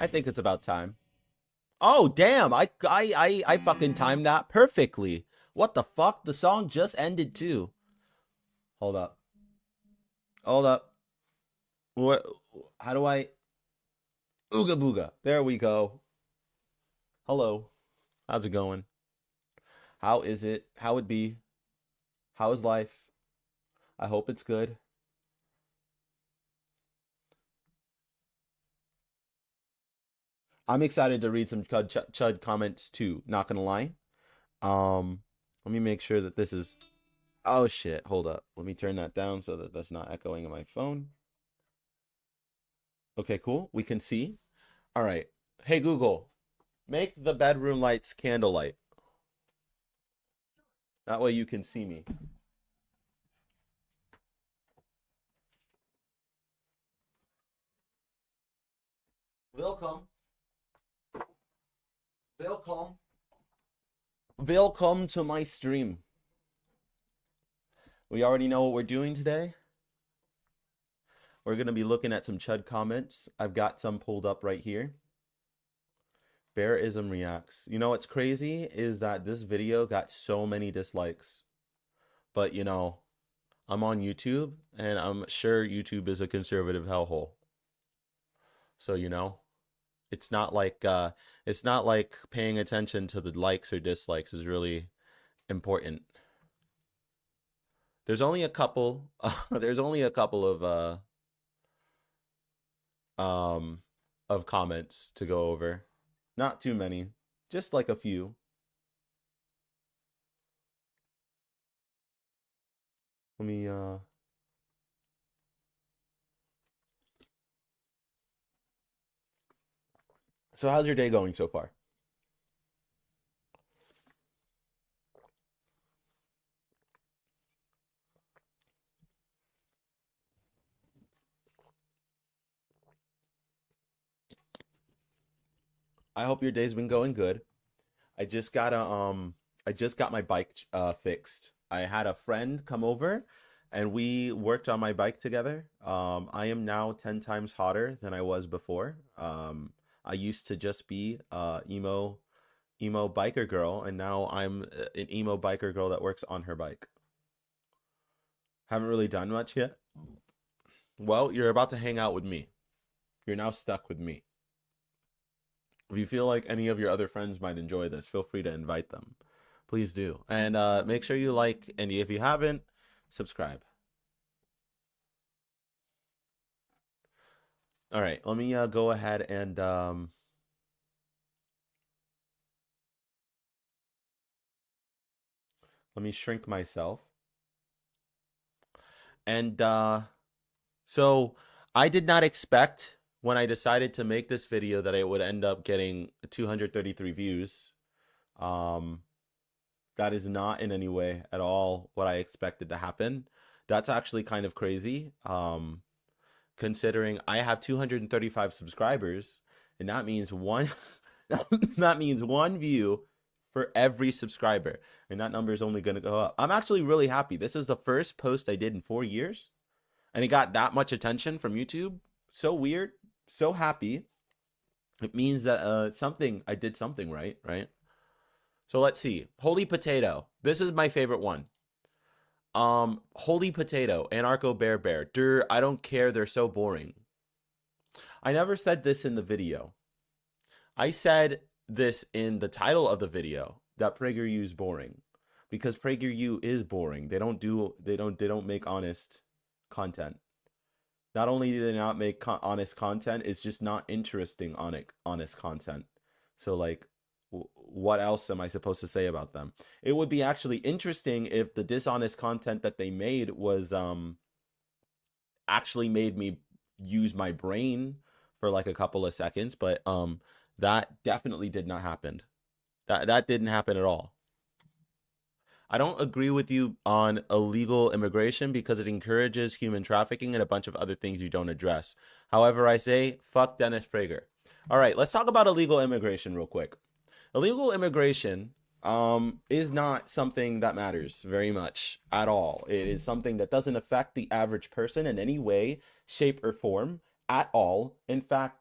think it's about time. Oh, damn. I fucking timed that perfectly. What the fuck? The song just ended too. Hold up. Hold up. What? How do I? Ooga booga. There we go. Hello. How's it going? How is it? How it be? How is life? I hope it's good. I'm excited to read some chud comments too. Not gonna lie. Um, Let me make sure that this is. Oh shit! Hold up. Let me turn that down so that that's not echoing on my phone. Okay, cool. We can see. All right. Hey Google, make the bedroom lights candlelight. That way you can see me. Welcome. Welcome. Welcome to my stream. We already know what we're doing today. We're going to be looking at some chud comments. I've got some pulled up right here. Bearism reacts. You know what's crazy is that this video got so many dislikes. But you know, I'm on YouTube and I'm sure YouTube is a conservative hellhole. So you know, it's not like paying attention to the likes or dislikes is really important. There's only a couple there's only a couple of comments to go over. Not too many, just like a few. Let me So how's your day going so far? I hope your day's been going good. I just got my bike fixed. I had a friend come over and we worked on my bike together. I am now 10 times hotter than I was before. I used to just be emo biker girl, and now I'm an emo biker girl that works on her bike. Haven't really done much yet. Well, you're about to hang out with me. You're now stuck with me. If you feel like any of your other friends might enjoy this, feel free to invite them. Please do. And make sure you like, and if you haven't, subscribe. All right, let me go ahead and let me shrink myself. And so I did not expect when I decided to make this video that it would end up getting 233 views. That is not in any way at all what I expected to happen. That's actually kind of crazy, considering I have 235 subscribers, and that means one that means one view for every subscriber, and that number is only going to go up. I'm actually really happy. This is the first post I did in 4 years, and it got that much attention from YouTube. So weird, so happy. It means that I did something right. So let's see. Holy Potato. This is my favorite one. Holy Potato, Anarcho Bear. Durr, I don't care. They're so boring. I never said this in the video. I said this in the title of the video, that PragerU is boring, because PragerU is boring. They don't make honest content. Not only do they not make honest content, it's just not interesting honest content. So like, what else am I supposed to say about them? It would be actually interesting if the dishonest content that they made was actually made me use my brain for like a couple of seconds, but that definitely did not happen. That didn't happen at all. I don't agree with you on illegal immigration because it encourages human trafficking and a bunch of other things you don't address. However, I say fuck Dennis Prager. All right, let's talk about illegal immigration real quick. Illegal immigration is not something that matters very much at all. It is something that doesn't affect the average person in any way, shape, or form at all. In fact,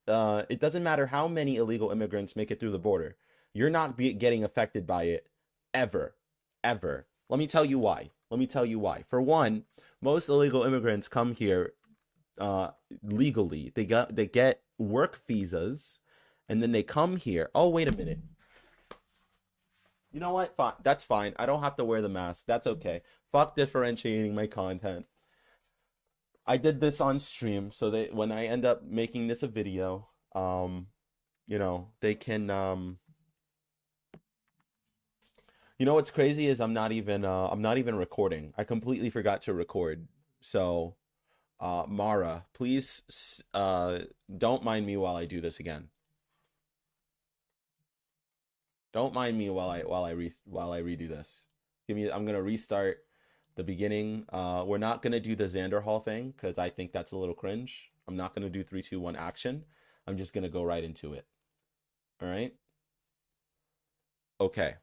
it doesn't matter how many illegal immigrants make it through the border. You're not getting affected by it ever, ever. Let me tell you why. Let me tell you why. For one, most illegal immigrants come here legally. They get work visas, and then they come here. Oh, wait a minute. You know what? Fine. That's fine. I don't have to wear the mask. That's okay. Fuck differentiating my content. I did this on stream so that when I end up making this a video, they can what's crazy is I'm not even recording. I completely forgot to record. So, Mara, please don't mind me while I do this again. Don't mind me while I redo this. I'm gonna restart the beginning. We're not gonna do the Xander Hall thing because I think that's a little cringe. I'm not gonna do 3, 2, 1 action. I'm just gonna go right into it. All right. Okay.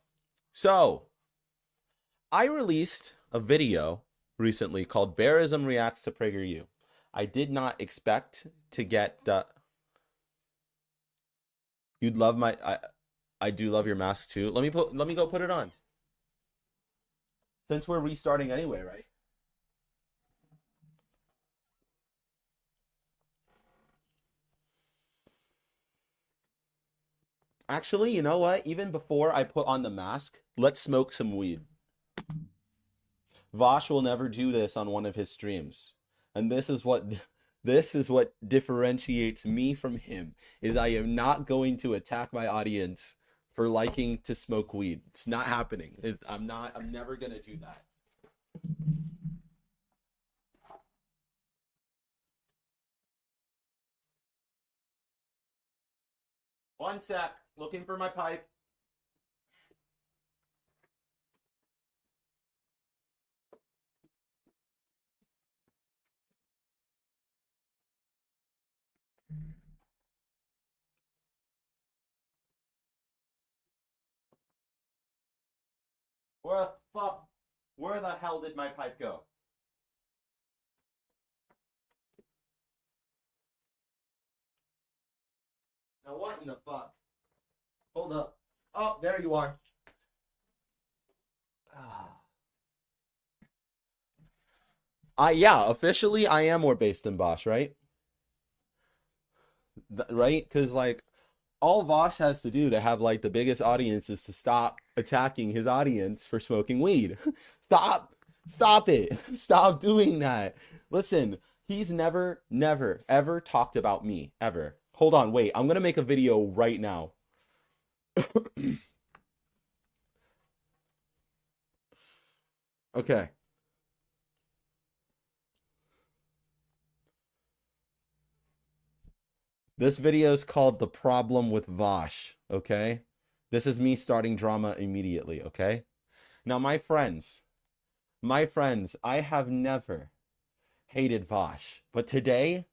So I released a video recently called Bearism Reacts to PragerU. I did not expect to get the. You'd love my. I do love your mask too. Let me go put it on. Since we're restarting anyway, right? Actually, you know what? Even before I put on the mask, let's smoke some weed. Vosh will never do this on one of his streams. And this is what differentiates me from him is I am not going to attack my audience for liking to smoke weed. It's not happening. I'm never going to do that. One sec. Looking for my pipe. Where the hell did my pipe go? Now what in the fuck? Hold up. Oh, there you are. Yeah, officially I am more based than Bosch, right? Right? Because like all Vosh has to do to have like the biggest audience is to stop attacking his audience for smoking weed. Stop it. Stop doing that. Listen, he's never, ever talked about me, ever. Hold on, wait. I'm gonna make a video right now. Okay. This video is called The Problem with Vosh, okay? This is me starting drama immediately, okay? Now, my friends, I have never hated Vosh, but today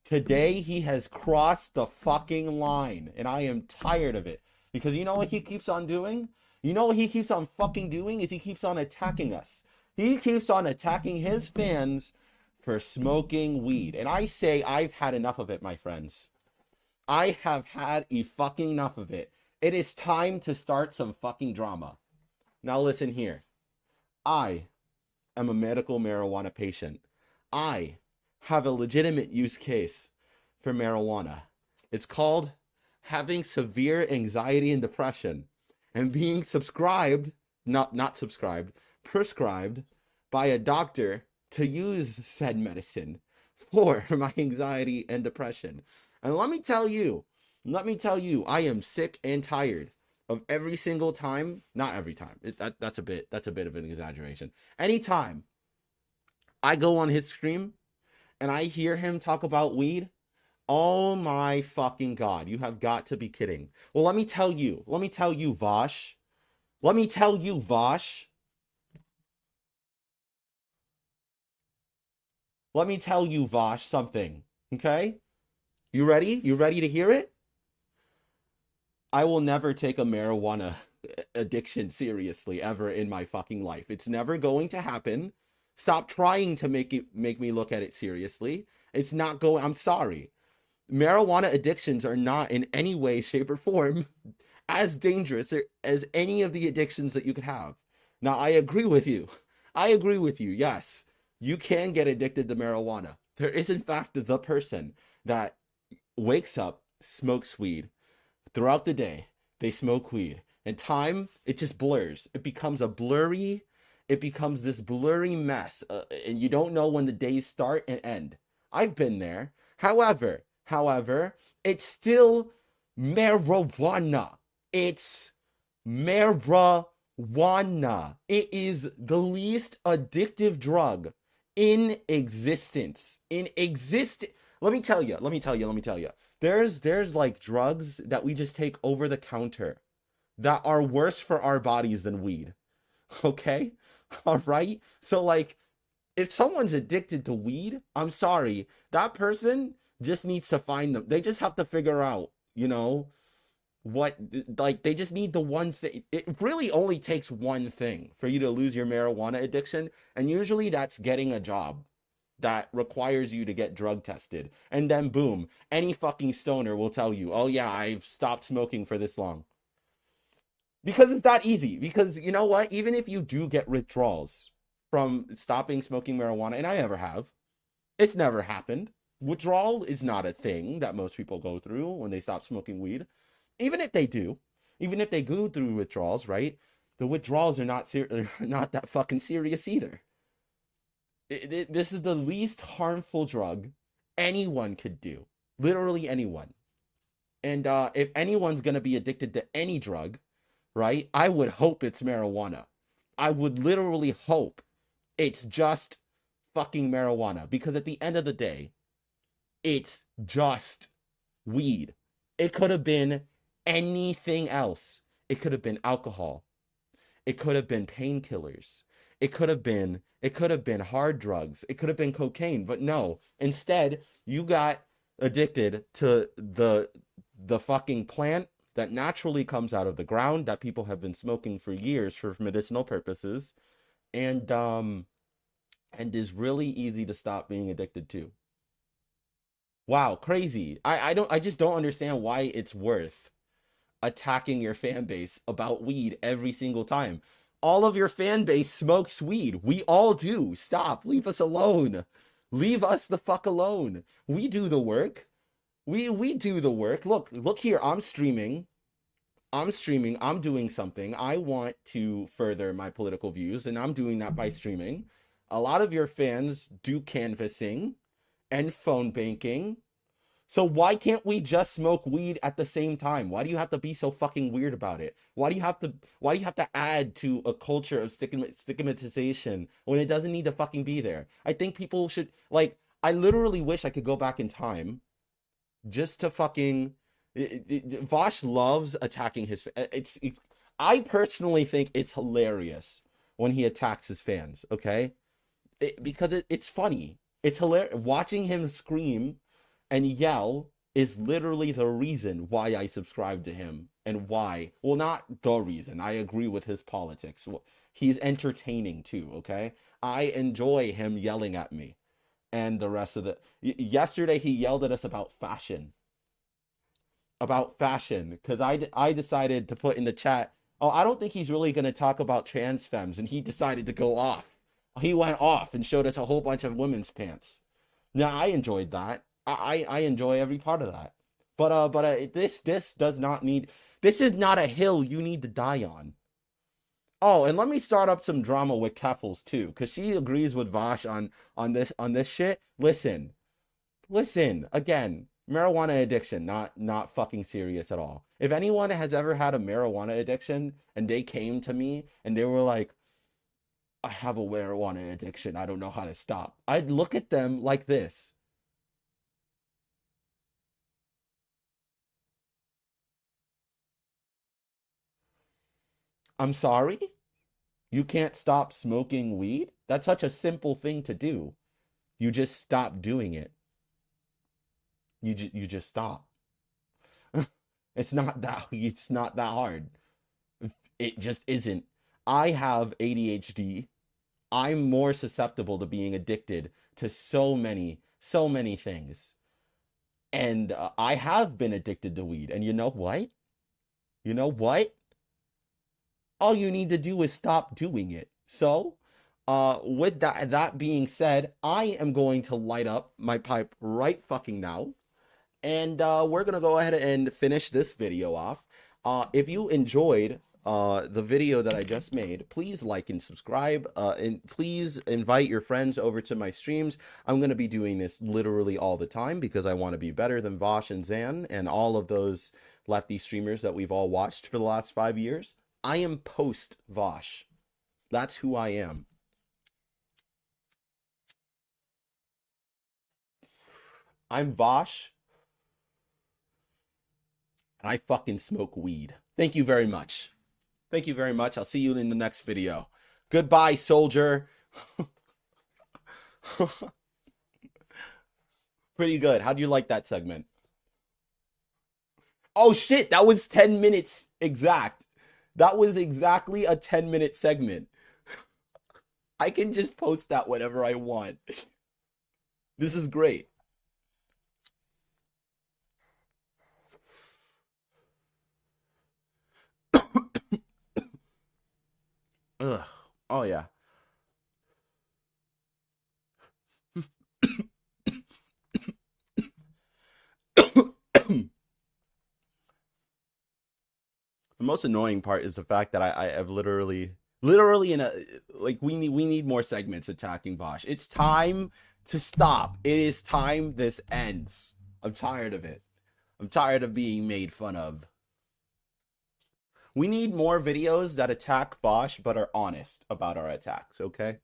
he has crossed the fucking line, and I am tired of it. Because you know what he keeps on doing? You know what he keeps on fucking doing? Is he keeps on attacking us. He keeps on attacking his fans for smoking weed. And I say I've had enough of it, my friends. I have had a fucking enough of it. It is time to start some fucking drama. Now listen here. I am a medical marijuana patient. I have a legitimate use case for marijuana. It's called having severe anxiety and depression and being prescribed by a doctor to use said medicine for my anxiety and depression. And let me tell you, I am sick and tired of every single time, not every time. That's a bit of an exaggeration. Anytime I go on his stream and I hear him talk about weed, oh my fucking God, you have got to be kidding. Well, let me tell you, Vosh. Let me tell you, Vosh, something, okay? You ready? You ready to hear it? I will never take a marijuana addiction seriously ever in my fucking life. It's never going to happen. Stop trying to make me look at it seriously. It's not going. I'm sorry. Marijuana addictions are not in any way, shape, or form as dangerous as any of the addictions that you could have. Now, I agree with you. I agree with you. Yes, you can get addicted to marijuana. There is, in fact, the person that wakes up, smokes weed throughout the day. They smoke weed, and time, it just blurs. It becomes this blurry mess, and you don't know when the days start and end. I've been there. However, it's still marijuana. It's marijuana. It is the least addictive drug in existence. Let me tell you. There's like drugs that we just take over the counter that are worse for our bodies than weed. Okay? All right? So like if someone's addicted to weed, I'm sorry, that person just needs to find them. They just have to figure out, what, like, they just need the one thing. It really only takes one thing for you to lose your marijuana addiction, and usually that's getting a job that requires you to get drug tested. And then boom, any fucking stoner will tell you, oh yeah, I've stopped smoking for this long. Because it's that easy. Because you know what? Even if you do get withdrawals from stopping smoking marijuana, and I never have, it's never happened. Withdrawal is not a thing that most people go through when they stop smoking weed. Even if they do, even if they go through withdrawals, right? The withdrawals are not that fucking serious either. This is the least harmful drug anyone could do. Literally anyone. And if anyone's going to be addicted to any drug, right, I would hope it's marijuana. I would literally hope it's just fucking marijuana. Because at the end of the day, it's just weed. It could have been anything else. It could have been alcohol. It could have been painkillers. It could have been hard drugs. It could have been cocaine, but no. Instead, you got addicted to the fucking plant that naturally comes out of the ground that people have been smoking for years for medicinal purposes, and is really easy to stop being addicted to. Wow, crazy. I just don't understand why it's worth attacking your fan base about weed every single time. All of your fan base smokes weed. We all do. Stop. Leave us alone. Leave us the fuck alone. We do the work. We do the work. Look here. I'm streaming. I'm doing something. I want to further my political views, and I'm doing that by streaming. A lot of your fans do canvassing and phone banking. So why can't we just smoke weed at the same time? Why do you have to be so fucking weird about it? Why do you have to add to a culture of stigmatization when it doesn't need to fucking be there? I think people should, like, I literally wish I could go back in time just to fucking Vosh loves attacking his I personally think it's hilarious when he attacks his fans, okay? Because it's funny. It's hilarious watching him scream and yell is literally the reason why I subscribe to him, and why, well, not the reason. I agree with his politics. He's entertaining too, okay? I enjoy him yelling at me and the rest of the yesterday he yelled at us about fashion. Because I decided to put in the chat, oh, I don't think he's really going to talk about trans femmes, and he decided to go off. He went off and showed us a whole bunch of women's pants. Now, I enjoyed that. I enjoy every part of that. But this does not need, this is not a hill you need to die on. Oh, and let me start up some drama with Keffels too, because she agrees with Vosh on this shit. Listen, again, marijuana addiction, not fucking serious at all. If anyone has ever had a marijuana addiction and they came to me and they were like, I have a marijuana addiction, I don't know how to stop, I'd look at them like this. I'm sorry? You can't stop smoking weed? That's such a simple thing to do. You just stop doing it. You just stop. It's not that hard. It just isn't. I have ADHD. I'm more susceptible to being addicted to so many things. And I have been addicted to weed. And you know what? You know what? All you need to do is stop doing it. So, with that being said, I am going to light up my pipe right fucking now. And we're gonna go ahead and finish this video off. If you enjoyed the video that I just made, please like and subscribe. And please invite your friends over to my streams. I'm gonna be doing this literally all the time because I want to be better than Vosh and Zan and all of those lefty streamers that we've all watched for the last 5 years. I am post Vosh. That's who I am. I'm Vosh. And I fucking smoke weed. Thank you very much. Thank you very much. I'll see you in the next video. Goodbye, soldier. Pretty good. How do you like that segment? Oh shit, that was 10 minutes exact. That was exactly a 10-minute segment. I can just post that whenever I want. This is great. Ugh. Oh yeah. The most annoying part is the fact that I have literally in a like we need more segments attacking Bosch. It's time to stop. It is time this ends. I'm tired of it. I'm tired of being made fun of. We need more videos that attack Bosch but are honest about our attacks, okay?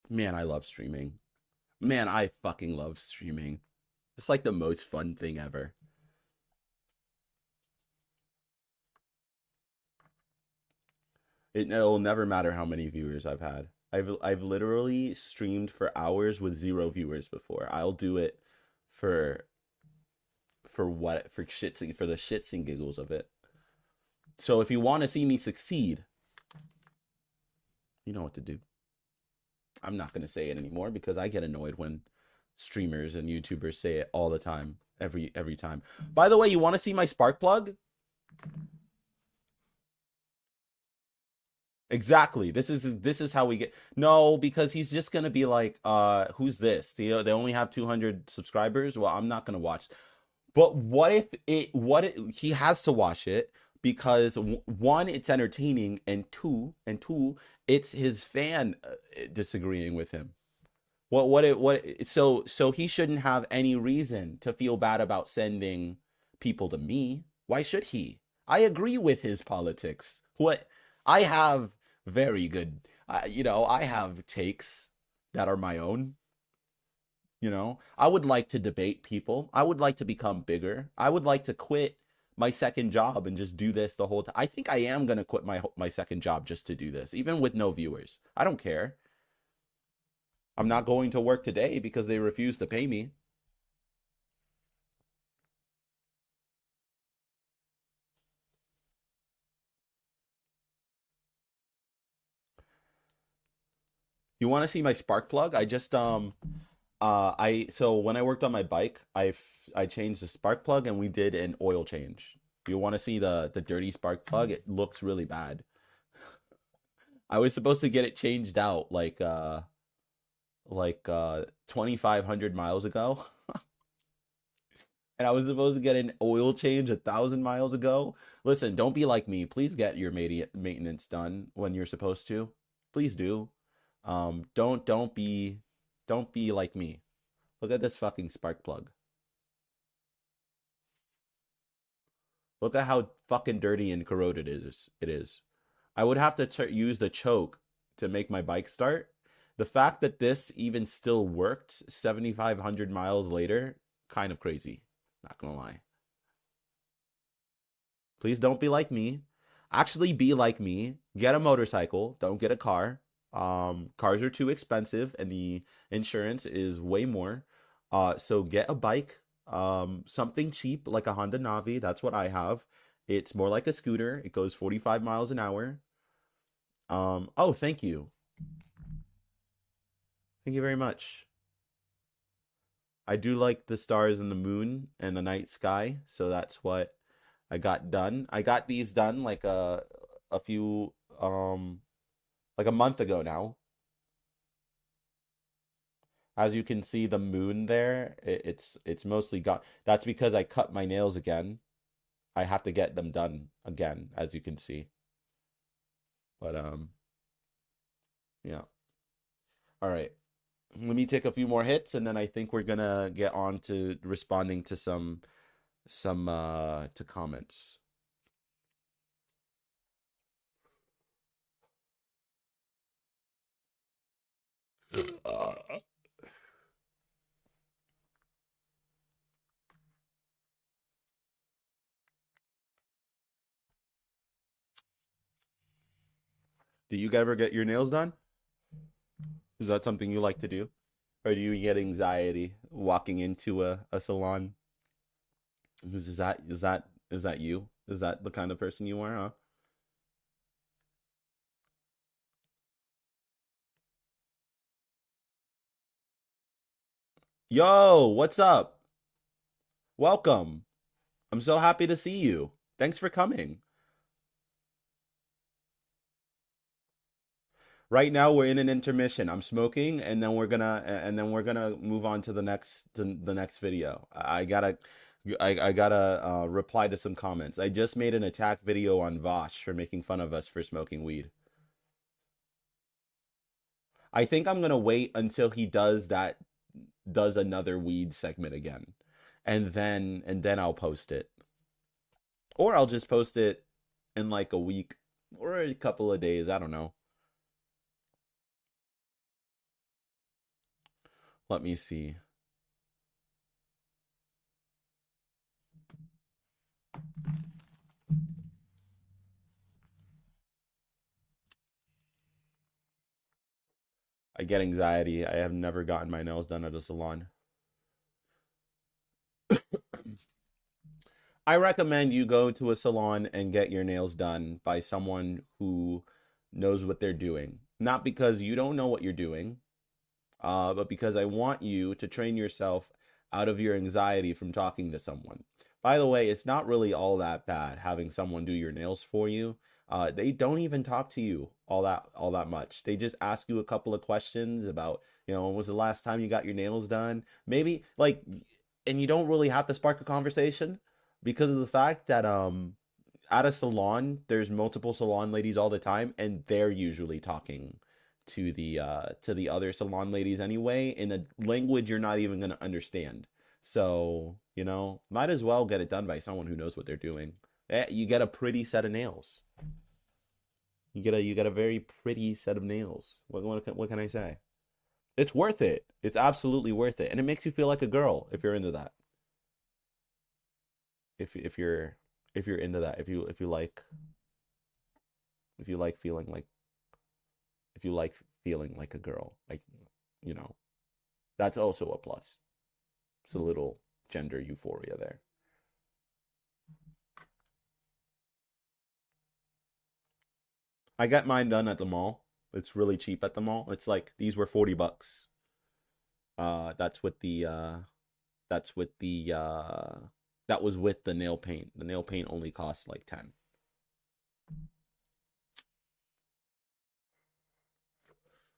Man, I love streaming. Man, I fucking love streaming. It's like the most fun thing ever. It'll never matter how many viewers I've had. I've literally streamed for hours with 0 viewers before. I'll do it for what for shits and for the shits and giggles of it. So if you want to see me succeed, you know what to do. I'm not gonna say it anymore because I get annoyed when streamers and YouTubers say it all the time, every time. By the way, you want to see my spark plug? Exactly. This is how we get. No, because he's just gonna be like, who's this? They only have 200 subscribers. Well, I'm not gonna watch. But what if it? He has to watch it because one, it's entertaining, and two, it's his fan disagreeing with him. So he shouldn't have any reason to feel bad about sending people to me. Why should he? I agree with his politics. What I have very good, I have takes that are my own. I would like to debate people. I would like to become bigger. I would like to quit my second job and just do this the whole time. I think I am going to quit my second job just to do this, even with no viewers. I don't care. I'm not going to work today because they refuse to pay me. You want to see my spark plug? I just so when I worked on my bike, I changed the spark plug and we did an oil change. You want to see the dirty spark plug? It looks really bad. I was supposed to get it changed out like 2,500 miles ago. And I was supposed to get an oil change 1,000 miles ago. Listen, don't be like me. Please get your maintenance done when you're supposed to. Please do. Don't be like me. Look at this fucking spark plug. Look at how fucking dirty and corroded it is. I would have to use the choke to make my bike start, The fact that this even still worked 7,500 miles later, kind of crazy. Not gonna lie. Please don't be like me. Actually, be like me. Get a motorcycle. Don't get a car. Cars are too expensive, and the insurance is way more. So get a bike. Something cheap like a Honda Navi. That's what I have. It's more like a scooter. It goes 45 miles an hour. Oh, thank you. Thank you very much. I do like the stars and the moon and the night sky, so that's what I got done. I got these done like a few like a month ago now. As you can see the moon there, it's mostly got. That's because I cut my nails again. I have to get them done again, as you can see. But yeah. All right. Let me take a few more hits and then I think we're gonna get on to responding to some to comments. Do you ever get your nails done? Is that something you like to do? Or do you get anxiety walking into a salon? Is that you? Is that the kind of person you are, huh? Yo, what's up? Welcome. I'm so happy to see you. Thanks for coming. Right now we're in an intermission. I'm smoking and then we're gonna move on to the next video. I gotta reply to some comments. I just made an attack video on Vosh for making fun of us for smoking weed. I think I'm gonna wait until he does another weed segment again. And then I'll post it. Or I'll just post it in like a week or a couple of days. I don't know. Let me see. I get anxiety. I have never gotten my nails done at a salon. I recommend you go to a salon and get your nails done by someone who knows what they're doing. Not because you don't know what you're doing, but because I want you to train yourself out of your anxiety from talking to someone. By the way, it's not really all that bad having someone do your nails for you. They don't even talk to you all that much. They just ask you a couple of questions about, when was the last time you got your nails done? Maybe like, and you don't really have to spark a conversation because of the fact that at a salon, there's multiple salon ladies all the time, and they're usually talking to the other salon ladies anyway in a language you're not even gonna understand. So, might as well get it done by someone who knows what they're doing. You get a pretty set of nails. You get a very pretty set of nails. What can I say? It's worth it. It's absolutely worth it, and it makes you feel like a girl if you're into that. If you're into that, if you like feeling like if you like feeling like a girl, like you know, that's also a plus. It's a little gender euphoria there. I got mine done at the mall. It's really cheap at the mall. It's like these were $40. That's with that was with the nail paint. The nail paint only costs like 10.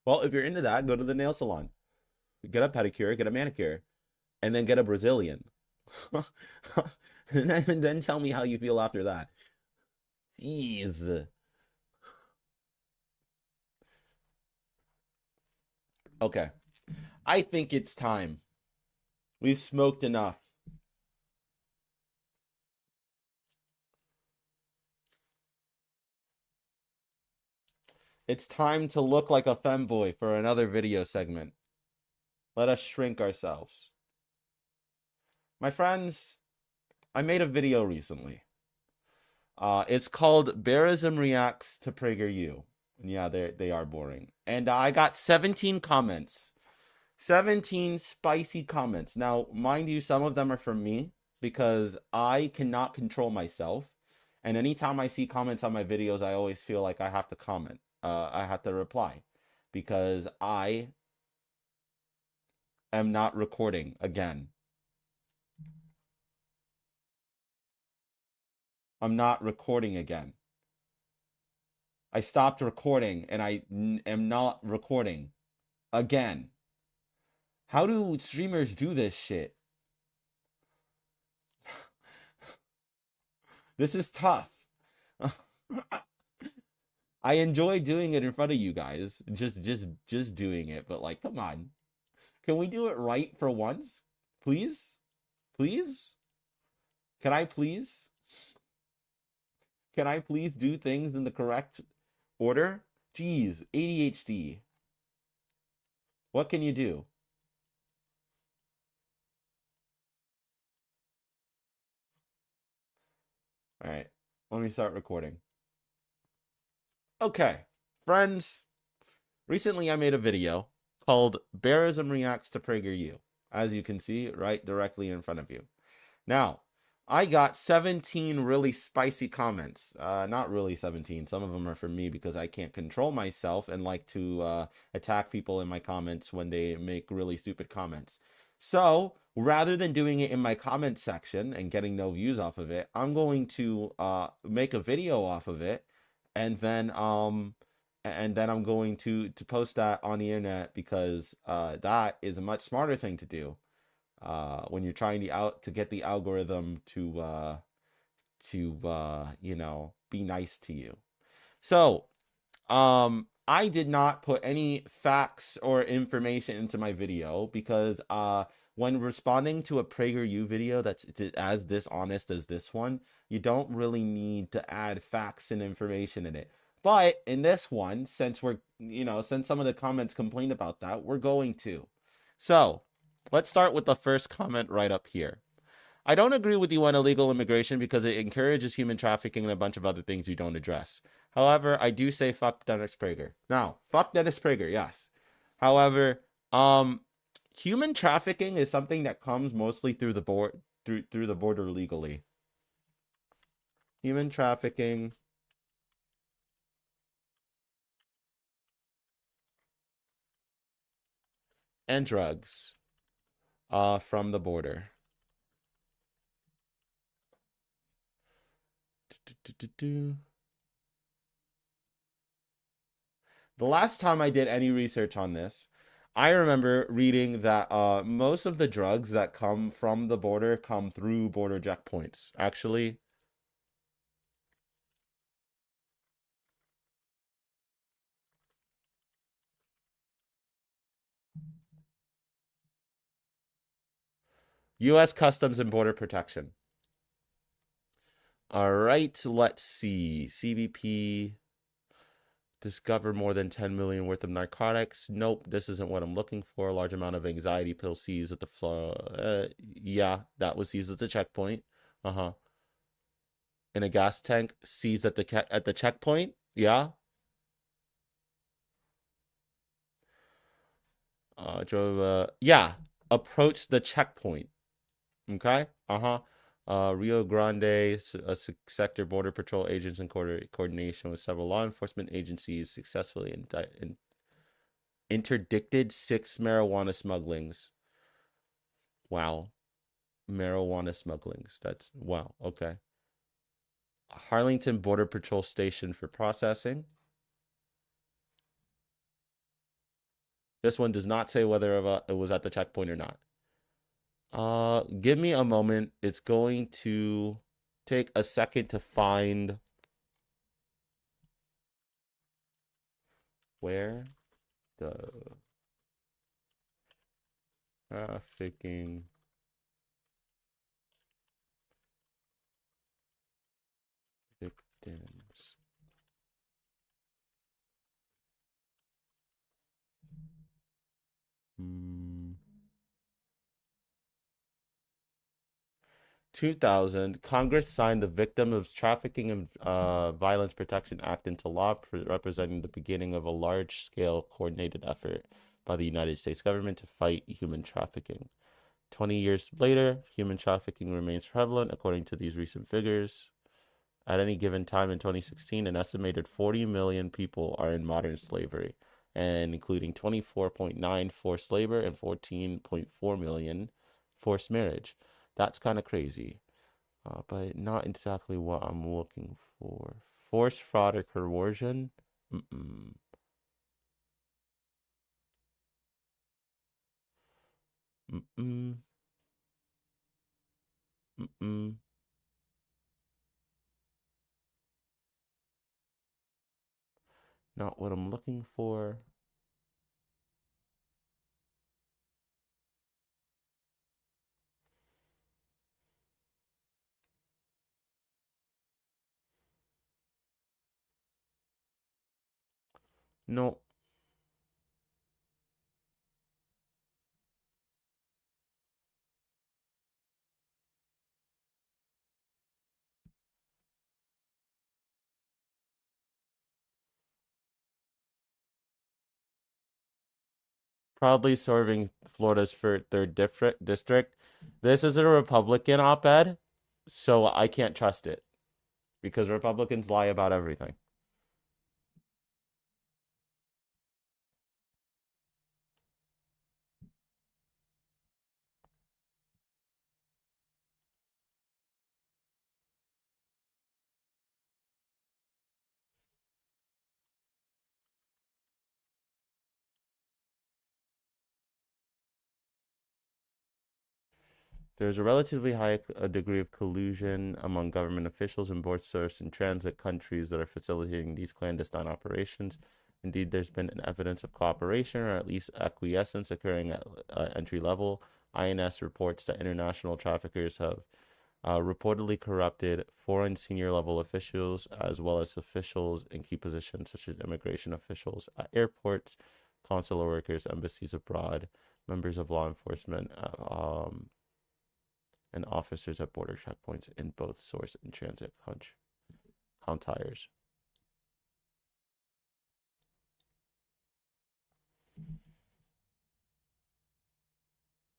Well, if you're into that, go to the nail salon. Get a pedicure, get a manicure, and then get a Brazilian. And then tell me how you feel after that. Jeez. Okay. I think it's time. We've smoked enough. It's time to look like a femboy for another video segment. Let us shrink ourselves. My friends, I made a video recently. It's called Bearism Reacts to PragerU. And yeah, they are boring. And I got 17 comments. 17 spicy comments. Now, mind you, some of them are from me because I cannot control myself. And anytime I see comments on my videos, I always feel like I have to comment. I have to reply because I am not recording again. I'm not recording again. I stopped recording and I am not recording again. How do streamers do this shit? This is tough. I enjoy doing it in front of you guys. Just doing it, but like, come on. Can we do it right for once? Please? Please? Can I please? Can I please do things in the correct order? Jeez, ADHD. What can you do? All right, let me start recording. Okay, friends, recently I made a video called Bearism Reacts to PragerU, as you can see right directly in front of you. Now, I got 17 really spicy comments. Not really 17. Some of them are from me because I can't control myself and like to attack people in my comments when they make really stupid comments. So, rather than doing it in my comment section and getting no views off of it, I'm going to make a video off of it and then I'm going to post that on the internet because that is a much smarter thing to do when you're trying to get the algorithm to you know, be nice to you. So I did not put any facts or information into my video because when responding to a PragerU video that's as dishonest as this one, you don't really need to add facts and information in it. But in this one, since since some of the comments complained about that, we're going to. So let's start with the first comment right up here. I don't agree with you on illegal immigration because it encourages human trafficking and a bunch of other things you don't address. However, I do say fuck Dennis Prager. Now, fuck Dennis Prager, yes. However, human trafficking is something that comes mostly through the through the border legally. Human trafficking and drugs from the border. The last time I did any research on this, I remember reading that most of the drugs that come from the border come through border checkpoints. Actually, U.S. Customs and Border Protection. All right, let's see. CBP discover more than 10 million worth of narcotics. Nope, this isn't what I'm looking for. A large amount of anxiety pills seized at the floor. Yeah, that was seized at the checkpoint. Uh-huh. In a gas tank seized at the checkpoint. Yeah. Yeah, approached the checkpoint. Okay. Uh-huh. Rio Grande sector border patrol agents in coordination with several law enforcement agencies successfully interdicted 6 marijuana smugglings. Wow. Marijuana smugglings. That's wow. Okay. Harlington Border Patrol Station for processing. This one does not say whether it was at the checkpoint or not. Give me a moment. It's going to take a second to find where the trafficking victims Mm. 2000, Congress signed the Victim of Trafficking and Violence Protection Act into law, representing the beginning of a large-scale coordinated effort by the United States government to fight human trafficking. 20 years later, human trafficking remains prevalent, according to these recent figures. At any given time in 2016, an estimated 40 million people are in modern slavery, and including 24.9 forced labor and 14.4 million forced marriage. That's kind of crazy, but not exactly what I'm looking for. Forced fraud or coercion? Mm-mm. Mm-mm. Mm-mm. Not what I'm looking for. No. Probably serving Florida's for third district. This is a Republican op-ed, so I can't trust it because Republicans lie about everything. There's a relatively high degree of collusion among government officials in both source and transit countries that are facilitating these clandestine operations. Indeed, there's been an evidence of cooperation or at least acquiescence occurring at entry level. INS reports that international traffickers have reportedly corrupted foreign senior level officials as well as officials in key positions such as immigration officials at airports, consular workers, embassies abroad, members of law enforcement, and officers at border checkpoints in both source and transit countries.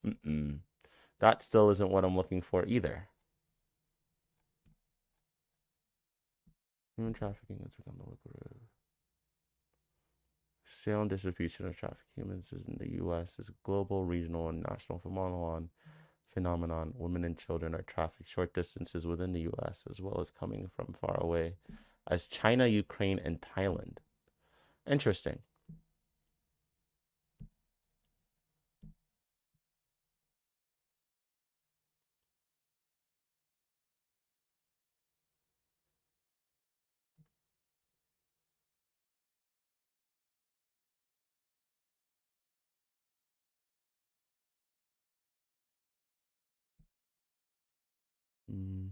Mm-mm. That still isn't what I'm looking for either. Human trafficking has become the lucrative. Sale and distribution of trafficked humans in the U.S. is a global, regional, and national phenomenon. Women and children are trafficked short distances within the U.S. as well as coming from far away, as China, Ukraine, and Thailand. Interesting. Mm.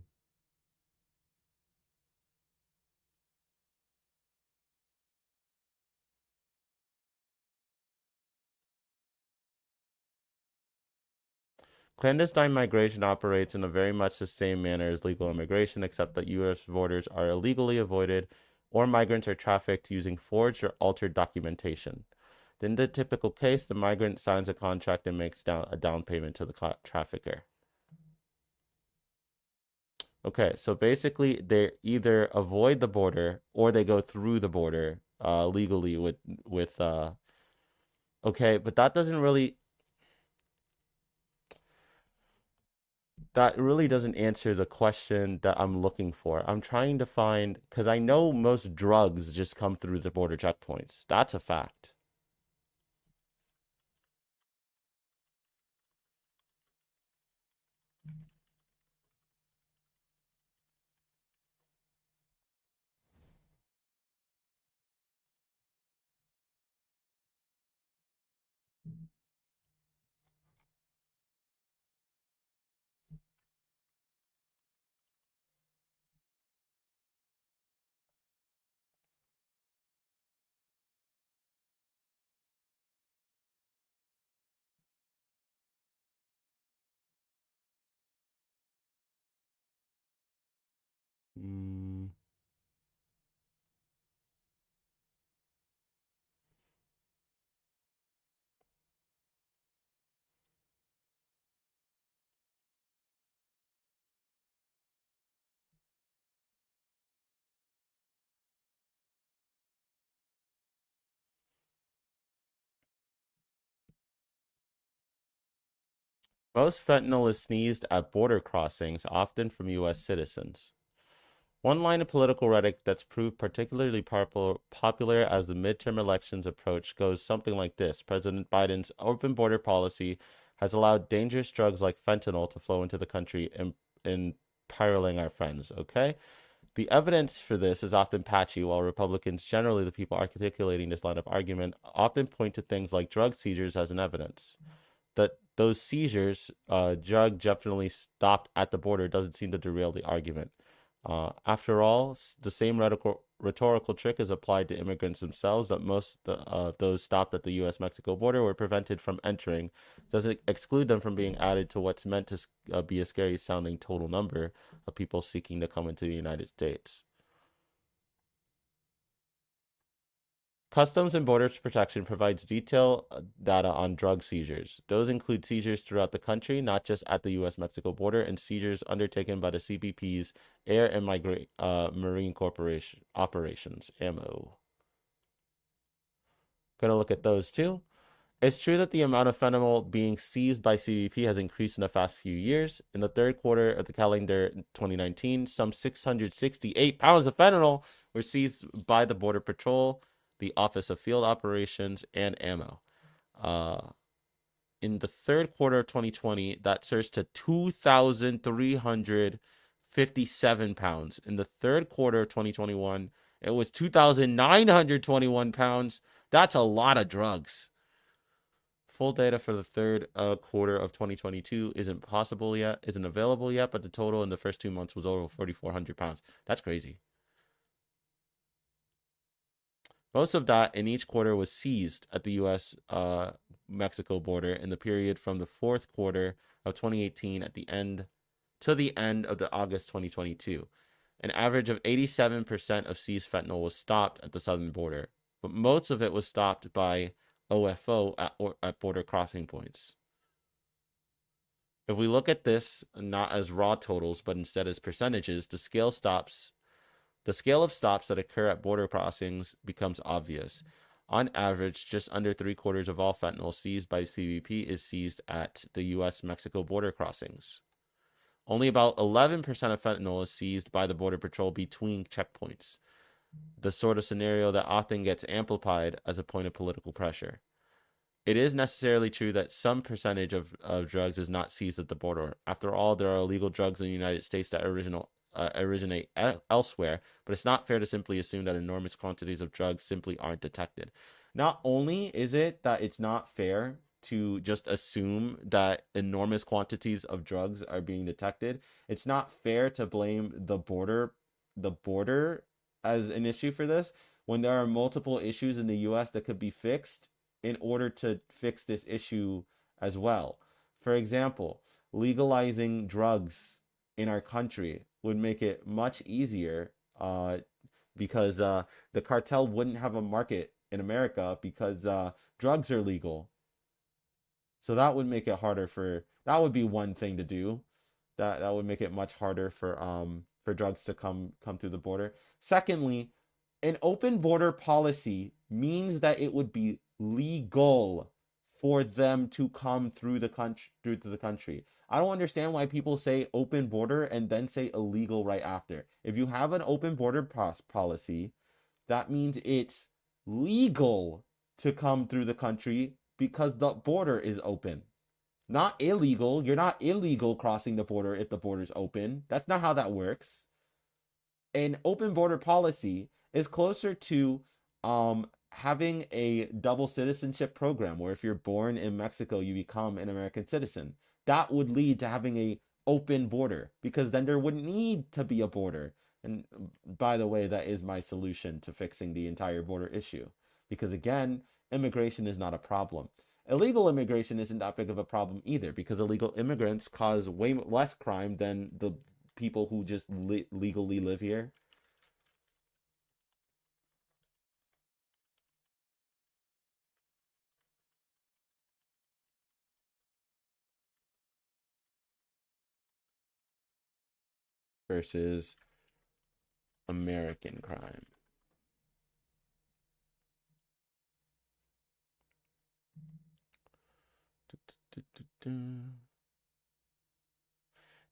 Clandestine migration operates in a very much the same manner as legal immigration, except that U.S. borders are illegally avoided or migrants are trafficked using forged or altered documentation. In the typical case, the migrant signs a contract and makes a down payment to the trafficker. Okay, so basically they either avoid the border or they go through the border legally with okay, but that really doesn't answer the question that I'm looking for. I'm trying to find because I know most drugs just come through the border checkpoints. That's a fact. Mm. Most fentanyl is sneezed at border crossings, often from U.S. citizens. One line of political rhetoric that's proved particularly popular as the midterm elections approach goes something like this: President Biden's open border policy has allowed dangerous drugs like fentanyl to flow into the country and imperiling our friends. Okay? The evidence for this is often patchy, while Republicans, generally the people articulating this line of argument, often point to things like drug seizures as an evidence that those seizures, drug definitely stopped at the border, doesn't seem to derail the argument. After all, the same rhetorical trick is applied to immigrants themselves, that most of those stopped at the U.S. Mexico border were prevented from entering. Doesn't exclude them from being added to what's meant to be a scary sounding total number of people seeking to come into the United States. Customs and Border Protection provides detailed data on drug seizures. Those include seizures throughout the country, not just at the U.S. Mexico border, and seizures undertaken by the CBP's Air and Marine Corporation operations, AMO. Gonna look at those too. It's true that the amount of fentanyl being seized by CBP has increased in the past few years. In the third quarter of the calendar 2019, some 668 pounds of fentanyl were seized by the Border Patrol, the Office of Field Operations, and ammo. In the third quarter of 2020, that surged to 2,357 pounds. In the third quarter of 2021, it was 2,921 pounds. That's a lot of drugs. Full data for the third quarter of 2022 isn't available yet, but the total in the first 2 months was over 4,400 pounds. That's crazy. Most of that in each quarter was seized at the U.S. Mexico border in the period from the fourth quarter of 2018 at the end to the end of the August 2022. An average of 87% of seized fentanyl was stopped at the southern border, but most of it was stopped by OFO at border crossing points. If we look at this not as raw totals, but instead as percentages, the scale of stops that occur at border crossings becomes obvious. On average, just under 3/4 of all fentanyl seized by CBP is seized at the U.S. Mexico border crossings. Only about 11% of fentanyl is seized by the Border Patrol between checkpoints, the sort of scenario that often gets amplified as a point of political pressure. It is necessarily true that some percentage of drugs is not seized at the border. After all, there are illegal drugs in the United States that originate elsewhere, but it's not fair to simply assume that enormous quantities of drugs simply aren't detected. Not only is it that it's not fair to just assume that enormous quantities of drugs are being detected, it's not fair to blame the border as an issue for this when there are multiple issues in the US that could be fixed in order to fix this issue as well. For example, legalizing drugs in our country would make it much easier because the cartel wouldn't have a market in America because drugs are legal. So that would make it harder that would be one thing to do. That would make it much harder for drugs to come through the border. Secondly, an open border policy means that it would be legal for them to come through the country. I don't understand why people say open border and then say illegal right after. If you have an open border policy, that means it's legal to come through the country because the border is open. Not illegal. You're not illegal crossing the border if the border's open. That's not how that works. An open border policy is closer to having a double citizenship program where if you're born in Mexico, you become an American citizen. That would lead to having a open border because then there wouldn't need to be a border. And by the way, that is my solution to fixing the entire border issue. Because again, immigration is not a problem. Illegal immigration isn't that big of a problem either because illegal immigrants cause way less crime than people who just legally live here versus American crime.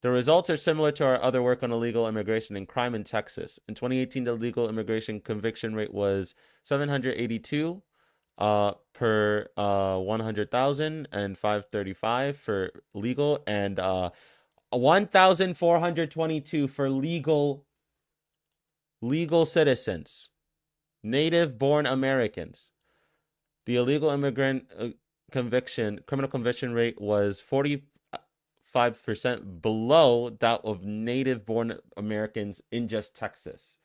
The results are similar to our other work on illegal immigration and crime in Texas. In 2018, the legal immigration conviction rate was 782 per 100,000 and 535 for legal and 1,422 for legal citizens, native born Americans. The illegal immigrant criminal conviction rate was 45% below that of native born Americans in just Texas.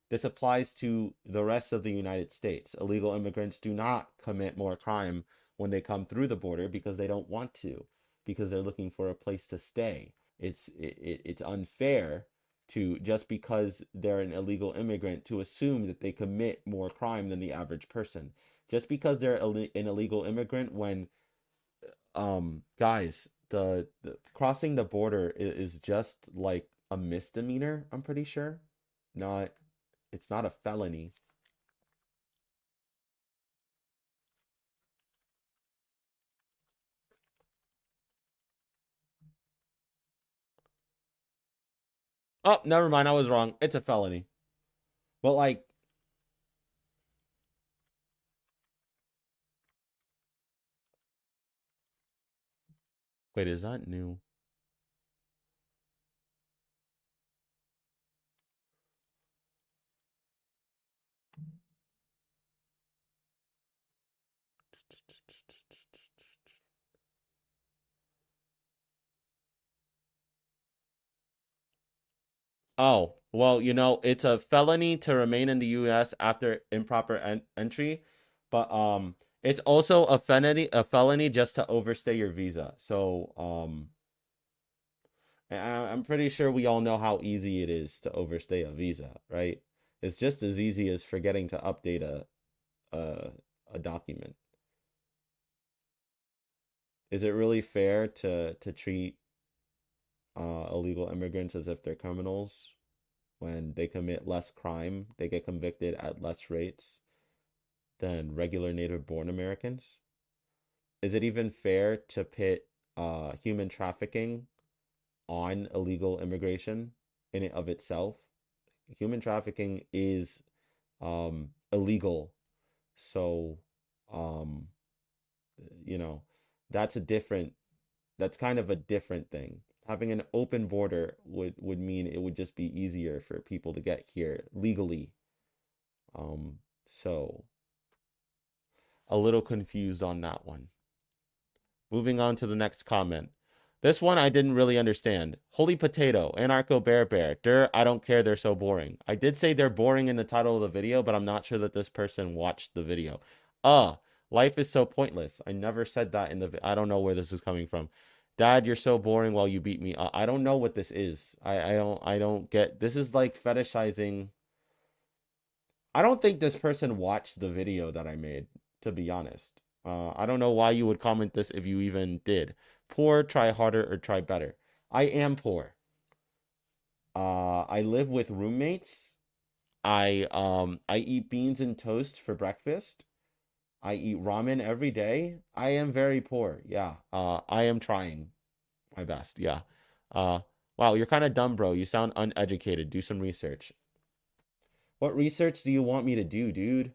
This applies to the rest of the United States. Illegal immigrants do not commit more crime when they come through the border because they don't want to, because they're looking for a place to stay. It's unfair to, just because they're an illegal immigrant, to assume that they commit more crime than the average person. Just because they're an illegal immigrant, when guys, the crossing the border is just like a misdemeanor, I'm pretty sure. Not It's not a felony. Oh, never mind, I was wrong. It's a felony. But like, wait, is that new? Oh, well, it's a felony to remain in the US after improper entry, but it's also a felony just to overstay your visa. So, I'm pretty sure we all know how easy it is to overstay a visa, right? It's just as easy as forgetting to update a a document. Is it really fair to treat illegal immigrants as if they're criminals when they commit less crime, they get convicted at less rates than regular native born Americans? Is it even fair to pit human trafficking on illegal immigration in and of itself? Human trafficking is illegal. So, um, you know, that's a different, that's kind of a different thing. Having an open border would mean it would just be easier for people to get here legally. So a little confused on that one. Moving on to the next comment. This one I didn't really understand. Holy potato, anarcho bear bear. I don't care, they're so boring. I did say they're boring in the title of the video, but I'm not sure that this person watched the video. Life is so pointless. I never said that in the I don't know where this is coming from. Dad, you're so boring while you beat me. I don't know what this is. I don't get, this is like fetishizing. I don't think this person watched the video that I made, to be honest. I don't know why you would comment this if you even did. Poor, try harder, or try better. I am poor. I live with roommates. I eat beans and toast for breakfast. I eat ramen every day. I am very poor. Yeah. I am trying my best. Yeah. Uh, wow, you're kind of dumb, bro. You sound uneducated. Do some research. What research do you want me to do, dude?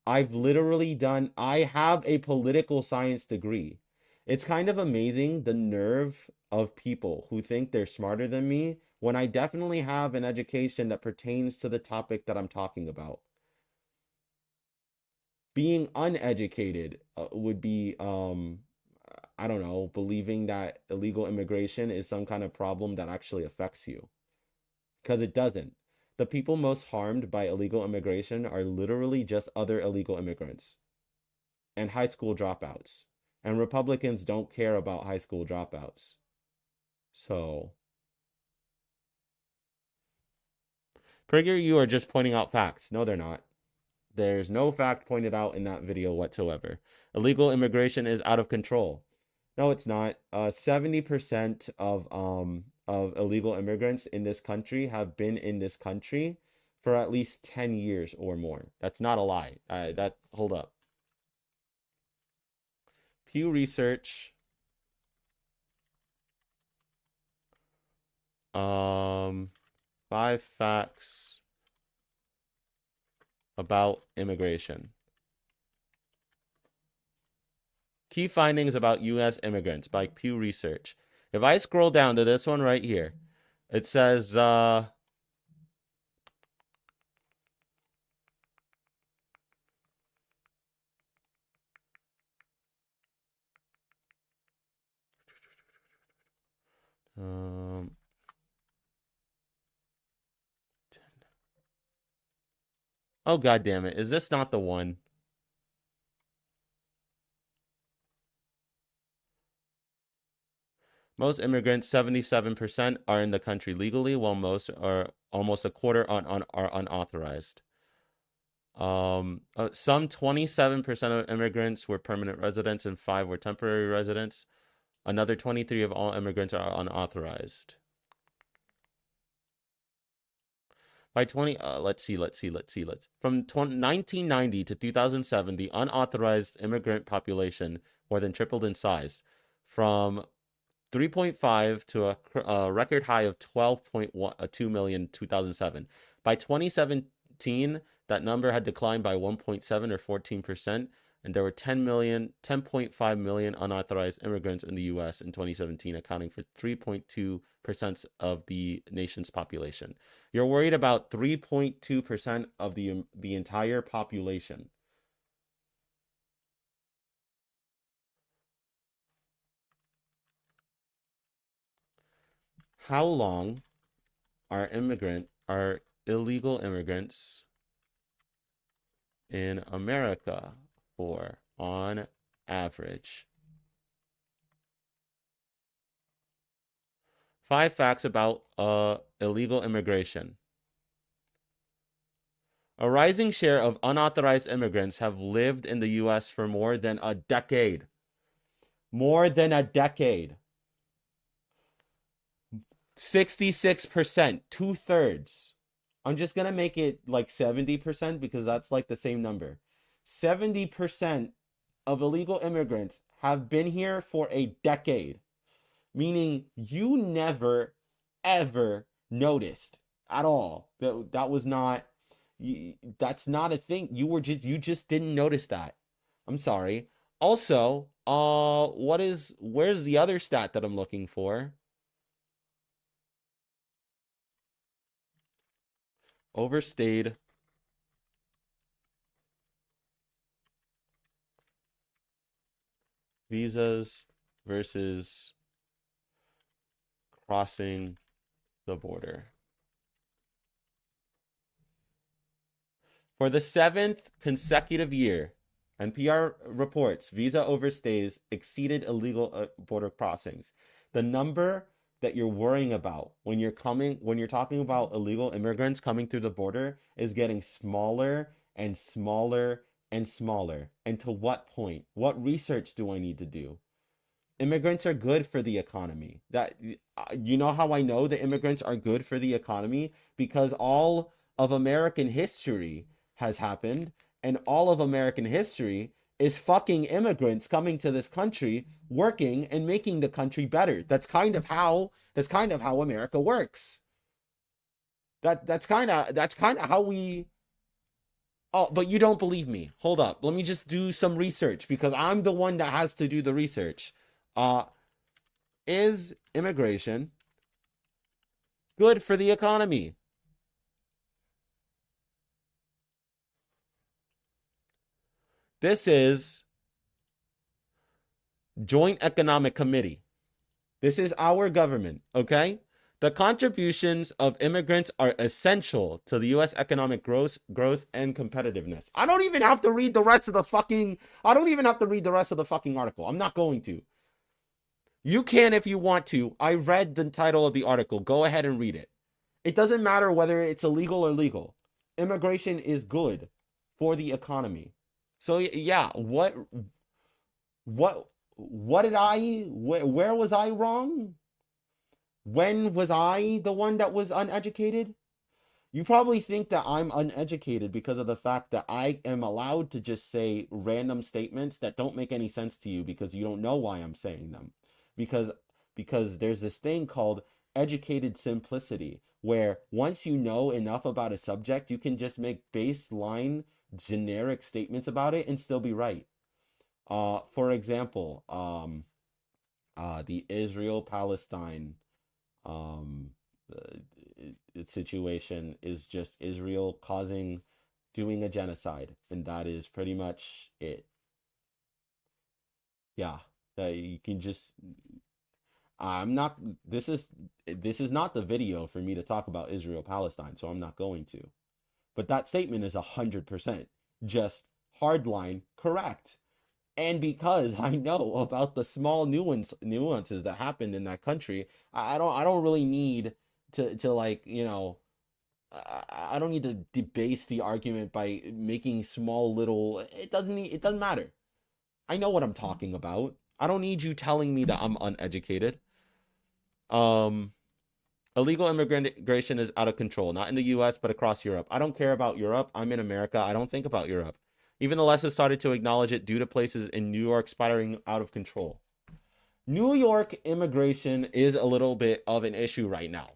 I have a political science degree. It's kind of amazing the nerve of people who think they're smarter than me when I definitely have an education that pertains to the topic that I'm talking about. Being uneducated would be, I don't know, believing that illegal immigration is some kind of problem that actually affects you. Because it doesn't. The people most harmed by illegal immigration are literally just other illegal immigrants and high school dropouts. And Republicans don't care about high school dropouts. So, PragerU are just pointing out facts. No, they're not. There's no fact pointed out in that video whatsoever. Illegal immigration is out of control. No, it's not. 70% of illegal immigrants in this country have been in this country for at least 10 years or more. That's not a lie. Hold up. Pew Research. 5 facts about immigration. Key findings about U.S. immigrants by Pew Research. If I scroll down to this one right here, it says, oh, God damn it. Is this not the one? Most immigrants, 77%, are in the country legally, while most are almost a quarter are unauthorized. Some 27% of immigrants were permanent residents and 5 were temporary residents. Another 23 of all immigrants are unauthorized. By let's see. From 1990 to 2007, the unauthorized immigrant population more than tripled in size, from 3.5 to a record high of 12.2 million in 2007. By 2017, that number had declined by 1.7 or 14%, and there were 10.5 million unauthorized immigrants in the U.S. in 2017, accounting for 3.2% of the nation's population. You're worried about 3.2% of the entire population. How long are illegal immigrants in America for on average? 5 facts about illegal immigration. A rising share of unauthorized immigrants have lived in the U.S. for more than a decade. More than a decade. 66%, 2/3. I'm just going to make it like 70% because that's like the same number. 70% of illegal immigrants have been here for a decade, meaning you never, ever noticed at all. That was not, that's not a thing. You just didn't notice that. I'm sorry. Also, where's the other stat that I'm looking for? Overstayed visas versus crossing the border. For the 7th consecutive year, NPR reports visa overstays exceeded illegal border crossings. The number that you're worrying about when you're talking about illegal immigrants coming through the border is getting smaller and smaller and smaller. And to what point? What research do I need to do? Immigrants are good for the economy. You know how I know the immigrants are good for the economy? Because all of American history has happened, and all of American history is fucking immigrants coming to this country, working and making the country better. That's kind of how America works. That's kind of how we. Oh, but you don't believe me. Hold up. Let me just do some research because I'm the one that has to do the research. Is immigration good for the economy? This is Joint Economic Committee. This is our government, okay? The contributions of immigrants are essential to the U.S. economic growth and competitiveness. I don't even have to read the rest of the fucking article. I'm not going to. You can if you want to. I read the title of the article. Go ahead and read it. It doesn't matter whether it's illegal or legal. Immigration is good for the economy. So yeah, what did where was I wrong? When was I the one that was uneducated? You probably think that I'm uneducated because of the fact that I am allowed to just say random statements that don't make any sense to you because you don't know why I'm saying them. Because there's this thing called educated simplicity where once you know enough about a subject, you can just make baseline generic statements about it and still be right. For example, the Israel-Palestine um, situation is just Israel doing a genocide, and that is pretty much it. Yeah, you can just. I'm not. This is not the video for me to talk about Israel Palestine, so I'm not going to. But that statement is 100% just hardline correct. And because I know about the small nuances that happened in that country, I don't really need to like, I don't need to debase the argument by making small little it doesn't matter. I know what I'm talking about. I don't need you telling me that I'm uneducated. Um Illegal immigration is out of control, not in the US, but across Europe. I don't care about Europe. I'm in America. I don't think about Europe. Even the left has started to acknowledge it due to places in New York spiraling out of control. New York immigration is a little bit of an issue right now.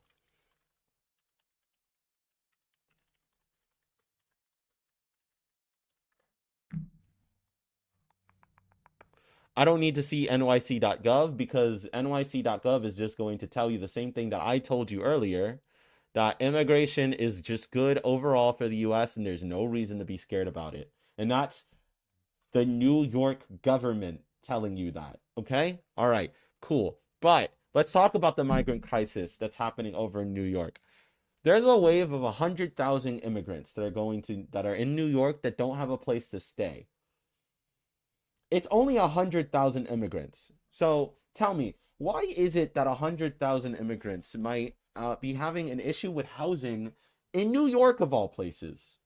I don't need to see nyc.gov because nyc.gov is just going to tell you the same thing that I told you earlier, that immigration is just good overall for the US and there's no reason to be scared about it. And that's the New York government telling you that. Okay? All right, cool. But let's talk about the migrant crisis that's happening over in New York. There's a wave of 100,000 immigrants that are in New York that don't have a place to stay. It's only 100,000 immigrants. So tell me, why is it that 100,000 immigrants might be having an issue with housing in New York of all places?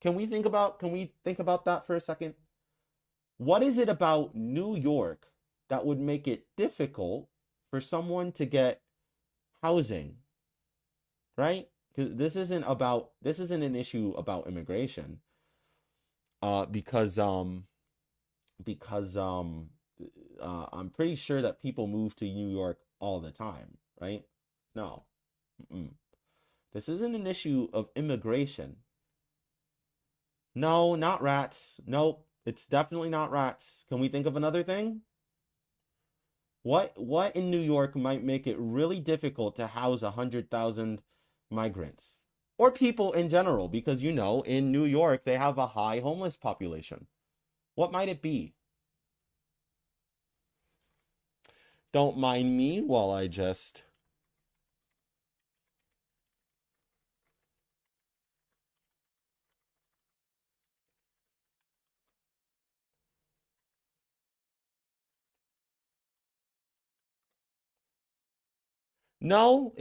Can we think about that for a second? What is it about New York that would make it difficult for someone to get housing? Right? Because this isn't an issue about immigration. Because I'm pretty sure that people move to New York all the time, right? No. Mm-mm. This isn't an issue of immigration. No, not rats. Nope, it's definitely not rats. Can we think of another thing? What in New York might make it really difficult to house 100,000 migrants or people in general? Because in New York they have a high homeless population. What might it be? Don't mind me while I just. No,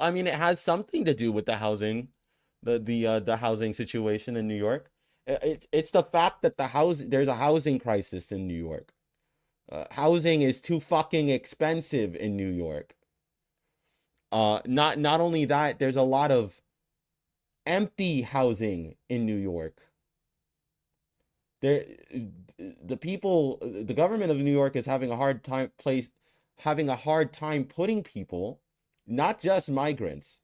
I mean, it has something to do with the housing, the housing situation in New York. It's the fact that there's a housing crisis in New York. Housing is too fucking expensive in New York. Not only that, there's a lot of empty housing in New York. There, the government of New York is having a hard time putting people, not just migrants,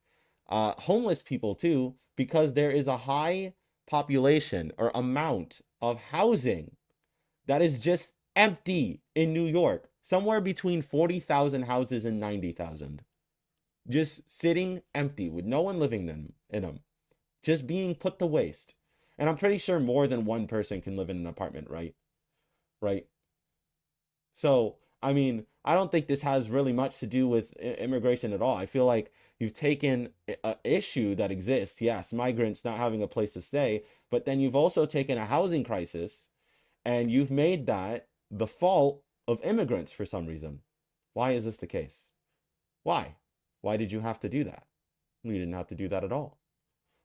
homeless people too, because there is a high population or amount of housing that is just empty in New York, somewhere between 40,000 houses and 90,000. Just sitting empty with no one living in them, just being put to waste. And I'm pretty sure more than one person can live in an apartment, right? Right. So, I mean, I don't think this has really much to do with immigration at all. I feel like you've taken an issue that exists, yes, migrants not having a place to stay, but then you've also taken a housing crisis and you've made that the fault of immigrants for some reason. Why is this the case? Why? Why did you have to do that? We didn't have to do that at all.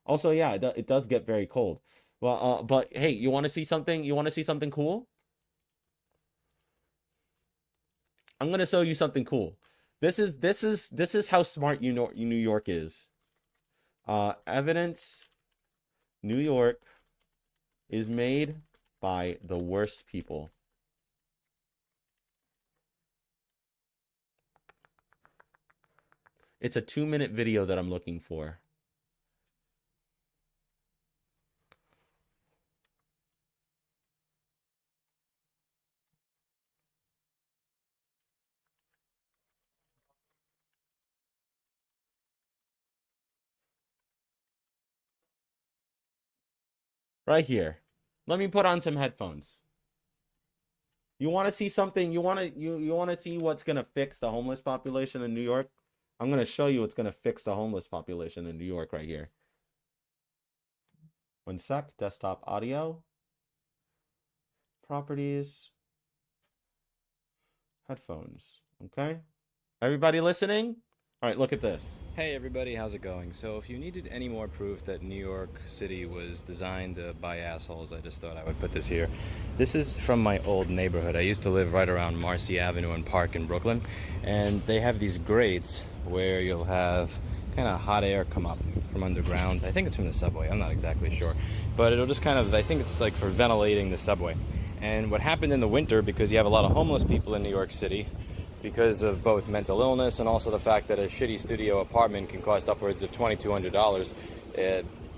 Also, yeah, it does get very cold. Well, but hey, you want to see something? You want to see something cool? I'm gonna show you something cool. This is how smart New York is. Evidence New York is made by the worst people. It's a 2-minute video that I'm looking for. Right here. Let me put on some headphones. You want to see something? You want to see what's going to fix the homeless population in New York? I'm going to show you what's going to fix the homeless population in New York right here. One sec, desktop audio. Properties. Headphones. Okay? Everybody listening? All right, look at this. Hey everybody, how's it going? So if you needed any more proof that New York City was designed by assholes, I just thought I would put this here. This is from my old neighborhood. I used to live right around Marcy Avenue and Park in Brooklyn, and they have these grates where you'll have kind of hot air come up from underground. I think it's from the subway, I'm not exactly sure. But it'll just kind of, I think it's like for ventilating the subway. And what happened in the winter, because you have a lot of homeless people in New York City, because of both mental illness and also the fact that a shitty studio apartment can cost upwards of $2,200,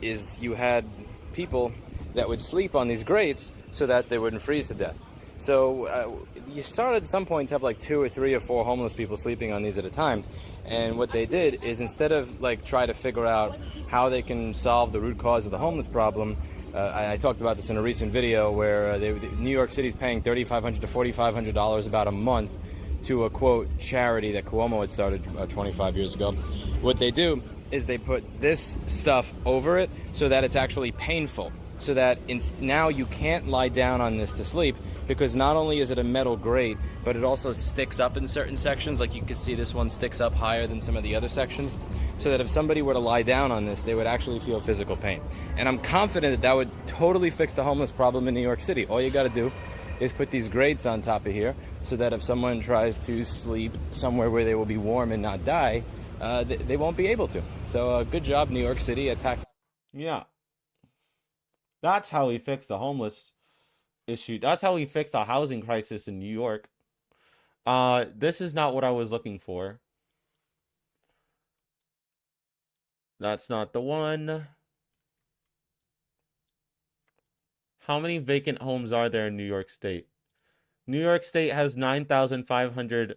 is you had people that would sleep on these grates so that they wouldn't freeze to death. So you started at some point to have like 2 or 3 or 4 homeless people sleeping on these at a time. And what they did is, instead of like try to figure out how they can solve the root cause of the homeless problem, I talked about this in a recent video where New York City's paying $3,500 to $4,500 about a month to a, quote, charity that Cuomo had started 25 years ago. What they do is they put this stuff over it so that it's actually painful, so that now you can't lie down on this to sleep, because not only is it a metal grate, but it also sticks up in certain sections. Like you can see this one sticks up higher than some of the other sections, so that if somebody were to lie down on this, they would actually feel physical pain. And I'm confident that that would totally fix the homeless problem in New York City. All you got to do is put these grates on top of here, so that if someone tries to sleep somewhere where they will be warm and not die, they won't be able to. So good job, New York City. Yeah. That's how we fix the homeless issue. That's how we fix the housing crisis in New York. This is not what I was looking for. That's not the one. How many vacant homes are there in New York State? New York State has 9,500.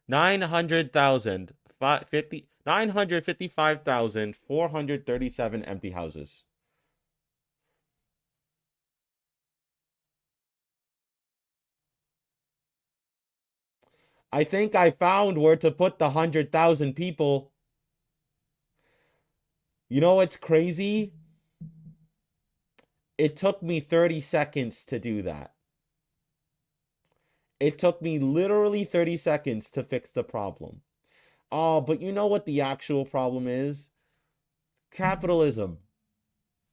955,437 empty houses. I think I found where to put the 100,000 people. You know what's crazy? It took me 30 seconds to do that. It took me literally 30 seconds to fix the problem. Oh, but you know what the actual problem is? Capitalism.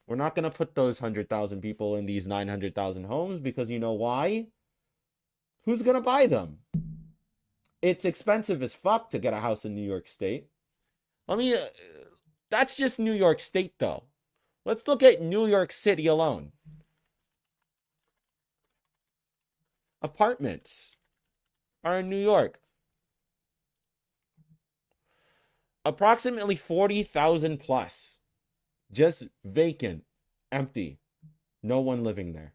We're not going to put those 100,000 people in these 900,000 homes, because you know why? Who's going to buy them? It's expensive as fuck to get a house in New York State. That's just New York State, though. Let's look at New York City alone. Apartments are in New York. Approximately 40,000 plus. Just vacant, empty. No one living there.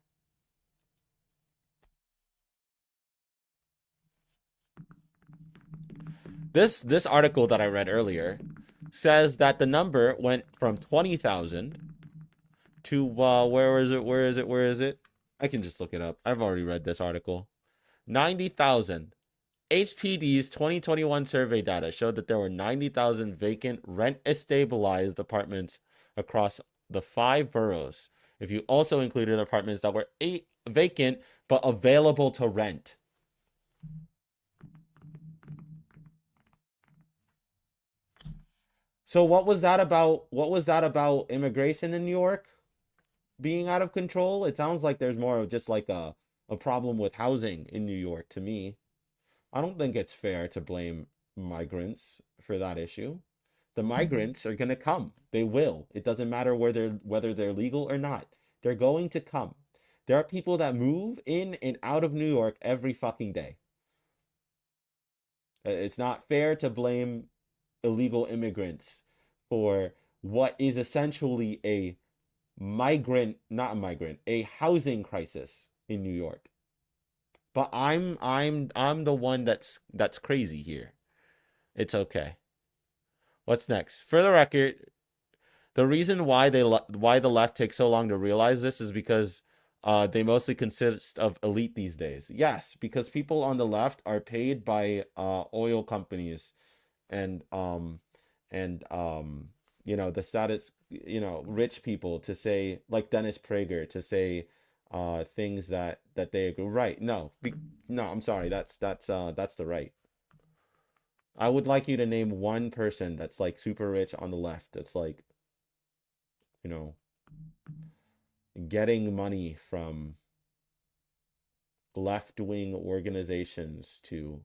This article that I read earlier says that the number went from 20,000 to where is it? I can just look it up. I've already read this article. 90,000. HPD's 2021 survey data showed that there were 90,000 vacant rent-stabilized apartments across the 5 boroughs. If you also included apartments that were vacant but available to rent. So what was that about? What was that about immigration in New York being out of control? It sounds like there's more of just like a problem with housing in New York to me. I don't think it's fair to blame migrants for that issue. The migrants are going to come. They will. It doesn't matter whether they're legal or not. They're going to come. There are people that move in and out of New York every fucking day. It's not fair to blame illegal immigrants for what is essentially a not a migrant, a housing crisis in New York. But I'm the one that's crazy here. It's okay. What's next? For the record, the reason why why the left takes so long to realize this is because they mostly consist of elite these days. Yes, because people on the left are paid by oil companies and you know, the status, you know, rich people to say, like Dennis Prager, to say things that they agree. Right. No, I'm sorry. That's the right. I would like you to name one person that's like super rich on the left that's like, you know, getting money from left-wing organizations to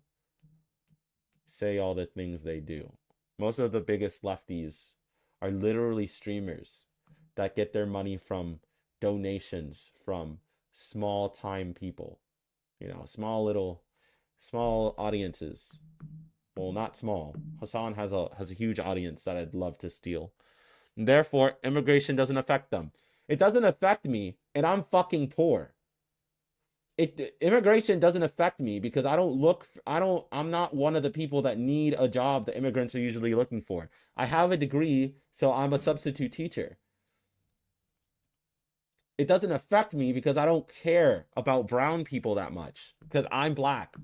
say all the things they do. Most of the biggest lefties are literally streamers that get their money from donations from small time people, you know, small audiences. Well, not small. Hassan has a huge audience that I'd love to steal. And therefore, immigration doesn't affect them. It doesn't affect me, and I'm fucking poor. Immigration doesn't affect me because I'm not one of the people that need a job that immigrants are usually looking for. I have a degree, so I'm a substitute teacher. It doesn't affect me because I don't care about brown people that much because I'm black.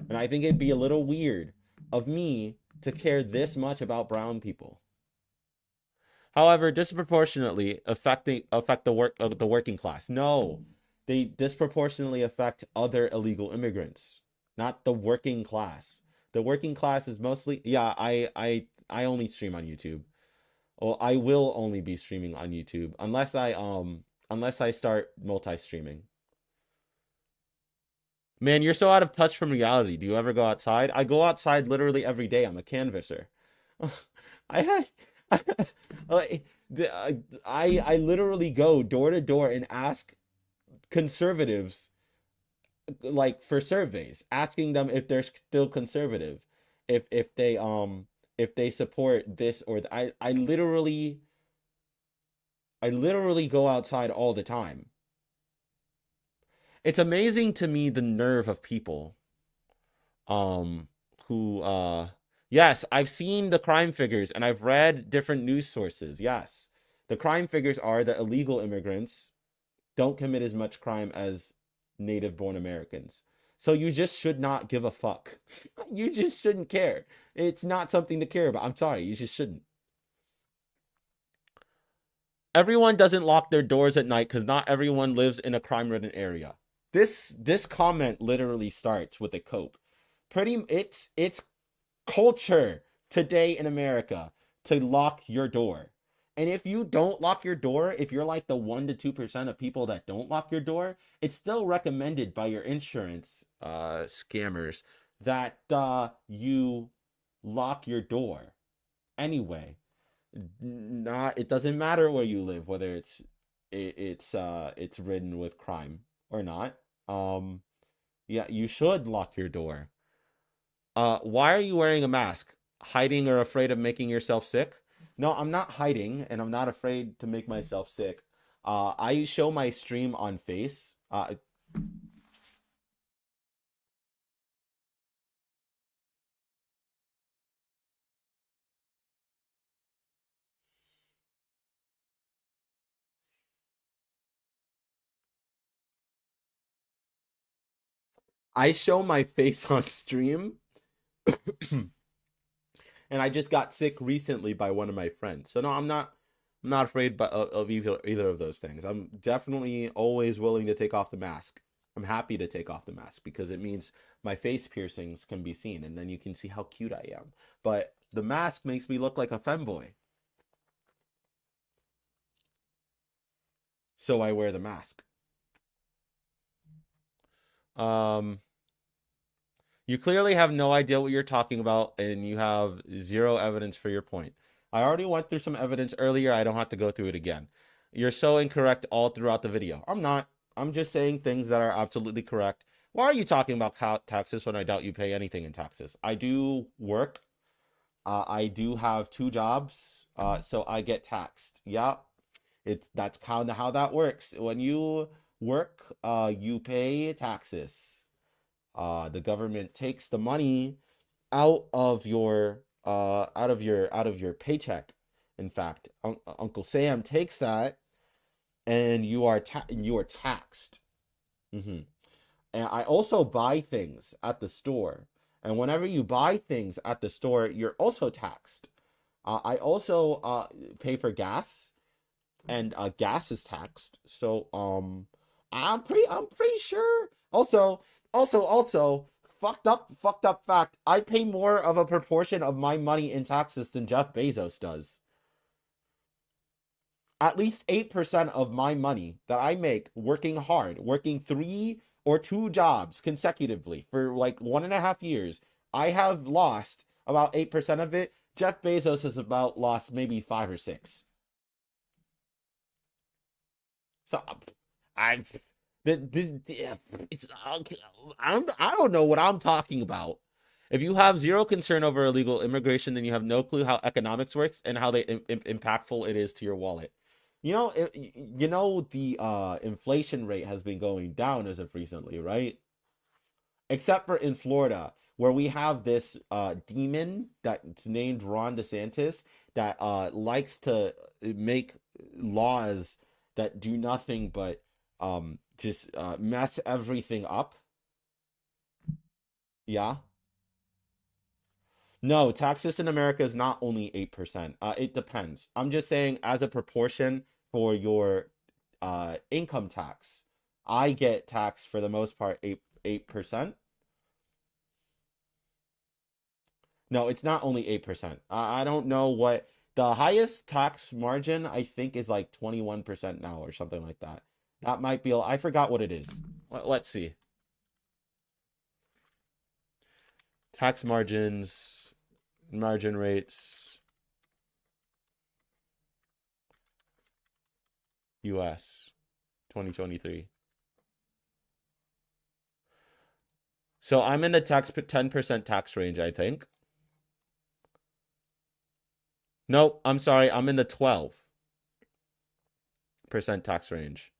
And I think it'd be a little weird of me to care this much about brown people. However, disproportionately affect the working class. No, they disproportionately affect other illegal immigrants, not the working class. The working class is mostly, yeah, I only stream on YouTube. Well, I will only be streaming on YouTube unless I start multi-streaming. Man, you're so out of touch from reality. Do you ever go outside? I go outside literally every day. I'm a canvasser. I had I, I literally go door to door and ask conservatives like for surveys, asking them if they're still conservative, if they support this or I literally go outside all the time. It's amazing to me the nerve of people um who yes, I've seen the crime figures and I've read different news sources. Yes. The crime figures are that illegal immigrants don't commit as much crime as native born Americans. So you just should not give a fuck. You just shouldn't care. It's not something to care about. I'm sorry, you just shouldn't. Everyone doesn't lock their doors at night because not everyone lives in a crime-ridden area. This comment literally starts with a quote. It's culture today in America to lock your door. And if you don't lock your door, if you're like the 1 to 2% of people that don't lock your door, it's still recommended by your insurance scammers that you lock your door. Anyway, not it doesn't matter where you live, whether it's ridden with crime or not. Um yeah, you should lock your door. Why are you wearing a mask? Hiding or afraid of making yourself sick? No, I'm not hiding and I'm not afraid to make myself sick. I show my stream on Face. I show my face on stream and I just got sick recently by one of my friends. So no, I'm not afraid of either of those things. I'm definitely always willing to take off the mask. I'm happy to take off the mask because it means my face piercings can be seen and then you can see how cute I am. But The mask makes me look like a femboy. So I wear the mask. Um, you clearly have no idea what you're talking about, and you have zero evidence for your point. I already went through some evidence earlier. I don't have to go through it again. You're so incorrect all throughout the video. I'm not. I'm just saying things that are absolutely correct. Why are you talking about taxes when I doubt you pay anything in taxes? I do work. I do have two jobs, so I get taxed. Yeah, that's kind of how that works. When you work, you pay taxes. The government takes the money out of your paycheck. In fact, Uncle Sam takes that, and you are taxed. Hmm. And I also buy things at the store, and whenever you buy things at the store, you're also taxed. I also pay for gas, and gas is taxed. So I'm pretty sure. Also, fucked up fact. I pay more of a proportion of my money in taxes than Jeff Bezos does. At least 8% of my money that I make working hard, working three or two jobs consecutively for like 1.5 years, I have lost about 8% of it. Jeff Bezos has about lost maybe five or six. So I this it's I don't know what I'm talking about. If you have zero concern over illegal immigration, then you have no clue how economics works and how impactful it is to your wallet. The inflation rate has been going down as of recently, right? Except for in Florida, where we have this demon that's named Ron DeSantis that likes to make laws that do nothing but just mess everything up. Yeah. No, taxes in America is not only 8%. It depends. I'm just saying as a proportion for your income tax. I get taxed for the most part 8%. No, it's not only 8%. I don't know what the highest tax margin I think is like 21% now or something like that. That might be I forgot what it is. Let's see. Tax margins, margin rates, US 2023. So I'm in the 10% tax range, I think. Nope, I'm sorry, I'm in the 12% tax range.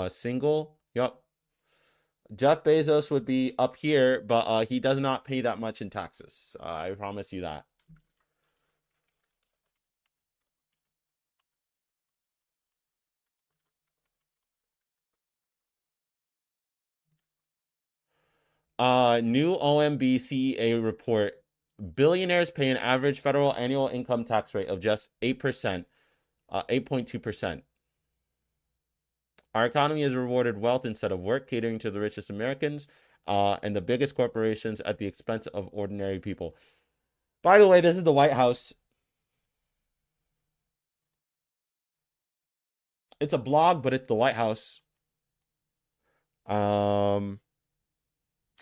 Single, yup. Jeff Bezos would be up here, but he does not pay that much in taxes. I promise you that. New OMB report. Billionaires pay an average federal annual income tax rate of just 8%, 8.2%. Our economy has rewarded wealth instead of work, catering to the richest Americans and the biggest corporations at the expense of ordinary people. By the way, this is the White House. It's a blog, but it's the White House.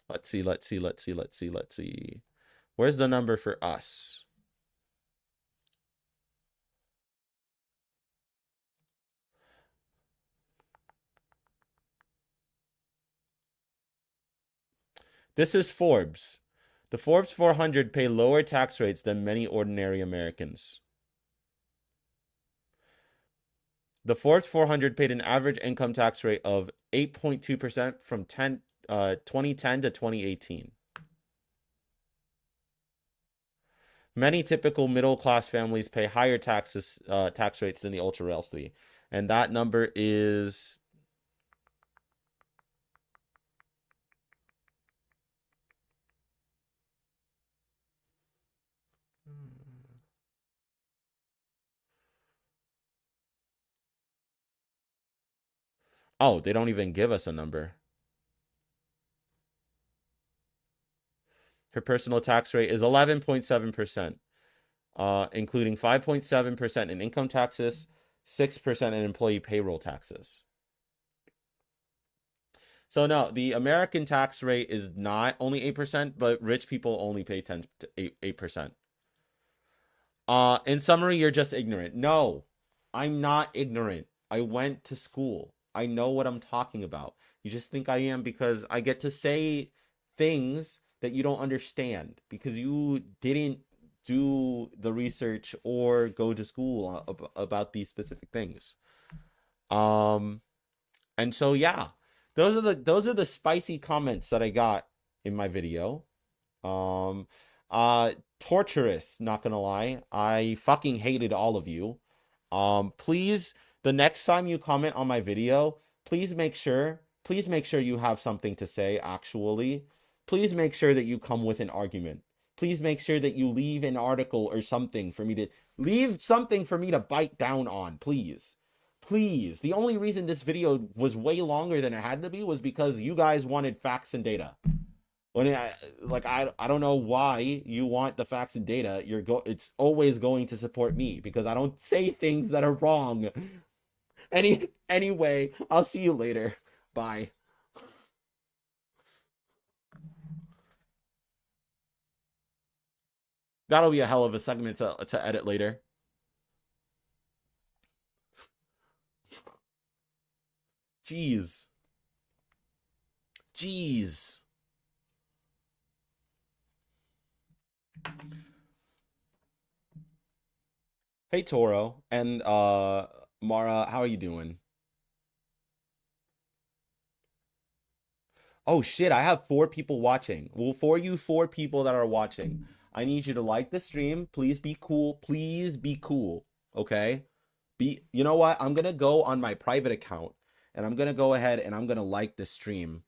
Let's see. Where's the number for us? This is Forbes. The Forbes 400 pay lower tax rates than many ordinary Americans. The Forbes 400 paid an average income tax rate of 8.2% from 2010 to 2018. Many typical middle-class families pay higher tax rates than the ultra wealthy, and that number is oh, they don't even give us a number. Her personal tax rate is 11.7%. including 5.7% in income taxes, 6% in employee payroll taxes. So no, the American tax rate is not only 8%, but rich people only pay 10 to 8%. In summary, you're just ignorant. No, I'm not ignorant. I went to school. I know what I'm talking about. You just think I am because I get to say things that you don't understand because you didn't do the research or go to school about these specific things. And so yeah, those are the spicy comments that I got in my video. Torturous, not gonna lie. I fucking hated all of you. Please, the next time you comment on my video, please make sure you have something to say, actually. Please make sure that you come with an argument. Please make sure that you leave an article or something for me to bite down on, please. Please. The only reason this video was way longer than it had to be was because you guys wanted facts and data. When I don't know why you want the facts and data. It's always going to support me because I don't say things that are wrong. Anyway, I'll see you later. Bye. That'll be a hell of a segment to edit later. Jeez. Hey Toro and Mara, how are you doing? Oh shit, I have 4 people watching. Well, for you 4 people that are watching, I need you to like the stream. Please be cool. Please be cool. Okay? You know what? I'm gonna go on my private account and I'm gonna go ahead and I'm gonna like the stream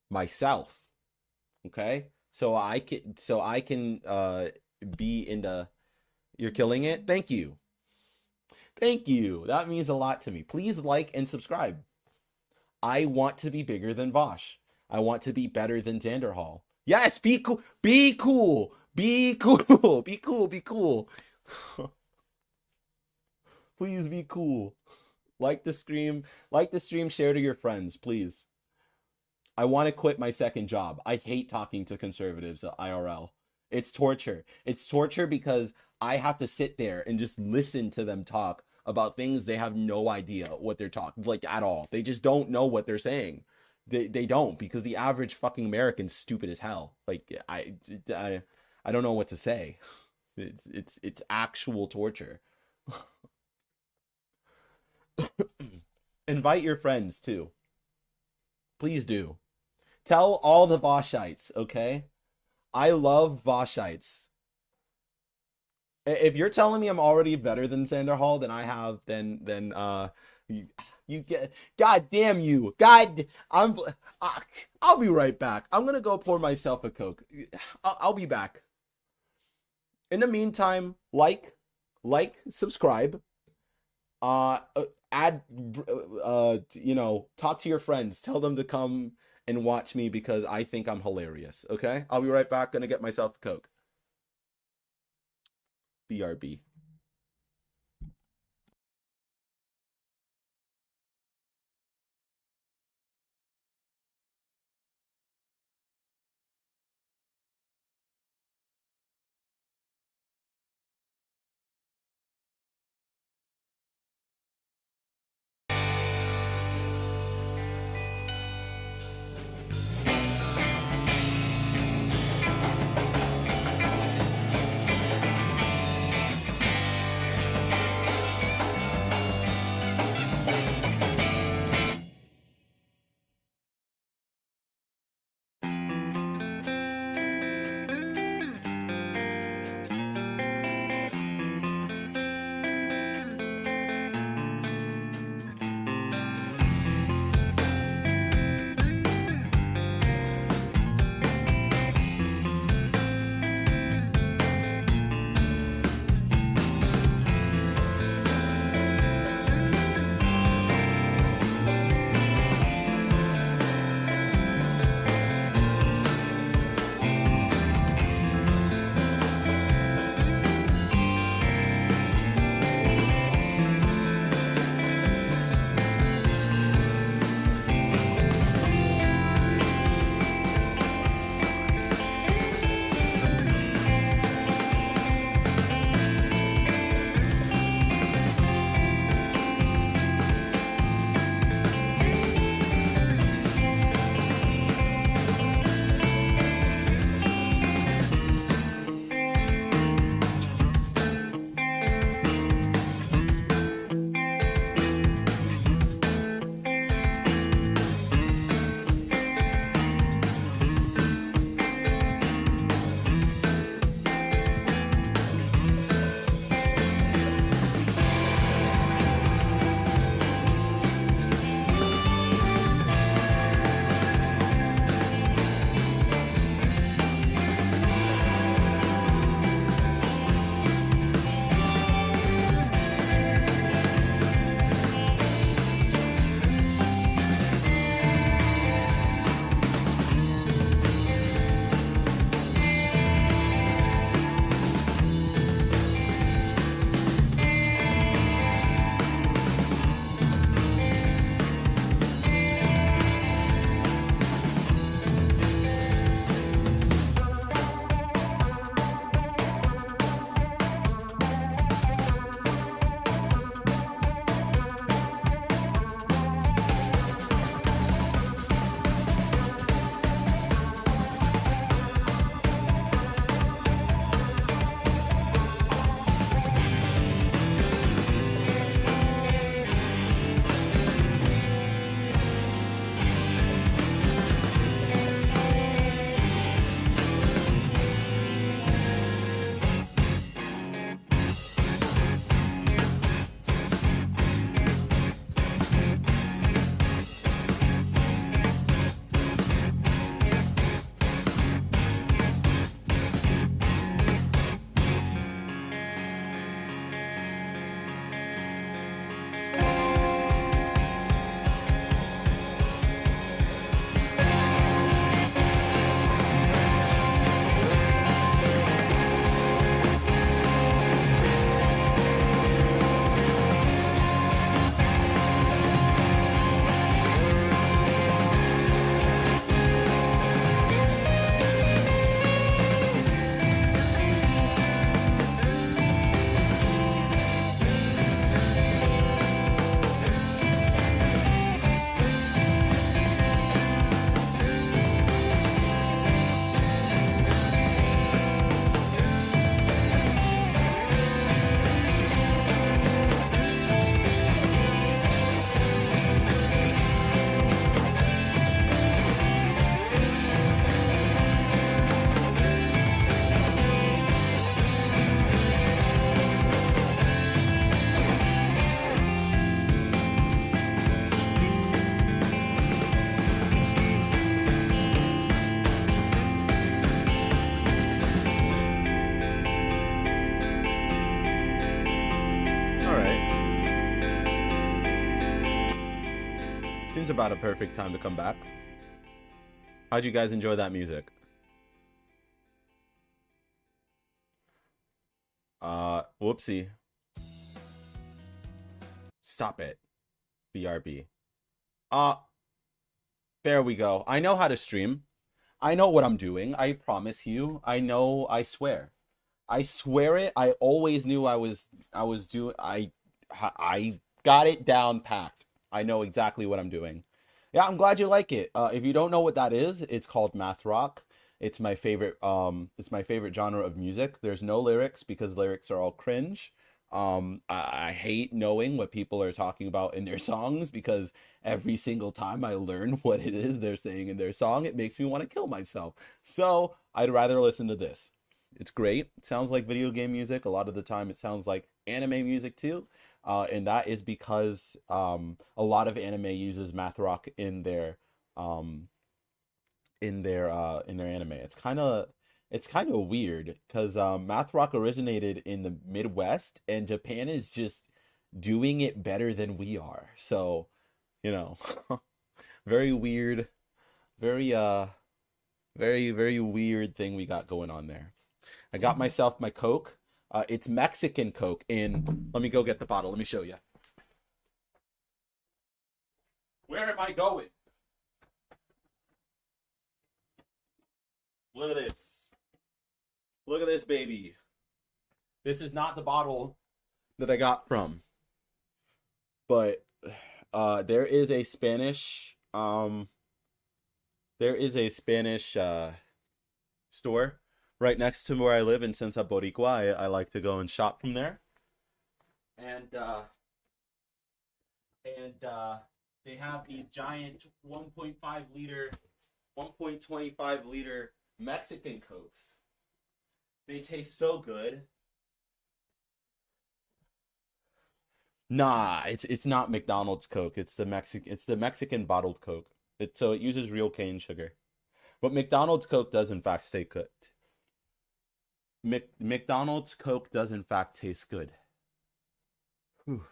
myself. Okay? So I can be in the. You're killing it. Thank you. That means a lot to me. Please like and subscribe. I want to be bigger than Vosh. I want to be better than Xanderhall. Yes, be cool. Be cool. Be cool. Be cool. Be cool. Please be cool. Like the stream. Share to your friends, please. I want to quit my second job. I hate talking to conservatives at IRL. It's torture. It's torture because I have to sit there and just listen to them talk about things they have no idea what they're talking like at all. They just don't know what they're saying. They don't, because the average fucking American's stupid as hell. Like I don't know what to say. It's actual torture. Invite your friends too. Please do. Tell all the Voshites, okay? I love Voshites. If you're telling me I'm already better than Xanderhall than I have, then you get. God damn you! I'll be right back. I'm gonna go pour myself a Coke. I'll be back. In the meantime, like, subscribe, add, talk to your friends. Tell them to come and watch me because I think I'm hilarious. Okay, I'll be right back. Gonna get myself a Coke. BRB. Seems about a perfect time to come back. How'd you guys enjoy that music? Whoopsie. Stop it. BRB. There we go. I know how to stream. I know what I'm doing. I promise you. I know, I swear. I swear it. I always knew I got it down packed. I know exactly what I'm doing. Yeah, I'm glad you like it. If you don't know what that is, it's called math rock. It's my favorite genre of music. There's no lyrics because lyrics are all cringe. I hate knowing what people are talking about in their songs because every single time I learn what it is they're saying in their song, it makes me want to kill myself. So I'd rather listen to this. It's great. It sounds like video game music. A lot of the time, it sounds like anime music too. And that is because a lot of anime uses math rock um, in their anime. It's kind of weird because math rock originated in the Midwest, and Japan is just doing it better than we are. So, you know, very weird, very very weird thing we got going on there. I got myself my Coke. It's Mexican Coke, and let me go get the bottle. Let me show you. Where am I going? Look at this. Look at this, baby. This is not the bottle that I got from, but there is a Spanish store right next to where I live, and since I'm Boricua, I like to go and shop from there. And they have these giant 1.25 liter Mexican Cokes. They taste so good. Nah, it's not McDonald's Coke. It's the Mexican bottled Coke. So it uses real cane sugar. But McDonald's Coke does in fact stay good. McDonald's Coke does in fact taste good. Whew.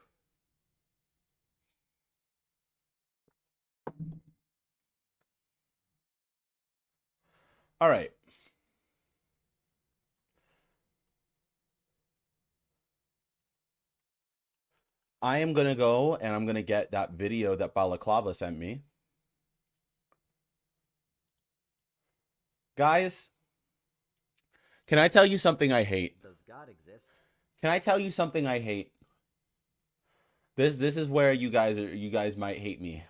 All right. I am gonna go and I'm gonna get that video that Balaclava sent me. Guys, can I tell you something I hate? Does God exist? Can I tell you something I hate? This is where you guys might hate me.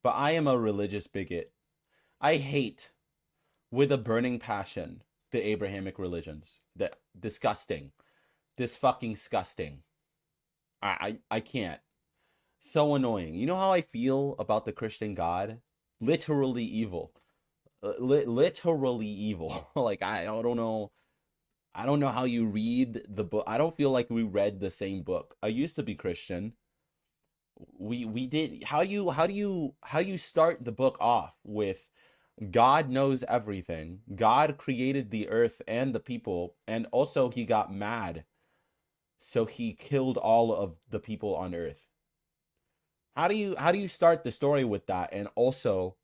But I am a religious bigot. I hate with a burning passion the Abrahamic religions. The disgusting. This fucking disgusting. I can't. So annoying. You know how I feel about the Christian God? Literally evil. Literally evil. Like I don't know. I don't know how you read the book. I don't feel like we read the same book. I used to be Christian. We did. How do you start the book off with God knows everything. God created the earth and the people, and also he got mad, so he killed all of the people on earth. How do you start the story with that? And also,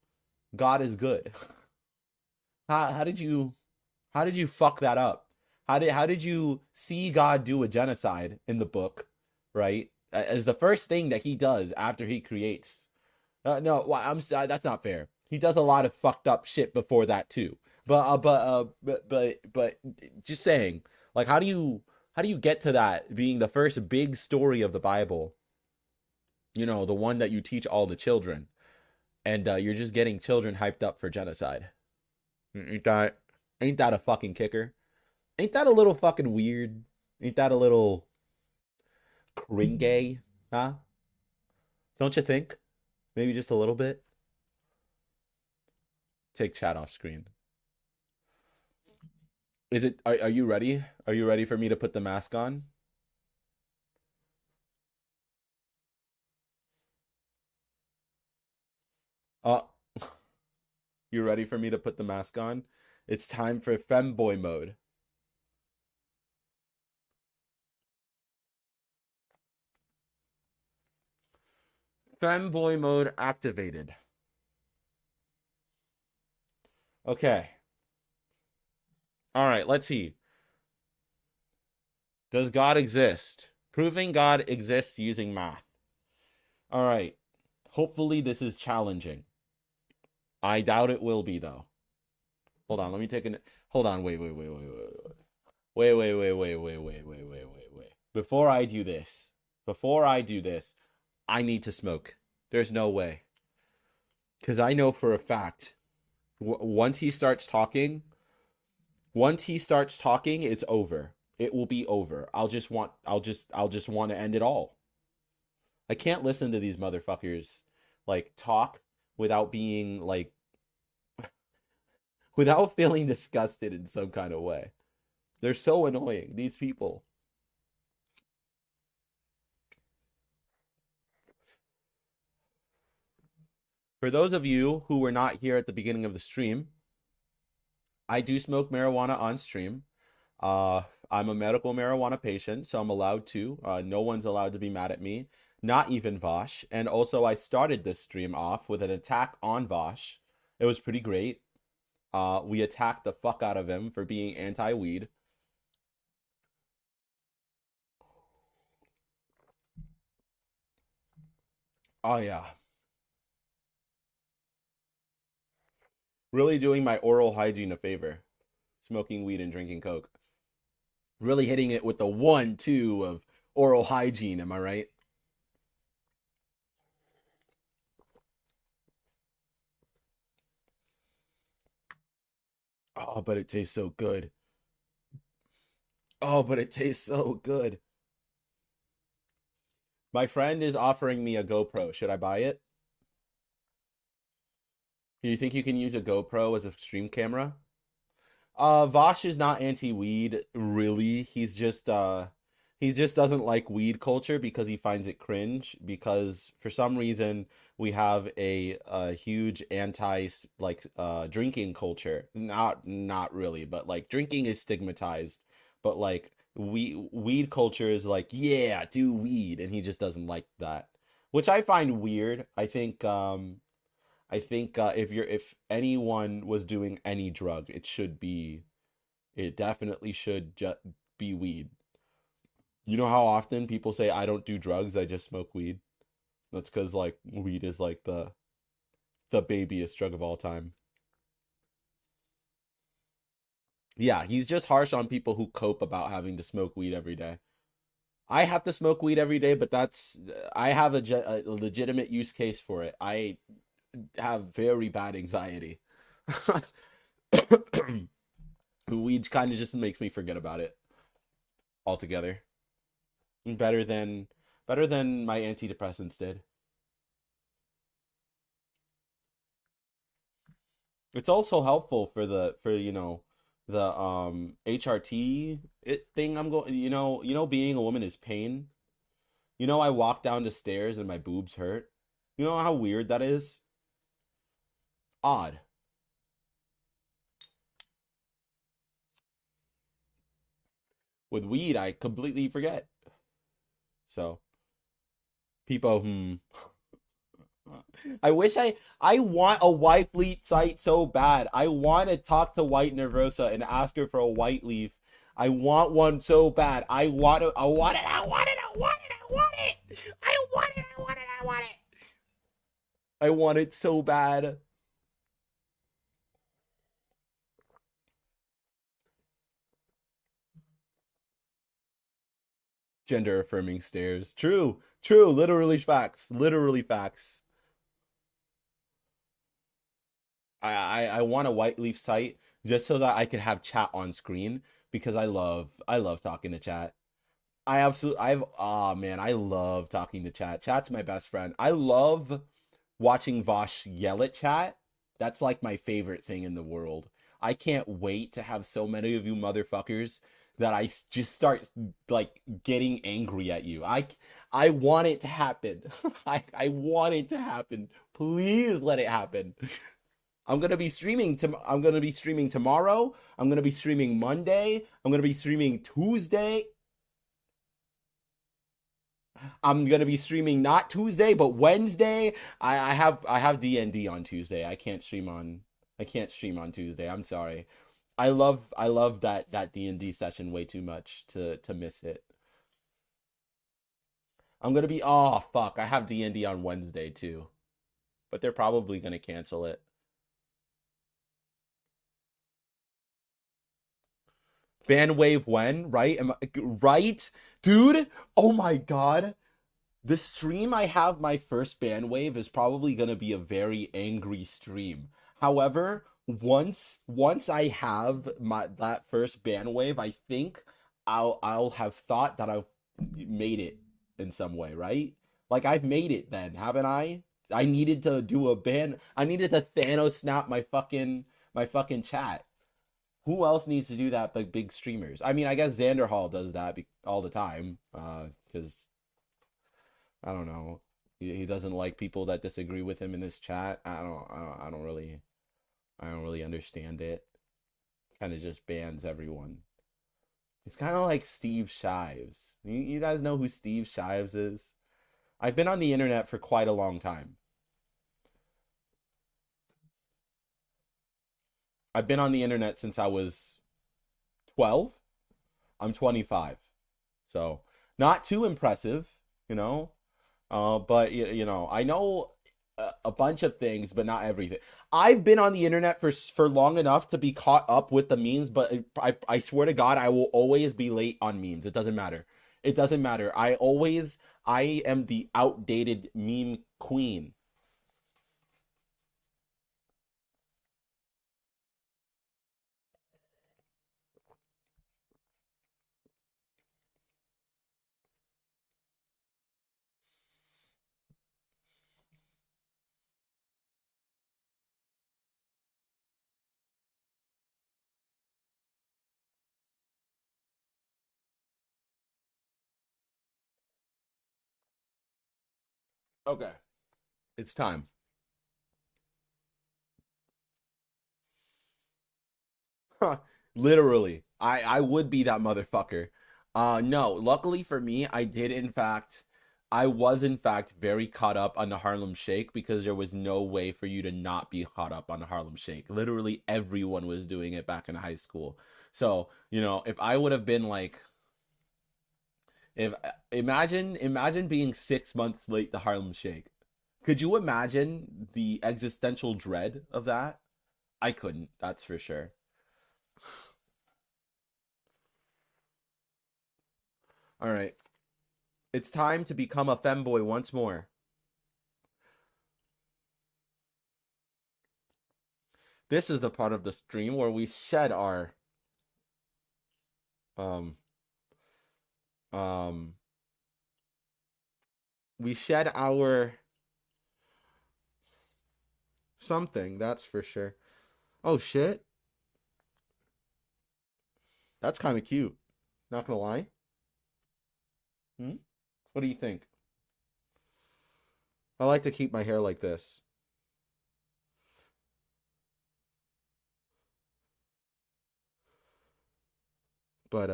God is good. How did you fuck that up? How did you see God do a genocide in the book, right? As the first thing that he does after he creates. No, I'm sorry, that's not fair. He does a lot of fucked up shit before that too. But just saying, like, how do you get to that being the first big story of the Bible? You know, the one that you teach all the children, and you're just getting children hyped up for genocide. Ain't that a fucking kicker? Ain't that a little fucking weird? Ain't that a little cringe? Huh? Don't you think? Maybe just a little bit. Take chat off screen. Are you ready? Are you ready for me to put the mask on? Uh, you ready for me to put the mask on? It's time for femboy mode. Femboy mode activated. Okay. All right, let's see. Does God exist? Proving God exists using math. All right. Hopefully this is challenging. I doubt it will be though. Hold on, let me take an hold on, wait. Wait. Before I do this, I need to smoke. There's no way. Because I know for a fact, once he starts talking, it's over. It will be over. I'll just want to end it all. I can't listen to these motherfuckers like talk without being like without feeling disgusted in some kind of way. They're so annoying, these people. For those of you who were not here at the beginning of the stream, I do smoke marijuana on stream. I'm a medical marijuana patient, so I'm allowed to. No one's allowed to be mad at me, not even Vosh. And also, I started this stream off with an attack on Vosh. It was pretty great. We attacked the fuck out of him for being anti-weed. Oh, yeah. Really doing my oral hygiene a favor. Smoking weed and drinking Coke. Really hitting it with the 1-2 of oral hygiene, am I right? Oh, but it tastes so good. Oh, but it tastes so good. My friend is offering me a GoPro. Should I buy it? Do you think you can use a GoPro as a stream camera? Vosh is not anti-weed, really. He just doesn't like weed culture because he finds it cringe. Because for some reason we have a huge anti like drinking culture. Not really, but like drinking is stigmatized. But like weed culture is like, yeah, do weed, and he just doesn't like that, which I find weird. I think if anyone was doing any drug, it definitely should just be weed. You know how often people say I don't do drugs, I just smoke weed? That's because like weed is like the babyest drug of all time. Yeah, he's just harsh on people who cope about having to smoke weed every day. I have to smoke weed every day, but I have a legitimate use case for it. I have very bad anxiety. Weed kind of just makes me forget about it altogether. Better than my antidepressants did. It's also helpful for the HRT thing I'm going, being a woman is pain. I walk down the stairs and my boobs hurt. You know how weird that is? Odd. With weed, I completely forget. So, people, I wish I want a white leaf site so bad. I want to talk to White Nervosa and ask her for a white leaf. I want one so bad. I want it. I want it. I want it. I want it. I want it. I want it. I want it. I want it. I want it so bad. Gender affirming stairs. True. True. Literally facts. Literally facts. I want a white leaf site just so that I could have chat on screen because I love talking to chat. Man, I love talking to chat. Chat's my best friend. I love watching Vosh yell at chat. That's like my favorite thing in the world. I can't wait to have so many of you motherfuckers that just start like getting angry at you. I want it to happen. I want it to happen. Please let it happen. I'm gonna be streaming tomorrow. I'm gonna be streaming Monday. I'm gonna be streaming Tuesday. I'm gonna be streaming not Tuesday but Wednesday. I have D&D on Tuesday. I can't stream on Tuesday. I'm sorry. I love that D&D session way too much to miss it. I'm gonna be oh fuck. I have D&D on Wednesday too, but they're probably gonna cancel it. Bandwave when right? Right, dude? Oh my god. The stream I have my first band wave is probably gonna be a very angry stream. However, once I have my that first band wave, I think I'll have thought that I've made it in some way, right? Like I've made it then, haven't I? I needed to do a ban. I needed to Thanos snap my fucking chat. Who else needs to do that but big streamers? I mean, I guess Xander Hall does that all the time, because I don't know. He doesn't like people that disagree with him in his chat. I don't really understand it. Kind of just bans everyone. It's kind of like Steve Shives. You guys know who Steve Shives is? I've been on the internet for quite a long time. I've been on the internet since I was 12. I'm 25. So, not too impressive, you know? But I know a bunch of things, but not everything. I've been on the internet for long enough to be caught up with the memes, but I swear to God, I will always be late on memes. It doesn't matter. It doesn't matter. I am the outdated meme queen. Okay, it's time. Literally, I would be that motherfucker. No, luckily for me, I was in fact very caught up on the Harlem Shake because there was no way for you to not be caught up on the Harlem Shake. Literally everyone was doing it back in high school. So, if I would have been like, if imagine being 6 months late to Harlem Shake. Could you imagine the existential dread of that? I couldn't, that's for sure. All right. It's time to become a femboy once more. This is the part of the stream where um um we shed our something, that's for sure. Oh shit. That's kind of cute. Not gonna lie. Hmm? What do you think? I like to keep my hair like this. But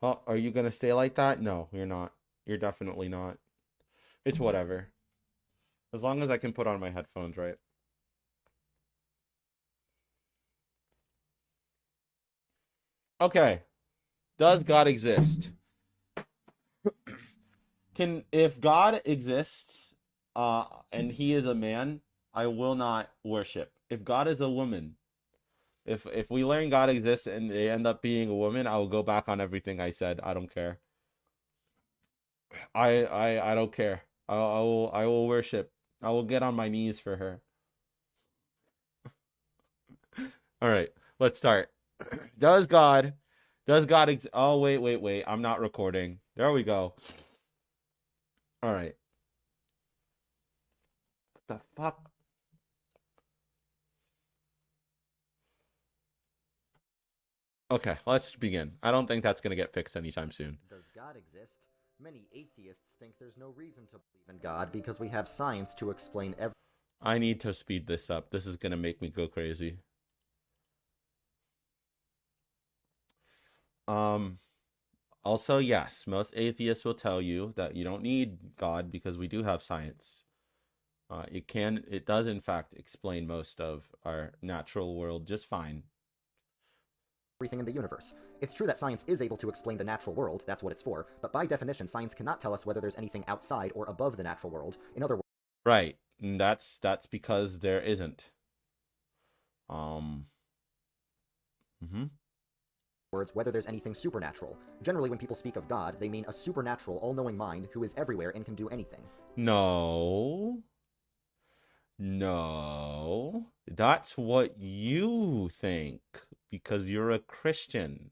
oh, are you gonna stay like that? No, you're not. You're definitely not. It's whatever. As long as I can put on my headphones, right? Okay. Does God exist? Can if God exists, and he is a man, I will not worship. If God is a woman, if we learn God exists and they end up being a woman, I will go back on everything I said. I don't care. I don't care. I will worship. I will get on my knees for her. All right, let's start. Does God does God oh wait. I'm not recording. There we go. All right. The fuck? Okay, let's begin. I don't think that's going to get fixed anytime soon. Does God exist? Many atheists think there's no reason to believe in God because we have science to explain everything. I need to speed this up. This is going to make me go crazy. Um Also, yes, most atheists will tell you that you don't need God because we do have science. It does in fact explain most of our natural world just fine. Everything in the universe. It's true that science is able to explain the natural world, that's what it's for, but by definition, science cannot tell us whether there's anything outside or above the natural world. In other Right. And that's because there isn't. words, whether there's anything supernatural. Generally, when people speak of God, they mean a supernatural, all-knowing mind who is everywhere and can do anything. No. No. That's what you think because you're a Christian.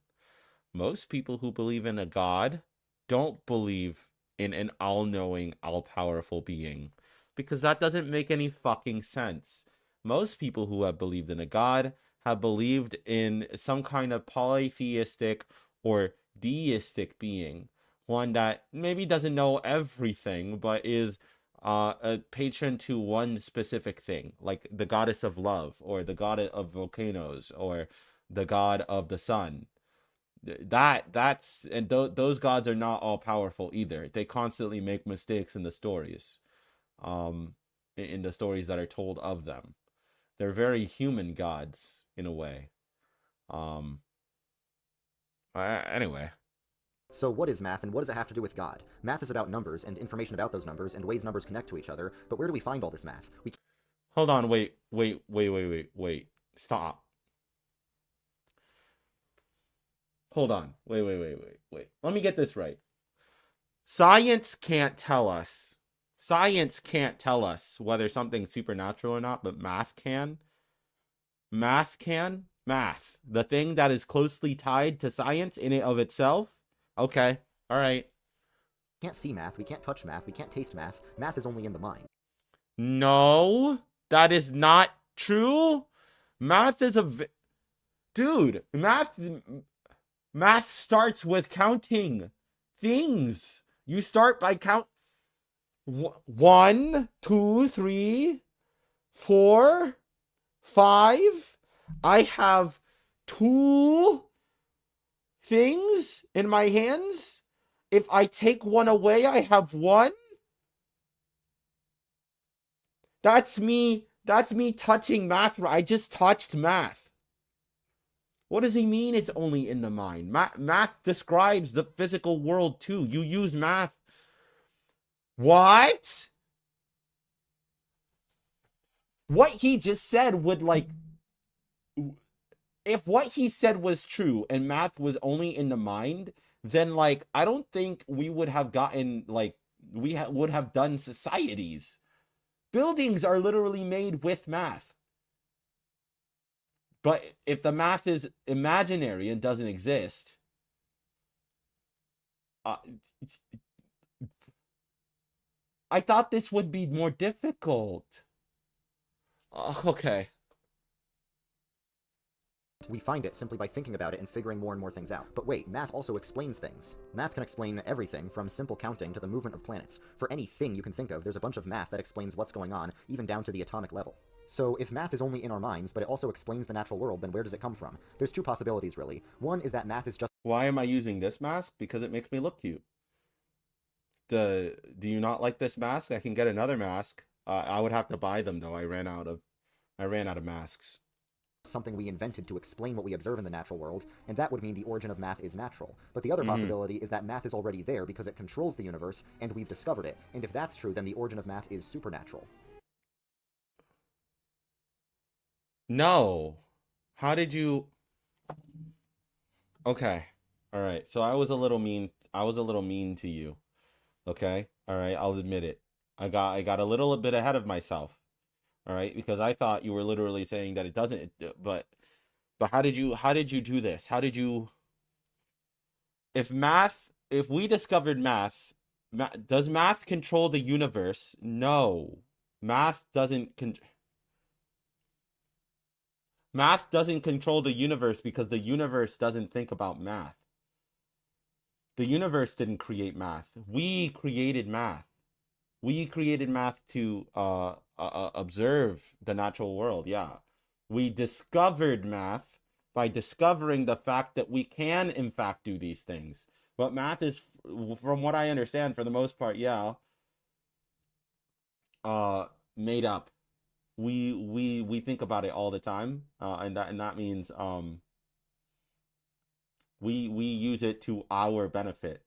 Most people who believe in a God don't believe in an all-knowing, all-powerful being because that doesn't make any fucking sense. Most people who have believed in a God have believed in some kind of polytheistic or deistic being, one that maybe doesn't know everything, but is a patron to one specific thing, like the goddess of love, or the god of volcanoes, or the god of the sun. Those gods are not all powerful either. They constantly make mistakes in the stories, in the stories that are told of them. They're very human gods in a way. Anyway. So what is math and what does it have to do with God? Math is about numbers and information about those numbers and ways numbers connect to each other, but where do we find all this math? Hold on, wait. Stop. Hold on. Wait. Let me get this right. Science can't tell us. Science can't tell us whether something's supernatural or not, but math can. Math can. Math. The thing that is closely tied to science in and of itself. Okay. All right. We can't see math, we can't touch math, we can't taste math. Math is only in the mind. No, that is not true. Math is dude, math starts with counting things. You start by count 1, 2, 3, 4, 5. I have 2 things in my hands. If I take one away, I have 1. That's me touching math. I just touched math. What does he mean it's only in the mind? Math describes the physical world too. You use math. What? What he just said would if what he said was true and math was only in the mind, then I don't think we would have gotten would have done societies. Buildings are literally made with math. But if the math is imaginary and doesn't exist, I thought this would be more difficult. Okay. We find it simply by thinking about it and figuring more and more things out. But wait, math also explains things. Math can explain everything from simple counting to the movement of planets. For anything you can think of, there's a bunch of math that explains what's going on, even down to the atomic level. So if math is only in our minds, but it also explains the natural world, then where does it come from? There's 2 possibilities, really. One is that math is just... Why am I using this mask? Because it makes me look cute. Do you not like this mask? I can get another mask. I would have to buy them though. I ran out of masks. Something we invented to explain what we observe in the natural world, and that would mean the origin of math is natural. But the other possibility is that math is already there because it controls the universe, and we've discovered it. And if that's true, then the origin of math is supernatural. No. How did you... Okay. All right. So I was a little mean to you. Okay? All right, I'll admit it. I got a little bit ahead of myself. All right? Because I thought you were literally saying that it doesn't, but how did you do this? How did you... If we discovered math, does math control the universe? No. Math doesn't control the universe because the universe doesn't think about math. The universe didn't create math. We created math. We created math to observe the natural world, yeah. We discovered math by discovering the fact that we can, in fact, do these things. But math is, from what I understand, for the most part, yeah, made up. We think about it all the time, and that means we use it to our benefit.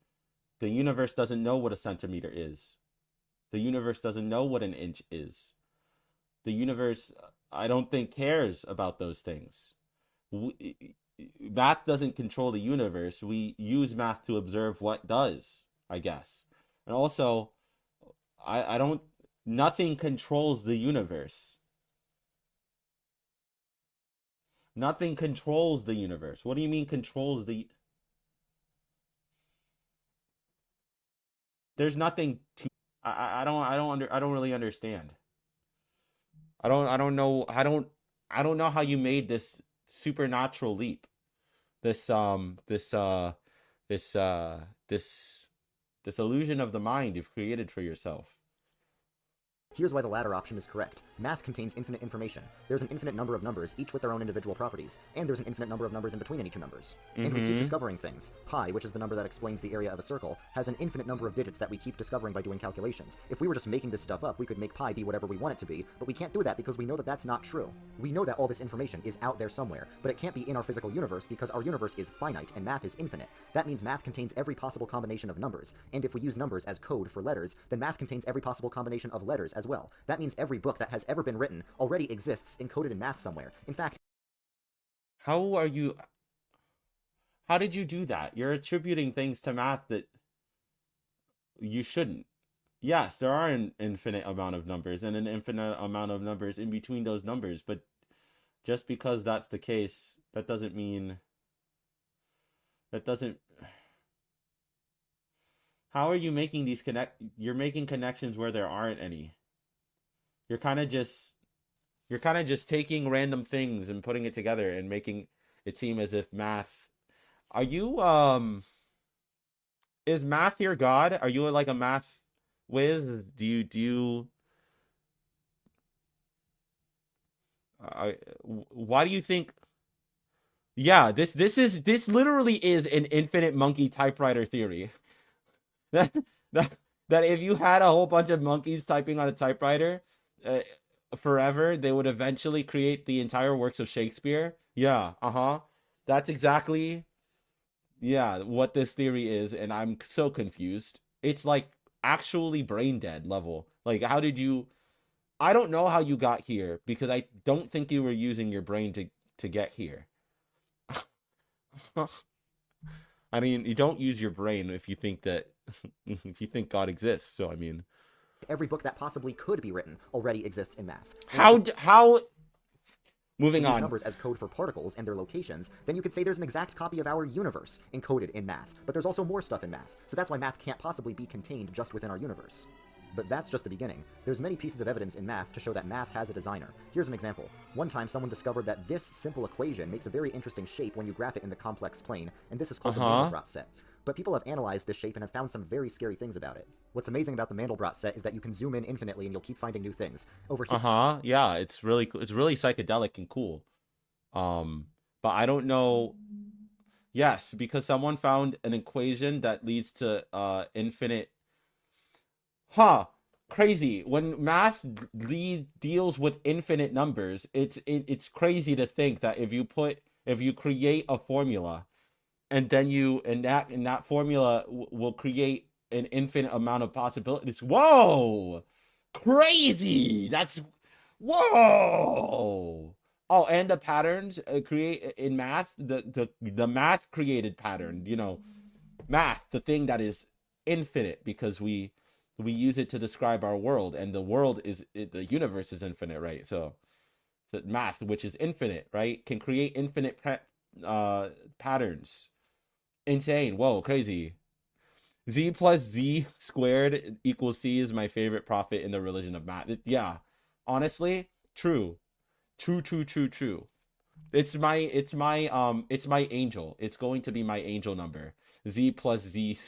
The universe doesn't know what a centimeter is. The universe doesn't know what an inch is. The universe, I don't think, cares about those things. Math doesn't control the universe. We use math to observe what does, I guess. And also, I don't, nothing controls the universe. Nothing controls the universe. What do you mean controls the? There's nothing to. I don't really understand. I don't know how you made this supernatural leap. This this this this illusion of the mind you've created for yourself. Here's why the latter option is correct. Math contains infinite information. There's an infinite number of numbers, each with their own individual properties, and there's an infinite number of numbers in between any two numbers. And we keep discovering things. Pi, which is the number that explains the area of a circle, has an infinite number of digits that we keep discovering by doing calculations. If we were just making this stuff up, we could make pi be whatever we want it to be, but we can't do that because we know that that's not true. We know that all this information is out there somewhere, but it can't be in our physical universe because our universe is finite and math is infinite. That means math contains every possible combination of numbers, and if we use numbers as code for letters, then math contains every possible combination of letters as well. That means every book that has ever been written already exists encoded in math somewhere. In fact, How did you do that? You're attributing things to math that you shouldn't. Yes, there are an infinite amount of numbers and an infinite amount of numbers in between those numbers, but just because that's the case, that doesn't mean that doesn't how are you making these you're making connections where there aren't any. You're kind of just taking random things and putting it together and making it seem as if math. Are you is math your god? Are you like a math whiz? Why do you think? Yeah, this literally is an infinite monkey typewriter theory. That that if you had a whole bunch of monkeys typing on a typewriter forever, they would eventually create the entire works of Shakespeare. Yeah, That's exactly, yeah, what this theory is, and I'm so confused. It's like actually brain dead level. Like, how did you? I don't know how you got here because I don't think you were using your brain to get here. I mean, you don't use your brain if you think that if you think God exists. So I mean, every book that possibly could be written already exists in math. How moving on. Numbers as code for particles and their locations, then you could say there's an exact copy of our universe encoded in math. But there's also more stuff in math, so that's why math can't possibly be contained just within our universe. But that's just the beginning. There's many pieces of evidence in math to show that math has a designer. Here's an example. One time someone discovered that this simple equation makes a very interesting shape when you graph it in the complex plane, and this is called the Mandelbrot set. But people have analyzed this shape and have found some very scary things about it. What's amazing about the Mandelbrot set is that you can zoom in infinitely and you'll keep finding new things. Over here, yeah, it's really psychedelic and cool. But I don't know. Yes, because someone found an equation that leads to infinite. Crazy. When math deals with infinite numbers, it's crazy to think that if you create a formula, and then that formula will create an infinite amount of possibilities. Whoa, crazy! Whoa. Oh, and the patterns create in math, the math created pattern. Math, the thing that is infinite because we use it to describe our world, and the universe is infinite, right? So math, which is infinite, right, can create infinite patterns. Insane. Whoa, crazy. Z plus Z squared equals C is my favorite prophet in the religion of math. Yeah, honestly, true. It's my angel. It's going to be my angel number. Z plus Z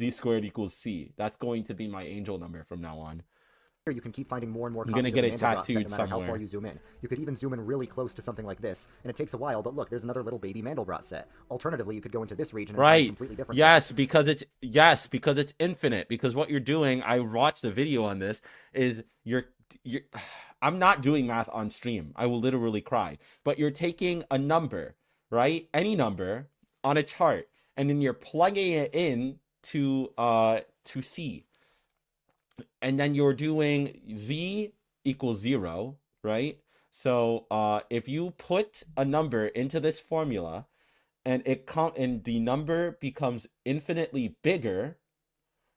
squared equals C. That's going to be my angel number from now on. Here you can keep finding more and more You're gonna copies get of it the Mandelbrot set tattooed no matter how somewhere. far you zoom in. You could even zoom in really close to something like this, and it takes a while, but look, there's another little baby Mandelbrot set. Alternatively, you could go into this region and find Right. completely different Yes, things. because it's infinite. Because what you're doing, I watched a video on this, is you're I'm not doing math on stream. I will literally cry. But you're taking a number, right? Any number on a chart, and then you're plugging it in to C. And then you're doing Z equals 0, right? So if you put a number into this formula and and the number becomes infinitely bigger,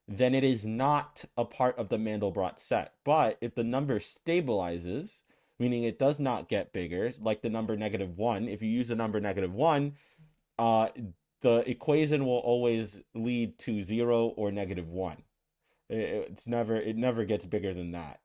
then it is not a part of the Mandelbrot set. But if the number stabilizes, meaning it does not get bigger, like the number -1, if you use the number -1, the equation will always lead to 0 or -1. It never gets bigger than that.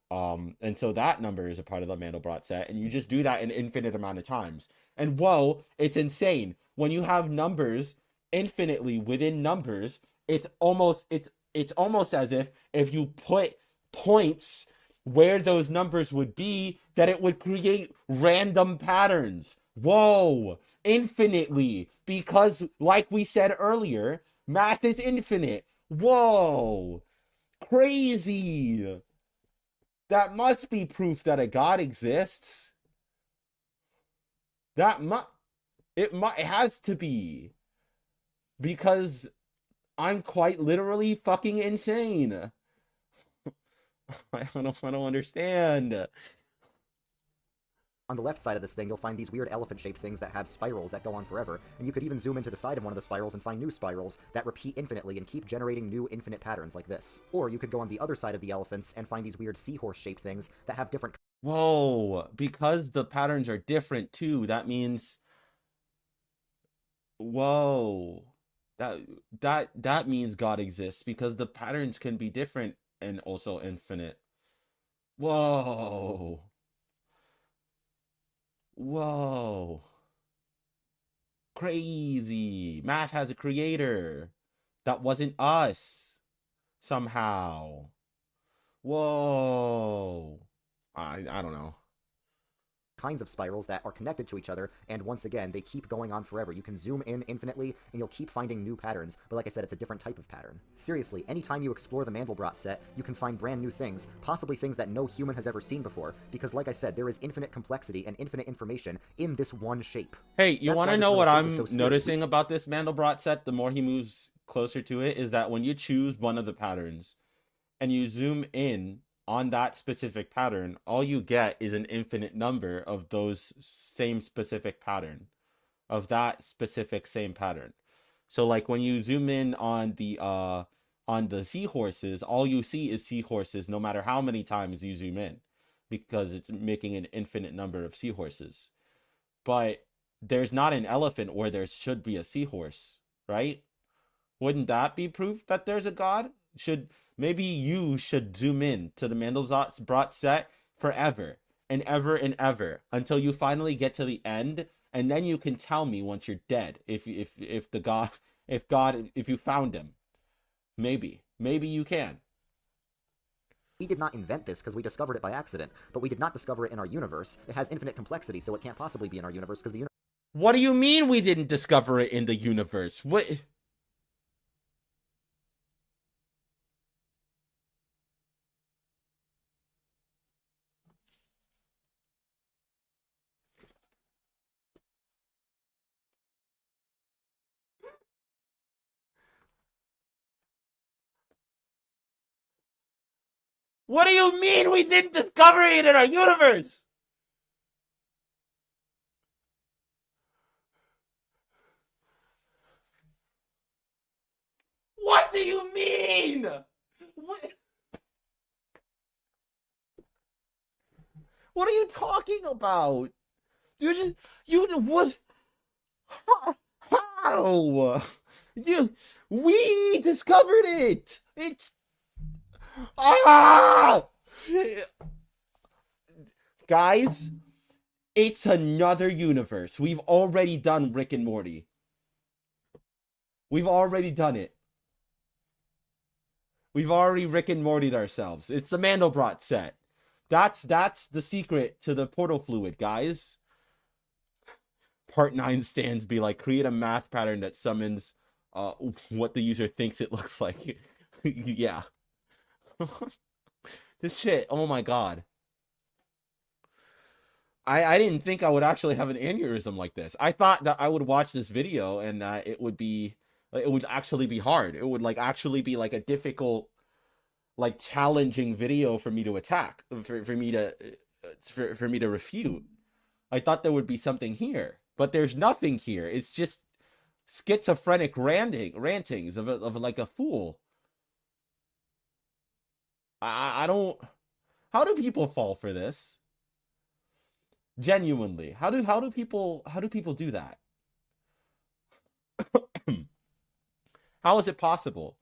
And so that number is a part of the Mandelbrot set, and you just do that an infinite amount of times. And whoa, it's insane. When you have numbers infinitely within numbers, it's almost as if you put points where those numbers would be, that it would create random patterns. Whoa, infinitely, because like we said earlier, math is infinite. Whoa, crazy. That must be proof that a God exists. It has to be, because I'm quite literally fucking insane. I don't understand. On the left side of this thing, you'll find these weird elephant-shaped things that have spirals that go on forever, and you could even zoom into the side of one of the spirals and find new spirals that repeat infinitely and keep generating new infinite patterns like this. Or you could go on the other side of the elephants and find these weird seahorse-shaped things that have different... Whoa, because the patterns are different too, that means... Whoa. That means God exists, because the patterns can be different and also infinite. Whoa. Whoa. Crazy. Math has a creator. That wasn't us. Somehow. Whoa. I don't know. kinds of spirals that are connected to each other, and once again, they keep going on forever. You can zoom in infinitely, and you'll keep finding new patterns, but like I said, it's a different type of pattern. Seriously, anytime you explore the Mandelbrot set, you can find brand new things, possibly things that no human has ever seen before, because like I said, there is infinite complexity and infinite information in this one shape. Hey, you want to know what I'm so noticing about this Mandelbrot set the more he moves closer to it, is that when you choose one of the patterns and you zoom in on that specific pattern, all you get is an infinite number of those same specific pattern, of that specific same pattern. So like when you zoom in on the seahorses, all you see is seahorses no matter how many times you zoom in, because it's making an infinite number of seahorses. But there's not an elephant where there should be a seahorse, right? Wouldn't that be proof that there's a God? Maybe you should zoom in to the Mandelbrot set forever and ever and ever until you finally get to the end, and then you can tell me once you're dead if you found him. Maybe you can. We did not invent this because we discovered it by accident, but we did not discover it in our universe. It has infinite complexity, so it can't possibly be in our universe because the universe... What do you mean we didn't discover it in the universe? What? What do you mean we didn't discover it in our universe? What do you mean? What are you talking about? What? How? We discovered it. It's guys, it's another universe. We've already done Rick and Morty. We've already done it. We've already Rick and Morty'd ourselves. It's a Mandelbrot set. That's the secret to the portal fluid, guys. Part 9 stands be like, create a math pattern that summons what the user thinks it looks like. Yeah. This shit, oh my god. I didn't think I would actually have an aneurysm like this. I thought that I would watch this video and it would actually be hard. It would like actually be like a difficult, like challenging video for me to attack, for me to refute. I thought there would be something here, but there's nothing here. It's just schizophrenic rantings of like a fool. I don't. How do people fall for this? Genuinely, how do people do that? How is it possible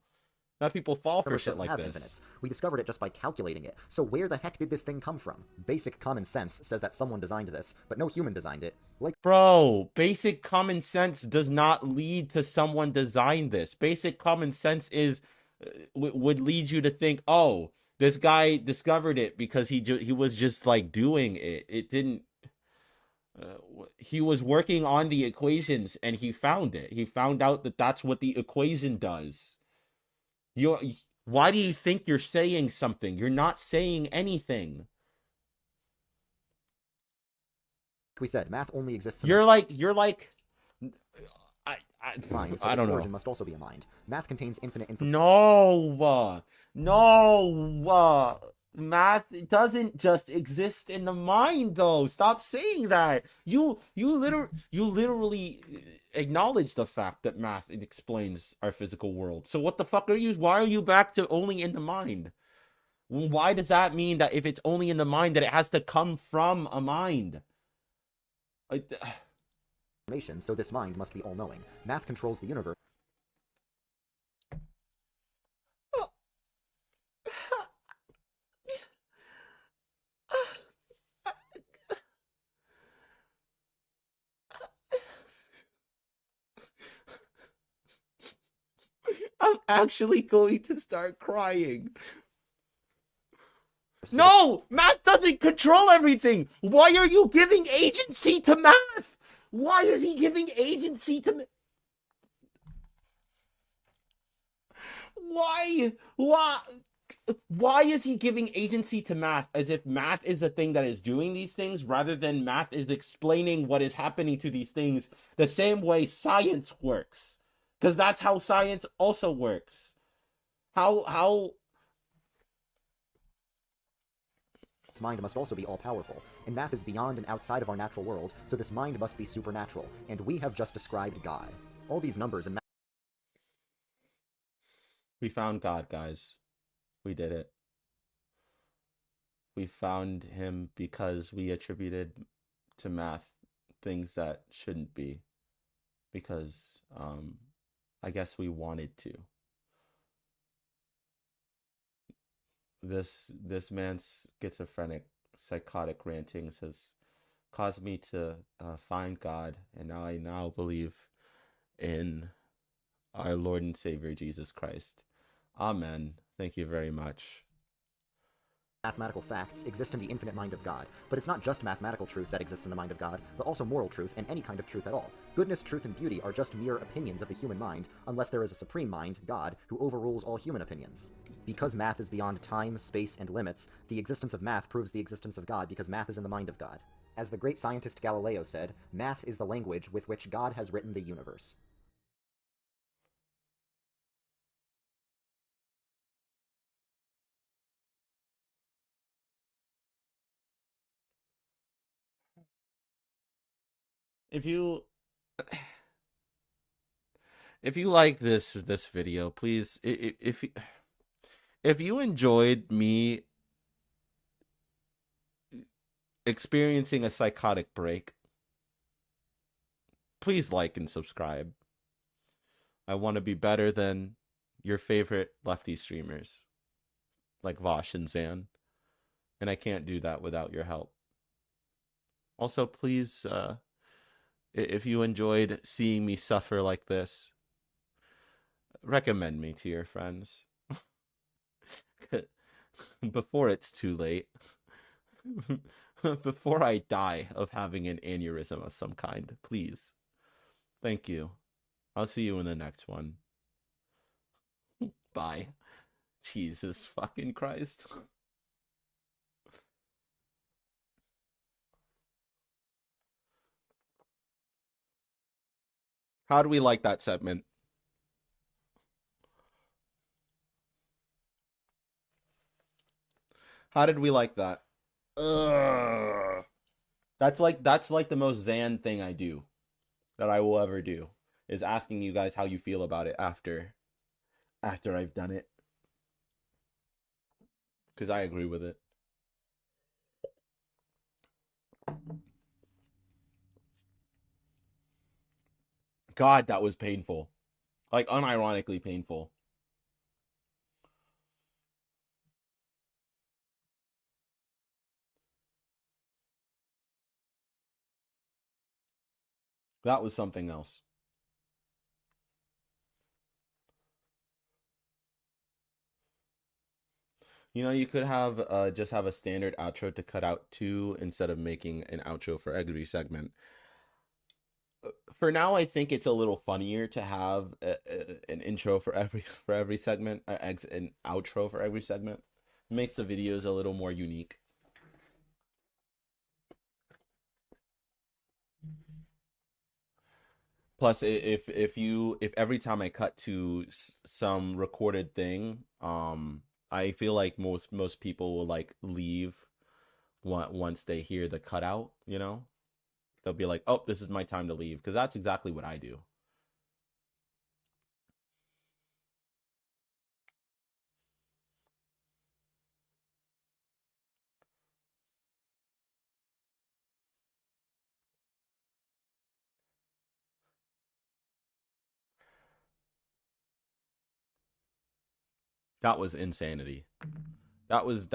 that people fall for shit like this? Infinites. We discovered it just by calculating it. So where the heck did this thing come from? Basic common sense says that someone designed this, but no human designed it. Like, bro, basic common sense does not lead to someone designed this. Basic common sense is would lead you to think, oh, this guy discovered it because he was just like doing it. It didn't. He was working on the equations and he found it. He found out that that's what the equation does. Why do you think you're saying something? You're not saying anything. we said, math only exists in You're like mind, so I don't its know. origin must also be a mind. Math contains infinite information. No, math doesn't just exist in the mind, though. Stop saying that. You literally acknowledge the fact that math explains our physical world. So what the fuck are you? Why are you back to only in the mind? Why does that mean that if it's only in the mind that it has to come from a mind? So this mind must be all-knowing. Math controls the universe. I'm actually going to start crying. No! Math doesn't control everything! Why are you giving agency to math? Why is he giving agency to... Why is he giving agency to math as if math is the thing that is doing these things rather than math is explaining what is happening to these things the same way science works? Because that's how science also works. How... This mind must also be all-powerful, and math is beyond and outside of our natural world, so this mind must be supernatural, and we have just described God. All these numbers and math... We found God, guys. We did it. We found him because we attributed to math things that shouldn't be. Because, I guess we wanted to. This man's schizophrenic, psychotic rantings has caused me to find God, and I now believe in our Lord and Savior Jesus Christ. Amen. Thank you very much. Mathematical facts exist in the infinite mind of God, but it's not just mathematical truth that exists in the mind of God, but also moral truth and any kind of truth at all. Goodness, truth, and beauty are just mere opinions of the human mind, unless there is a supreme mind, God, who overrules all human opinions. Because math is beyond time, space, and limits, the existence of math proves the existence of God because math is in the mind of God. As the great scientist Galileo said, math is the language with which God has written the universe. If you like this video, please, if you enjoyed me experiencing a psychotic break, please like and subscribe. I want to be better than your favorite lefty streamers like Vosh and Zan, and I can't do that without your help. Also, please, if you enjoyed seeing me suffer like this, recommend me to your friends. before it's too late. Before I die of having an aneurysm of some kind, please. Thank you. I'll see you in the next one. Bye. Jesus fucking Christ. How do we like that segment? How did we like that? Ugh. That's like the most Zan thing I do that I will ever do is asking you guys how you feel about it after I've done it. Because I agree with it. God, that was painful. Like, unironically painful. That was something else. You know, you could have just have a standard outro to cut out two instead of making an outro for every segment. For now, I think it's a little funnier to have an intro for every segment, an outro for every segment. It makes the videos a little more unique. Plus, if every time I cut to some recorded thing, I feel like most people will like leave once they hear the cutout, you know? They'll be like, "Oh, this is my time to leave," because that's exactly what I do. That was insanity. That was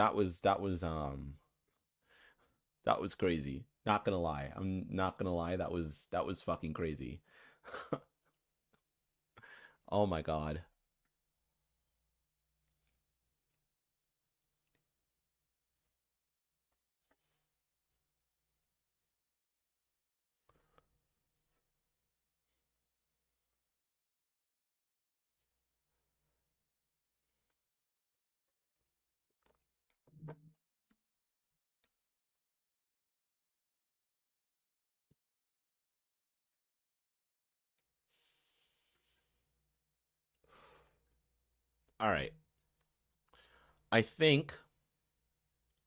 crazy. Not gonna lie. I'm not gonna lie. That was fucking crazy. Oh my God. All right. I think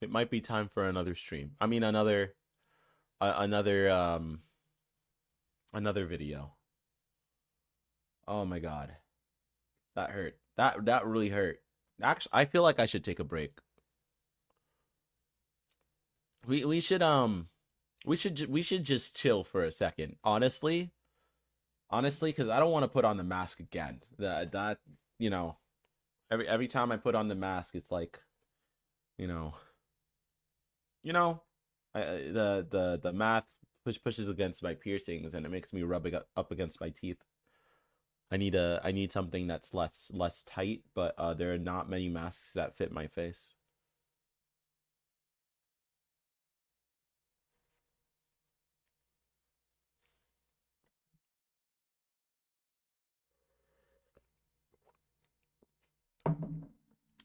it might be time for another stream. I mean another video. Oh my God. That hurt. That really hurt. Actually, I feel like I should take a break. We should we should just chill for a second. Honestly, because I don't want to put on the mask again. That you know, every time I put on the mask, it's like, you know, the math pushes against my piercings and it makes me rub it up against my teeth. I need something that's less tight, but there are not many masks that fit my face.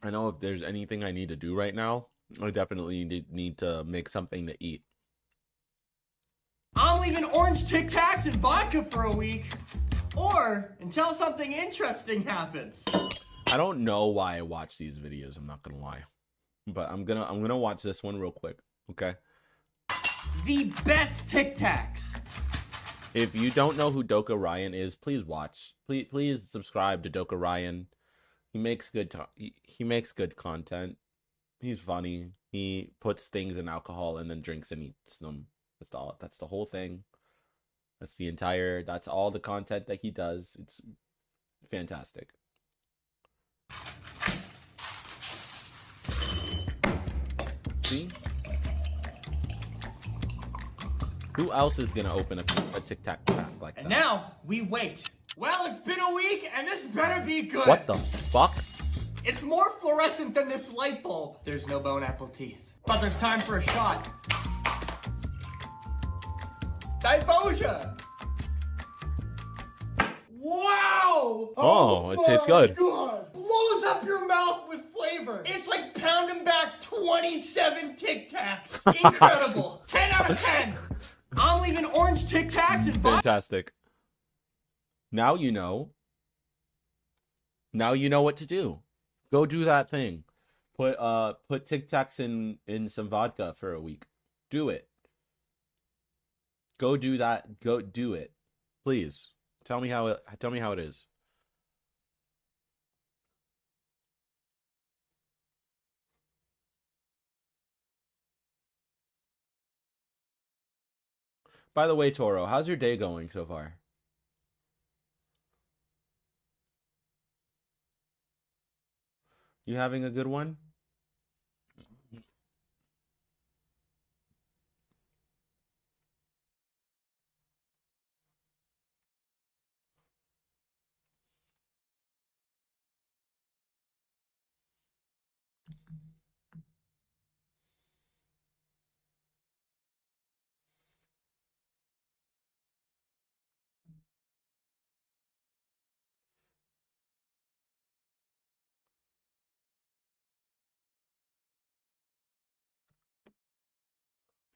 I know if there's anything I need to do right now, I definitely need to make something to eat. I'm leaving orange Tic Tacs and vodka for a week. Or until something interesting happens. I don't know why I watch these videos, I'm not gonna lie. But I'm gonna watch this one real quick, okay? The best Tic Tacs. If you don't know who Doka Ryan is, please watch. Please subscribe to Doka Ryan. He makes he makes good content. He's funny. He puts things in alcohol and then drinks and eats them. That's the whole thing. That's all the content that he does. It's fantastic. See? Who else is gonna open a Tic Tac pack like that? And now we wait. Well, it's been a week, and this better be good. What the fuck? It's more fluorescent than this light bulb. There's no bone apple teeth. But there's time for a shot. Dibosia! Wow! Oh, it tastes good. God. Blows up your mouth with flavor. It's like pounding back 27 Tic Tacs. Incredible. 10 out of 10. I'm leaving orange Tic Tacs and Fantastic. Now you know. Now you know what to do. Go do that thing. Put Tic Tacs in some vodka for a week. Do it. Go do that. Go do it. Please. Tell me how it is. By the way, Toro, how's your day going so far? You having a good one?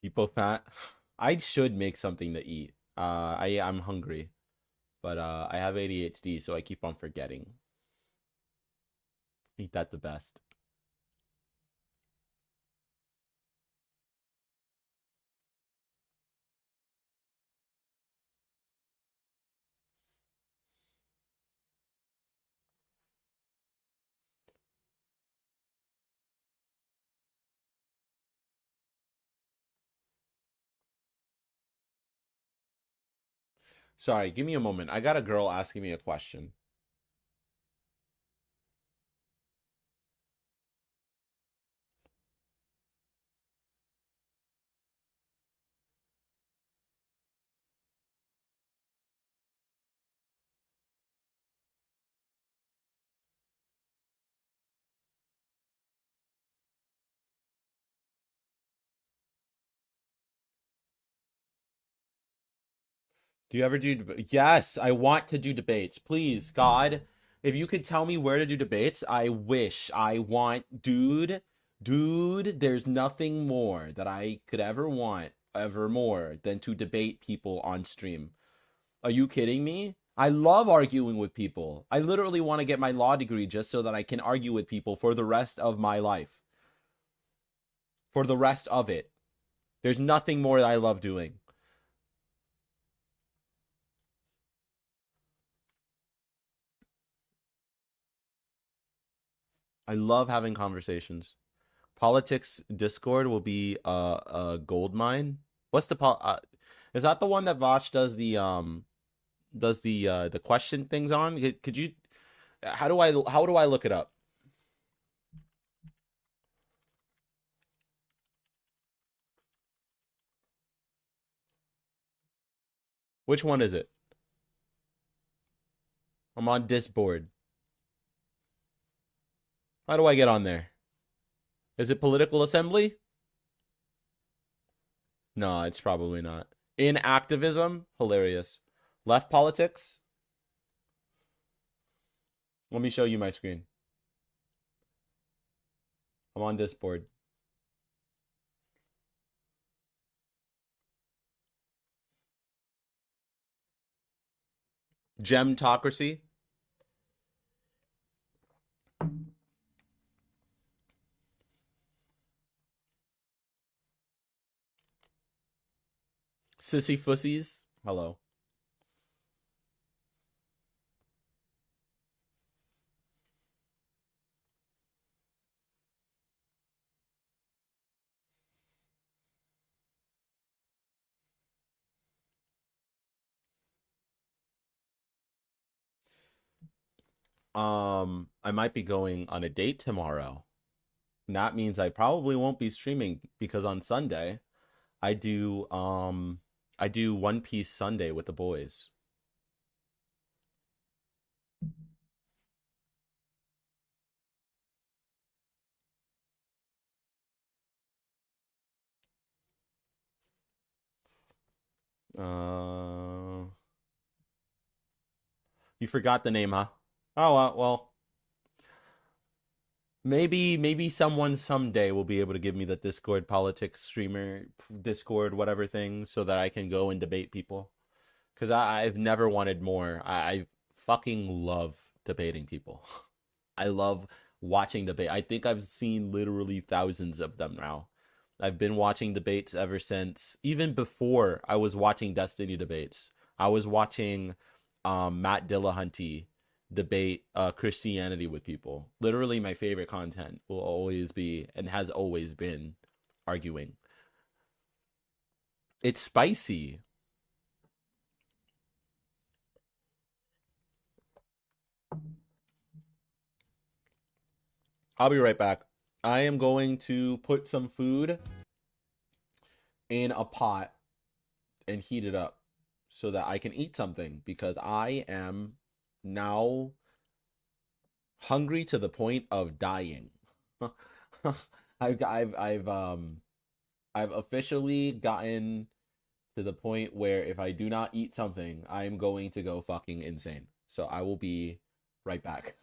People fat. I should make something to eat. I'm hungry, but I have ADHD, so I keep on forgetting. Eat that the best. Sorry, give me a moment. I got a girl asking me a question. Do you ever do? Yes, I want to do debates. Please, God, if you could tell me where to do debates, I wish. I want, dude, there's nothing more that I could ever want, ever more, than to debate people on stream. Are you kidding me? I love arguing with people. I literally want to get my law degree just so that I can argue with people for the rest of my life. For the rest of it. There's nothing more that I love doing. I love having conversations. Politics Discord will be a gold mine. What's is that the one that Vosh does the question things on? Could you how do I look it up? Which one is it? I'm on Discord. How do I get on there? Is it political assembly? No, it's probably not. In activism? Hilarious. Left politics? Let me show you my screen. I'm on Discord. Gemtocracy? Sissy Fussies? Hello. I might be going on a date tomorrow. And that means I probably won't be streaming because on Sunday I do One Piece Sunday with the boys. You forgot the name, huh? Oh, well, maybe someone someday will be able to give me the Discord politics streamer, Discord whatever thing, so that I can go and debate people. Because I've never wanted more. I fucking love debating people. I love watching debate. I think I've seen literally thousands of them now. I've been watching debates ever since, even before I was watching Destiny debates. I was watching Matt Dillahunty debate Christianity with people. Literally, my favorite content will always be and has always been arguing. It's spicy. I'll be right back. I am going to put some food in a pot and heat it up so that I can eat something because I am now hungry to the point of dying. I've officially gotten to the point where if I do not eat something, I'm going to go fucking insane. So I will be right back.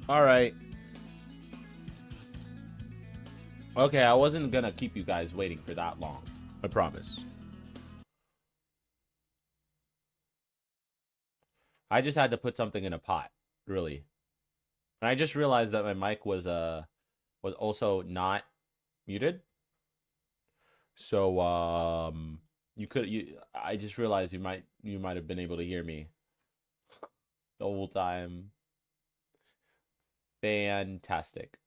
All right. Okay, I wasn't gonna keep you guys waiting for that long. I promise. I just had to put something in a pot, really. And I just realized that my mic was also not muted. So I just realized you might have been able to hear me the whole time. Fantastic.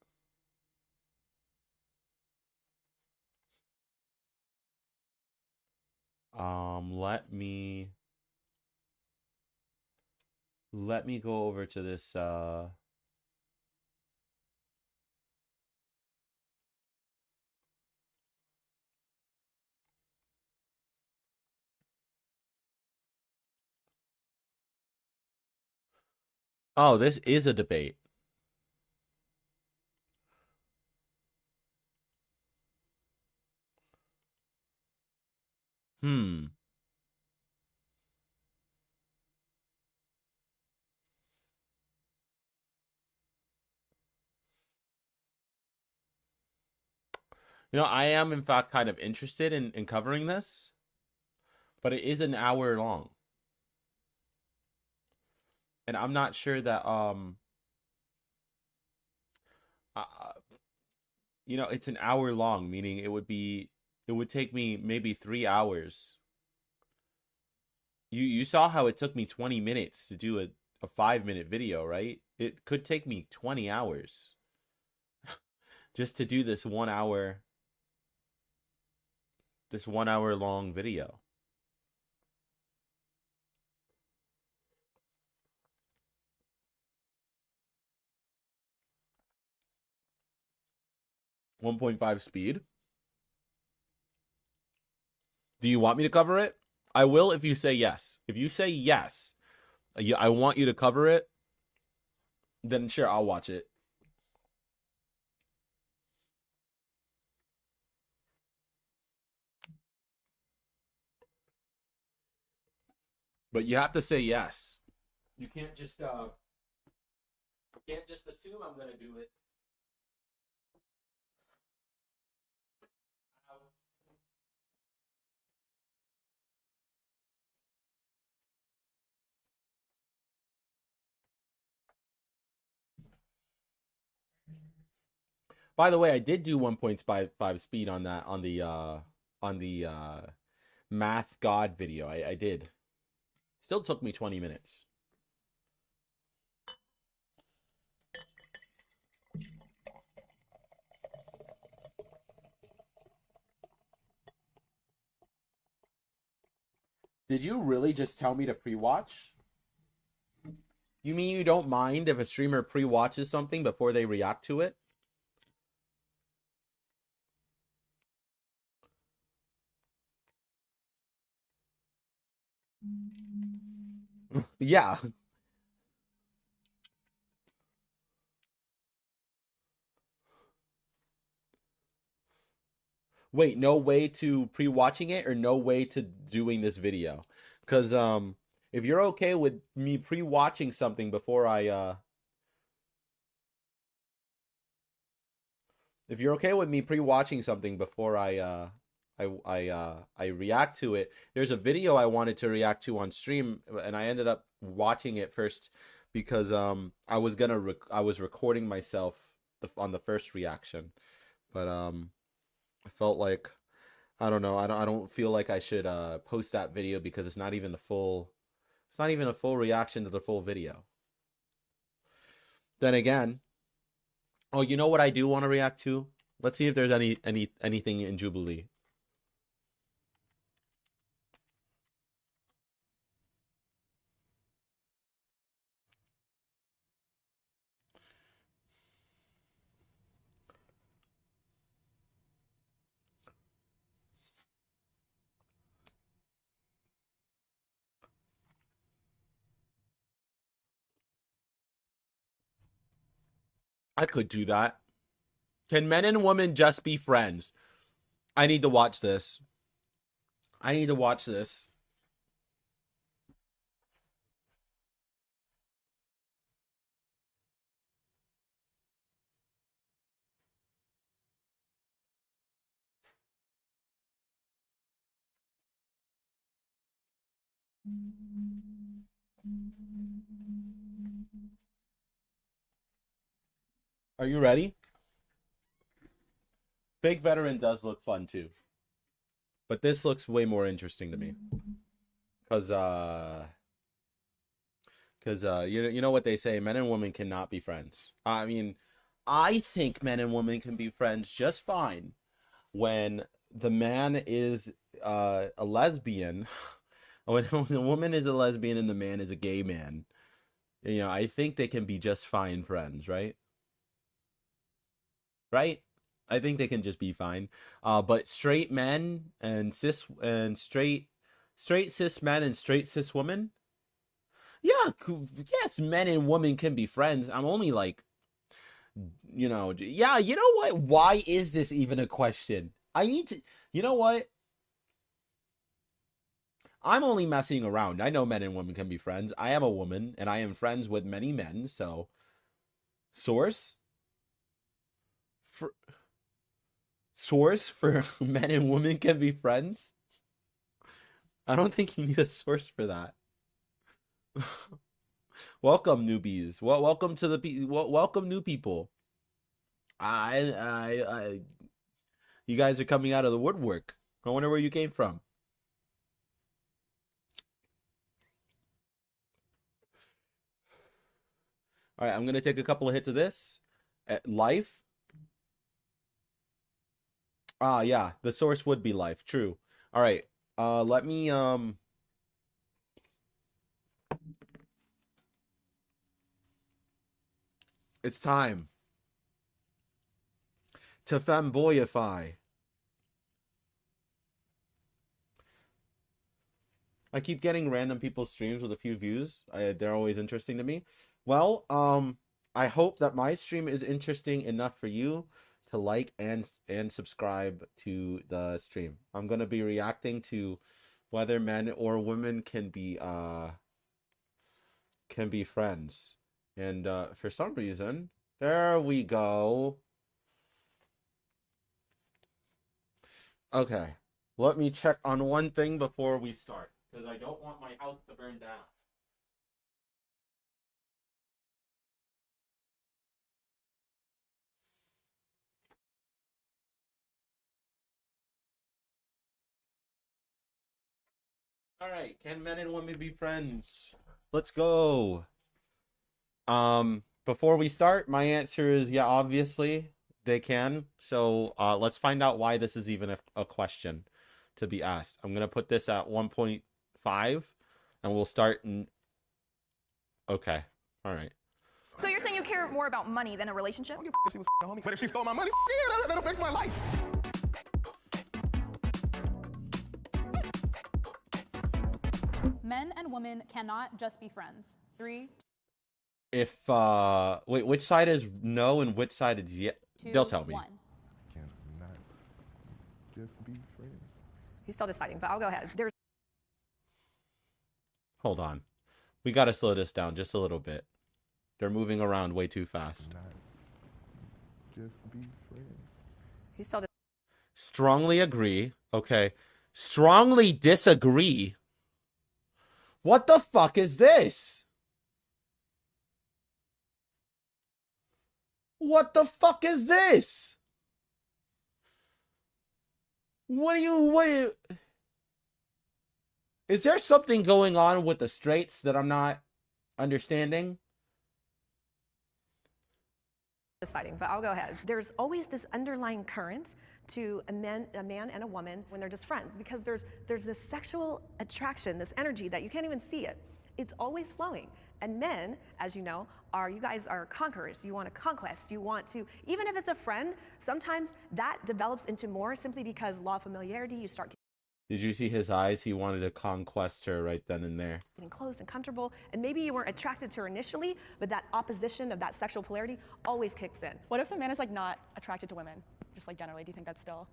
Let me go over to this Oh, this is a debate. Hmm. I am in fact kind of interested in covering this, but it is an hour long. And I'm not sure that uh, it's an hour long, meaning it would take me maybe 3 hours. You saw how it took me 20 minutes to do a 5 minute video, right? It could take me 20 hours just to do this 1 hour long video. One 1.5 speed. Do you want me to cover it? I will if you say yes. If you say yes, I want you to cover it, then sure, I'll watch it. But you have to say yes. You can't just assume I'm gonna do it. By the way, I did do 1.55 speed on that on the math god video. I did. Still took me 20 minutes. Did you really just tell me to pre-watch? You mean you don't mind if a streamer pre-watches something before they react to it? Yeah. Wait, no way to pre-watching it or no way to doing this video? Because if you're okay with me pre-watching something before if you're okay with me pre-watching something before I react to it, there's a video I wanted to react to on stream and I ended up watching it first because I was recording myself on the first reaction. But I felt like I don't know. I don't feel like I should post that video because it's not even a full reaction to the full video. Then again, oh, you know what I do want to react to? Let's see if there's anything in Jubilee. I could do that. Can men and women just be friends? I need to watch this. I need to watch this. Are you ready? Fake veteran does look fun too. But this looks way more interesting to me. Cause you know what they say, men and women cannot be friends. I mean, I think men and women can be friends just fine when the man is a lesbian, when the woman is a lesbian and the man is a gay man. You know, I think they can be just fine friends, right? Right? I think they can just be fine. But straight men and straight cis men and straight cis women, yeah, yes, men and women can be friends. I'm only like, you know, yeah, you know what? Why is this even a question? I need to, you know what? I'm only messing around. I know men and women can be friends. I am a woman and I am friends with many men. So, source for men and women can be friends. I don't think you need a source for that. Welcome, newbies. Well, welcome to the welcome, new people. You guys are coming out of the woodwork. I wonder where you came from. All right, I'm gonna take a couple of hits of this. Life. Yeah, the source would be life. True. All right. Let me It's time to femboyify. I keep getting random people's streams with a few views. They're always interesting to me. Well, I hope that my stream is interesting enough for you to like and subscribe to the stream. I'm gonna be reacting to whether men or women can be friends. And for some reason, there we go. Okay, let me check on one thing before we start, because I don't want my house to burn down. All right, can men and women be friends? Let's go. Before we start, my answer is yeah, obviously they can. So let's find out why this is even a question to be asked. I'm gonna put this at 1.5 and we'll start in. Okay, all right. So you're saying you care more about money than a relationship? If she was a homie, but if she stole my money, yeah, that affects my life. Men and women cannot just be friends. 3, If wait, which side is no and which side is yeah? 2, They'll tell me. 1. Cannot just be friends. He's still deciding, but I'll go ahead. There's Hold on, we gotta slow this down just a little bit. They're moving around way too fast. Cannot just be friends. he's still Strongly agree. Okay. Strongly disagree. What the fuck is this? What the fuck is this? What? Is there something going on with the straights that I'm not understanding? deciding, but I'll go ahead. There's always this underlying current to a man and a woman when they're just friends, because there's this sexual attraction, this energy that you can't even see it. It's always flowing. And men, as you know, you guys are conquerors. You want to conquest. You want to, even if it's a friend, sometimes that develops into more simply because law of familiarity, you start Did you see his eyes? He wanted to conquest her right then and there. getting close and comfortable, and maybe you weren't attracted to her initially, but that opposition of that sexual polarity always kicks in. What if the man is like not attracted to women? Just like generally, do you think that's still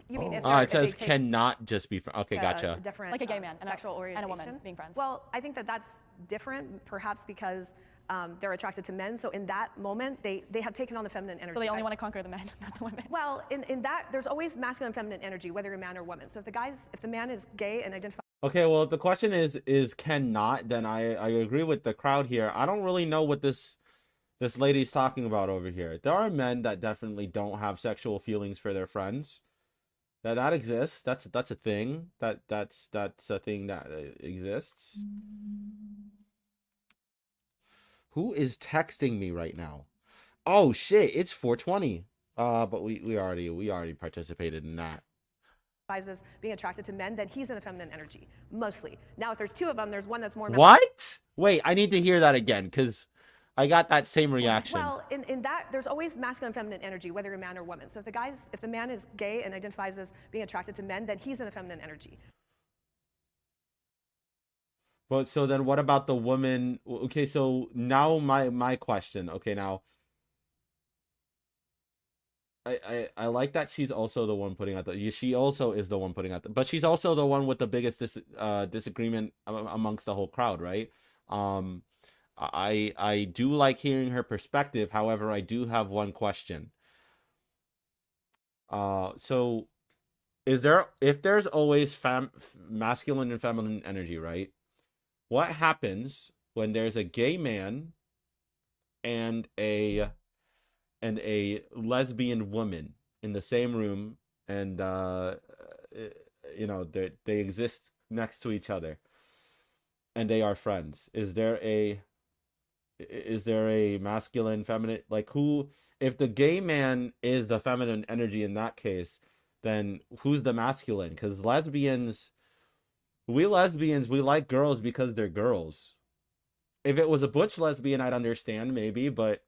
You mean if Oh, they're- it if they says take cannot just be. Okay, a gotcha. different, like a gay man and sexual and orientation a woman being friends? Well, I think that that's different, perhaps because they're attracted to men. So in that moment, they have taken on the feminine energy. So they only want to conquer the men, not the women. Well, in that, there's always masculine and feminine energy, whether you're a man or woman. So if the man is gay and identifies Okay, well, if the question is cannot, then I agree with the crowd here. I don't really know what this lady's talking about over here. There are men that definitely don't have sexual feelings for their friends. That exists. That's a thing. That's a thing that exists. Who is texting me right now? Oh shit, it's 4:20. But we already participated in that. As being attracted to men, then he's in a feminine energy, mostly. Now, if there's two of them, there's one that's more. What? Wait, I need to hear that again because I got that same reaction. Well, in that, there's always masculine and feminine energy, whether you're a man or woman. So if the man is gay and identifies as being attracted to men, then he's in a feminine energy. But so then what about the woman? Okay, so now my question. Okay, now I like that she's also the one putting out she also is the one putting out but she's also the one with the biggest disagreement amongst the whole crowd, right? I do like hearing her perspective. However, I do have one question. So if there's always masculine and feminine energy, right? What happens when there's a gay man and a lesbian woman in the same room, and they exist next to each other and they are friends? Is there a masculine, feminine, like who, if the gay man is the feminine energy in that case, then who's the masculine? Because we like girls because they're girls. If it was a butch lesbian, I'd understand maybe, but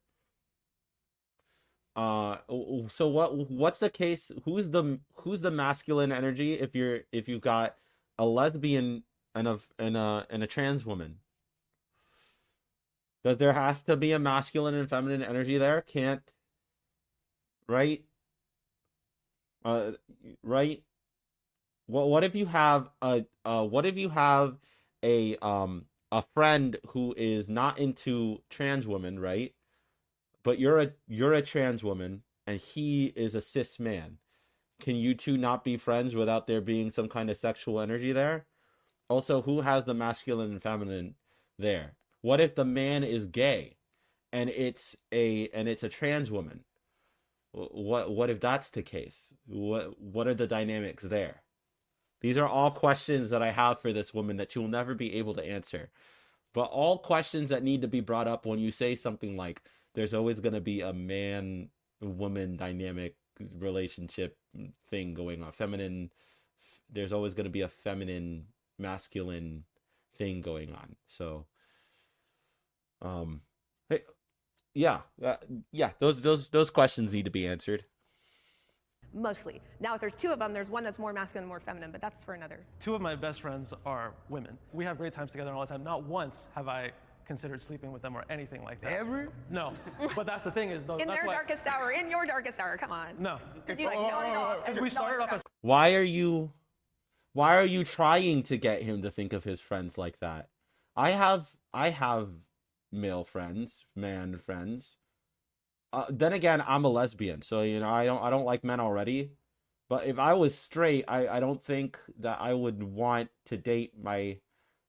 so what's the case? Who's the masculine energy if you've got a lesbian and a trans woman? Does there have to be a masculine and feminine energy there? Can't, right? Right? What if you have a friend who is not into trans women, right? But you're a trans woman and he is a cis man. Can you two not be friends without there being some kind of sexual energy there? Also, who has the masculine and feminine there? What if the man is gay and it's a trans woman? What if that's the case? What are the dynamics there? These are all questions that I have for this woman that you'll never be able to answer. But all questions that need to be brought up when you say something like, there's always going to be a man-woman dynamic relationship thing going on. There's always going to be a feminine, masculine thing going on. So, hey, yeah, those questions need to be answered. Mostly. Now, if there's two of them, there's one that's more masculine and more feminine, but that's for another. Two of my best friends are women. We have great times together all the time. Not once have I considered sleeping with them or anything like that. Ever? No. But that's the thing is, though. In their darkest hour, in your darkest hour, come on. No. Because you like, no. Because we started off as. Why are you trying to get him to think of his friends like that? I have male friends, man friends. Then again, I'm a lesbian, so I don't like men already. But if I was straight, I don't think that I would want to date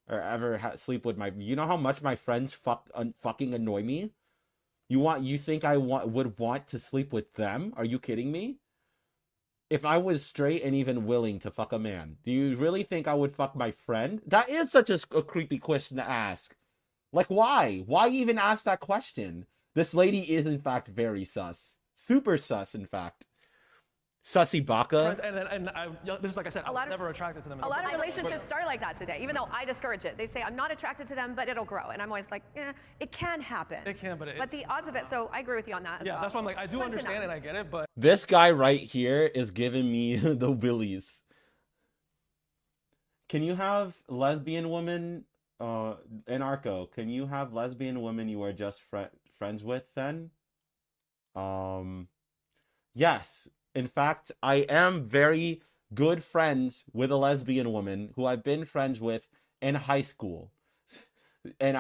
or ever sleep with my. You know how much my friends fucking annoy me. You think I would want to sleep with them? Are you kidding me? If I was straight and even willing to fuck a man, do you really think I would fuck my friend? That is such a creepy question to ask. Like, why? Why even ask that question? This lady is, in fact, very sus. Super sus, in fact. Sussy baka. This is like I said, I was never attracted to them. A lot of relationships start like that today, even though I discourage it. They say, I'm not attracted to them, but it'll grow. And I'm always like, it can happen. It can, but the odds of it, so I agree with you on that as well. That's why I'm like, I do understand and I get it, but. This guy right here is giving me the willies. Can you have lesbian woman, Anarcho, can you have lesbian women you are just friends with then? Yes. In fact, I am very good friends with a lesbian woman who I've been friends with in high school. And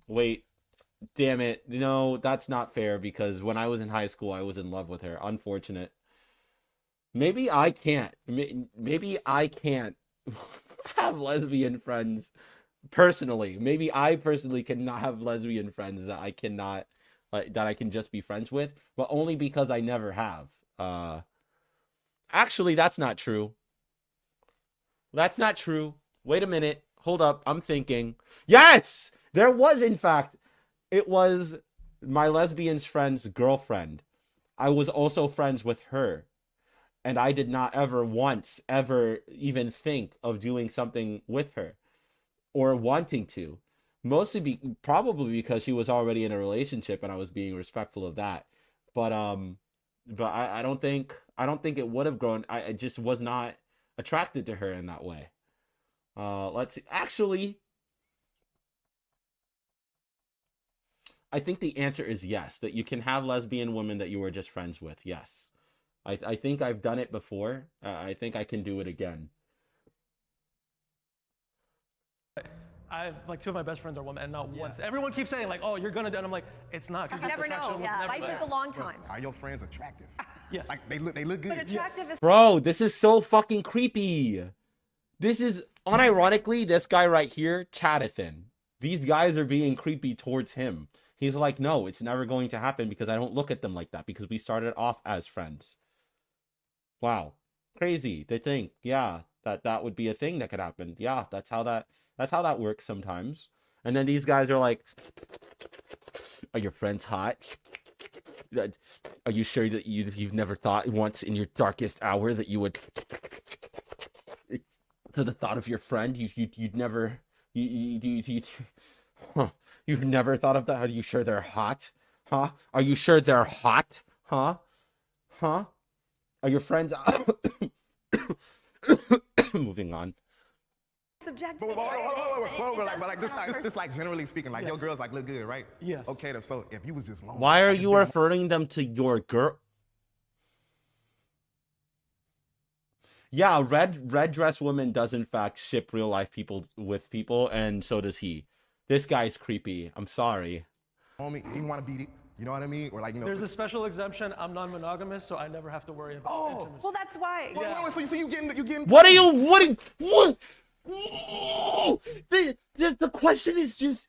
wait, damn it. No, that's not fair because when I was in high school, I was in love with her. Unfortunate. Maybe I can't have lesbian friends personally. Maybe I personally cannot have lesbian friends that I cannot that I can just be friends with, but only because I never have. Actually, that's not true. That's not true. Wait a minute. Hold up. I'm thinking. Yes! There was, in fact, it was my lesbian friend's girlfriend. I was also friends with her. And I did not ever once, ever even think of doing something with her. Or wanting to. Mostly probably because she was already in a relationship and I was being respectful of that. But I don't think it would have grown. I just was not attracted to her in that way. Let's see. Actually, I think the answer is yes, that you can have lesbian women that you were just friends with. Yes. I think I've done it before. I think I can do it again. Like 2 of my best friends are women, and not once. Everyone keeps saying like, "Oh, you're gonna," and I'm like, "It's not." You never know. Life is a long time. Are your friends attractive? Yes. Like they look good. But attractive is Bro, this is so fucking creepy. This is, unironically, this guy right here, Chadathan. These guys are being creepy towards him. He's like, no, it's never going to happen because I don't look at them like that because we started off as friends. Wow. Crazy. They think, yeah, that would be a thing that could happen. Yeah, that's how that works sometimes. And then these guys are like, are your friends hot? Are you sure that you've never thought once in your darkest hour that you would, to the thought of your friend, you'd never, you've never thought of that? Are you sure they're hot? Huh? Are you sure they're hot? Huh? Huh? Are your friends? Moving on. subjective. But like this like generally speaking, like your girls like look good, right? Yes. Okay, so if you was just lonely, Why are I just you didn't- referring them to your girl? Yeah, red dress woman does in fact ship real life people with people, and so does he. This guy's creepy. I'm sorry. homie, he didn't want to beat it. You know what I mean? Or like, you know. There's a special exemption. I'm non-monogamous, so I never have to worry about intimacy. Well, that's why. So you getting? What? The question is just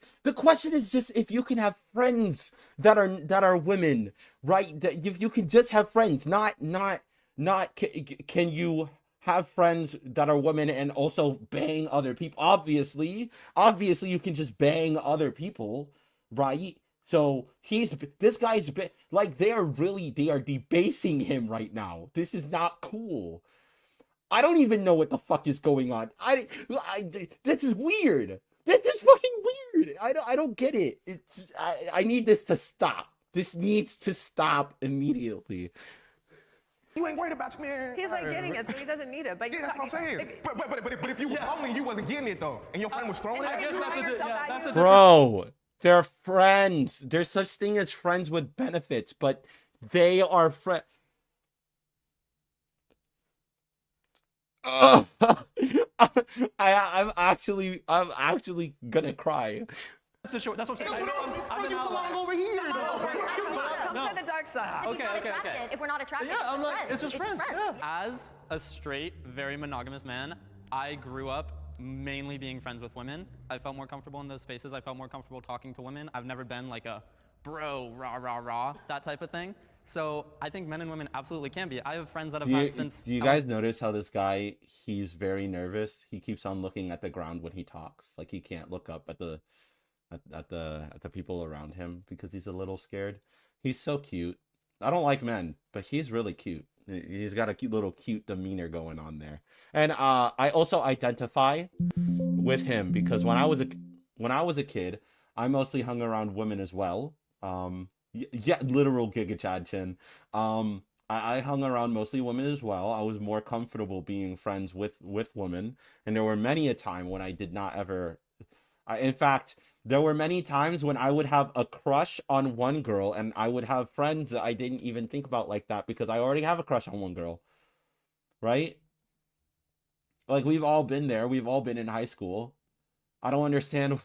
if you can have friends that are women, right? That you can just have friends, not can you have friends that are women and also bang other people? Obviously you can just bang other people, right? So this guy's like they are debasing him right now. This is not cool. I don't even know what the fuck is going on. This is weird. This is fucking weird. I don't get it. I need this to stop. This needs to stop immediately. You ain't worried about your man. He's like getting it, so he doesn't need it. But Yeah, that's what I'm saying. But if you was lonely, you wasn't getting it though, and your friend was throwing it. I guess that's a Bro, they're friends. There's such thing as friends with benefits, but they are friends. I'm actually gonna cry. That's what I'm saying. You belong over here though. Come to the dark side. If we're not attracted, Yeah, it's I'm like, just it's friends. just friends. Yeah. As a straight, very monogamous man, I grew up mainly being friends with women. I felt more comfortable in those spaces. I felt more comfortable talking to women. I've never been like a bro, rah, rah, rah, that type of thing. So I think men and women absolutely can be. I have friends that have had since... Do you guys notice how this guy, he's very nervous? He keeps on looking at the ground when he talks. Like he can't look up at the people around him because he's a little scared. He's so cute. I don't like men, but he's really cute. He's got a cute demeanor going on there. And I also identify with him because when I was a kid, I mostly hung around women as well. Yeah, literal Giga Chad Chin. I hung around mostly women as well. I was more comfortable being friends with women, and there were many a time when I did not ever. In fact, there were many times when I would have a crush on one girl, and I would have friends that I didn't even think about like that because I already have a crush on one girl, right? Like we've all been there. We've all been in high school. I don't understand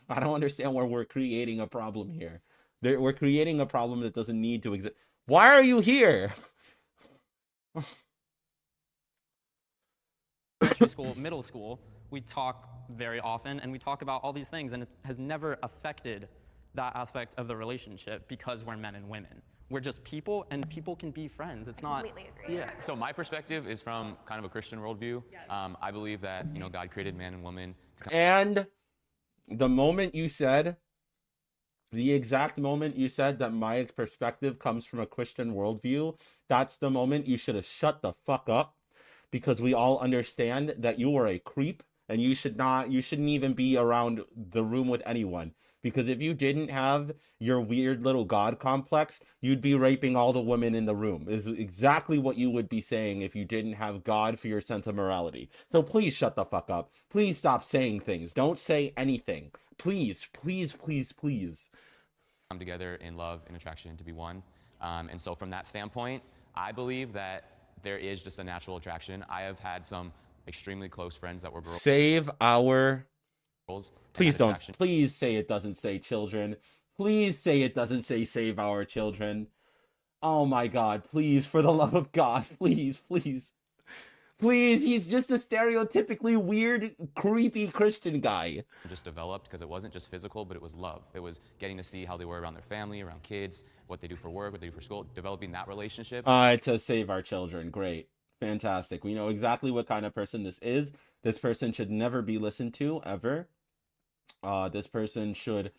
where we're creating a problem here. We're creating a problem that doesn't need to exist. Why are you here? elementary school, middle school, we talk very often, and we talk about all these things, and it has never affected that aspect of the relationship because we're men and women. We're just people, and people can be friends. It's not. Completely agree. Yeah. So my perspective is from kind of a Christian worldview. I believe that, you know, God created man and woman. And the moment you said, the exact moment you said that my perspective comes from a Christian worldview, that's the moment you should have shut the fuck up, because we all understand that you are a creep and you shouldn't even be around the room with anyone. Because if you didn't have your weird little God complex, you'd be raping all the women in the room. Is exactly what you would be saying if you didn't have God for your sense of morality. So please shut the fuck up. Please stop saying things. Don't say anything. Please, please, please, please. Come together in love and attraction to be one. And so from that standpoint, I believe that there is just a natural attraction. I have had some extremely close friends that were girls. Save our... Please don't. Attraction. Please say it doesn't say children. Please say it doesn't say save our children. Oh my God. Please, for the love of God. Please, please. Please, he's just a stereotypically weird, creepy Christian guy. Just developed because it wasn't just physical, but it was love. It was getting to see how they were around their family, around kids, what they do for work, what they do for school, developing that relationship. It says save our children. Great. Fantastic. We know exactly what kind of person this is. This person should never be listened to, ever. This person should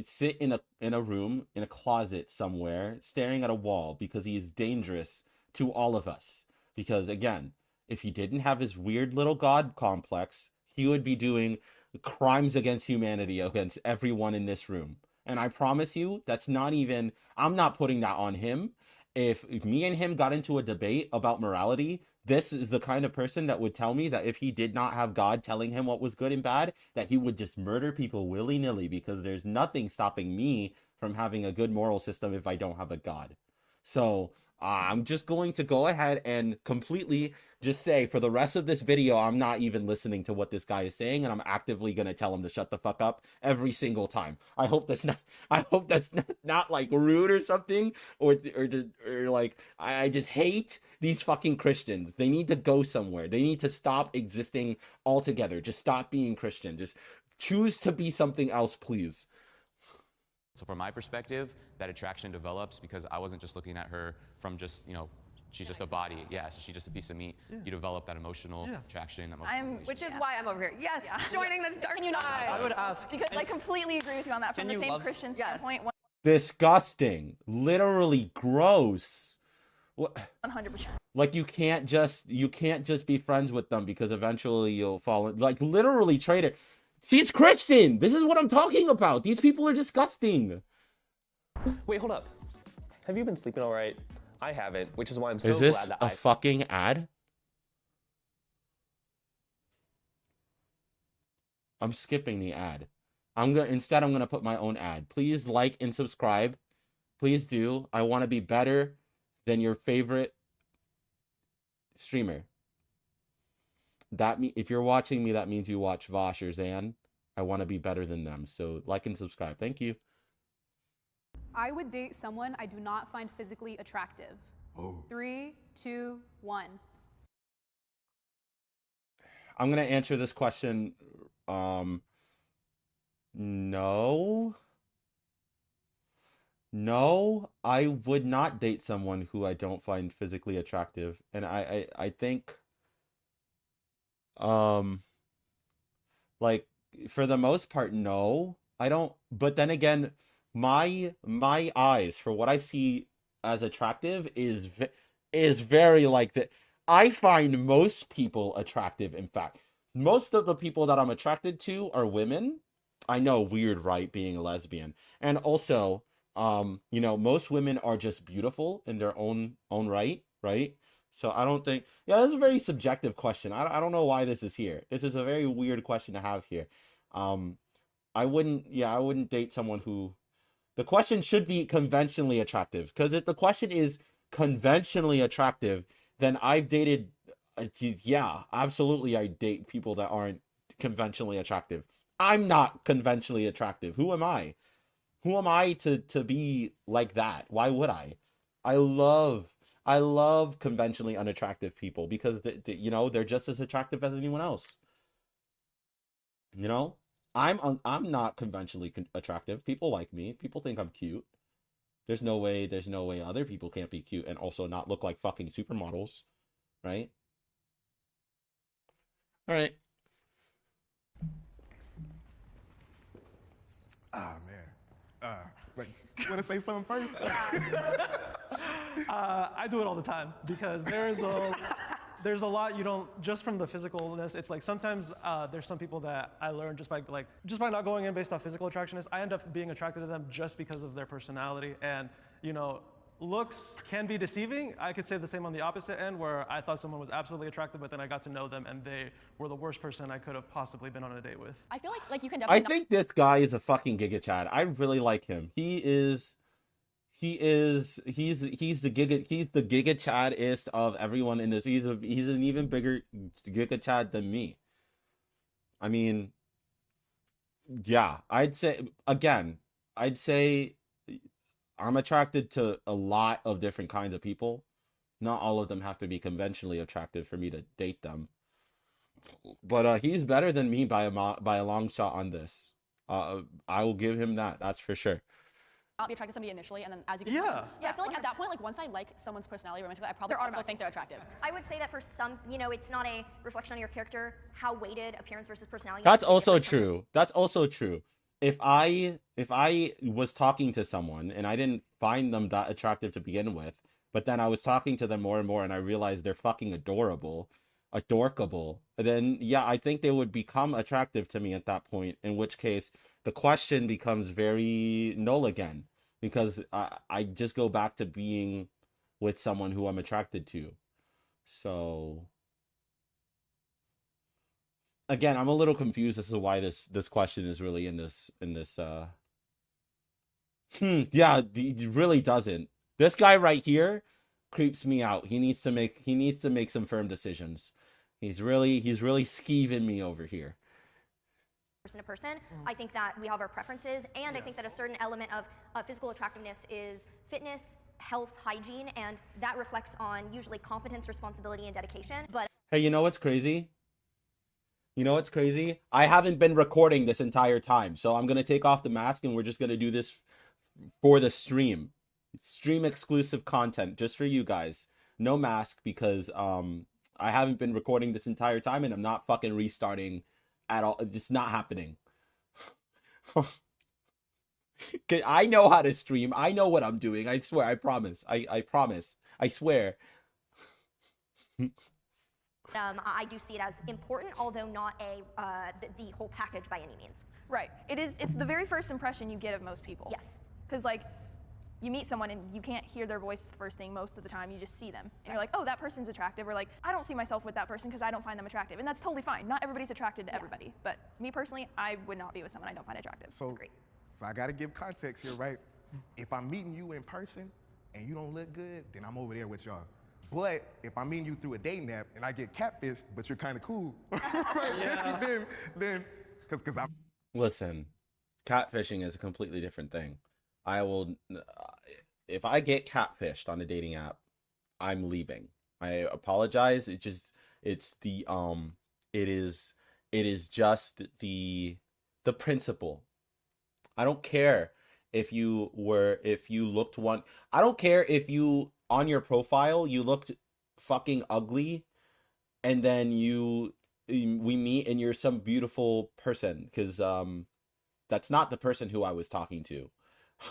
sit in a room, in a closet somewhere, staring at a wall, because he is dangerous to all of us. Because, again, if he didn't have his weird little God complex, he would be doing crimes against humanity against everyone in this room. And I promise you, that's not even... I'm not putting that on him. If me and him got into a debate about morality, this is the kind of person that would tell me that if he did not have God telling him what was good and bad, that he would just murder people willy-nilly, because there's nothing stopping me from having a good moral system if I don't have a God. So I'm just going to go ahead and completely just say, for the rest of this video, I'm not even listening to what this guy is saying, and I'm actively going to tell him to shut the fuck up every single time. I hope that's not like rude or something, or like, I just hate these fucking Christians. They need to go somewhere. They need to stop existing altogether. Just stop being Christian. Just choose to be something else, please. So from my perspective, that attraction develops because I wasn't just looking at her from just, you know, she's just a body. Yeah, she's just a piece of meat. You develop that emotional attraction. Which is why I'm over here. Yes, joining the dark side. I would ask. Because I completely agree with you on that. From the same Christian standpoint, Disgusting. Literally gross. What? 100%. Like, you can't just be friends with them because eventually you'll fall in, like, literally traitor. She's Christian. This is what I'm talking about. These people are disgusting. Wait, hold up. Have you been sleeping all right? I haven't, which is why I'm so glad Is this that a fucking ad? I'm skipping the ad. Instead I'm gonna put my own ad. Please like and subscribe. Please do. I want to be better than your favorite streamer. If you're watching me, that means you watch Vosh or Zan. I want to be better than them. So like and subscribe. Thank you. I would date someone I do not find physically attractive. Oh. 3, 2, 1. I'm going to answer this question. No. No, I would not date someone who I don't find physically attractive. And I think... like, for the most part, no, I don't. But then again, my eyes for what I see as attractive is very like that. I find most people attractive. In fact, most of the people that I'm attracted to are women. I know, weird, right? Being a lesbian. And also, you know, most women are just beautiful in their own right? So I don't think, this is a very subjective question. I don't know why this is here. This is a very weird question to have here. I wouldn't date someone who, the question should be conventionally attractive. Because if the question is conventionally attractive, then I've dated, absolutely I date people that aren't conventionally attractive. I'm not conventionally attractive. Who am I? Who am I to be like that? Why would I? I love I love conventionally unattractive people because you know, they're just as attractive as anyone else. You know, I'm not conventionally attractive. People like me. People think I'm cute. There's no way other people can't be cute and also not look like fucking supermodels, right? All right. Oh man. Wait, you want to say something first? I do it all the time because there's a lot you don't, just from the physicalness. It's like sometimes there's some people that I learned just by not going in based off physical attractionness. I end up being attracted to them just because of their personality. And you know, looks can be deceiving. I could say the same on the opposite end, where I thought someone was absolutely attractive, but then I got to know them and they were the worst person I could have possibly been on a date with. I feel like you can I definitely. think this guy is a fucking Giga Chad. I really like him. He's the Giga Chad-ist of everyone in this. He's an even bigger Giga Chad than me. I mean, yeah, I'd say I'm attracted to a lot of different kinds of people. Not all of them have to be conventionally attractive for me to date them. But he's better than me by a long shot on this. I will give him that. That's for sure. Not be attracted to somebody initially, and then as you get Yeah. I feel like at that point, like once I like someone's personality romantically, I probably also think they're attractive. I would say that for some, you know, it's not a reflection on your character, how weighted appearance versus personality. That's also true. That's also true. If I was talking to someone and I didn't find them that attractive to begin with, but then I was talking to them more and more and I realized they're fucking adorkable, then yeah, I think they would become attractive to me at that point, in which case the question becomes very null again, because I just go back to being with someone who I'm attracted to. So again, I'm a little confused as to why this question is really in this yeah, it really doesn't. This guy right here creeps me out. He needs to make some firm decisions. He's really skeeving me over here. Person to person. I think that we have our preferences, and I think that a certain element of physical attractiveness is fitness, health, hygiene, and that reflects on usually competence, responsibility, and dedication. But Hey, you know what's crazy? I haven't been recording this entire time, so I'm gonna take off the mask and we're just gonna do this for the stream. Stream exclusive content just for you guys. No mask, because I haven't been recording this entire time and I'm not fucking restarting at all. It's not happening. I know how to stream. I know what I'm doing. I swear. I promise. I promise. I swear. I do see it as important, although not the whole package by any means. Right. It's the very first impression you get of most people. Yes. Because like, you meet someone and you can't hear their voice the first thing most of the time, you just see them. And you're like, oh, that person's attractive, or like, I don't see myself with that person because I don't find them attractive. And that's totally fine. Not everybody's attracted to everybody. But me personally, I would not be with someone I don't find attractive. So I gotta give context here, right? If I'm meeting you in person and you don't look good, then I'm over there with y'all. But if I'm meeting you through a dating app and I get catfished, but you're kind of cool, right? then, because I'm. Listen, catfishing is a completely different thing. I will, if I get catfished on a dating app, I'm leaving. I apologize. It is just the principle. I don't care if you looked I don't care if you, on your profile, you looked fucking ugly and then we meet and you're some beautiful person, because that's not the person who I was talking to.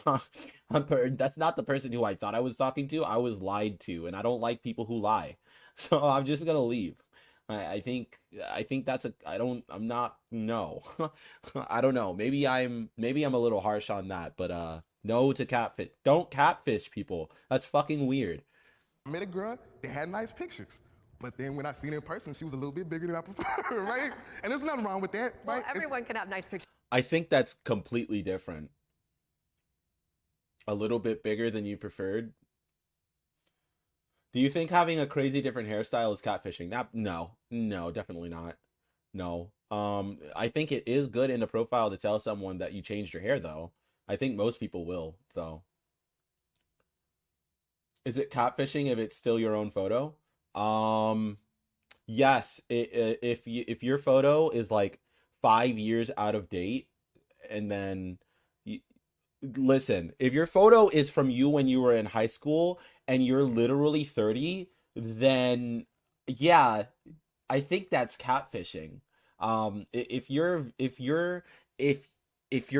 That's not the person who I thought I was talking to. I was lied to, and I don't like people who lie. So I'm just gonna leave. I think that's I'm not, no. I don't know. Maybe I'm a little harsh on that, but no to catfish. Don't catfish people. That's fucking weird. I met a girl that had nice pictures. But then when I seen her in person, she was a little bit bigger than I prefer, right? And there's nothing wrong with that, right? Well, everyone can have nice pictures. I think that's completely different. A little bit bigger than you preferred. Do you think having a crazy different hairstyle is catfishing? No, definitely not. No. I think it is good in a profile to tell someone that you changed your hair, though. I think most people will, though. Is it catfishing if it's still your own photo? Yes. If your photo is like 5 years out of date, and then you, listen, if your photo is from you when you were in high school and you're literally 30, then yeah, I think that's catfishing. If your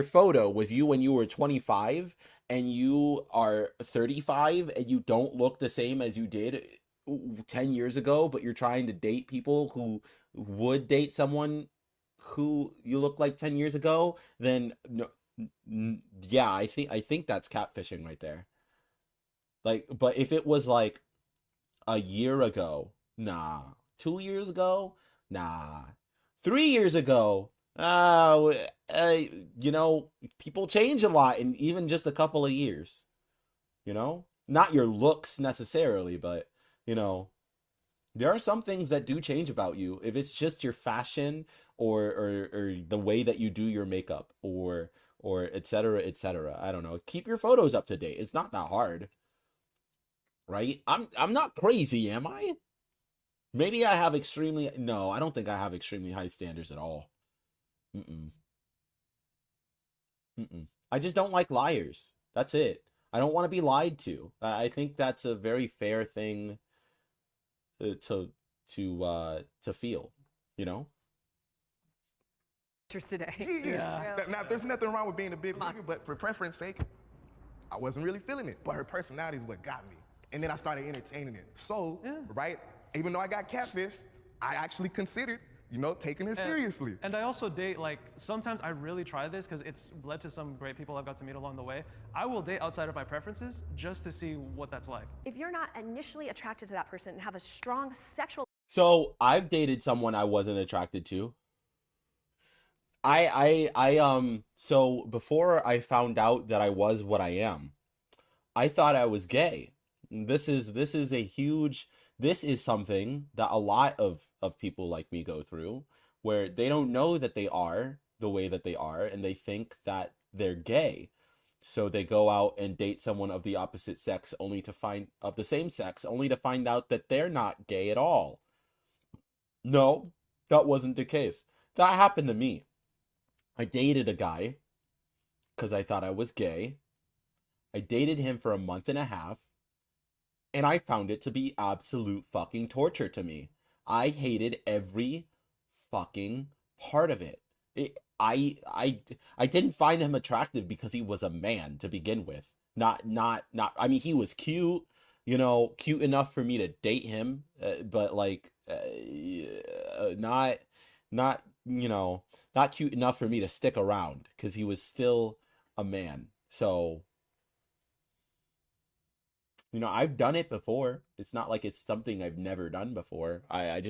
photo was you when you were 25 and you are 35 and you don't look the same as you did 10 years ago, but you're trying to date people who would date someone who you look like 10 years ago, then no, yeah, I think that's catfishing right there. Like, but if it was like a year ago, nah. 2 years ago, nah. 3 years ago, uh, you know, people change a lot in even just a couple of years. You know, not your looks necessarily, but you know, there are some things that do change about you. If it's just your fashion or the way that you do your makeup or et cetera, et cetera. I don't know. Keep your photos up to date. It's not that hard, right? I'm not crazy, am I? Maybe I have extremely no, I don't think I have extremely high standards at all. Mm-mm. Mm-mm. I just don't like liars. That's it. I don't want to be lied to. I think that's a very fair thing to to feel, you know? Today. Yeah. Now, there's nothing wrong with being a big nigga, but for preference sake, I wasn't really feeling it. But her personality is what got me. And then I started entertaining it. So, right, even though I got catfished, I actually considered, you know, taking it seriously. And I also date, like, sometimes I really try this because it's led to some great people I've got to meet along the way. I will date outside of my preferences just to see what that's like. If you're not initially attracted to that person and have a strong sexual So I've dated someone I wasn't attracted to. So before I found out that I was what I am, I thought I was gay. This is something that a lot of people like me go through, where they don't know that they are the way that they are, and they think that they're gay. So they go out and date someone of the opposite sex of the same sex, only to find out that they're not gay at all. No, that wasn't the case. That happened to me. I dated a guy because I thought I was gay. I dated him for a month and a half, and I found it to be absolute fucking torture to me. I hated every fucking part of it. I didn't find him attractive because he was a man to begin with. Not. I mean, he was cute, you know, cute enough for me to date him, but like, not, you know, not cute enough for me to stick around because he was still a man. So, you know, I've done it before. It's not like it's something I've never done before. I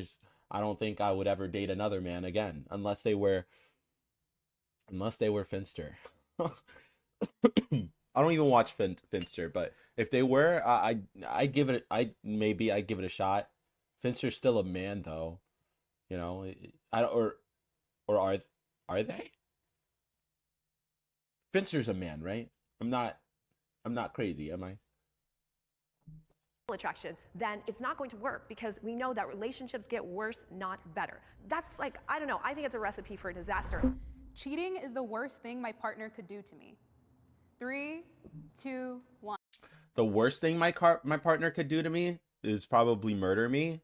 don't think I would ever date another man again unless they were Finster. I don't even watch Finster, but if they were, I give it I'd give it a shot. Finster's still a man though, you know. I don't or are they? Finster's a man, right? I'm not crazy, am I? attraction, then it's not going to work because we know that relationships get worse, not better. That's like, I don't know, I think it's a recipe for a disaster. Cheating is the worst thing my partner could do to me. 3, 2, 1. The worst thing my partner could do to me is probably murder me,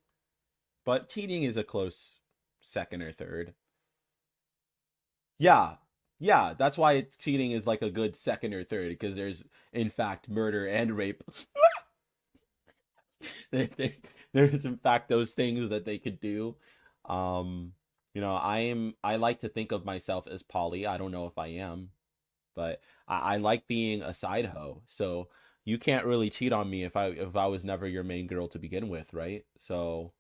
but cheating is a close second or third. Yeah, that's why cheating is like a good second or third, because there's in fact murder and rape. There's in fact those things that they could do. You know, I like to think of myself as poly. I don't know if I am, but I like being a side hoe. So you can't really cheat on me if I was never your main girl to begin with, right? So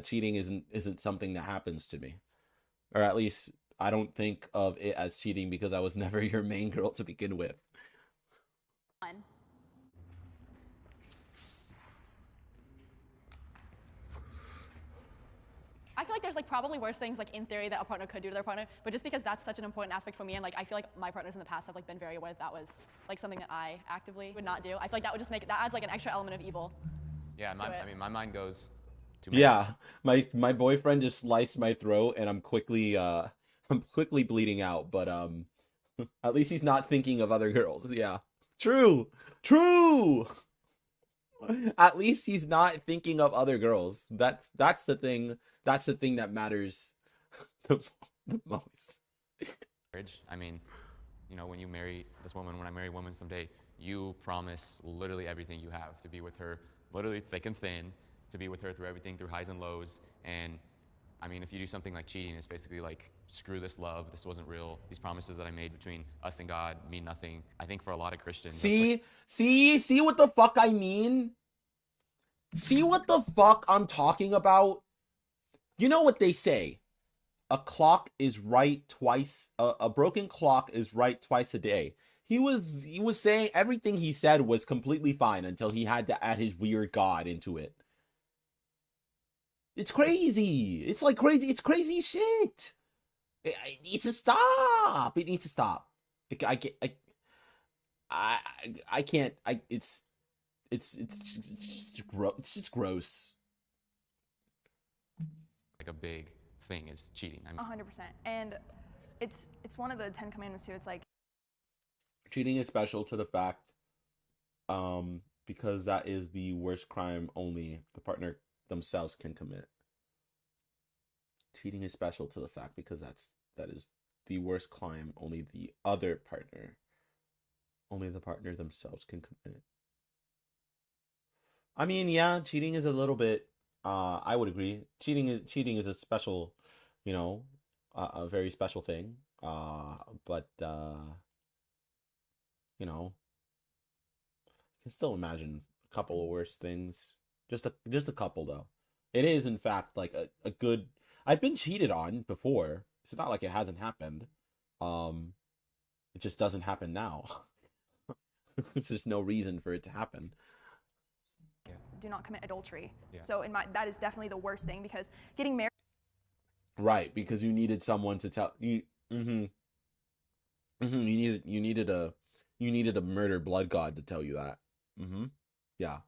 cheating isn't something that happens to me, or at least I don't think of it as cheating because I was never your main girl to begin with. I feel like there's there's like probably worse things like in theory that a partner could do to their partner, but just because that's such an important aspect for me, and like I feel like my partners in the past have like been very aware that was like something that I actively would not do. I feel like that would just make that adds like an extra element of evil. Yeah, I mean, my mind goes to Yeah, my boyfriend just sliced my throat, and I'm quickly bleeding out. But at least he's not thinking of other girls. Yeah, true. At least he's not thinking of other girls. That's the thing. That's the thing that matters the most. marriage. I mean, you know, when you marry this woman, when I marry a woman someday, you promise literally everything you have to be with her, literally thick and thin, to be with her through everything, through highs and lows. And I mean, if you do something like cheating, it's basically like, screw this love, this wasn't real. These promises that I made between us and God mean nothing. I think for a lot of Christians. See what the fuck I mean? See what the fuck I'm talking about? You know what they say? A clock is right twice. A broken clock is right twice a day. He was saying everything he said was completely fine until he had to add his weird God into it. It's crazy. It's like crazy. It's crazy shit. It needs to stop. It needs to stop. I can't. It's just gross. Like a big thing is cheating. I mean, 100%. And it's one of the 10 commandments too. It's like Cheating is special to the fact, because that is the worst crime only the partner themselves can commit. Cheating is special to the fact because that is the worst crime only the other partner, only the partner themselves can commit. I mean, yeah, cheating is a little bit. I would agree. Cheating is a special, you know, a very special thing. But you know, I can still imagine a couple of worse things. Just a couple though. It is in fact like a good. I've been cheated on before. It's not like it hasn't happened. It just doesn't happen now. There's just no reason for it to happen. do not commit adultery. Yeah. So that is definitely the worst thing, because getting married. Right, because you needed someone to tell you. You needed a murder blood god to tell you that. Yeah,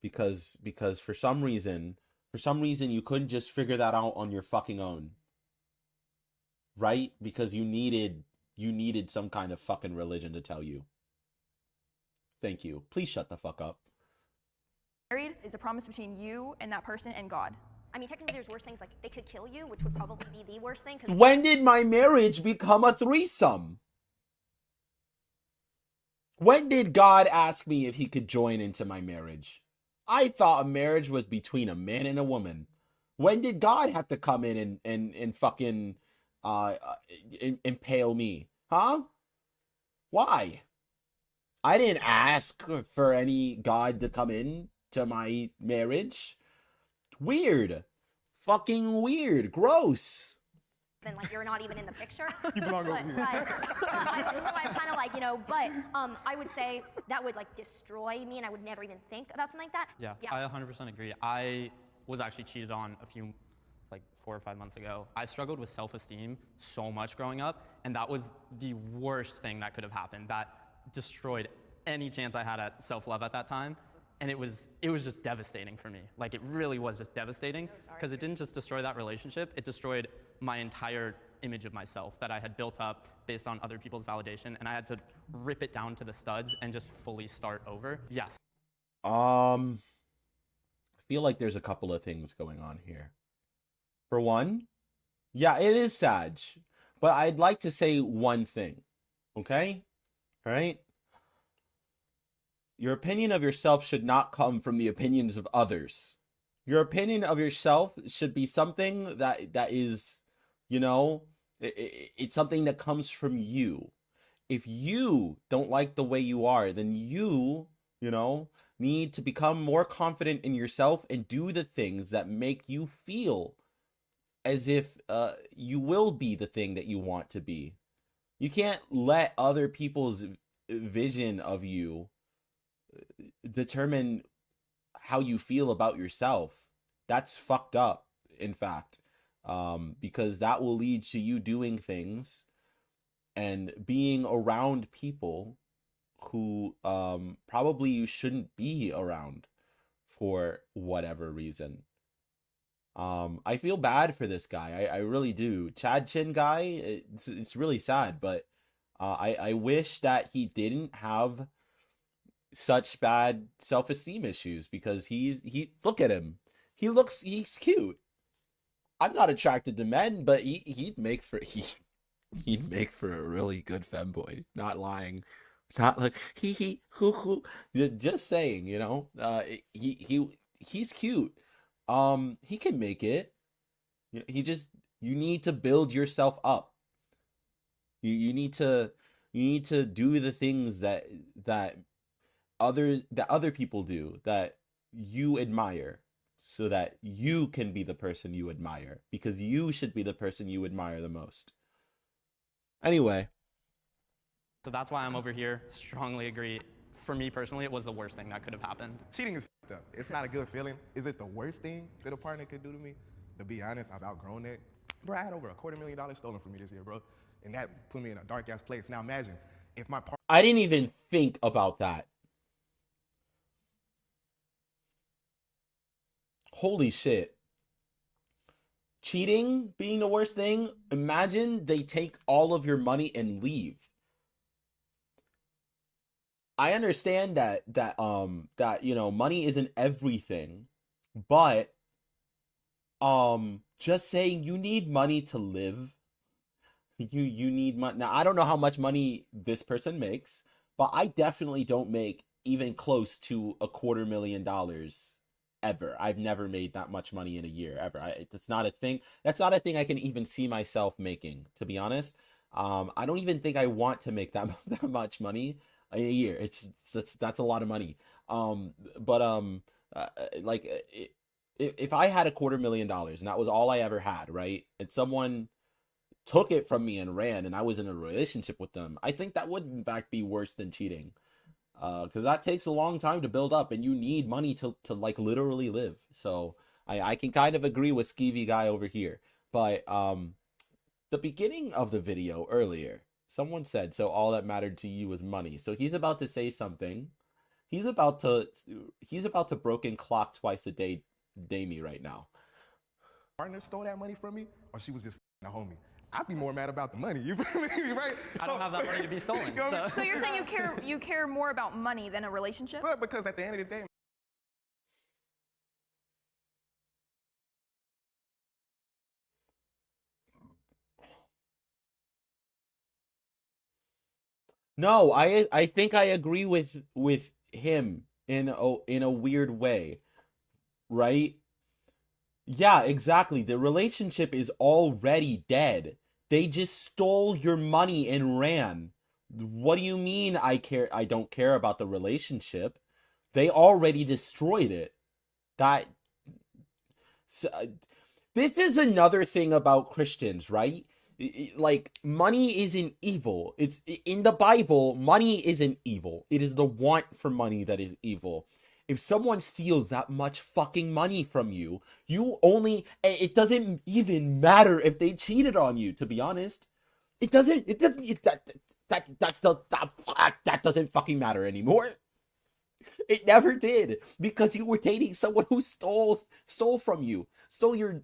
because for some reason you couldn't just figure that out on your fucking own. Right? Because you needed some kind of fucking religion to tell you. Thank you. Please shut the fuck up. Married is a promise between you and that person and God. I mean, technically there's worse things, like they could kill you, which would probably be the worst thing. When did my marriage become a threesome? When did God ask me if he could join into my marriage? I thought a marriage was between a man and a woman. When did God have to come in and fucking impale me? Huh? Why? I didn't ask for any God to come in to my marriage. Weird. Fucking weird. Gross. Then like you're not even in the picture. You belong over here. So I'm kind of like, you know, but I would say that would like destroy me, and I would never even think about something like that. Yeah, I 100% agree. I was actually cheated on a few, like 4 or 5 months ago. I struggled with self-esteem so much growing up, and that was the worst thing that could have happened. That destroyed any chance I had at self-love at that time. And it was just devastating for me. Like, it really was just devastating, because it didn't just destroy that relationship, it destroyed my entire image of myself that I had built up based on other people's validation, and I had to rip it down to the studs and just fully start over. Yes. I feel like there's a couple of things going on here. For one, yeah, it is sad, but I'd like to say one thing, okay? All right? Your opinion of yourself should not come from the opinions of others. Your opinion of yourself should be something that is, you know, it's something that comes from you. If you don't like the way you are, then you know, need to become more confident in yourself and do the things that make you feel as if you will be the thing that you want to be. You can't let other people's vision of you determine how you feel about yourself. That's fucked up, in fact. because that will lead to you doing things and being around people who probably you shouldn't be around for whatever reason. I feel bad for this guy. I really do. Chad Chin guy, it's really sad, but I wish that he didn't have such bad self-esteem issues, because he look at him. He's cute. I'm not attracted to men, but he'd make for a really good femboy. Not lying. Not like he hoo hoo. Just saying, you know. He's cute. He can make it. You need to build yourself up. You need to do the things that other people do that you admire, so that you can be the person you admire, because you should be the person you admire the most. Anyway. So that's why I'm over here. Strongly agree. For me personally, it was the worst thing that could have happened. Cheating is f***ed up. It's not a good feeling. Is it the worst thing that a partner could do to me? To be honest, I've outgrown that. Bro, I had over $250,000 stolen from me this year, bro. And that put me in a dark-ass place. Now imagine if my partner... I didn't even think about that. Holy shit. Cheating being the worst thing? Imagine they take all of your money and leave. I understand that you know, money isn't everything, but just saying you need money to live. You need money. Now, I don't know how much money this person makes, but I definitely don't make even close to $250,000 ever. I've never made that much money in a year ever. That's not a thing. That's not a thing I can even see myself making, to be honest. I don't even think I want to make that much money in a year. That's a lot of money. If I had $250,000 and that was all I ever had, right? And someone took it from me and ran, and I was in a relationship with them, I think that would in fact be worse than cheating. Because that takes a long time to build up, and you need money to like literally live. So I can kind of agree with Skeevy guy over here. But the beginning of the video earlier, someone said, so all that mattered to you was money. So he's about to say something. He's about to broken clock twice a day me right now. Partner stole that money from me, or she was just a homie. I'd be more mad about the money. You feel me, right? I don't have that money to be stolen. So you're saying you care more about money than a relationship? But because at the end of the day, no, I think I agree with him in a weird way, right? Yeah, exactly. The relationship is already dead. They just stole your money and ran. What do you mean I don't care about the relationship? They already destroyed it. This is another thing about Christians, right? Like, money isn't evil. It's in the Bible, money isn't evil. It is the want for money that is evil. If someone steals that much fucking money from you, it doesn't even matter if they cheated on you, to be honest. That doesn't fucking matter anymore. It never did, because you were dating someone who stole from you. Stole your,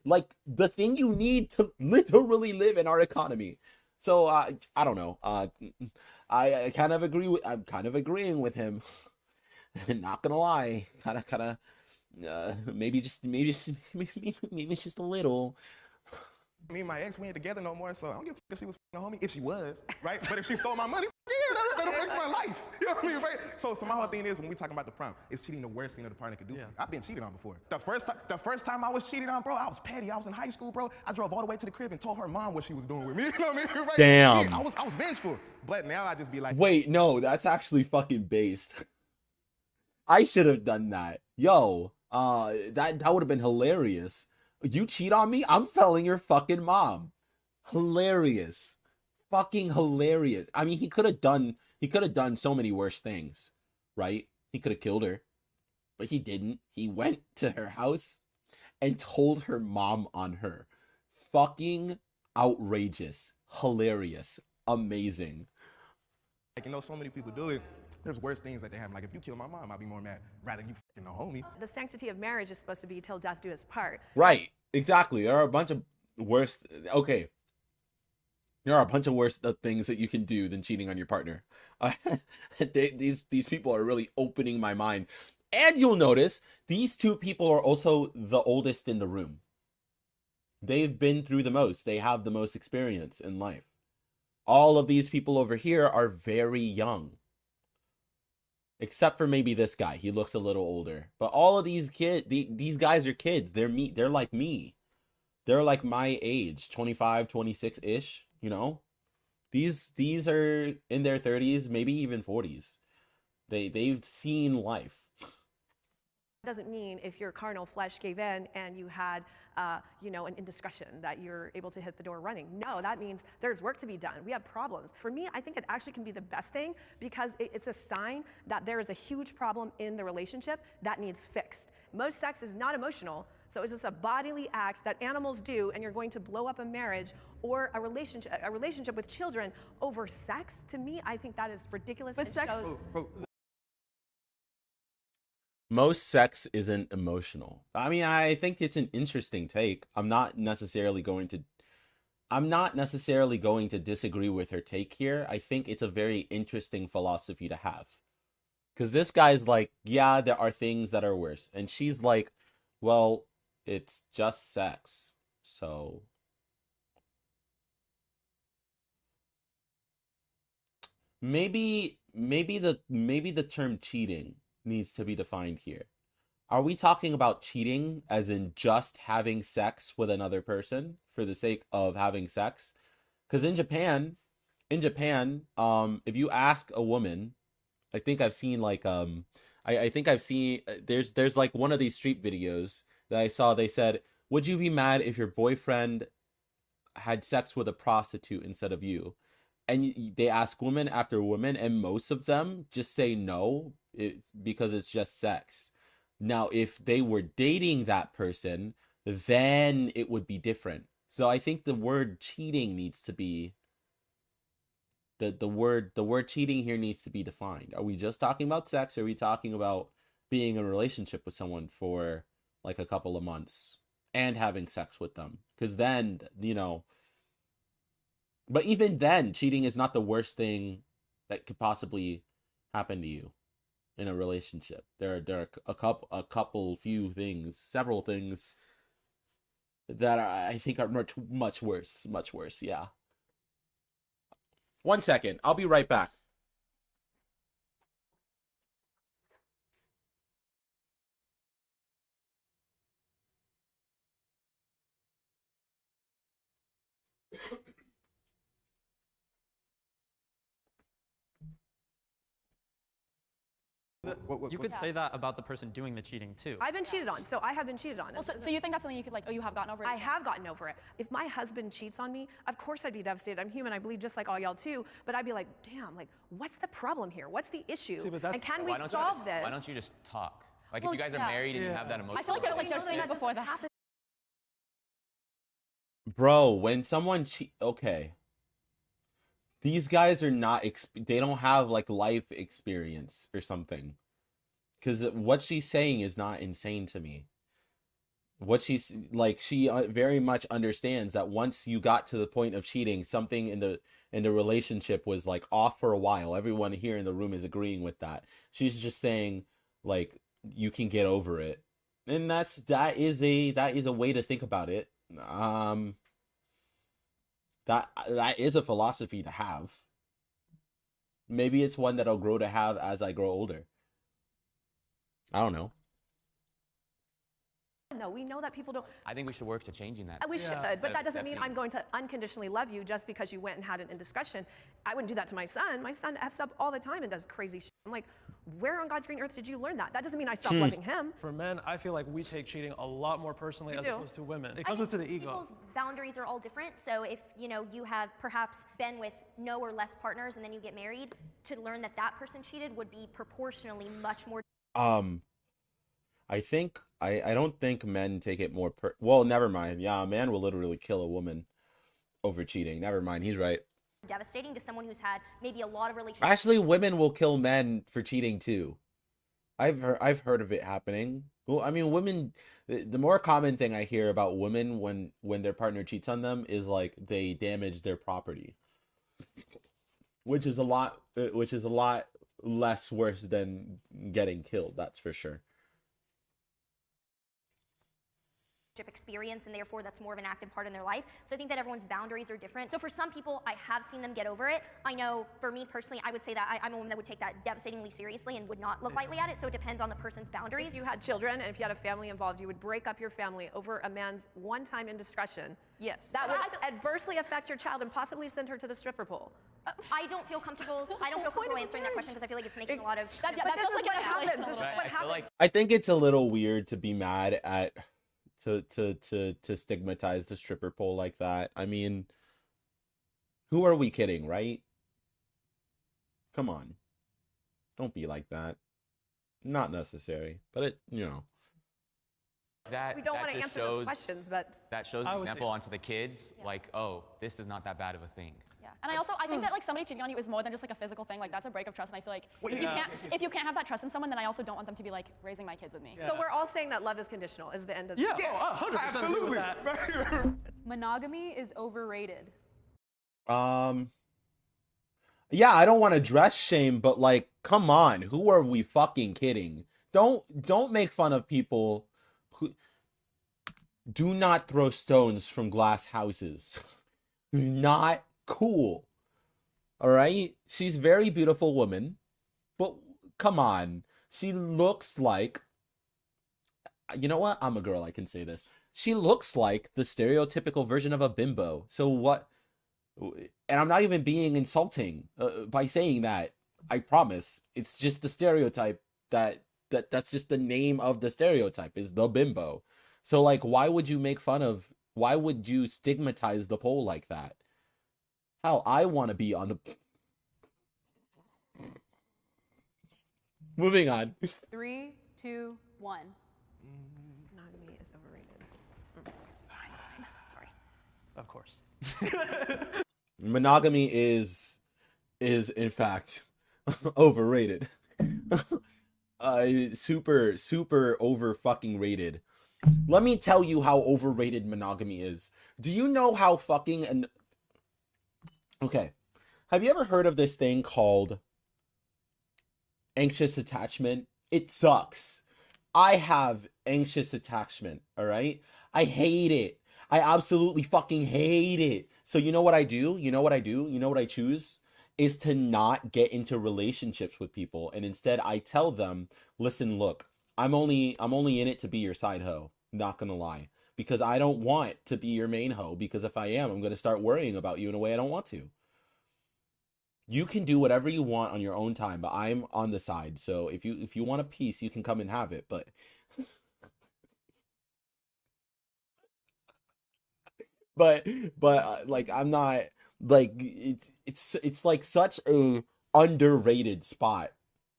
like, the thing you need to literally live in our economy. So, I don't know. I kind of agree with, I'm kind of agreeing with him. Not gonna lie, maybe it's just a little. Me and my ex, we ain't together no more, so I don't give a fuck if she was a homie. If she was, right? But if she stole my money, yeah, that'll fix my life. You know what I mean, right? So my whole thing is, when we talking about the prom, is cheating the worst thing that the partner could do? Yeah. I've been cheated on before. The first time I was cheated on, bro, I was petty. I was in high school, bro. I drove all the way to the crib and told her mom what she was doing with me. You know what I mean, right? Damn. Yeah, I was vengeful. But now I just be like, wait, no, that's actually fucking based. I should have done that. Yo, that would have been hilarious. You cheat on me? I'm telling your fucking mom. Hilarious. Fucking hilarious. I mean, he could have done so many worse things, right? He could have killed her, but he didn't. He went to her house and told her mom on her. fucking outrageous, hilarious, amazing. Like, you know, so many people do it. There's worse things that they have. Like, if you kill my mom, I'd be more mad rather than you fucking a homie. The sanctity of marriage is supposed to be till death do us part. Right, exactly. There are a bunch of worse. Okay, there are a bunch of worse things that you can do than cheating on your partner. These people are really opening my mind. And you'll notice these two people are also the oldest in the room. They've been through the most. They have the most experience in life. All of these people over here are very young. Except for maybe this guy. He looks a little older. But all of these these guys are kids. They're like me. They're like my age, 25, 26-ish, you know? These are in their 30s, maybe even 40s. They've seen life. Doesn't mean if your carnal flesh gave in and you had, you know, an indiscretion that you're able to hit the door running. No, that means there's work to be done. We have problems. For me, I think it actually can be the best thing because it's a sign that there is a huge problem in the relationship that needs fixed. Most sex is not emotional, so it's just a bodily act that animals do, and you're going to blow up a marriage or a relationship with children over sex. To me, I think that is ridiculous. But sex. Most sex isn't emotional. I mean, I think it's an interesting take. I'm not necessarily going to disagree with her take here. I think it's a very interesting philosophy to have. Because this guy's like, yeah, there are things that are worse. And she's like, well, it's just sex. So maybe the term cheating needs to be defined here. Are we talking about cheating as in just having sex with another person for the sake of having sex? Because in Japan, if you ask a woman, I think I've seen like I think I've seen there's like one of these street videos that I saw. They said, would you be mad if your boyfriend had sex with a prostitute instead of you? And they ask woman after woman, and most of them just say no, because it's just sex. Now, if they were dating that person, then it would be different. So I think the word cheating needs to be the word cheating here needs to be defined. Are we just talking about sex? Or are we talking about being in a relationship with someone for like a couple of months and having sex with them? Because then, you know. But even then, cheating is not the worst thing that could possibly happen to you in a relationship. There are few things, several things that I think are much worse. Yeah. 1 second, I'll be right back. You could say that about the person doing the cheating too. I've been cheated on, so I have been cheated on. Well, so you think that's something you could like, oh, you have gotten over it? I have gotten over it. If my husband cheats on me, of course I'd be devastated. I'm human, I bleed just like all y'all too, but I'd be like, damn, like, what's the problem here? What's the issue? See, but that's, and can we solve this? Why don't you just talk? Like, Well, if you guys are married and you have that emotional I feel like there's things before that happen. Bro, when someone okay. These guys are not, they don't have like life experience or something. Because what she's saying is not insane to me. What she's like, she very much understands that once you got to the point of cheating, something in the relationship was like off for a while. Everyone here in the room is agreeing with that. She's just saying like, you can get over it. And that is a way to think about it. That is a philosophy to have. Maybe it's one that I'll grow to have as I grow older. I don't know. No, we know that people don't. I think we should work to changing that. We should, but that doesn't mean I'm going to unconditionally love you just because you went and had an indiscretion. I wouldn't do that to my son. My son F's up all the time and does crazy shit. I'm like, where on God's green earth did you learn that? That doesn't mean I stop loving him. For men, I feel like we take cheating a lot more personally as opposed to women. It comes to the ego. People's boundaries are all different. So if you have perhaps been with no or less partners and then you get married, to learn that that person cheated would be proportionally much more. I don't think men take it more well, never mind. Yeah, a man will literally kill a woman over cheating. Never mind. He's right. Devastating to someone who's had maybe a lot of relationships. Actually, women will kill men for cheating too. I've heard of it happening. Well, I mean, women. The more common thing I hear about women when their partner cheats on them is like they damage their property, which is a lot less worse than getting killed. That's for sure. Experience, and therefore that's more of an active part in their life. So I think that everyone's boundaries are different. So for some people, I have seen them get over it. I know for me personally, I would say that I'm a woman that would take that devastatingly seriously and would not look lightly at it. So it depends on the person's boundaries. If you had children and if you had a family involved, you would break up your family over a man's one-time indiscretion. Yes. That would adversely affect your child and possibly send her to the stripper pole. I don't feel comfortable answering that question because I feel like it's making a lot of. But this is what happens. This is what happens. I think it's a little weird to be mad at to stigmatize the stripper pole like that. I mean, who are we kidding, right? Come on. Don't be like that. Not necessary, but it, you know. That, we don't that want to just answer shows, those questions, but that shows an example onto the kids, like, oh, this is not that bad of a thing. Yeah, and I think that like somebody cheating on you is more than just like a physical thing. Like that's a break of trust, and I feel like if you can't have that trust in someone, then I also don't want them to be like raising my kids with me. So we're all saying that love is conditional is the end of Yeah, the 100% agree with that. Monogamy is overrated. Yeah, I don't want to dress shame, but like, come on, who are we fucking kidding? Don't make fun of people who do not throw stones from glass houses. Not cool. All right? She's a very beautiful woman, but come on. She looks like, you know what? I'm a girl, I can say this. She looks like the stereotypical version of a bimbo. So what? And I'm not even being insulting by saying that. I promise. It's just the stereotype that's just the name of the stereotype is the bimbo. So like, why would you stigmatize the pole like that? Hell, I want to be on the... Moving on. 3, 2, 1. Monogamy is overrated. Sorry. Of course. Monogamy is in fact overrated. Super over fucking rated. Let me tell you how overrated monogamy is. Do you know how fucking Okay. Have you ever heard of this thing called anxious attachment? It sucks. I have anxious attachment, all right? I hate it. I absolutely fucking hate it. So you know what I do? You know what I choose? Is to not get into relationships with people. And instead I tell them, listen, look, I'm only in it to be your side hoe. Not gonna lie. Because I don't want to be your main hoe. Because if I am, I'm gonna start worrying about you in a way I don't want to. You can do whatever you want on your own time, but I'm on the side. So if you want a piece, you can come and have it. But like I'm not like it's like such a underrated spot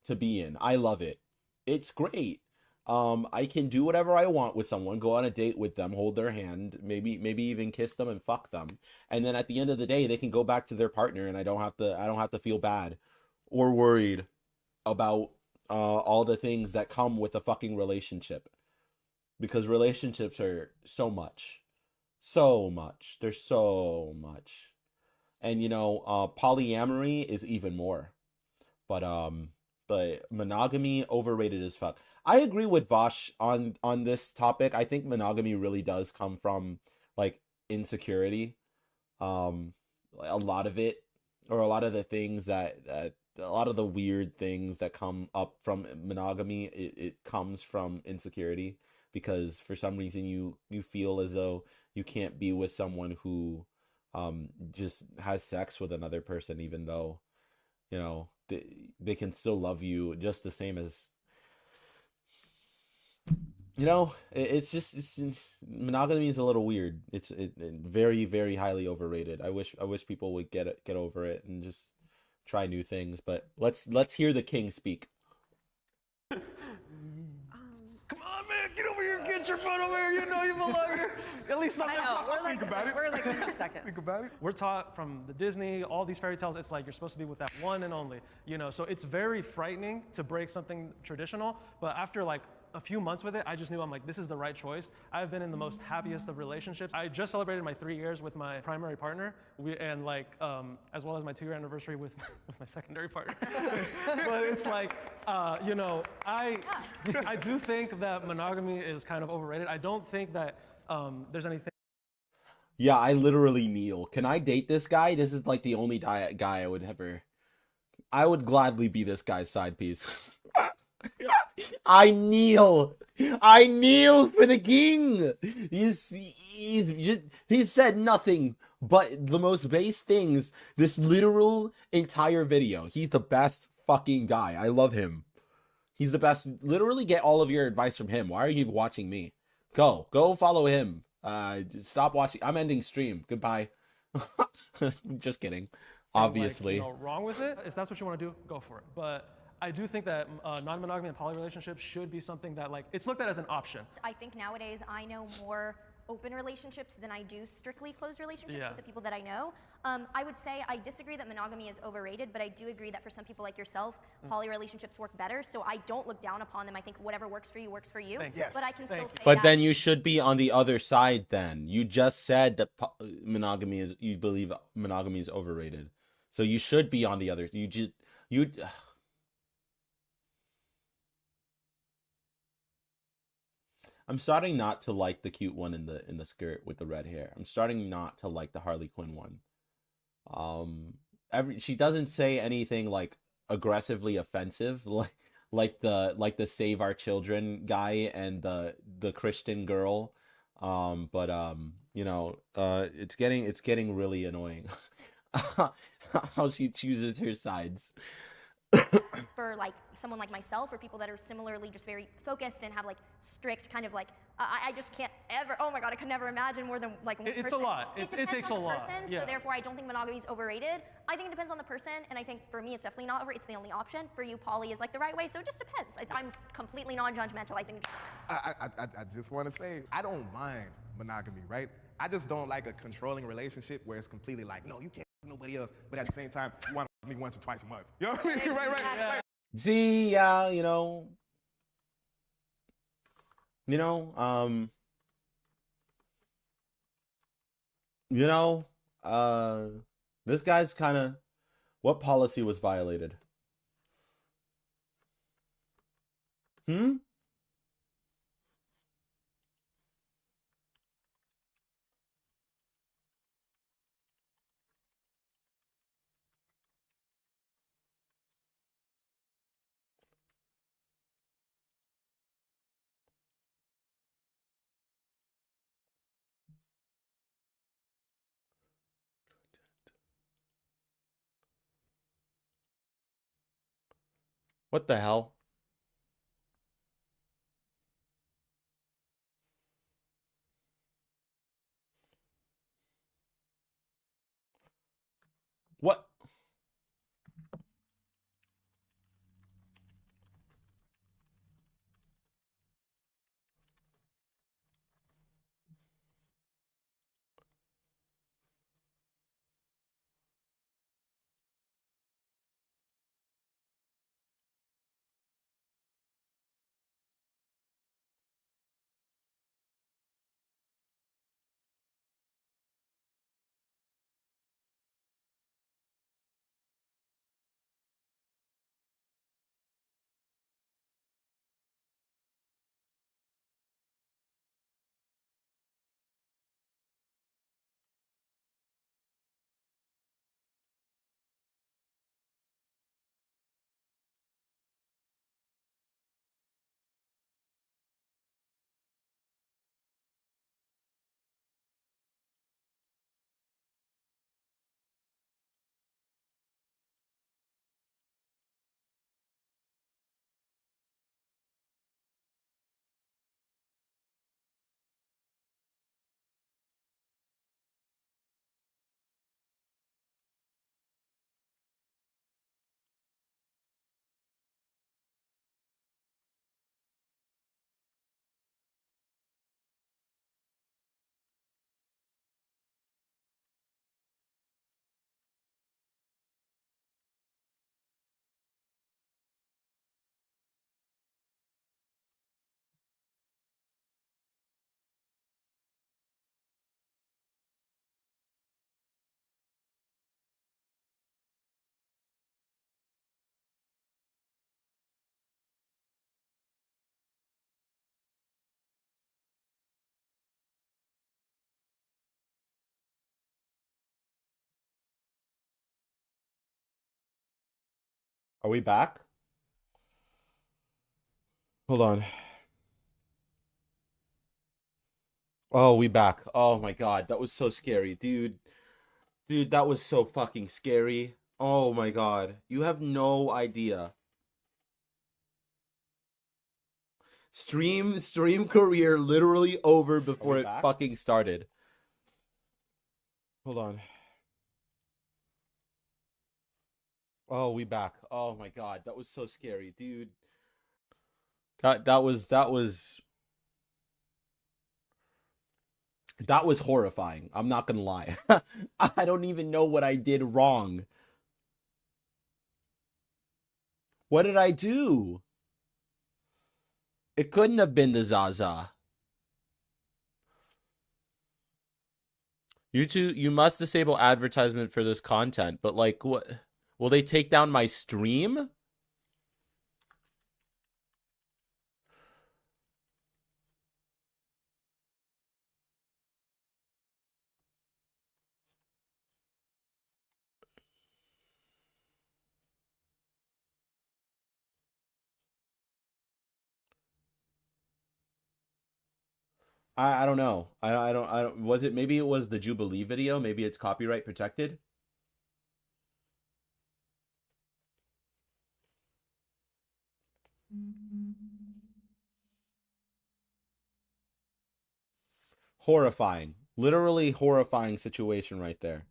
to be in. I love it. It's great. I can do whatever I want with someone, go on a date with them, hold their hand, maybe even kiss them and fuck them. And then at the end of the day, they can go back to their partner and I don't have to feel bad or worried about all the things that come with a fucking relationship. Because relationships are so much. So much. There's so much. And polyamory is even more. But monogamy overrated as fuck. I agree with Bosch on this topic. I think monogamy really does come from like insecurity. A lot of it, or a lot of the things that a lot of the weird things that come up from monogamy, it comes from insecurity, because for some reason you feel as though you can't be with someone who just has sex with another person, even though they can still love you just the same as it's monogamy is a little weird. It's very, very highly overrated. I wish people would get over it and just try new things. But let's hear the king speak. Come on, get your phone over here. You know you belong here. At least I know. We're like, about it. we're like, wait a second. Think about it. we're taught from the Disney, all these fairy tales, it's like you're supposed to be with that one and only, you know, so it's very frightening to break something traditional, but after like a few months with it, I just knew I'm like, this is the right choice. I've been in the most happiest of relationships. I just celebrated my 3 years with my primary partner, and like, as well as my 2-year anniversary with my secondary partner. But it's like, you know, I do think that monogamy is kind of overrated. I don't think that there's anything. Yeah, I literally kneel. Can I date this guy? This is like the only guy I would ever. I would gladly be this guy's side piece. I kneel. I kneel for the king. He said nothing but the most base things this literal entire video. He's the best fucking guy. I love him. He's the best. Literally get all of your advice from him. Why are you watching me? Go follow him. Stop watching. I'm ending stream. Goodbye. Just kidding. Obviously. Like, you know, wrong with it. If that's what you want to do, go for it. But I do think that non-monogamy and poly relationships should be something that like it's looked at as an option. I think nowadays I know more open relationships than I do strictly closed relationships with the people that I know. I would say I disagree that monogamy is overrated, but I do agree that for some people like yourself, poly relationships work better. So I don't look down upon them. I think whatever works for you works for you. Yes. But I can still say But that. then you should be on the other side then. You just said that you believe monogamy is overrated. So you should be on the other. I'm starting not to like the cute one in the skirt with the red hair. I'm starting not to like the Harley Quinn one. She doesn't say anything like aggressively offensive like the Save Our Children guy and the Christian girl. You know, it's getting really annoying how she chooses her sides. For like someone like myself or people that are similarly just very focused and have like strict kind of like I just can't ever, oh my god, I could never imagine more than like one person. It's a lot. It depends takes on a the lot. person, Yeah. So therefore I don't think monogamy is overrated. I think it depends on the person, and I think for me it's definitely not over. It's the only option. For you, poly is like the right way, so it just depends. I'm completely non-judgmental. I think it just depends. I just want to say, I don't mind monogamy, right? I just don't like a controlling relationship where it's completely like, no, you can't f nobody else, but at the same time, you want to f me once or twice a month. You know what I mean? Right. See, yeah, you know, this guy's kind of, what policy was violated? What the hell? What? Are we back? Hold on. Oh, we back. Oh my God, that was so scary, dude. Dude, that was so fucking scary. Oh my God. You have no idea. Stream career literally over before it fucking started. Hold on. Oh, we back. Oh my God, that was so scary, dude. That was horrifying. I'm not gonna lie. I don't even know what I did wrong. What did I do? It couldn't have been the Zaza. You must disable advertisement for this content, but like what? Will they take down my stream? I don't know. I don't was it maybe it was the Jubilee video? Maybe it's copyright protected? Horrifying. Literally horrifying situation right there.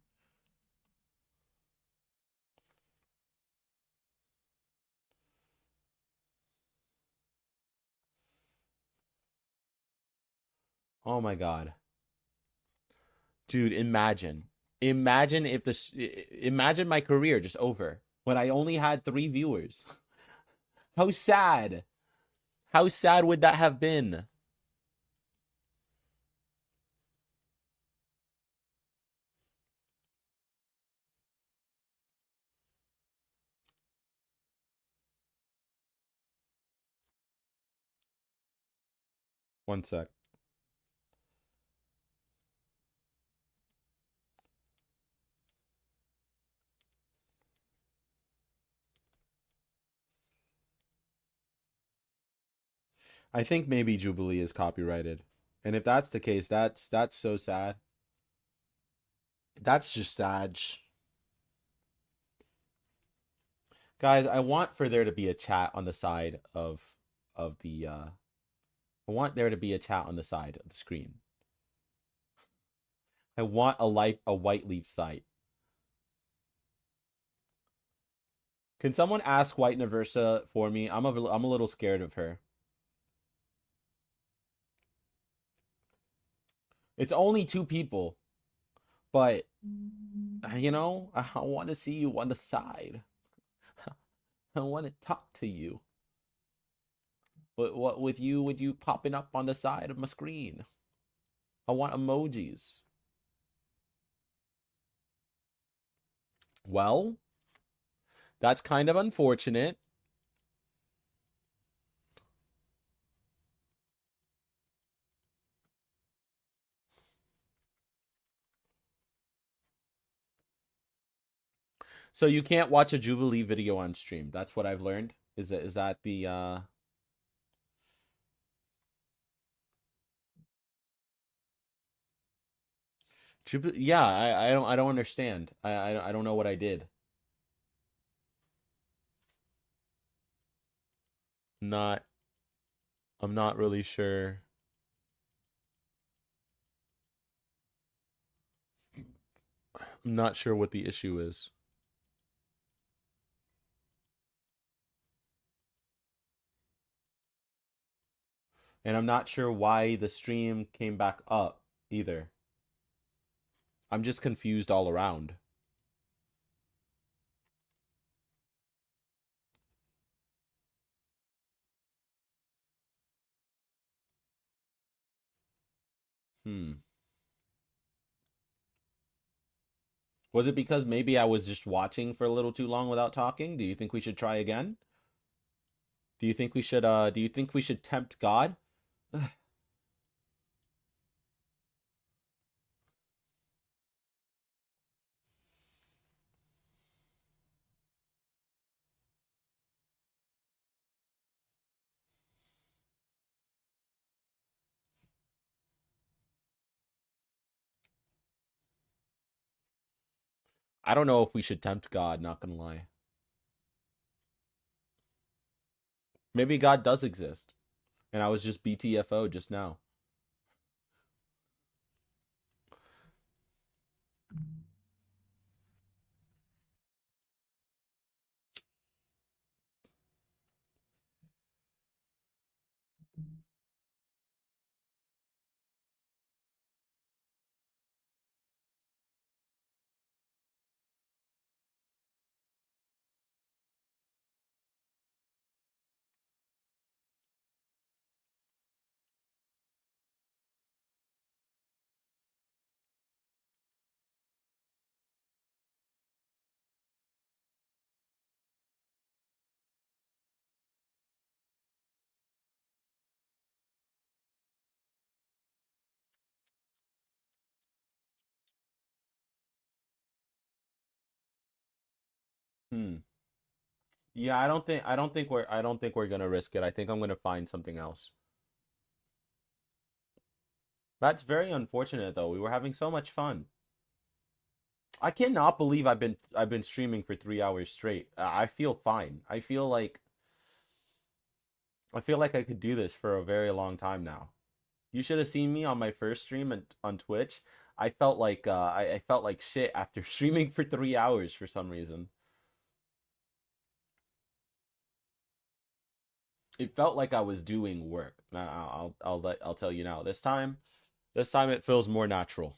Oh my God. Dude, imagine. Imagine if this imagine my career just over when I only had 3 viewers. How sad. How sad would that have been? One sec. I think maybe Jubilee is copyrighted. And if that's the case, that's so sad. That's just sad. Guys, I want for there to be a chat on the side of the I want there to be a chat on the side of the screen. I want a white leaf site. Can someone ask White Naversa for me? I'm a little scared of her. It's only 2 people. But you know, I want to see you on the side. I want to talk to you. But what with you popping up on the side of my screen? I want emojis. Well, that's kind of unfortunate. So you can't watch a Jubilee video on stream. That's what I've learned. Is that the Jubilee? Yeah, I don't understand. I don't know what I did. Not I'm not really sure. I'm not sure what the issue is. And I'm not sure why the stream came back up either. I'm just confused all around. Was it because maybe I was just watching for a little too long without talking? Do you think we should try again? Do you think we should tempt God? I don't know if we should tempt God, not gonna lie. Maybe God does exist. And I was just BTFO just now. Yeah, I don't think we're gonna risk it. I think I'm gonna find something else. That's very unfortunate though. We were having so much fun. I cannot believe I've been streaming for 3 hours straight. I feel fine. I feel like I could do this for a very long time now. You should have seen me on my first stream on Twitch. I felt like I felt like shit after streaming for 3 hours for some reason. It felt like I was doing work. Now I'll tell you now. This time it feels more natural.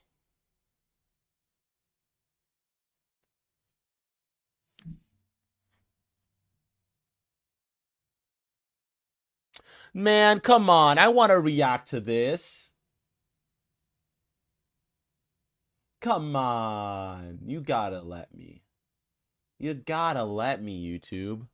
Man, come on. I want to react to this. Come on. You gotta let me. You gotta let me, YouTube.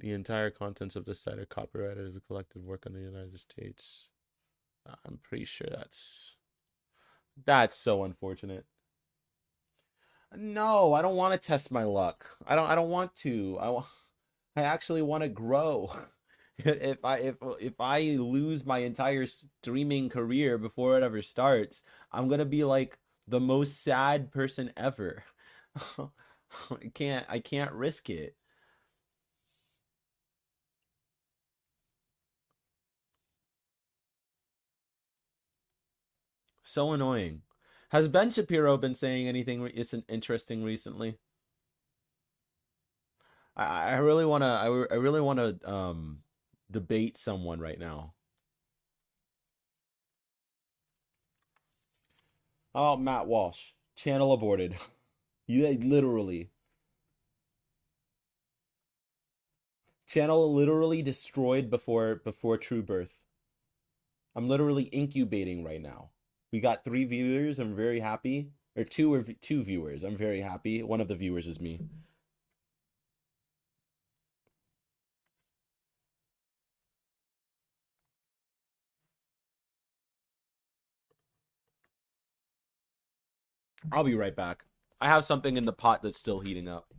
The entire contents of this site are copyrighted as a collective work on the United States. I'm pretty sure that's so unfortunate. No, I don't want to test my luck. I don't want to. I actually want to grow. If I lose my entire streaming career before it ever starts, I'm gonna be like the most sad person ever. I can't risk it. So annoying. Has Ben Shapiro been saying anything it's interesting recently? I really wanna I really wanna debate someone right now. How about Matt Walsh? Channel aborted. You literally. Channel literally destroyed before true birth. I'm literally incubating right now. We got 3 viewers. I'm very happy. Or two viewers. I'm very happy. One of the viewers is me. I'll be right back. I have something in the pot that's still heating up.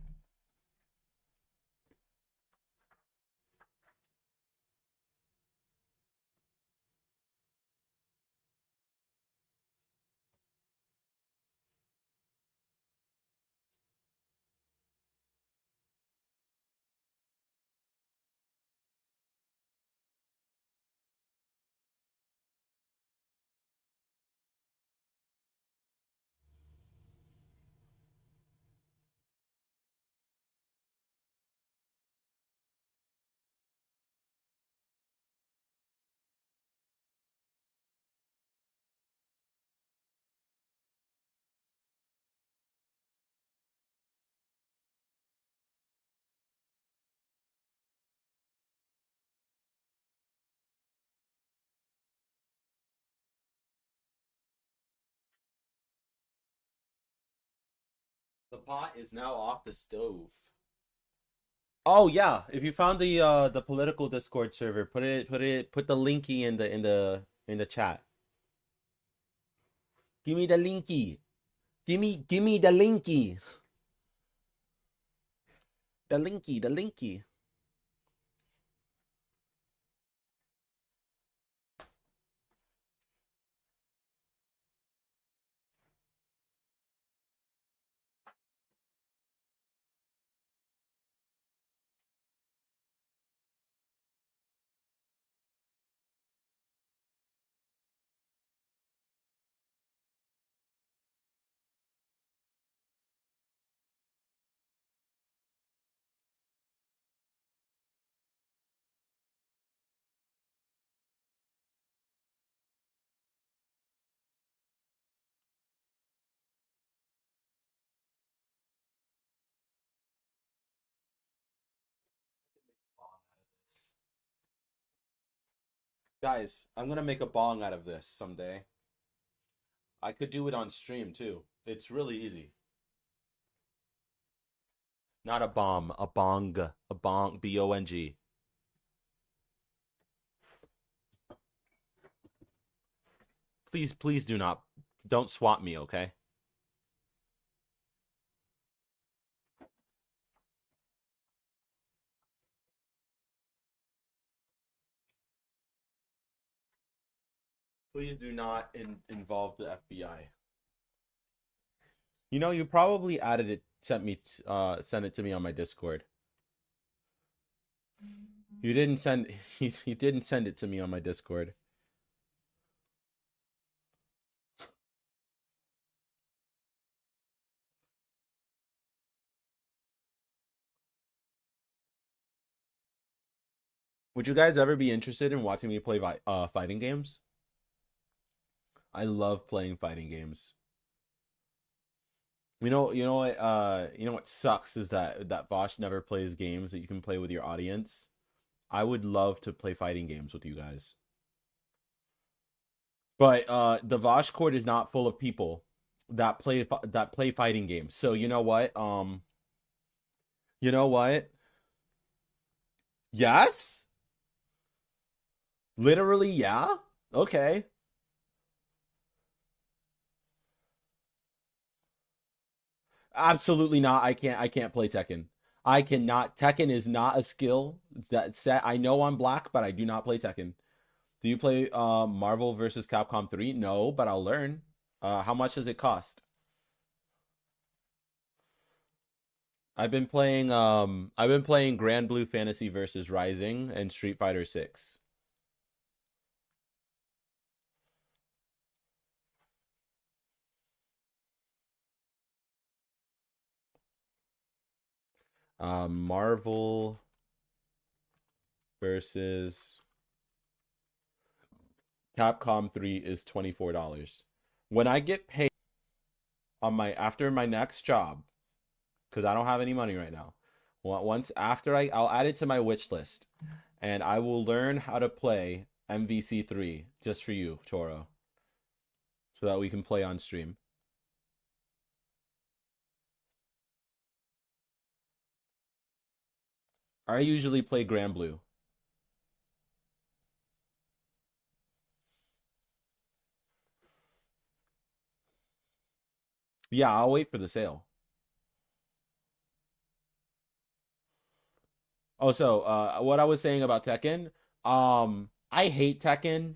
The pot is now off the stove. Oh yeah, if you found the political Discord server, put the linky in the chat. Give me the linky. Give me the linky. The linky. Guys, I'm gonna make a bong out of this someday. I could do it on stream too. It's really easy. Not a bomb, a bong. A bong, B-O-N-G. Please don't swap me, okay? Please do not involve the FBI. You know, you probably added it, sent it to me on my Discord. You didn't send you didn't send it to me on my Discord. Would you guys ever be interested in watching me play fighting games? I love playing fighting games. You know what sucks is that Vosh never plays games that you can play with your audience. I would love to play fighting games with you guys. But the Vosh court is not full of people that play fighting games. So you know what? You know what? Yes? Literally, yeah? Okay. Absolutely not. I can't play Tekken. I cannot. Tekken is not a skill that set. I know I'm black, but I do not play Tekken. Do you play Marvel versus Capcom 3? No, but I'll learn. How much does it cost? I've been playing Grand Blue Fantasy versus Rising and Street Fighter 6. Marvel versus Capcom 3 is $24. When I get paid on after my next job, because I don't have any money right now. Once after I'll add it to my wish list, and I will learn how to play MVC3 just for you, Choro, so that we can play on stream. I usually play Grand Blue. Yeah, I'll wait for the sale. Also, what I was saying about Tekken, I hate Tekken.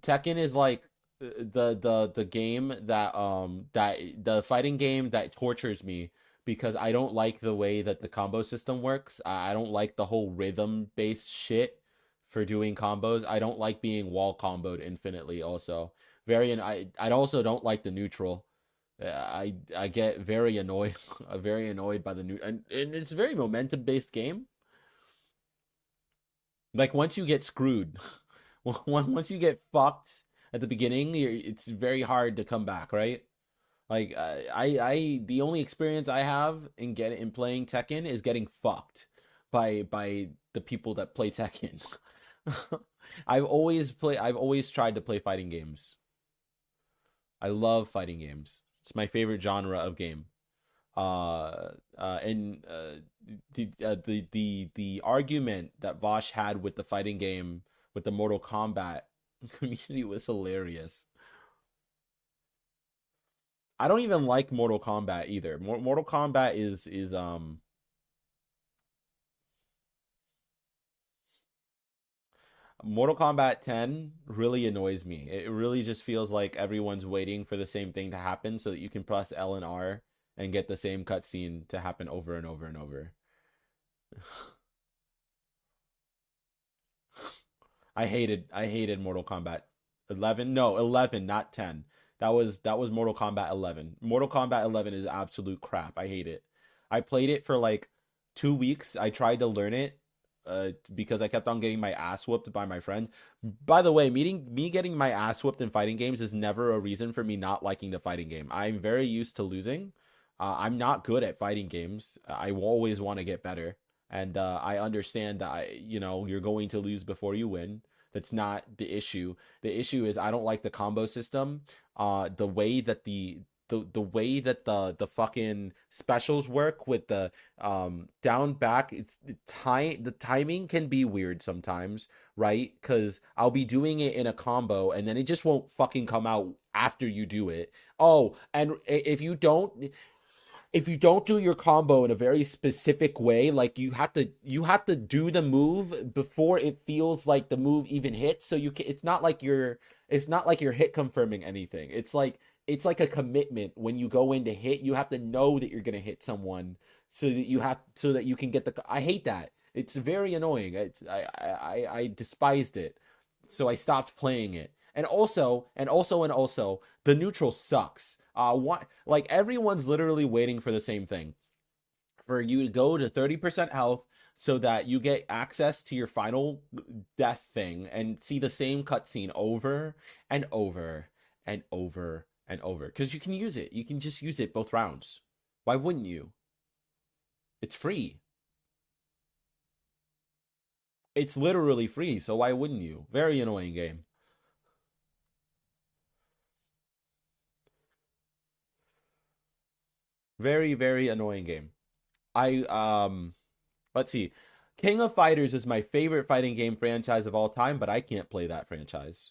Tekken is like the game that the fighting game that tortures me because I don't like the way that the combo system works. I don't like the whole rhythm based shit for doing combos. I don't like being wall comboed infinitely also. I also don't like the neutral. I get very annoyed very annoyed by the new and it's a very momentum based game. Like once you get screwed, once you get fucked at the beginning, it's very hard to come back, right? Like the only experience I have in playing Tekken is getting fucked by the people that play Tekken. I've always tried to play fighting games. I love fighting games. It's my favorite genre of game. And the argument that Vosh had with the fighting game with the Mortal Kombat community was hilarious. I don't even like Mortal Kombat either. Mortal Kombat is Mortal Kombat 10 really annoys me. It really just feels like everyone's waiting for the same thing to happen so that you can press L and R and get the same cutscene to happen over and over and over. I hated Mortal Kombat 11. No, 11, not 10. That was Mortal Kombat 11. Mortal Kombat 11 is absolute crap. I hate it. I played it for like 2 weeks. I tried to learn it because I kept on getting my ass whooped by my friends. By the way, me getting my ass whooped in fighting games is never a reason for me not liking the fighting game. I'm very used to losing. I'm not good at fighting games. I always want to get better. And I understand that you're going to lose before you win. That's not the issue. The issue is I don't like the combo system. The way that the way that the fucking specials work with the down back, the timing can be weird sometimes, right? Because I'll be doing it in a combo and then it just won't fucking come out after you do it. Oh, and if you don't do your combo in a very specific way, like you have to do the move before it feels like the move even hits. So it's not like you're hit confirming anything. It's like a commitment. When you go in to hit, you have to know that you're gonna hit someone so that you can get the. I hate that. It's very annoying. I despised it, so I stopped playing it. And also, the neutral sucks. Like everyone's literally waiting for the same thing, for you to go to 30% health so that you get access to your final death thing and see the same cutscene over and over and over and over. Because you can use it. You can just use it both rounds. Why wouldn't you? It's free. It's literally free, so why wouldn't you? Very annoying game. Very, very annoying game. Let's see. King of Fighters is my favorite fighting game franchise of all time, but I can't play that franchise.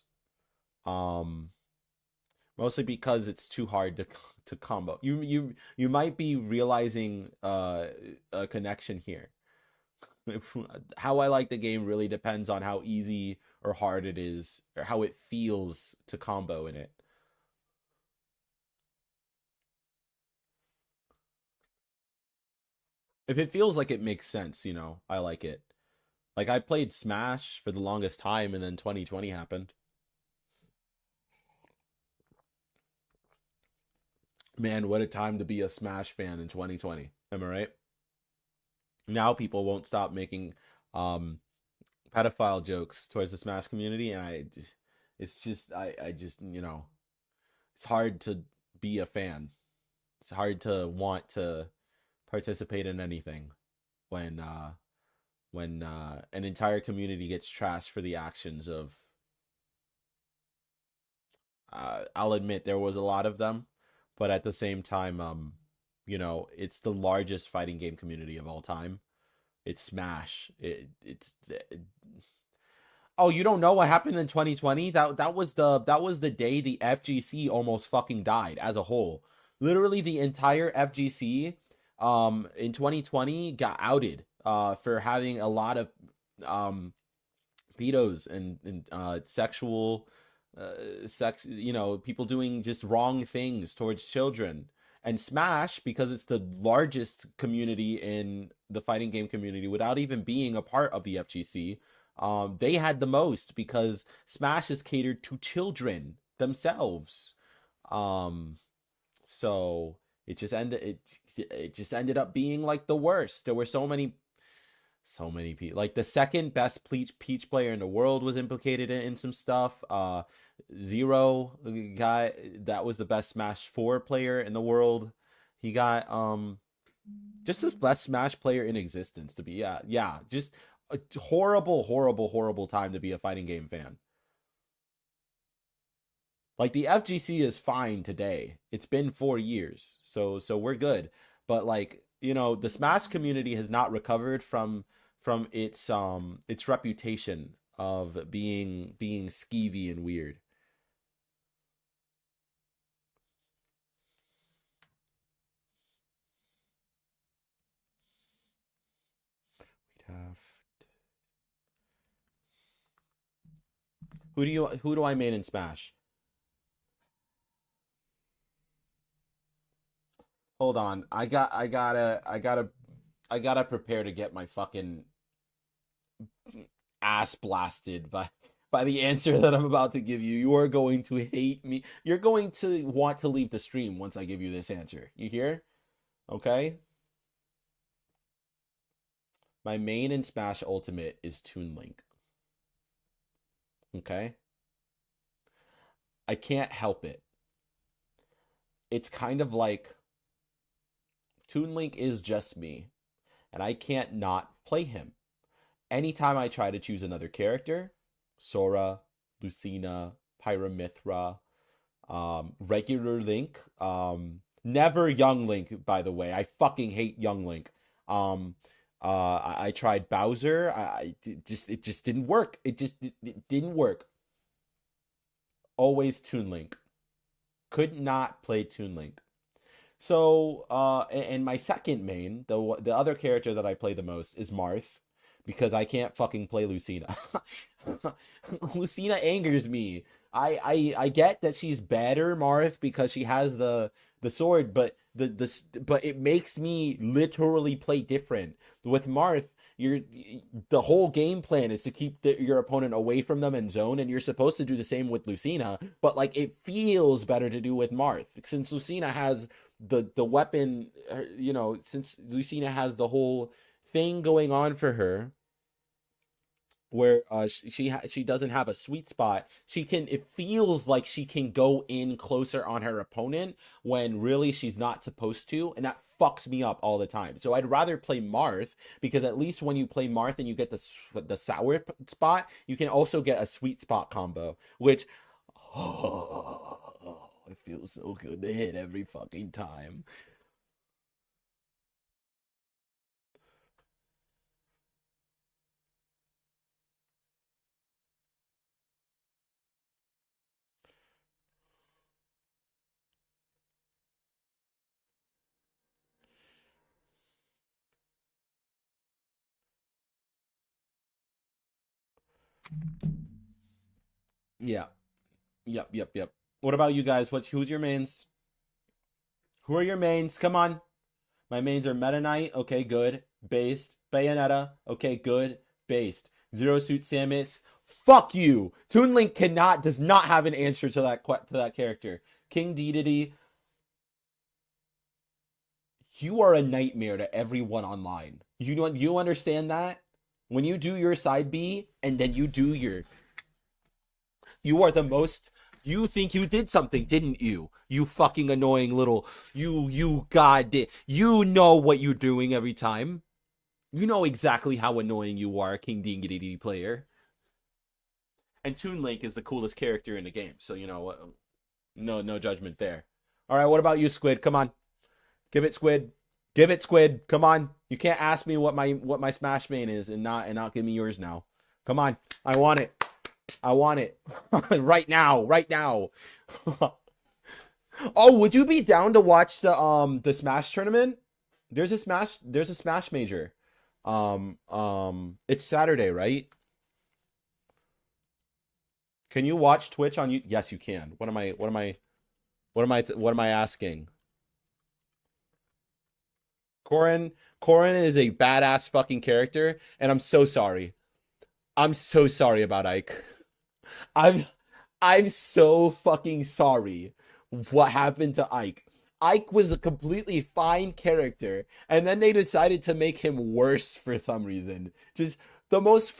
Mostly because it's too hard to combo. You might be realizing a connection here. How I like the game really depends on how easy or hard it is, or how it feels to combo in it. If it feels like it makes sense, I like it. Like I played Smash for the longest time and then 2020 happened. Man, what a time to be a Smash fan in 2020. Am I right? Now people won't stop making pedophile jokes towards the Smash community, and it's just I just, it's hard to be a fan. It's hard to want to participate in anything when an entire community gets trashed for the actions of I'll admit there was a lot of them, but at the same time, it's the largest fighting game community of all time. It's Smash. Oh, you don't know what happened in 2020? That was the day the FGC almost fucking died as a whole. Literally the entire FGC in 2020 got outed for having a lot of pedos and sexual people doing just wrong things towards children. And Smash, because it's the largest community in the fighting game community without even being a part of the FGC, they had the most because Smash is catered to children themselves. So it just ended up being like the worst. There were so many people. Like the second best Peach player in the world was implicated in some stuff. Zero, the guy that was the best Smash 4 player in the world, he got just the best Smash player in existence to be. Yeah, just a horrible time to be a fighting game fan. Like the FGC is fine today. It's been 4 years, so we're good. But like, the Smash community has not recovered from its reputation of being skeevy and weird. Who do I main in Smash? Hold on. I gotta prepare to get my fucking ass blasted by the answer that I'm about to give you. You are going to hate me. You're going to want to leave the stream once I give you this answer. You hear? Okay? My main in Smash Ultimate is Toon Link. Okay? I can't help it. It's kind of like Toon Link is just me, and I can't not play him. Anytime I try to choose another character, Sora, Lucina, Pyramithra, regular Link, never Young Link, by the way. I fucking hate Young Link. I tried Bowser. It just didn't work. It didn't work. Always Toon Link. Could not play Toon Link. So, and my second main, the other character that I play the most is Marth, because I can't fucking play Lucina. Lucina angers me. I get that she's better, Marth, because she has the sword, but but it makes me literally play different. With Marth, the whole game plan is to keep your opponent away from them in zone, and you're supposed to do the same with Lucina, but like it feels better to do with Marth since Lucina has the weapon, since Lucina has the whole thing going on for her where she doesn't have a sweet spot. It feels like she can go in closer on her opponent when really she's not supposed to, and that fucks me up all the time. So I'd rather play Marth, because at least when you play Marth and you get the sour spot, you can also get a sweet spot combo, which it feels so good to hit every fucking time. Yeah. Yep. What about you guys? Who's your mains? Who are your mains? Come on. My mains are Meta Knight. Okay, good. Based. Bayonetta. Okay, good. Based. Zero Suit Samus. Fuck you. Toon Link does not have an answer to that character. King Dedede. You are a nightmare to everyone online. You understand that? When you do your side B and then you do you are the most. You think you did something, didn't you? You fucking annoying little. You goddamn. You know what you're doing every time. You know exactly how annoying you are, King Dedede player. And Toon Link is the coolest character in the game, so you know what? No judgment there. All right, what about you, Squid? Come on, give it, Squid. Give it, Squid. Come on. You can't ask me what my Smash main is and not give me yours now. Come on, I want it. I want it right now. Oh, would you be down to watch the Smash tournament? There's a Smash major. It's Saturday, right? Can you watch Twitch on you? Yes, you can. What am I asking? Corrin is a badass fucking character, and I'm so sorry. I'm so sorry about Ike. I'm so fucking sorry what happened to Ike. Ike was a completely fine character, and then they decided to make him worse for some reason. Just the most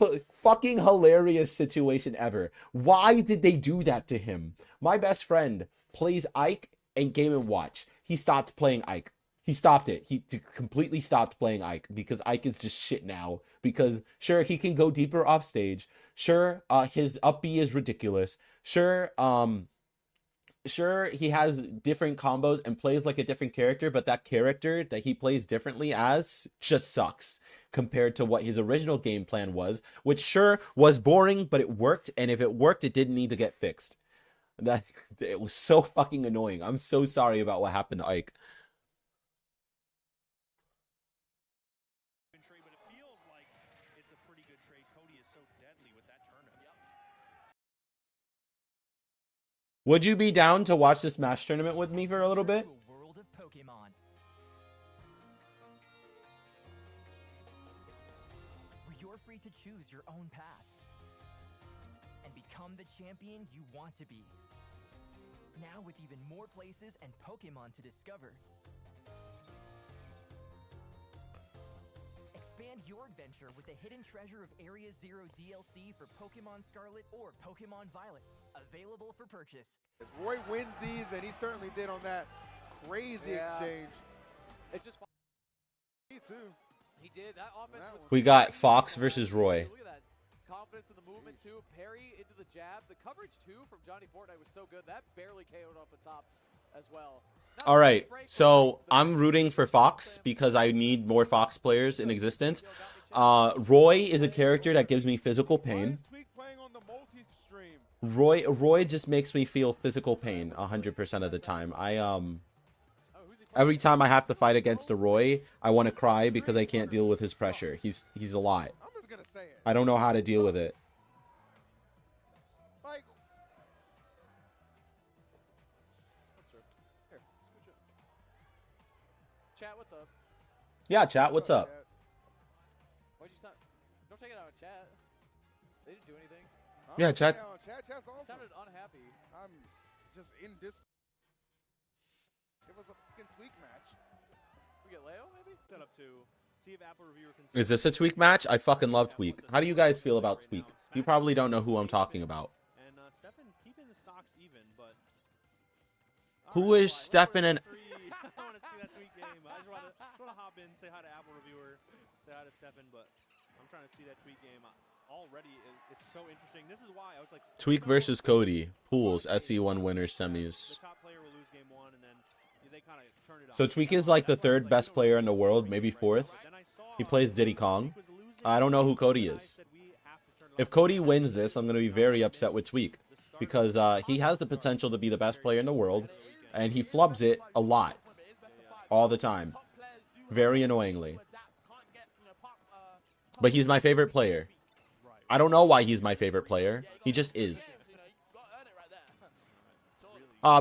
fucking hilarious situation ever. Why did they do that to him? My best friend plays Ike and Game & Watch. He stopped playing Ike. He stopped it. He completely stopped playing Ike because Ike is just shit now. Because sure, he can go deeper off stage. Sure, his up B is ridiculous. Sure, he has different combos and plays like a different character, but that character that he plays differently as just sucks compared to what his original game plan was, which sure was boring, but it worked. And if it worked, it didn't need to get fixed. It was so fucking annoying. I'm so sorry about what happened to Ike. Would you be down to watch this Smash tournament with me for a little bit? World of Pokemon. Where you're free to choose your own path and become the champion you want to be. Now with even more places and Pokemon to discover. Expand your adventure with the hidden treasure of Area Zero DLC for Pokemon Scarlet or Pokemon Violet. Available for purchase. Roy wins these, and he certainly did on that crazy exchange. It's just Me too. he did that offense. Was We got Fox versus Roy. Look at that confidence in the movement too. Parry into the jab. The coverage too from Johnny Fortnite was so good that barely KO'd off the top as well. All right, so I'm rooting for Fox because I need more Fox players in existence. Roy is a character that gives me physical pain. Roy just makes me feel physical pain 100% of the time. Every time I have to fight against a Roy, I want to cry because I can't deal with his pressure. He's a lot. I don't know how to deal with it. Chat, what's up? Yeah, chat, what's up? Why'd you stop? Don't take it out of chat. They didn't do anything. Yeah, chat. Chat's awesome. Sounded unhappy. I'm just in this. It was a fucking tweak match. We get Leo, maybe? Set up to see if Apple Reviewer can. Is this a Tweak match? I fucking love Tweak. How do you guys feel about Tweak? You probably don't know who I'm talking about. And Stefan keeping the stocks even, but Who is Stefan and... I want to see that Tweak game. I just want to hop in, say hi to Apple Reviewer, say hi to Stefan, but I'm trying to see that Tweak game already. It's so interesting. This is why I was like Tweak versus Cody. Pools, SC1 winners semis. the top player will lose game one, and then they kind of turn it So Tweak is like the third best player in the world, maybe fourth. He plays Diddy Kong. I don't know who Cody is. If Cody wins this, I'm going to be very upset with Tweak because he has the potential to be the best player in the world, and he flubs it a lot, all the time, very annoyingly. But he's my favorite player. I don't know why he's my favorite player. He just is.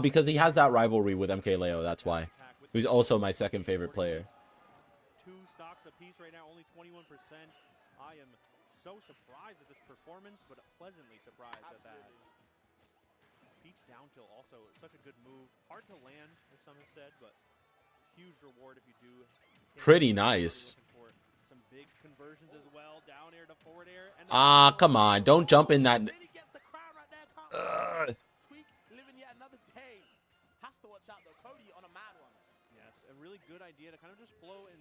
Because he has that rivalry with MKLeo, that's why. He's also my second favorite player. 2 stocks apiece right now, only 21%. I am so surprised at this performance, but pleasantly surprised at that. Peach down tilt also such a good move. Hard to land, as some have said, but huge reward if you do. Pretty nice. Some big conversions as well. Down air to forward air. Come on. Don't jump in that. Tweak living yet another day. Has to watch out though. Cody on a mad one. Yes, a really good idea to kind of just flow and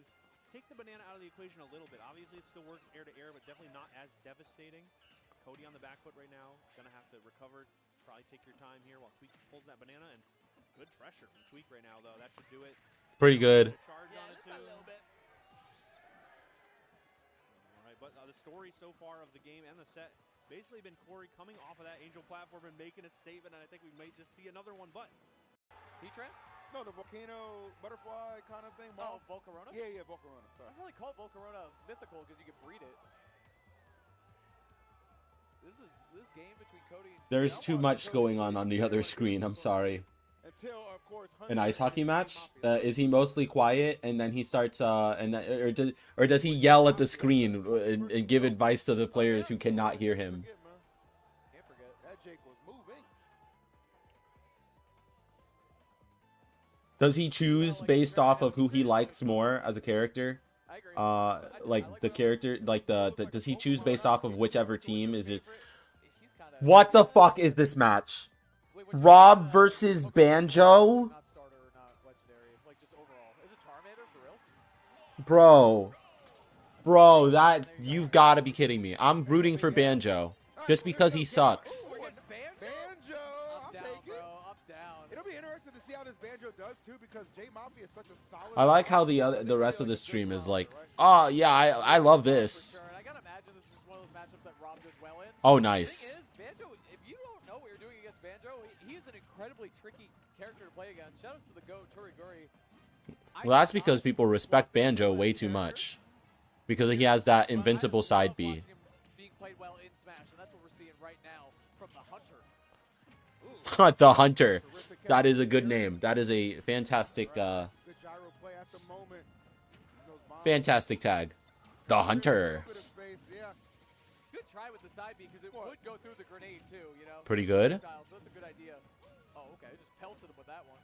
take the banana out of the equation a little bit. Obviously, it still works air to air, but definitely not as devastating. Cody on the back foot right now. Gonna have to recover. Probably take your time here while Tweak pulls that banana. And good pressure from Tweak right now, though. That should do it. Pretty good. Charge on it too. A little bit. All right, but the story so far of the game and the set basically been Corey coming off of that Angel platform and making a statement, and I think we may just see another one. But P-Trap? No, the volcano butterfly kind of thing. Oh, Volcarona? Yeah, Volcarona. Sorry. I really call Volcarona mythical because you can breed it. This game between Cody and There's too much going on the other screen. I'm sorry. An ice hockey match? Is he mostly quiet and then he starts or does he yell at the screen and give advice to the players who cannot hear him? Can't forget that Jake was moving. Does he choose based off of who he likes more as a character? Like the character, like does he choose based off of whichever team is it? What the fuck is this match? Rob versus Banjo? Bro, that you've got to be kidding me. I'm rooting for Banjo just because he sucks. Banjo, I'll take it. It'll be interesting to see how this Banjo does too, because J Mafia is such a solid. I like how the rest of the stream is like, oh yeah, I love this. I gotta imagine this is just one of those matchups that Rob does well in. Oh, nice. The thing is, Banjo, if you don't know what you're doing against Banjo, he is an incredibly tricky character to play against. Shout out to the GOAT, Toriguri. Well, that's because people respect Banjo way too much. Because he has that invincible side B. Being played well in Smash, and that's what we're seeing right now from the Hunter. The Hunter. That is a good name. That is a fantastic, fantastic tag. The Hunter. Good try with the side B because it would go through the grenade too, you know. Pretty good. So that's a good idea. Oh, okay. Just pelted him with that one.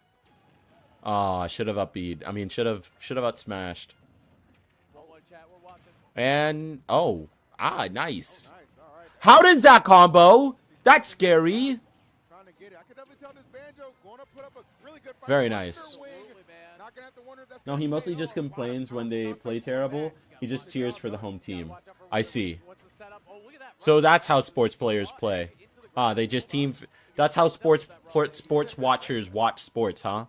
Oh, should have upbeat. I mean, should have outsmashed. And oh, nice. How does that combo? That's scary. Very nice. No, he mostly just complains when they play terrible. He just cheers for the home team. I see. So that's how sports players play. They just team. That's how sports watchers watch sports, huh?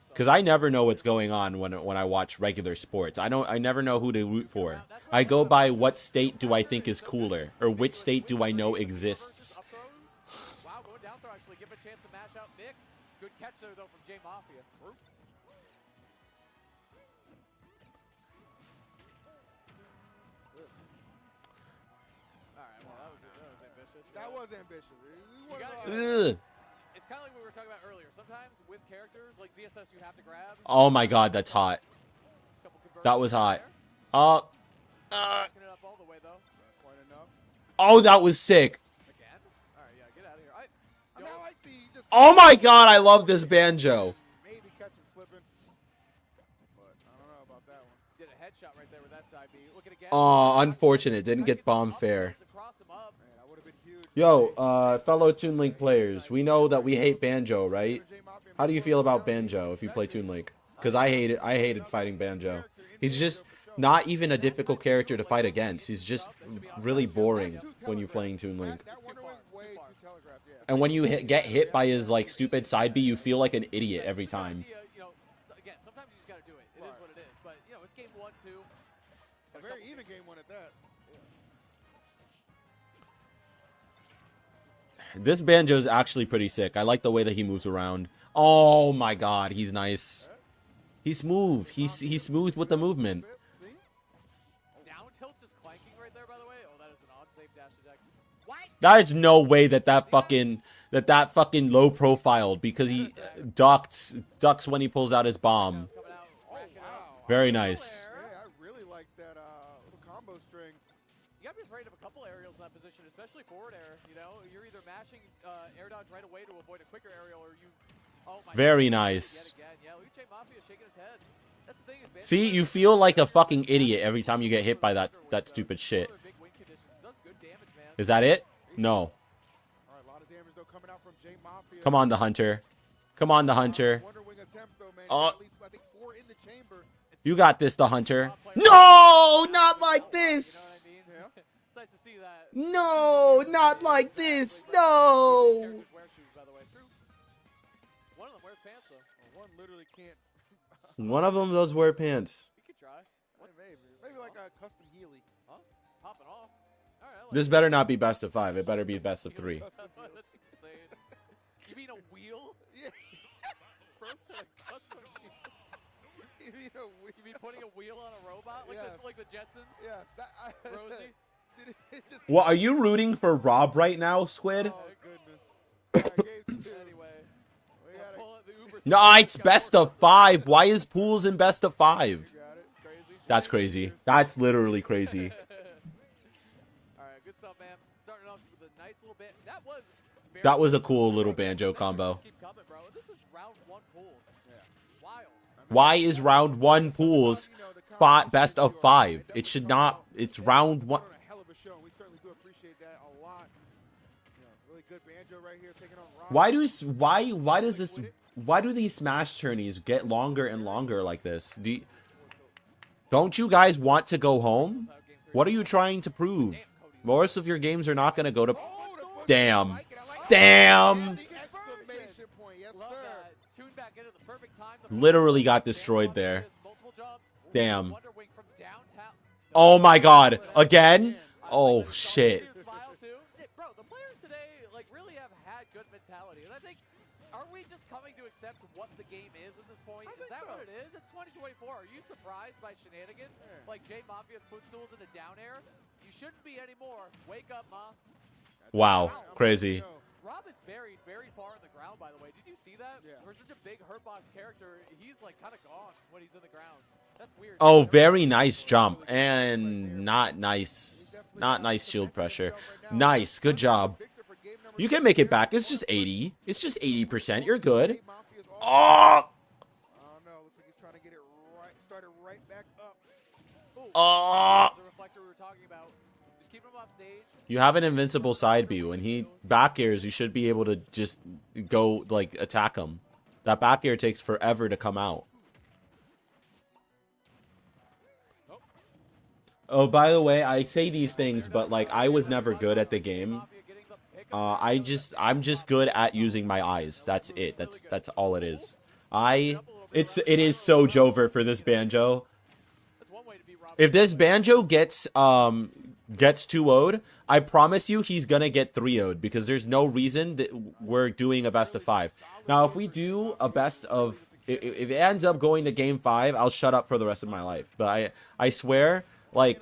Because I never know what's going on when I watch regular sports. I never know who to root for. I go by what state do I think is cooler, or which state do I know exists. Wow, going down throw actually give a chance to mash out Mix. Good catch there though from J Mafia. Alright, well that was ambitious. That was ambitious. It's kind of like we were talking about earlier. Sometimes with characters like ZSS, you have to grab. Oh my God, that's hot. That was hot. Oh, that was sick. Oh my God, I love this banjo. Maybe catch him slipping, but I don't know about that one. Did a headshot right there with that side B. Look at again. Oh, unfortunate. Didn't get bomb fair. Yo, fellow Toon Link players, we know that we hate Banjo, right? How do you feel about Banjo if you play Toon Link? Because I hated fighting Banjo. He's just not even a difficult character to fight against. He's just really boring when you're playing Toon Link. And when you get hit by his like stupid side B, you feel like an idiot every time. Again, sometimes you just gotta do it. It is what it is. But you know, it's game 1, 2. A very even game 1 at that. This banjo is actually pretty sick. I like the way that he moves around. Oh my God, he's nice. He's smooth. He's smooth with the movement. Down tilt just clanking right there, by the way. Oh, that is an odd safe dash attack. There's no way that fucking low profiled because he ducks when he pulls out his bomb. Very nice. Yeah, I really like that little combo string. You gotta be afraid of a couple aerials in that position, especially forward air. You know, you're either mashing air dodge right away to avoid a quicker aerial, or you. Oh my Very God, nice. yet again. Yeah, look at J Mafia shaking his head. That's the thing is, See, you feel like a fucking idiot every time you get hit by that stupid shit. Is that it? No. Come on, the Hunter. Come on, the Hunter. Oh. You got this, the Hunter. No, not like this. It's nice to see that. No, not like this. No. One of them wears pants though. One literally can't. One of them does wear pants. You could try. Maybe like a custom Healy. Huh? Popping off. All right. This better not be best of 5. It better be best of 3. That's insane. You mean a wheel? Yeah. Bro said a custom wheel. You mean a wheel? You mean putting a wheel on a robot like the Jetsons? Yes. Rosie. Well, are you rooting for Rob right now, Squid? Oh goodness. Anyway. No, it's best of 5. Why is Pools in best of 5? That's crazy. That's literally crazy. All right, good stuff, man. Starting off with a nice little bit. That was a cool little banjo combo. Keep coming, bro. This is round 1 pools. Yeah. Wild. Why is round 1 Pools best of 5? It should not. It's round 1. We certainly do appreciate that a lot. Really good banjo right here taking on Rob. Why do these smash tourneys get longer and longer like this? Don't you guys want to go home? What are you trying to prove? Most of your games are not going to go to... Damn. Damn. Literally got destroyed there. Damn. Oh my God. Again? Oh shit. Bro, the players today really have had good mentality, and I think, are we just coming to accept what the game is at this point? Is that what it is? It's 2024. Are you surprised by shenanigans like J Mafia's footstools into down air? You shouldn't be anymore. Wake up, ma. Wow. Crazy. Rob is buried very far in the ground, by the way. Did you see that? Yeah. For such a big Hurtbox character, he's like kind of gone when he's in the ground. That's weird. Oh, very nice jump. And not nice. Not nice shield pressure. Nice. Good job. You can make it back. It's just 80. It's just 80%. You're good. Oh! I don't know. Looks like he's trying to get it right. Started right back up. Oh! The reflector we were talking about. Just keep him off stage. You have an invincible side B. When he back airs, you should be able to just go, like, attack him. That back air takes forever to come out. Oh, by the way, I say these things, but, like, I was never good at the game. I'm just good at using my eyes. That's it. That's all it is. It is so Jover for this banjo. If this banjo gets 2-0'd, I promise you he's gonna get 3-0'd because there's no reason that we're doing a best of 5. Now, if we do a best of, if it ends up going to game 5, I'll shut up for the rest of my life. But I swear, like,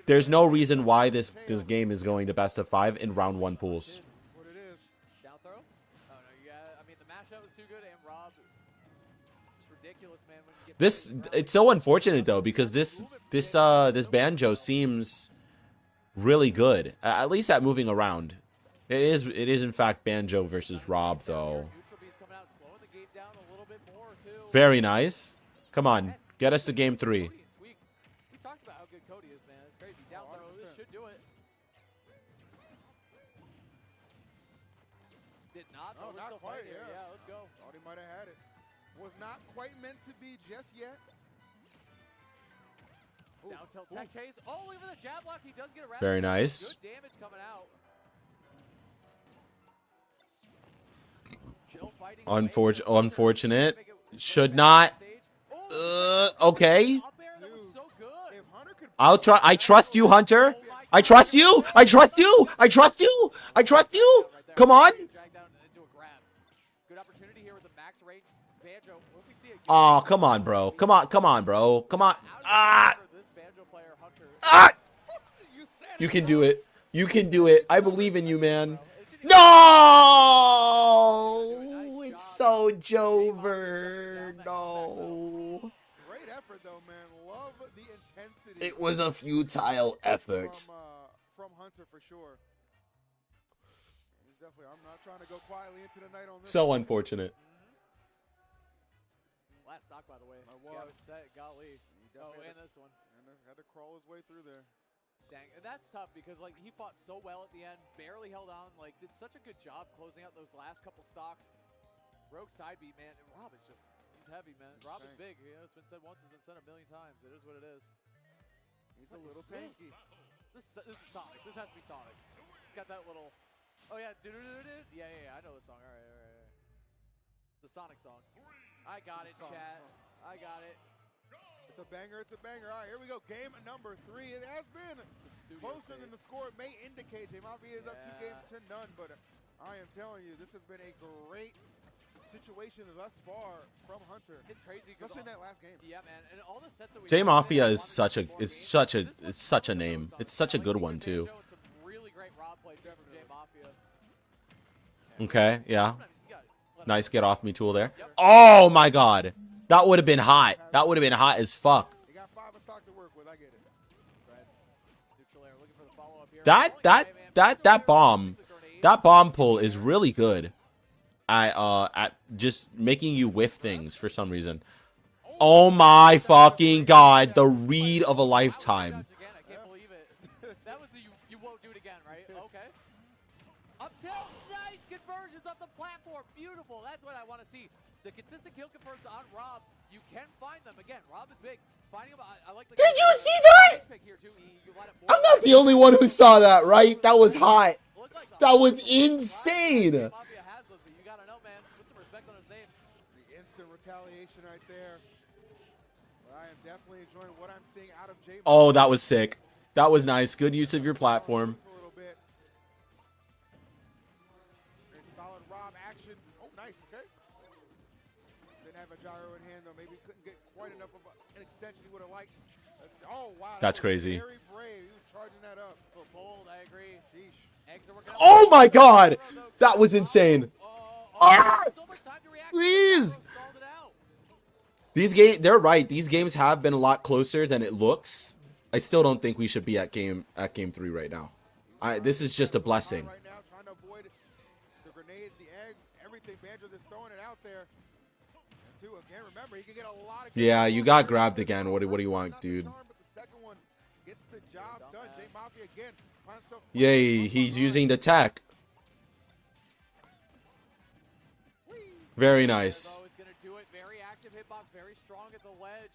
there's no reason why this game is going to best of 5 in round 1 pools. Down throw? Oh no, yeah. I mean the mashup was too good, and Rob, it's ridiculous, man. When you get It's so unfortunate though because this banjo seems really good, at least at moving around. It is in fact banjo versus Rob though. Very nice. Come on, get us to game 3. We talked about how good Cody is, man. It's crazy. Down throw, this should do it. Did not. No, We're not still quite. fighting here. Yeah. Yeah, let's go. Thought he might have had it. Was not quite meant to be just yet. Down tilt tech chase. Oh, look for the jab block. He does get around. Very nice. Good damage coming out. Still fighting. Unfortunate. Should not. Okay. I'll try. I trust you, Hunter. I trust you. I trust you. I trust you. I trust you. Come on. Good opportunity here with the max range banjo. What we see again. Oh, come on, bro. Come on. Come on, bro. Come on. Ah. Ah. You can do it. You can do it. I believe in you, man. No. It's so Jover. No. Great effort though, man. Love the intensity. It was a futile effort. From Hunter for sure. He's definitely. I'm not trying to go quietly into the night on this. So unfortunate. Last stock, by the way. Yeah, was set. Golly. Oh, and this one. And had to crawl his way through there. Dang, and that's tough because like he fought so well at the end, barely held on, like did such a good job closing out those last couple stocks. Rogue side beat, man. And Rob is he's heavy, man. Rob is big. You know, it's been said once, it's been said a million times. It is what it is. He's a little tanky. This is Sonic. This has to be Sonic. It's got that little. Oh yeah, yeah. I know the song. All right. The Sonic song. I got it, chat. I got it. It's a banger. It's a banger. All right, here we go. Game number 3. It has been closer than the score may indicate. J Mafia is up 2 games to none, but I am telling you, this has been a great situation thus far from Hunter. It's crazy, especially in that last game. Yeah, man, and all the sets that we J Mafia is such a name. It's such a good one too. Really great Rob play from J Mafia. Okay, yeah. Nice get off me tool there. Oh my god. That would have been hot. That would have been hot as fuck. You got 5 in stock to work with. I get it. That bomb pull is really good at just making you whiff things for some reason. Oh my fucking god, the read of a lifetime. I can't believe it. That was the you won't do it again, right? Okay. Up tilt, nice conversions off the platform. Beautiful. That's what I want to see. The consistent kill confirms on Rob. You can find them again. Rob is big. Finding him. I like the. Did you see that? I'm not the only one who saw that, right? That was hot. That was insane. Mafia has those, but you gotta know, man. Put some respect on his name. The instant retaliation right there. But I am definitely enjoying what I'm seeing out of J. Oh, that was sick. That was nice. Good use of your platform. A little bit. Solid Rob action. Oh, nice. Okay. Didn't have a gyro in hand, though. Maybe couldn't get quite enough of an extension he would have liked. Oh, wow. That's crazy. Very brave. He was charging that up. For bold, I agree. Sheesh. Oh my god! That was insane. Ah! Please! These games, they're right. These games have been a lot closer than it looks. I still don't think we should be at game 3 right now. This is just a blessing. Right now, trying to avoid the grenades, the eggs, everything. Banjo just throwing it out there. And two, again, remember, he can get a lot of. Yeah, you got grabbed again. What do you want, dude? But the second one gets the job done. J Mafia again. Finds himself Yay, he's using the tech. Very nice. Though, is going to do it. Very active hitbox, very strong at the ledge.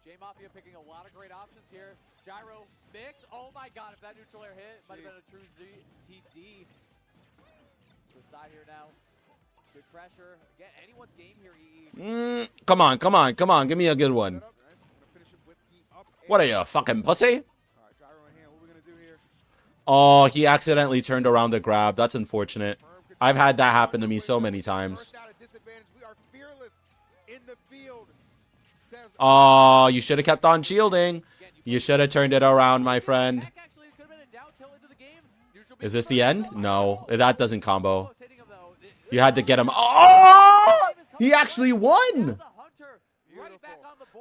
J Mafia picking a lot of great options here. Gyro mix. Oh my god, if that neutral air hit, might have been a true TD. To the side here now. Good pressure. Again, anyone's game here, EE. Come on, come on, come on. Give me a good one. What are you, a fucking pussy? Oh, he accidentally turned around the grab. That's unfortunate. I've had that happen to me so many times. Oh, you should have kept on shielding. You should have turned it around, my friend. Is this the end? No, that doesn't combo. You had to get him. Oh! He actually won.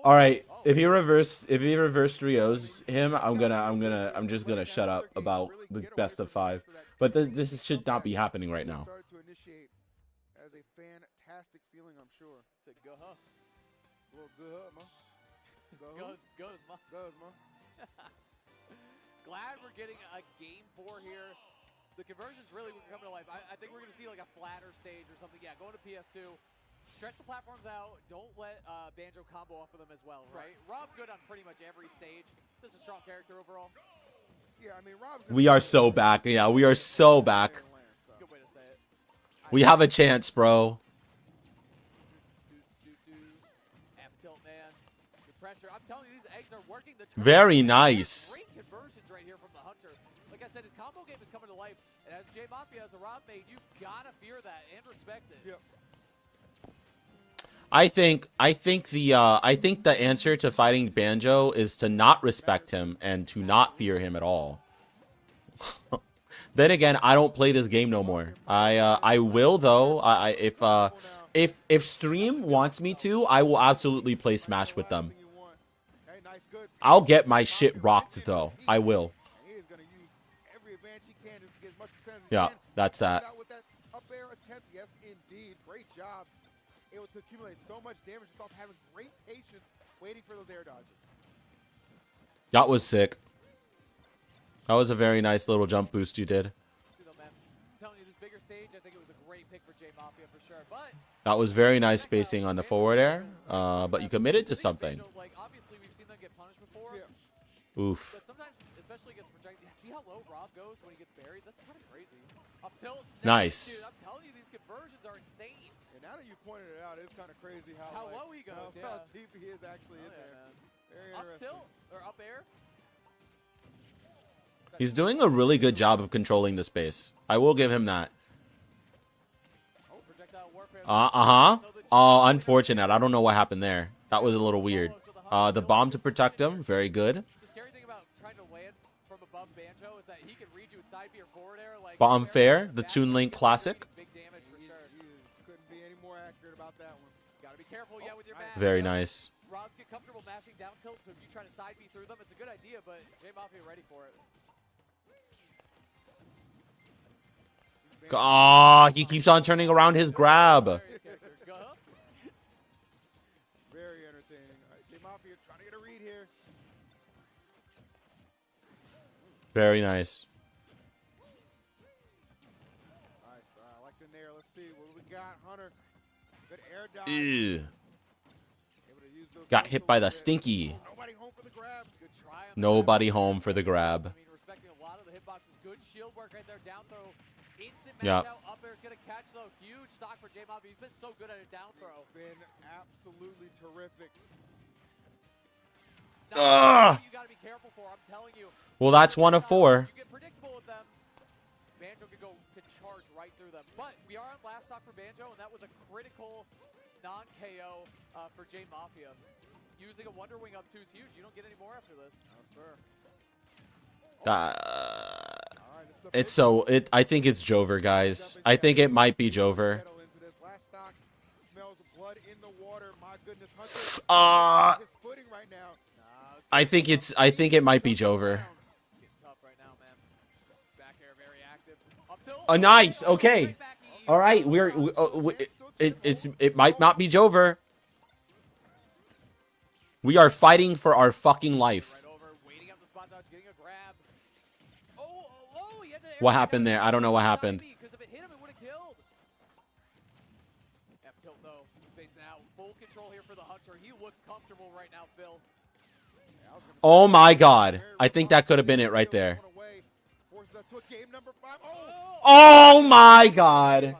All right, if he reverse trios him, I'm just gonna shut up about the best of 5. But this should not be happening right now. To initiate as a fantastic feeling, I'm sure. It's a go, huh? A little good, man. Goes, ma. Glad we're getting a game 4 here. The conversions really were coming to life. I think we're going to see like a flatter stage or something. Yeah, going to PS2. Stretch the platforms out. Don't let Banjo combo off of them as well, right? Rob good on pretty much every stage. Just a strong character overall. Yeah, I mean, Rob's We are so back. Yeah, we are so back. Good way to say it. We have a chance, bro. F-tilt, man. Good pressure. I'm telling you, these eggs are working. Very nice. Great conversions right here from the Hunter. Like I said, his combo game is coming to life. And as J Mafia, as a Rob made, you gotta fear that and respect it. Yep. I think the answer to fighting Banjo is to not respect him and to not fear him at all. Then again, I don't play this game no more. I will though. If Stream wants me to, I will absolutely play Smash with them. I'll get my shit rocked though. I will. Yeah, that's that. With that up air attempt, yes, indeed, great job. Able to accumulate so much damage just off having great patience waiting for those air dodges. That was sick. That was a very nice little jump boost you did. I'm telling you, this bigger stage, I think it was a great pick for J Mafia for sure. But That was very nice spacing on the forward air, but you committed to something. like obviously we've seen them get punished before. Oof. But sometimes, especially against projected, see how low Rob goes when he gets buried? That's kind of crazy. Up tilt. Nice. Dude, I'm telling you, these conversions are insane. And now that you pointed it out, it's kind of crazy how low he goes. How deep he is actually in there. Very Up interesting. tilt or up air. He's doing a really good job of controlling the space. I will give him that. Unfortunate. I don't know what happened there. That was a little weird. The bomb to protect him. Very good. The scary thing about trying to land from above Banjo is that he can read you at side B or forward air. Like Bomb fair. The Toon Link Classic. big damage for sure. Couldn't be any more accurate about that one. Gotta be careful, yeah, with your mash. Very nice. Robs get comfortable mashing down tilt, so if you try to side B through them, it's a good idea, but J Mafia ready for it. Ah, he keeps on turning around his grab. Very entertaining. All right, J Mafia trying to get a read here. Very nice. Nice. I like the nair. Let's see what we got. Hunter. Good air dodge. Ew. Able to use those Got hit by the stinky. Nobody home for the grab. Good try. Nobody home for the grab. I mean, respecting a lot of the hitboxes. Good shield work right there. Down throw. Instant Yeah. match out. Up air's gonna catch though. Huge stock for J Mafia. He's been so good at a down throw. Been absolutely terrific. Ugh. You gotta be careful for. I'm telling you. Well, that's 1 of 4. You get predictable with them. Banjo could go to charge right through them. But we are on last stock for Banjo, and that was a critical non-KO for J Mafia. Using a Wonder Wing up 2 is huge. You don't get any more after this. No, sir. All I think it's Jover, guys. I think it might be Jover. I think it might be Jover. Nice. Okay. All right. It might not be Jover. We are fighting for our fucking life. What happened there? I don't know what happened. Oh my god. I think that could have been it right there. Oh my god.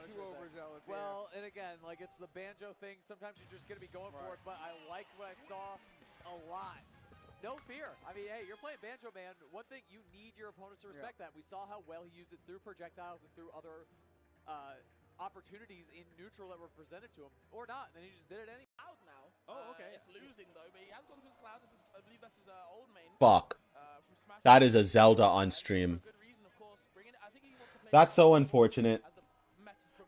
Well, and again, like it's the banjo thing. Sometimes you're just going to be going for it, but I liked what I saw a lot. No fear. I mean, hey, you're playing Banjo Man. One thing, you need your opponents to respect that. We saw how well he used it through projectiles and through other opportunities in neutral that were presented to him. Or not, and then he just did it anyway. Out now. Oh, okay. It's losing, though, but he has gone to his cloud. I believe that's his old main. Fuck. That is a Zelda on stream. That's so unfortunate.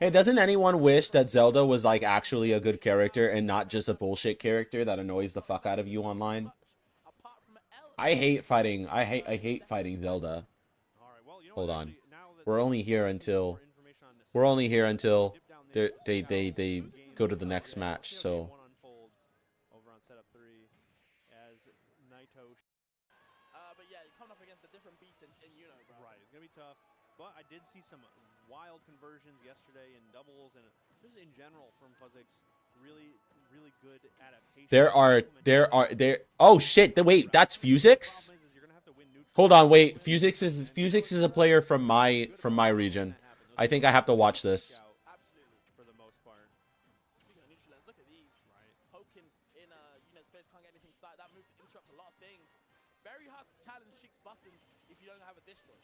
Hey, doesn't anyone wish that Zelda was like actually a good character and not just a bullshit character that annoys the fuck out of you online? I hate fighting. I hate fighting Zelda. Hold on. We're only here until they go to the next match. So But yeah, coming up against a different beast in bro. Right, it's gonna be tough. But I did see some wild conversions yesterday in doubles and just in general from Fuzix. Really good adaptation. Oh shit! Wait, that's Fuzix? Hold on, wait. Fuzix is a player from my region. I think I have to watch this. For the most part. Speaking of neutral, look at these. Right. Poking in, space can't get anything started. That move interrupts a lot of things. Very hard to challenge Sheik's buttons if you don't have a dish launch.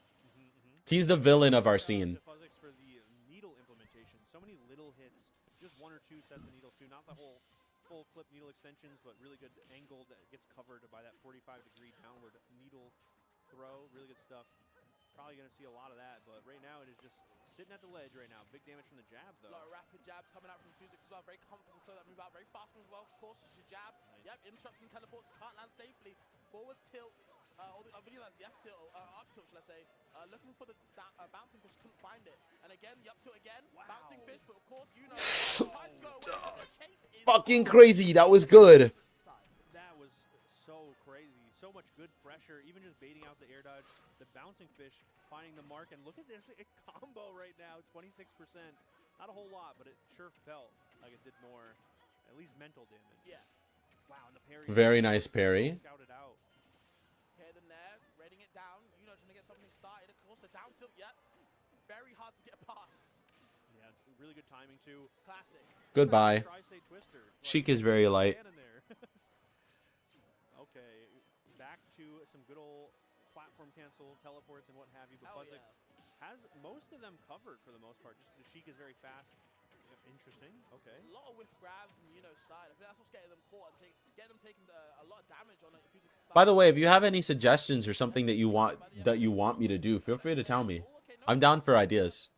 He's the villain of our scene. Fuzix for the needle implementation. So many little hits, just one or two sets of needles too. Not the whole full clip needle extensions, but really good angle that gets covered by that 45-degree downward needle throw. Really good stuff. Probably going to see a lot of that, but right now it is just sitting at the ledge right now. Big damage from the jab, though. A lot of rapid jabs coming out from Fuzix as well. Very confident to throw that move out. Very fast move as well. Of course, it's your jab. Nice. Yep, interrupts and teleports. Can't land safely. Forward tilt. I believe that's the F tilt, up tilt, should I say. Looking for the bouncing fish, couldn't find it. And again, the up tilt again. Wow. Bouncing fish, but of course, Fucking crazy. That was good. That was so crazy. So much good pressure. Even just baiting out the air dodge. The bouncing fish finding the mark. And look at this combo right now. 26%. Not a whole lot, but it sure felt like it did more. At least mental damage. Yeah. Wow, and the parry. Very nice parry. Scouted out. Hear them there, reading it down. Trying to get something started. Of course, the down tilt, yep. Very hard to get past. Yeah, it's really good timing too. Classic. Goodbye. Sheik is very light. Okay, back to some good old platform cancel, teleports, and what have you. But Fuzix has most of them covered for the most part. Just the Sheik is very fast. Interesting. Okay. A lot of whiff grabs from side. I think that's what's getting them caught and getting them taking a lot of damage on Fuzix side. By the way, if you have any suggestions or something that you want me to do, feel free to tell me. I'm down for ideas.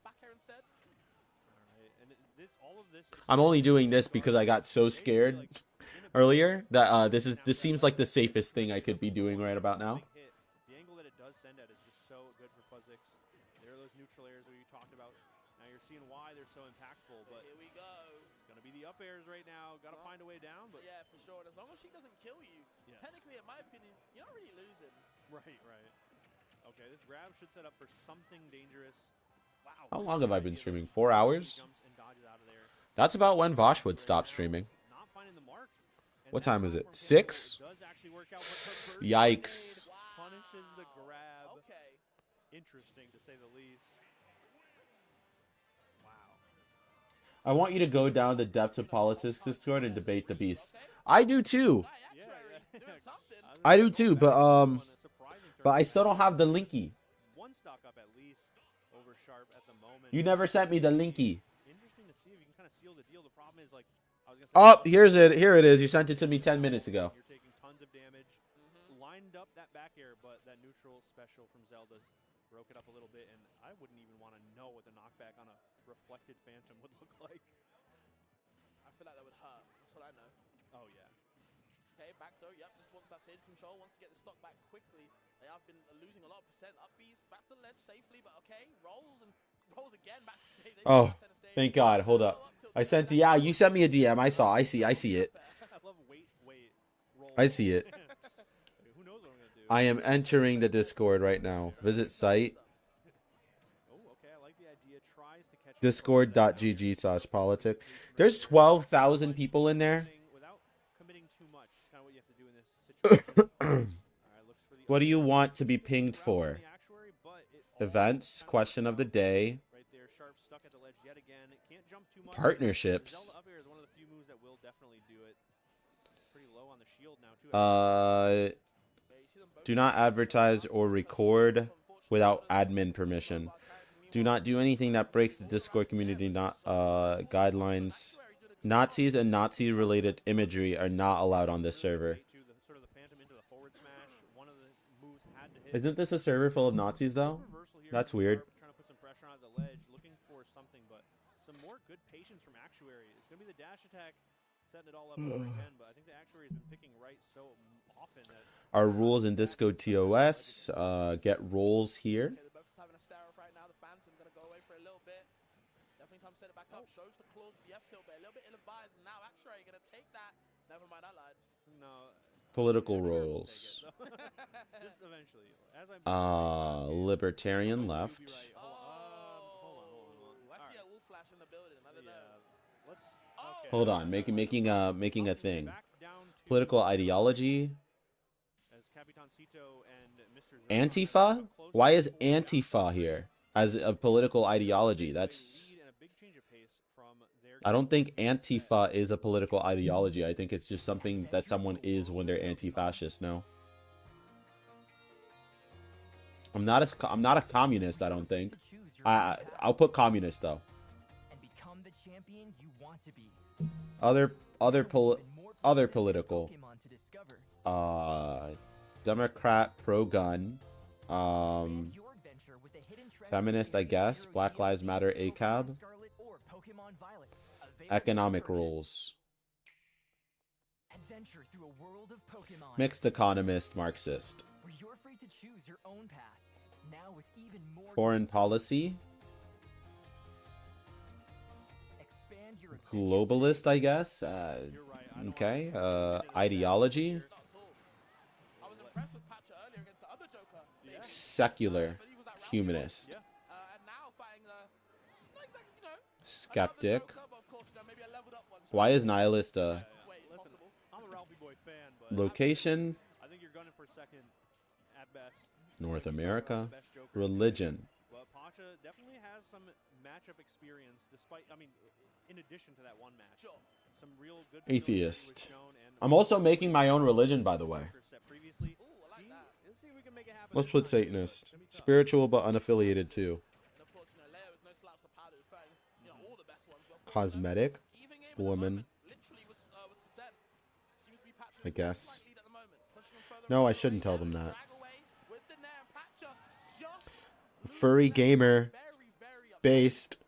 I'm only doing this because I got so scared earlier that this seems like the safest thing I could be doing right about now. The angle that it does send at is just so good for Fuzix. There are those neutral airs that you talked about. Now you're seeing why they're so impactful. But here we go. It's gonna be the up airs right now. Got to find a way down. But yeah, for sure. As long as she doesn't kill you, technically, in my opinion, you're not really losing. Right. Okay, this grab should set up for something dangerous. Wow. How long have I been streaming? 4 hours? That's about when Vosh would stop streaming. What time is it? 6? Yikes. Punishes the grab. Okay. Interesting to say the least. Wow. I want you to go down the depths of politics Discord and debate the beast. I do too. I do too, but I still don't have the linky. One stock up at least over Sharp at the moment. You never sent me the linky. Interesting to see if you can kind of seal the deal. The problem is, like, I was gonna say, Here it is. You sent it to me 10 minutes ago. You're taking tons of damage. Lined up that back air, but that neutral special from Zelda broke it up a little bit, and I wouldn't even want to know what the knockback on a reflected Phantom would look like. I feel like that would hurt. That's what I know. Oh, yeah. Okay, back throw. Yep, just wants that stage control. Wants to get the stock back quickly. They have been losing a lot of percent. Up B's back to the ledge safely, but okay. Rolls and rolls again. Back to stage. Oh, thank God. Hold up. I sent yeah, you sent me a DM. I see it. I see it. I am entering the Discord right now. Visit site. Discord.gg/politic. There's 12,000 people in there. What do you want to be pinged for? Events, question of the day, partnerships. Do not advertise or record without admin permission. Do not do anything that breaks the Discord community guidelines. Nazis and Nazi-related imagery are not allowed on this server. Isn't this a server full of Nazis, though? That's weird. Trying to put some pressure on the ledge, looking for something, but some more good patience from Actuary. It's going to be the dash attack setting it all up over again, but I think the Actuary has been picking right so often that... Our rules in Disco TOS. Get roles here. Okay, they're both just having a stare off right now. The Phantom going to go away for a little bit. Definitely time to set it back up. Shows the claws, the F-tilt, but a little bit ill-advised. And now Actuary going to take that. Never mind, I lied. No. Political roles. Just eventually. As I'm Libertarian left. I see a wolf flash in the building. I don't know. Let's... Hold on, making a thing. Political ideology. Antifa? Why is Antifa here as a political ideology? I don't think Antifa is a political ideology. I think it's just something that someone is when they're anti-fascist. No, I'm not a communist. I don't think. I'll put communist though. Other political. Democrat, pro-gun. Feminist, I guess. Black Lives Matter, ACAB. Economic rules. Mixed economist, Marxist. Foreign policy. Globalist, I guess. Okay. Ideology. Secular. Humanist. Skeptic. Why is nihilist a location? I think you're gunning for second at best. North America. Religion. But Pacha definitely has some matchup experience, despite, I mean, in addition to that one match. Some real good Atheist. I'm also making my own religion, by the way. Let's put Satanist. Spiritual but unaffiliated too. Cosmetic. Woman. I guess. No, I shouldn't tell them that. Furry gamer. Based.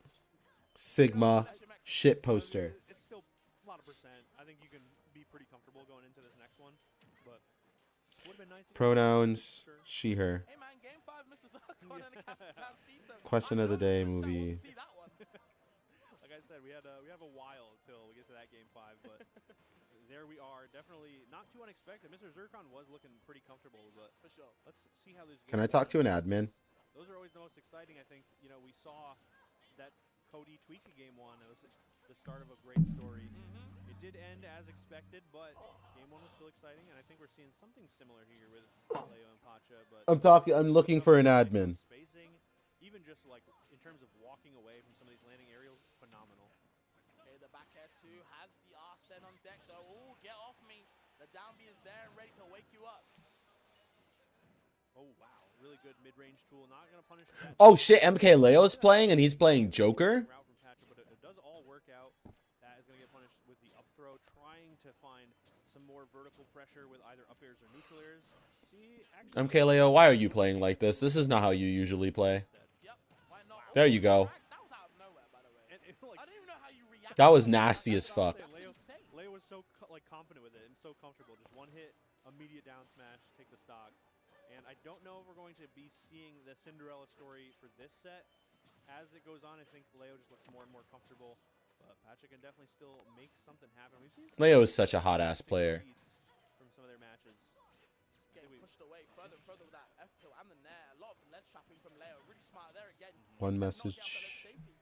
Sigma. Shit poster. It's still a lot of percent. I think you can be pretty comfortable going into this next one. But would have been nice. Pronouns. She, her. Question of the day movie. Like I said, we have a while till we get to that game 5, but there we are. Definitely not too unexpected. Mr. Zircon was looking pretty comfortable, but for sure. Let's see how this. Can I talk to an admin? Those are always the most exciting. I think we saw that Cody Tweaka game 1. It was the start of a great story. It did end as expected, but game 1 was still exciting, and I think we're seeing something similar here with Leo and Pacha. But I'm looking for an admin. Spacing, even just like in terms of walking away from some of these landing aerials, phenomenal. Okay, the back air 2 has the Arsene on deck though. Ooh, get off me. The down B is there and ready to wake you up. Oh wow, really good mid-range tool. Not gonna punish that. Oh shit, MK Leo's playing and he's playing Joker? But it does all work out. That is going to get punished with the up throw, trying to find some more vertical pressure with either up airs or neutral airs. See, actually, MKLeo, why are you playing like this? This is not how you usually play. There you go. That was nasty as fuck. Leo was so confident with it and so comfortable. Just one hit, immediate down smash, take the stock. And I don't know if we're going to be seeing the Cinderella story for this set. As it goes on, I think Leo just looks more and more comfortable. But Patrick can definitely still make something happen. We've seen Leo is such a hot ass player. from some of their matches. Getting pushed away further and further with that F tilt and the nair. A lot of ledge trapping from Leo. Really smart there again. One Knocked message. out the ledge safely.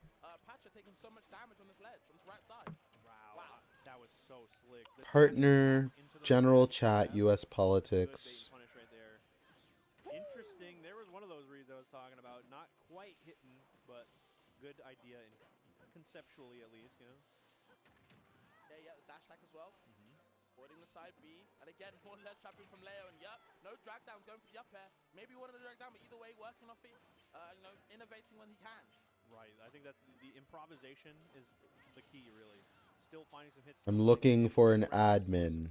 Patrick taking so much damage on this ledge from his right side. Wow. That was so slick. Partner, general chat, U.S. politics. Punish right there. Interesting. There was one of those reads I was talking about. Not quite hitting, but good idea, conceptually at least, you know. Yeah, the dash attack as well. Avoiding the side B. And again, more ledge trapping from Leo. And yep, no drag downs going for the up air. Maybe one of the drag down, but either way, working off it, innovating when he can. Right. I think that's the improvisation is the key, really. Still finding some hits. I'm looking for an admin.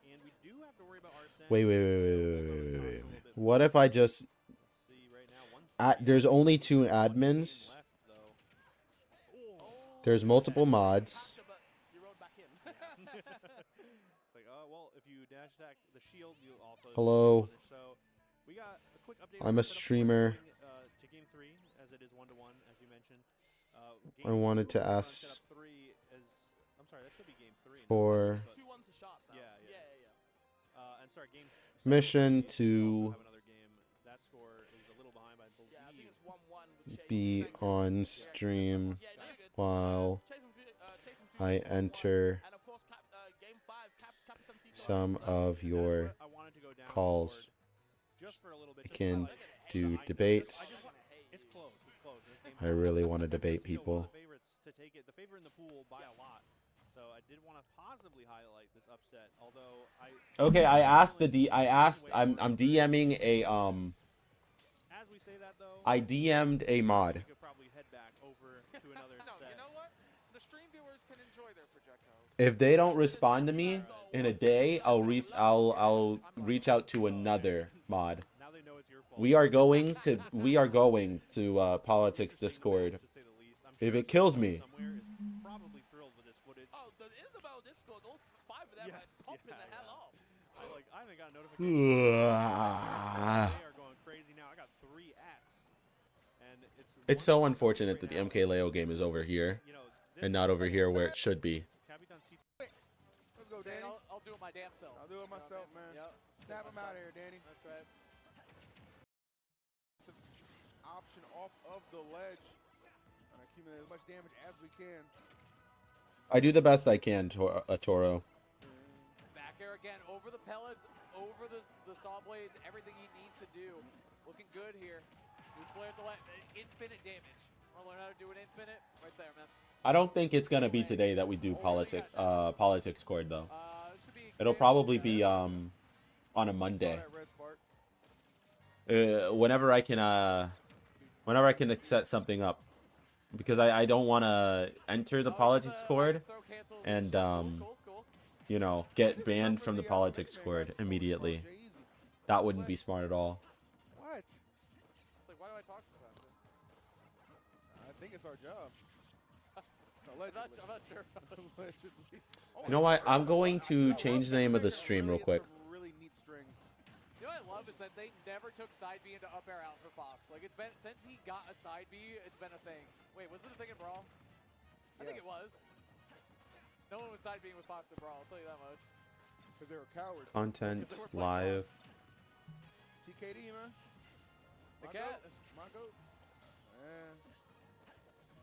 And we do have to worry about Arsene. Wait. What if I just... there's only 2 admins. There's multiple mods. It's like, well, if you dash attack the shield, you also... Hello. So we got a quick update. I'm a streamer. To game 3, as it is 1-1, as you mentioned. I wanted to ask I'm sorry, that should be game 3. for 2-1 to shot now. Yeah. And sorry, game mission to that score is a little behind, I believe. Yeah, I think it's 1-1 with be on stream while I enter some of your calls. I can do debates. It's close. I really want to debate people. To take it, the favorite in the pool by a lot. So I did want to positively highlight this upset, although Okay, I asked I'm DMing a As we say that though, I DM'd a mod. we could probably head back over to another No, set. you know what? The stream viewers can enjoy their projectiles. If they don't respond to me in a day, I'll reach out to another mod. We are going to politics Discord. If it kills me. Probably thrilled with this footage. Oh, the Isabel Discord, all 5 of them are popping the hell off. I haven't got a notification. Ah. They are going crazy now. I got 3 ats. And It's so unfortunate that the MKLeo game is over here and not over here where it should be. Let's go, Danny. I'll do it my damn self. I'll do it myself, man. Yep. Snap him out of here, Danny. That's right. Option off of the ledge. And accumulate as much damage as we can. I do the best I can, Toro. Back air again, over the pellets, over the saw blades, everything he needs to do. Looking good here. We flared the infinite damage. Wanna learn how to do an infinite? Right there, man. I don't think it's gonna be today that we do politics cord though. It'll probably be on a Monday. Whenever I can set something up, because I don't want to enter the politics cord and you know, get banned from the politics cord immediately. That wouldn't be smart at all. What? It's like, why do I talk sometimes? I think it's our job. I'm not sure. Allegedly. You know what? I'm going to change the name of the stream real quick. Really neat strings. You know what I love is that they never took side B into up air out for Fox. Like, it's been, since he got a side B, it's been a thing. Wait, was it a thing in Brawl? I think it was. No one was side Bing with Fox in Brawl, I'll tell you that much. Because they were cowards. Content live. TKD, man. The cat. My goat. Man.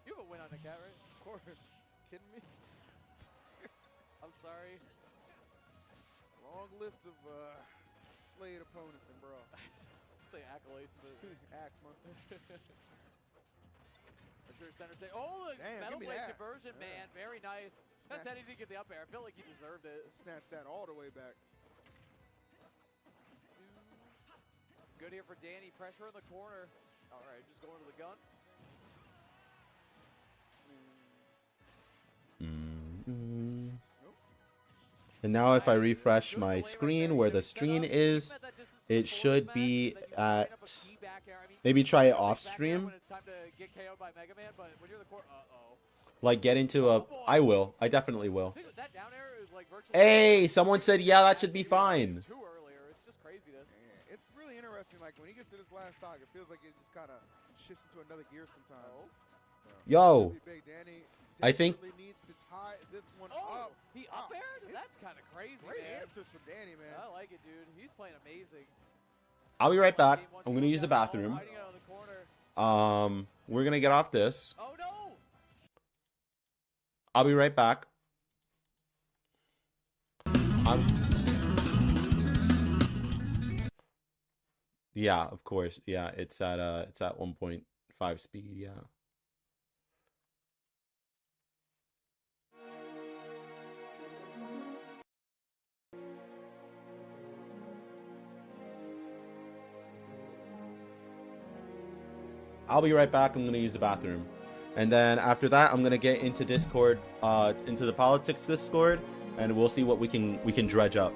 You have a win on the cat, right? Of course. Kidding me? I'm sorry. Long list of slayed opponents in Brawl. Say accolades, but Axe, man. I'm sure center say, oh, the Damn, metal give me blade that. conversion, Yeah. man. Very nice. That's how he didn't get the up air. I felt like he deserved it. Snatched that all the way back. Good here for Danny. Pressure in the corner. All right, just going to the gun. And now if I refresh my screen where the stream is, it should be at... Maybe try it off stream. Like get into a... I will. I definitely will. Hey, someone said, yeah, that should be fine. It's really interesting. Like when he gets to this last stock, it feels like it just kind of shifts into another gear sometimes. Yo, I think... needs to tie this one up. He up aired? That's kind of crazy, Great man. answers from Danny, man. I like it, dude. He's playing amazing. I'll be right back. I'm going to use the bathroom. We're going to get off this. Oh, no! I'll be right back. Yeah, of course. Yeah, it's at 1.5 speed, yeah. I'll be right back. I'm going to use the bathroom. And then after that, I'm going to get into Discord, into the politics Discord, and we'll see what we can dredge up.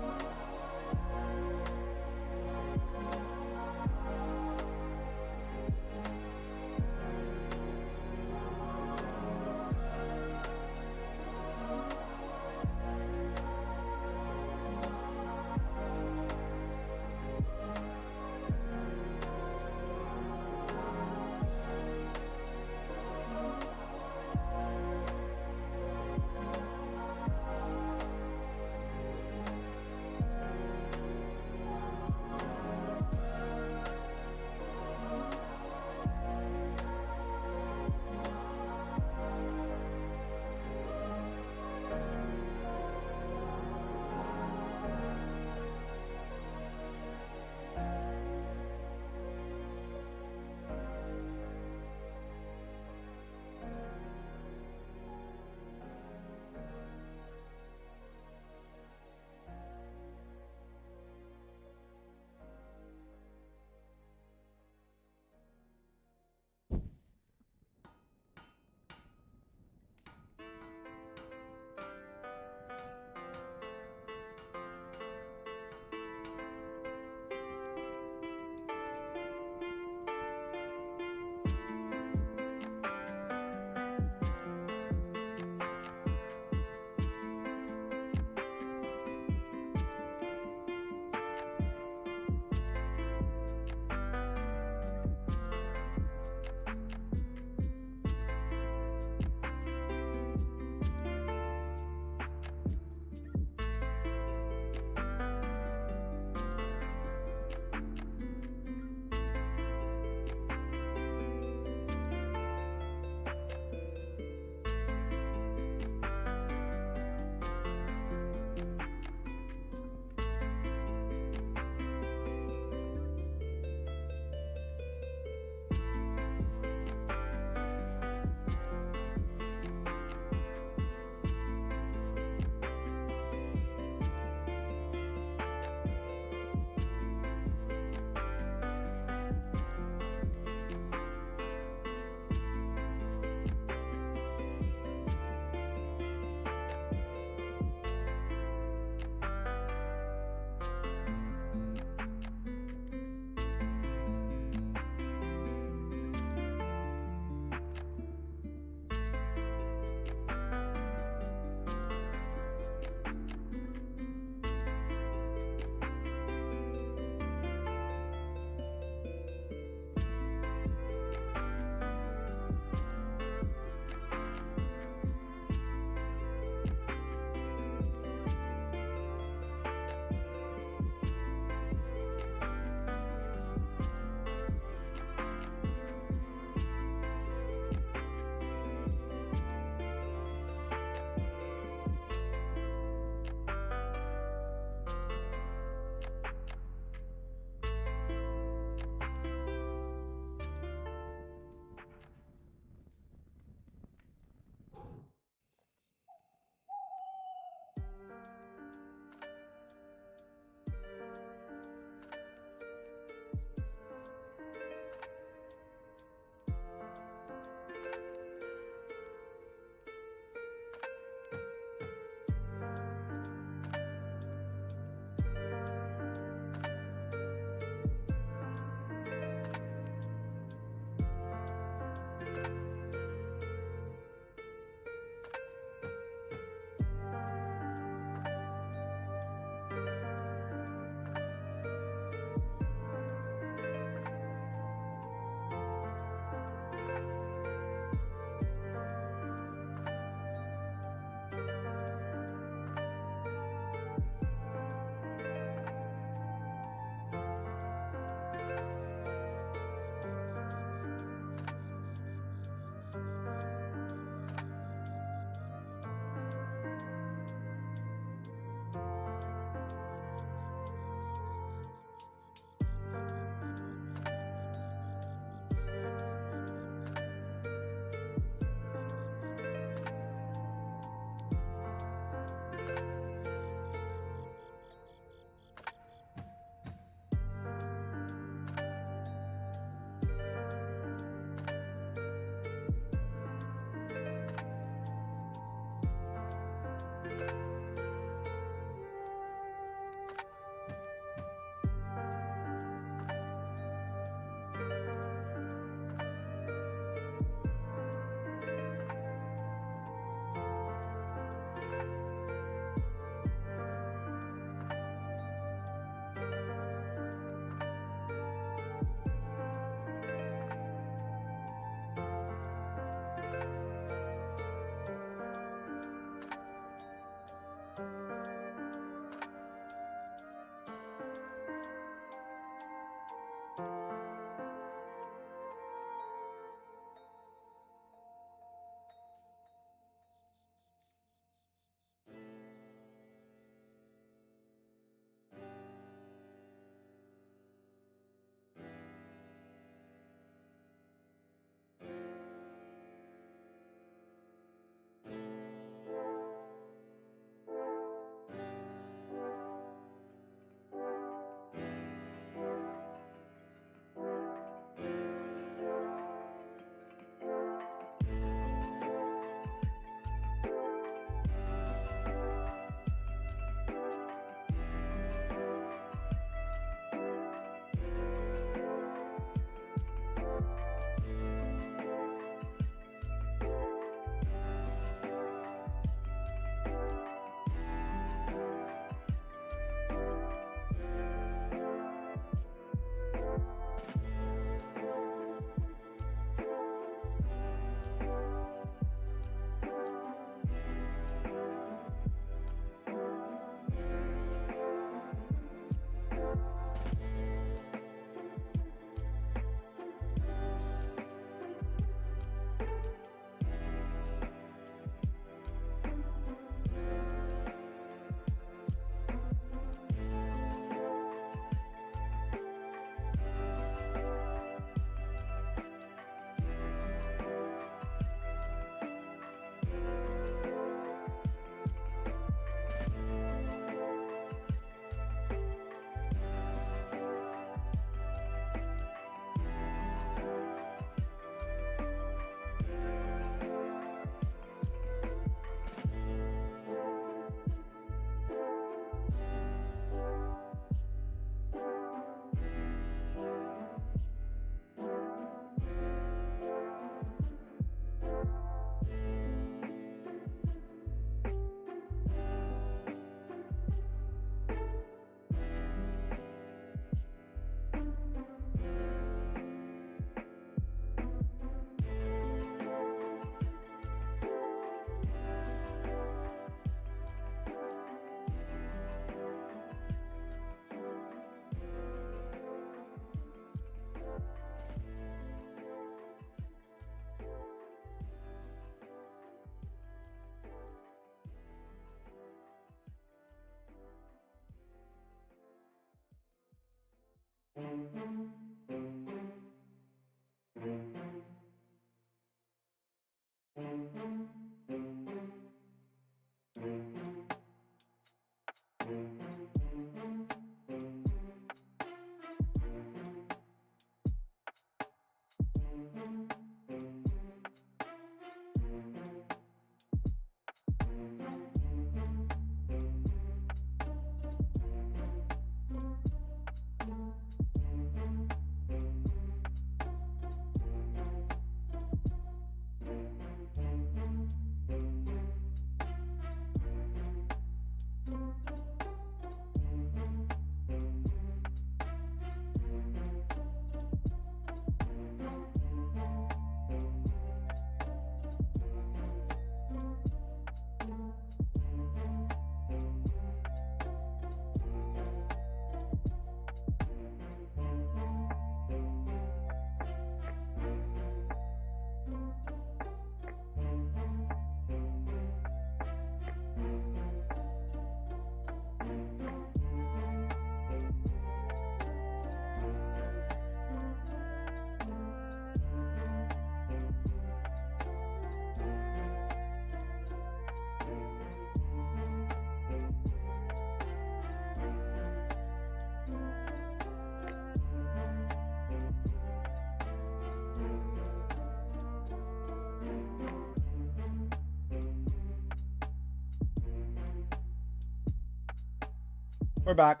We're back.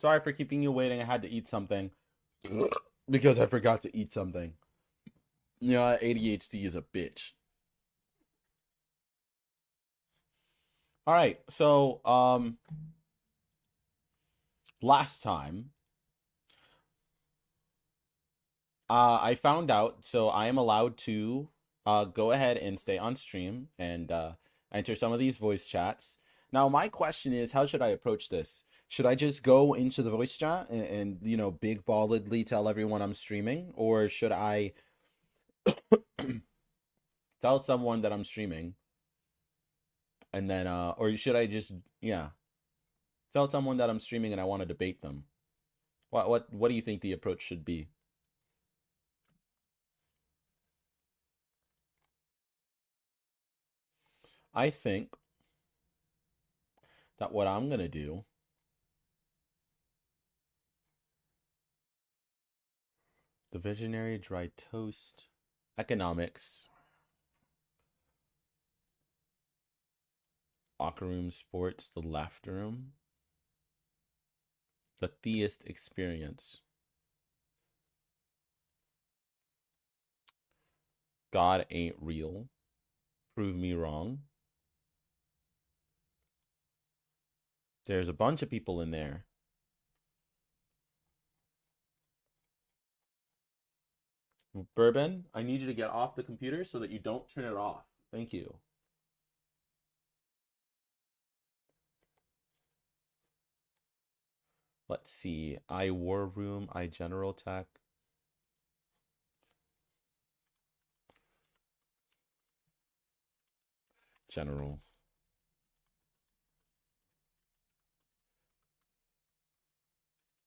Sorry for keeping you waiting. I had to eat something because I forgot to eat something. You know, ADHD is a bitch. All right, so last time I found out, so I am allowed to go ahead and stay on stream and enter some of these voice chats. Now, my question is, how should I approach this? Should I just go into the voice chat and you know, big balledly tell everyone I'm streaming, or should I tell someone that I'm streaming and then or should I just tell someone that I'm streaming and I want to debate them? What do you think the approach should be? I think that what I'm gonna do the visionary dry toast economics locker room sports the left room the theist experience God ain't real prove me wrong. There's a bunch of people in there. Bourbon, I need you to get off the computer so that you don't turn it off. Thank you. Let's see. I War Room, I General Tech. General.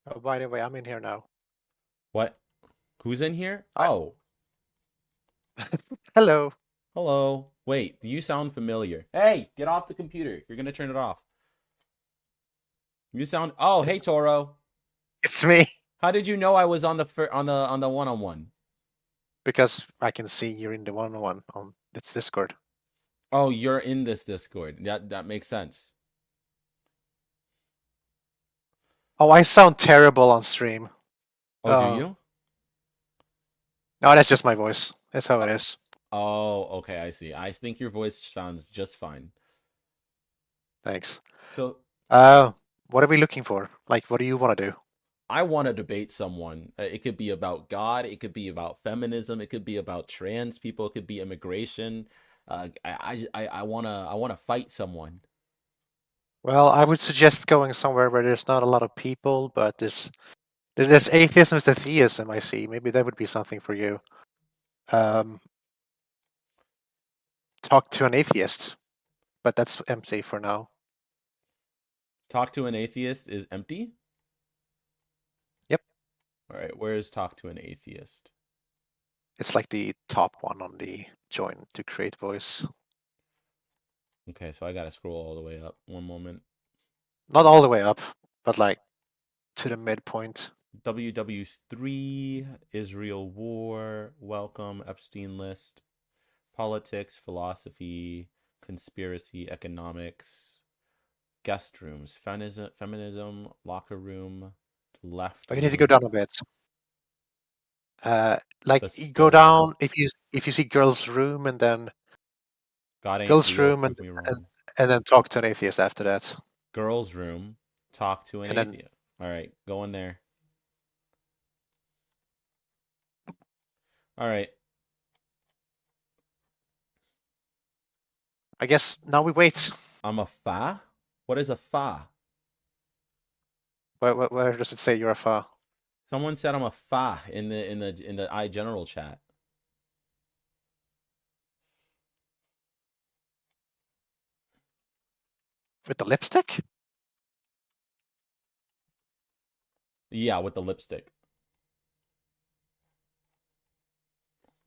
Oh, by the way, I'm in here now. What? Who's in here? Oh. Hello. Hello. Wait, do you sound familiar? Hey, get off the computer. You're gonna turn it off. You sound. Oh, hey Toro. It's me. How did you know I was on the one-on-one? Because I can see you're in the one-on-one on its Discord. Oh, you're in this Discord. That makes sense. Oh, I sound terrible on stream. Oh, do you? No, that's just my voice. That's how it is. Oh, okay, I see. I think your voice sounds just fine. Thanks. So, what are we looking for? Like, what do you want to do? I want to debate someone. It could be about God. It could be about feminism. It could be about trans people. It could be immigration. I wanna fight someone. Well, I would suggest going somewhere where there's not a lot of people, but there's atheism, there's theism. I see. Maybe that would be something for you. Talk to an atheist, but that's empty for now. Talk to an atheist is empty? Yep. All right, where's talk to an atheist? It's like the top one on the join to create voice. Okay, so I gotta scroll all the way up. One moment. Not all the way up, but like to the midpoint. WW3, Israel War, Welcome, Epstein List, Politics, Philosophy, Conspiracy, Economics, Guest Rooms, Feminism, Locker Room, Left. Oh, you need to go down a bit. Like The you go Storm. down if you see girls' room and then God ain't girls' real, room prove me wrong. and then talk to an atheist after that. Girls' room, talk to an And then- atheist. All right, go in there. All right. I guess now we wait. I'm a fa? What is a fa? Where does it say you're a fa? Someone said I'm a fa in the iGeneral chat. With the lipstick? Yeah, with the lipstick.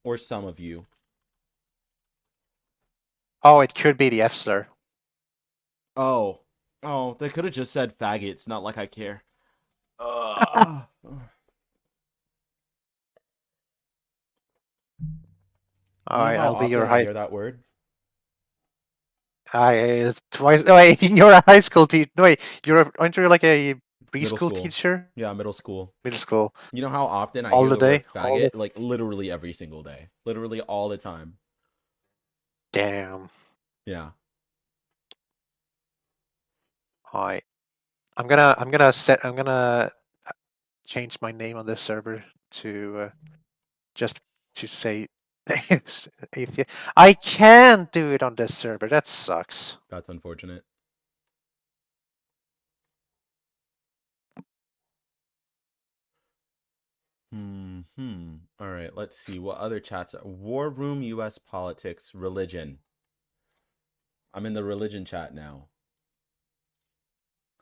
Or some of you. Oh, it could be the F slur. Oh, they could have just said faggot. It's not like I care. All right, I'll be your I height. hear that word. I twice. Oh, wait, you're a high school teacher. No, wait, aren't you like a Middle preschool school. teacher? Yeah, middle school. Middle school. You know how often I All hear the the word day? All faggot? the- Like literally every single day. Literally all the time. Damn. Yeah. Alright. I'm gonna change my name on this server to just to say atheist. I can't do it on this server. That sucks. That's unfortunate. All right, let's see what other chats are. War Room, US politics, religion. I'm in the religion chat now.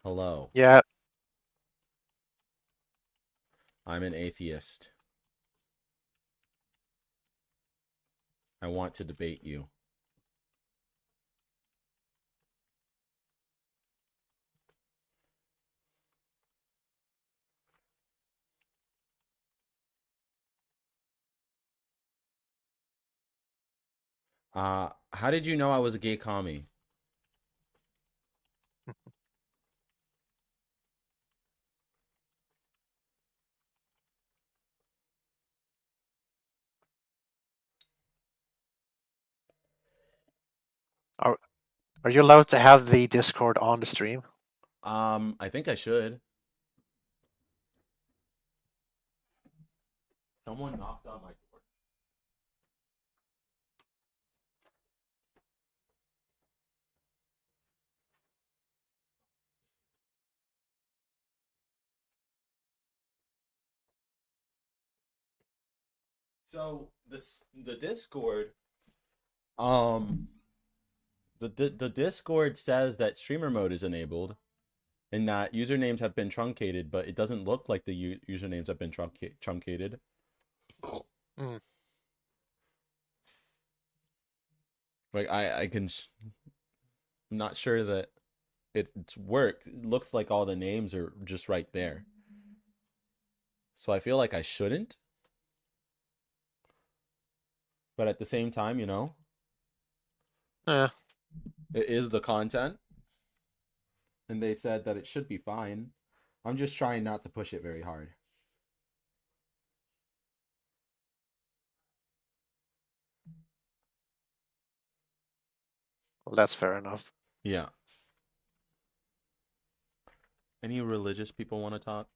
Hello. Yeah. I'm an atheist. I want to debate you. How did you know I was a gay commie? Are you allowed to have the Discord on the stream? I think I should. Someone knocked on my door. So the Discord, the Discord says that streamer mode is enabled, and that usernames have been truncated, but it doesn't look like the usernames have been truncated. Mm. Like I'm not sure that it's worked. It looks like all the names are just right there. So I feel like I shouldn't. But at the same time, you know, Yeah. it is the content. And they said that it should be fine. I'm just trying not to push it very hard. Well, that's fair enough. Yeah. Any religious people want to talk?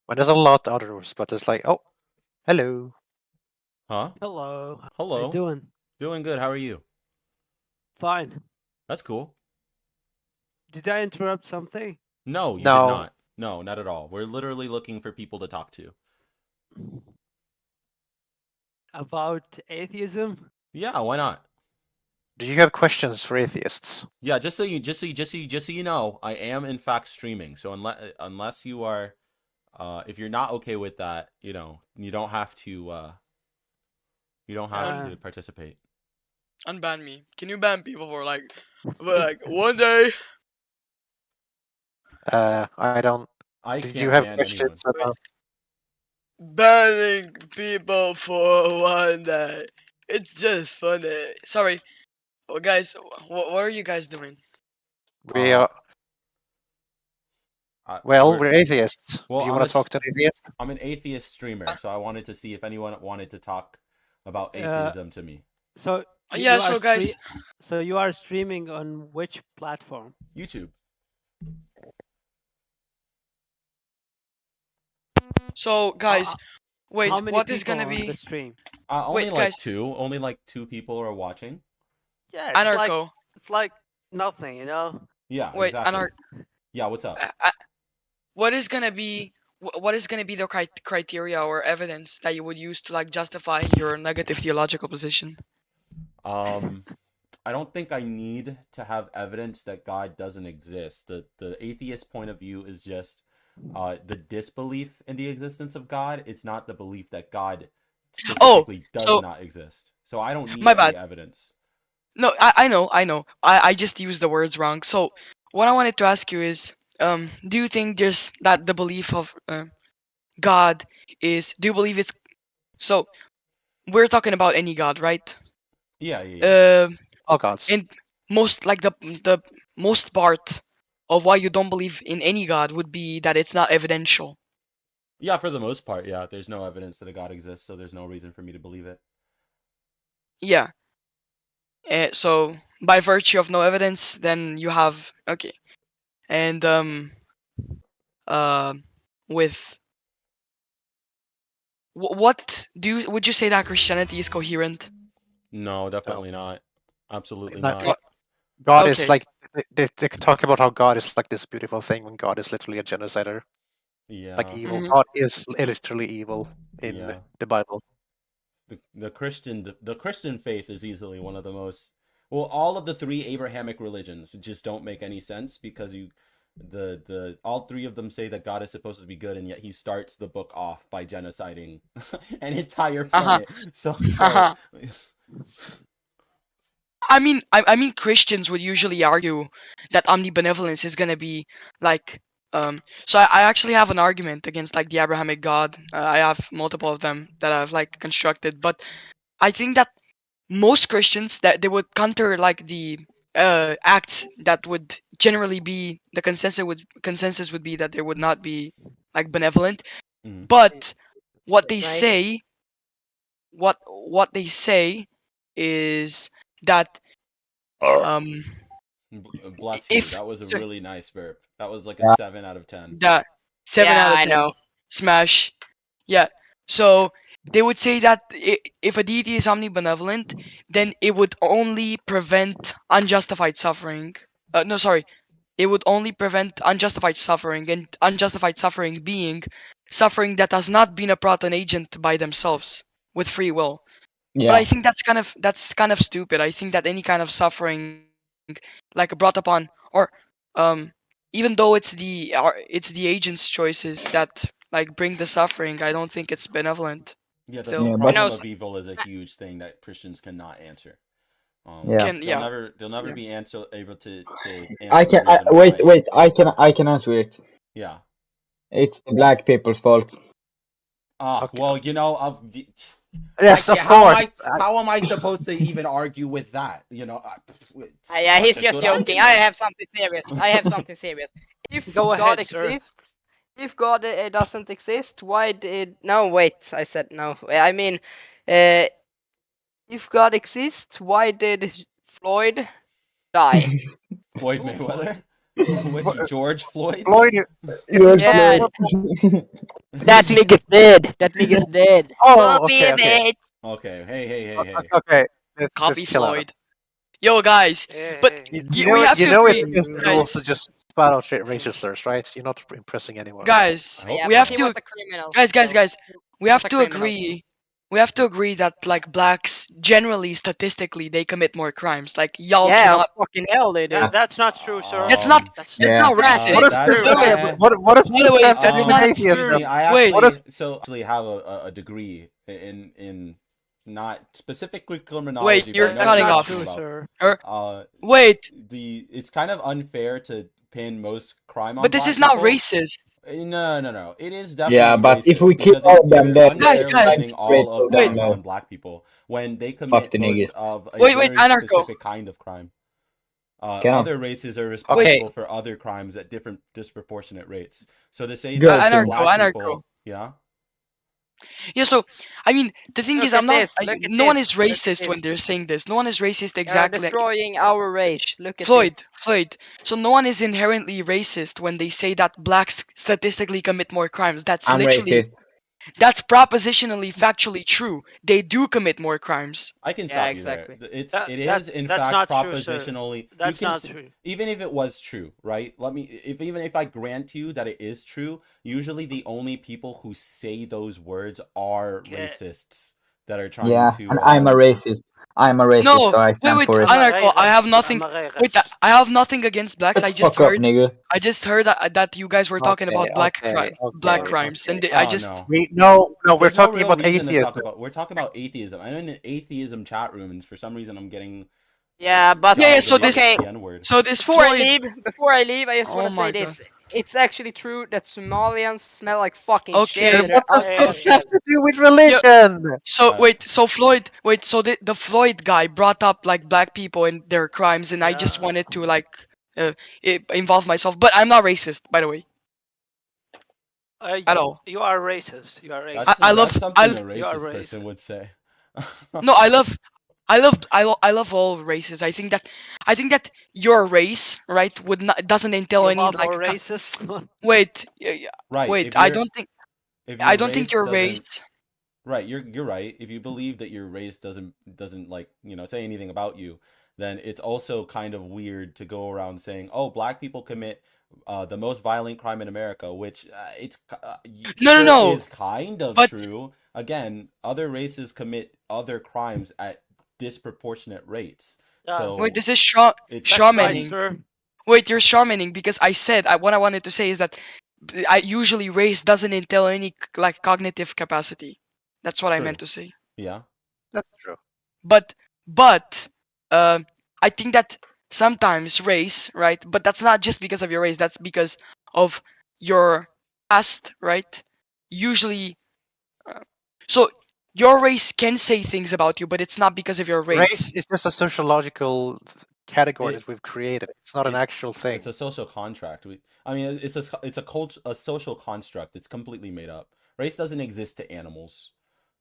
Well, there's a lot of others, but it's like, oh, hello. Huh? Hello. How Hello. you doing? Doing good. How are you? Fine. That's cool. Did I interrupt something? No, you did No. not. No, not at all. We're literally looking for people to talk to. About atheism? Yeah, why not? Do you have questions for atheists? Yeah, just so you know, I am in fact streaming. So unless you are, if you're not okay with that, you know, you don't have to participate. Unban me. Can you ban people for like 1 day? I don't. Did you can't have ban questions about? Banning people for 1 day. It's just funny. Sorry. Well, guys, what are you guys doing? We are. Well, we're atheists. Well, Do you want to talk to an atheist? I'm an atheist streamer, so I wanted to see if anyone wanted to talk about atheism to me. So yeah, you so are guys- so you are streaming on which platform? YouTube. So, guys, wait, how many what is people gonna on be? the stream? Only Wait, like guys. two. Only like two people are watching. Yeah, it's like Anarcho. it's like nothing, you know. Yeah. Wait, exactly. Yeah. What's up? What is gonna be? What is gonna be the criteria or evidence that you would use to like justify your negative theological position? I don't think I need to have evidence that God doesn't exist. The atheist point of view is just the disbelief in the existence of God. It's not the belief that God specifically does not exist. So I don't need My any bad. evidence. No, I know. I just used the words wrong. So what I wanted to ask you is, do you think there's that the belief of God is? Do you believe it's So we're talking about any god, right? Yeah. All gods. And most like the most part of why you don't believe in any god would be that it's not evidential. Yeah, for the most part, yeah. There's no evidence that a god exists, so there's no reason for me to believe it. Yeah. So by virtue of no evidence, then you have okay. And with what would you say that Christianity is coherent? No, definitely not. Absolutely Not- not. God is Okay. like they talk about how God is like this beautiful thing when God is literally a genocider. Yeah. Like evil. Mhm. God is literally evil in Yeah. the Bible. The Christian faith is easily one of the most all of the three Abrahamic religions just don't make any sense because all three of them say that God is supposed to be good, and yet he starts the book off by genociding an entire planet. So I mean Christians would usually argue that omnibenevolence is gonna be like so I actually have an argument against like the Abrahamic God. I have multiple of them that I've like constructed, but I think that most Christians that they would counter like the acts that would generally be the consensus would be that they would not be like benevolent, but what they say what they say is that bless you. if That was a so- really nice burp. That was like a 7 out of 10. that 7 Yeah, out of I 10 know. smash. Yeah, so they would say that if a deity is omnibenevolent, then it would only prevent unjustified suffering. No, sorry, it would only prevent unjustified suffering, and unjustified suffering being suffering that has not been brought an agent by themselves with free will. But I think that's kind of stupid. I think that any kind of suffering, like brought upon, or even though it's the agent's choices that like bring the suffering, I don't think it's benevolent. Yeah, the Still. problem of evil is a huge thing that Christians cannot answer. They'll never be able to I answer can. the reason why. Wait. I can answer it. Yeah. It's the black people's fault. Well, you know, Yes, like, of course. How am I supposed to even argue with that? You know, Yeah, he's such a just good joking. argument. I have something serious. I have something serious. If Go God ahead, sir. exists, if God doesn't exist, why did... No, wait, I said no. I mean, if God exists, why did Floyd die? Floyd Mayweather? Which George Floyd? Floyd. Yeah, that nigga's dead. That nigga's dead. Oh, okay. Okay, hey. Okay, let's Copy chill out. Floyd. Yo, guys, but You we know, have you to know agree, it's against the guys. rules to just spout out racial slurs, right? You're not impressing anyone. Guys, Yeah, we but have he to, was a criminal, guys, so we he have was a to criminal. agree. We have to agree that like blacks generally, statistically, they commit more crimes. Like y'all Yeah, cannot. fucking hell they do. That's not true, sir. That's not. That's That's not racist. What does that's this? bad. What does By the this way, have to do that's with not atheism? Excuse me, I Wait. actually have a degree in not specifically criminology. Wait, you're but I know cutting what off. you're talking Or- about. wait. It's kind of unfair to pin most crime on But this black is not people. racist. No. It is definitely Yeah, but racist if we kill because all of them, you're then Guys, unfairly pinning all of wait. that on black people when they Fuck commit the most niggas. of a Wait, very Anarcho. specific kind of crime. Can I- Other races are responsible for other crimes at different disproportionate rates. So to say that Anarcho, black Anarcho. people, yeah. Yeah, so I mean, the thing Look is, at I'm not. this, look at No one this, is look at racist when this. they're saying this. No one is racist You're exactly. destroying our race. Look at Floyd, this. Floyd. So no one is inherently racist when they say that blacks statistically commit more crimes. That's I'm literally. racist. That's propositionally, factually true. They do commit more crimes. I can Yeah, stop exactly. you there. It That- is in that's fact not true, sir. propositionally. That's you can not s- true. Even if it was true, right? Even if I grant you that it is true, usually the only people who say those words are racists that are trying Yeah, to. and I'm a racist. I'm a racist, No, so I stand wait, for it. Anarcho. I have nothing. I'm a Wait, racist. I have nothing against blacks. Shut I the just fuck up, heard. nigga. I just heard that you guys were talking about black crimes, and I just. No. No, we're There's no talking real about reason to talk atheism. about. We're talking about atheism. I'm in an atheism chat room, and for some reason, I'm getting. Yeah, but Yeah, so this. okay. The N-word. So this Before I Floyd. leave, I just Oh want to my say this. it's actually true that Somalians smell like fucking shit. Okay. And they're What does ugly. this have to do with religion? So so the Floyd guy brought up like black people and their crimes, and I just wanted to like involve myself, but I'm not racist, by the way, at all. You are racist. You are racist. That's something a You are racist person racist. would say. No, I love all races. I think that your race, right, would not doesn't entail You any love like all races. wait, Right. wait. If I your- don't think if I your don't think race your doesn't- race. Right, you're right. If you believe that your race doesn't like, say anything about you, then it's also kind of weird to go around saying, "Oh, black people commit the most violent crime in America," which No. is kind of But true. Again, other races commit other crimes at disproportionate rates. So wait, this is it's shamaning. Wait, you're shamaning because I said what I wanted to say is that usually race doesn't entail any like cognitive capacity. That's what I True. meant to say. Yeah. That's true. But I think that sometimes race, right? But that's not just because of your race. That's because of your past, right? Usually, so your race can say things about you, but it's not because of your race. Race is just a sociological category that we've created. It's not an actual thing. It's a social contract. It's a social construct. It's completely made up. Race doesn't exist to animals.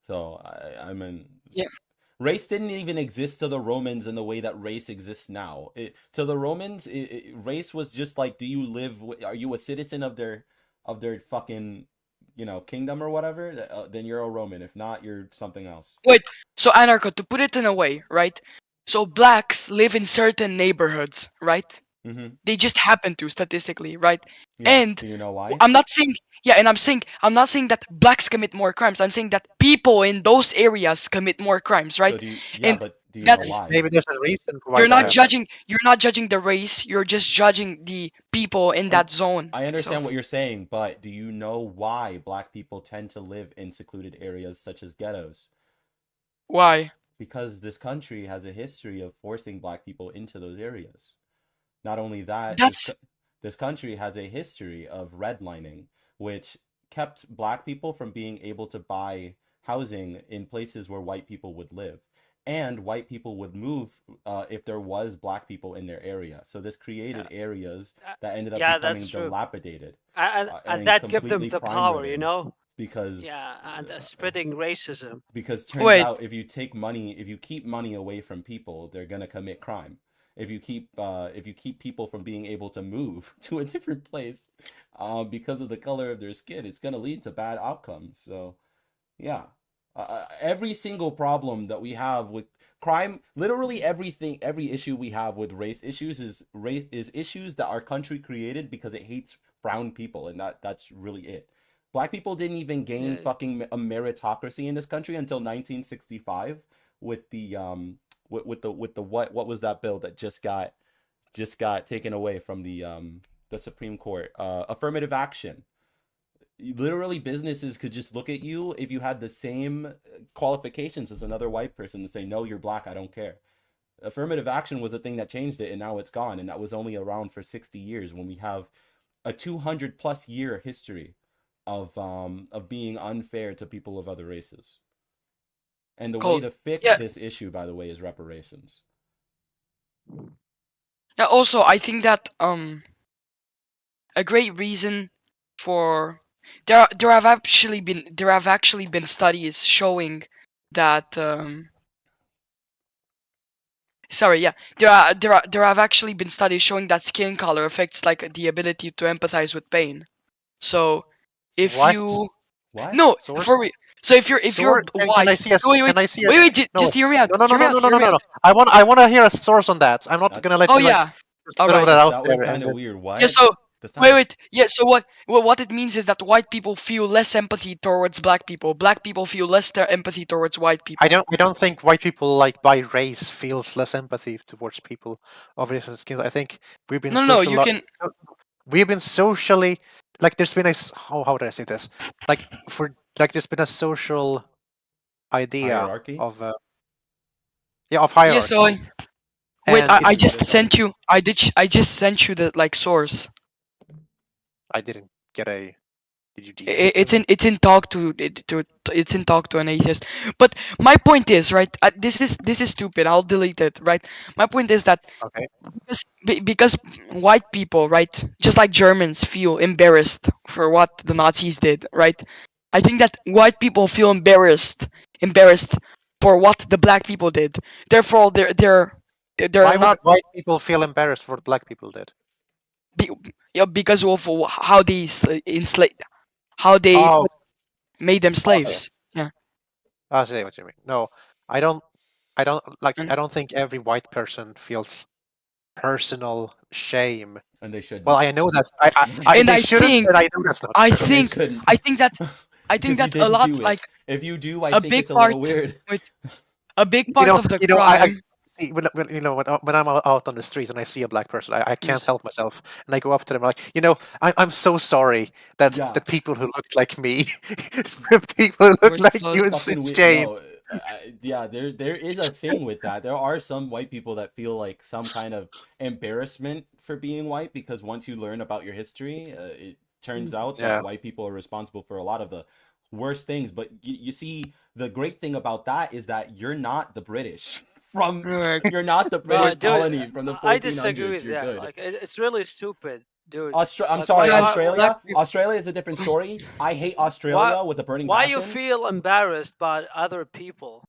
So I mean, yeah. Race didn't even exist to the Romans in the way that race exists now. To the Romans, race was just like, are you a citizen of their fucking, kingdom or whatever? Then you're a Roman. If not, you're something else. Wait, so Anarcho, to put it in a way, right? So blacks live in certain neighborhoods, right? Mm-hmm. They just happen to statistically, right? Yes. And do you know why? I'm not saying I'm not saying that blacks commit more crimes. I'm saying that people in those areas commit more crimes, right? But do you that's, know why? Maybe there's a reason for why you're not that judging. You're not judging the race. You're just judging the people in that zone. I understand what you're saying, but do you know why black people tend to live in secluded areas such as ghettos? Why? Because this country has a history of forcing black people into those areas. Not only that, this country has a history of redlining, which kept black people from being able to buy housing in places where white people would live. And white people would move if there was black people in their area. So this created areas that ended up becoming dilapidated. And that gives them the power, Because and spreading racism. Because turns out if you keep money away from people, they're gonna commit crime. If you keep people from being able to move to a different place because of the color of their skin, it's gonna lead to bad outcomes. So yeah. Every single problem that we have with crime, literally every issue we have with race issues is issues that our country created because it hates brown people, and that's really it. Black people didn't even gain fucking a meritocracy in this country until 1965 with the what was that bill that just got taken away from the Supreme Court? Affirmative action. Literally, businesses could just look at you if you had the same qualifications as another white person and say, no, you're black, I don't care. Affirmative action was a thing that changed it, and now it's gone, and that was only around for 60 years when we have a 200 plus year history of being unfair to people of other races. And the way to fix this issue, by the way, is reparations. Yeah, also, I think that a great reason for there have actually been studies showing that there have actually been studies showing that skin color affects like the ability to empathize with pain. So if you no for real. So if you're white, can I see wait, just hear me out. No. I want to hear a source on that. I'm not gonna let you. All throw right. that out That there. was kind of weird. What? Yeah. So wait. Yeah. So what it means is that white people feel less empathy towards black people. Black people feel less empathy towards white people. I don't think white people like by race feels less empathy towards people of different skins. I think we've been we've been socially like there's been a how would I say this there's been a social idea hierarchy? of hierarchy. Yeah. So wait, I just sent you. I just sent you the like source. I didn't get a. Did you It's in talk to it's in talk to an atheist. But my point is, right? This is stupid. I'll delete it. Right. My point is that Okay. because white people, right, just like Germans, feel embarrassed for what the Nazis did, right? I think that white people feel embarrassed for what the black people did. Therefore, they're Why would not white people feel embarrassed for what black people did? because of how they enslaved, how they Oh, made them okay. slaves. Yeah. I see what you mean. No, I don't. I don't like. Mm. I don't think every white person feels personal shame. And they shouldn't. Well, I know that's. And They I shouldn't, think and I know that's not I true. And they think shouldn't. I think that Because you a didn't lot do it. like If you do, I a think big it's a part little weird. with a big part of the I crime. see when I'm out on the street and I see a black person, I can't Yes. help myself, and I go up to them like, I'm so sorry that Yeah. that people who look like me, people who look like you, is Fucking weird. shame. No, yeah, there is a thing with that. There are some white people that feel like some kind of embarrassment for being white because once you learn about your history, it turns out Yeah. that white people are responsible for a lot of the worst things. But you see, the great thing about that is that you're not the British. You're not the British Dude, colony from the 1400s. I disagree with You're that. good. Like, it's really stupid, dude. I'm Like, sorry, why- Australia. Australia is a different story. I hate Australia with a burning Why passion. you feel embarrassed by other people?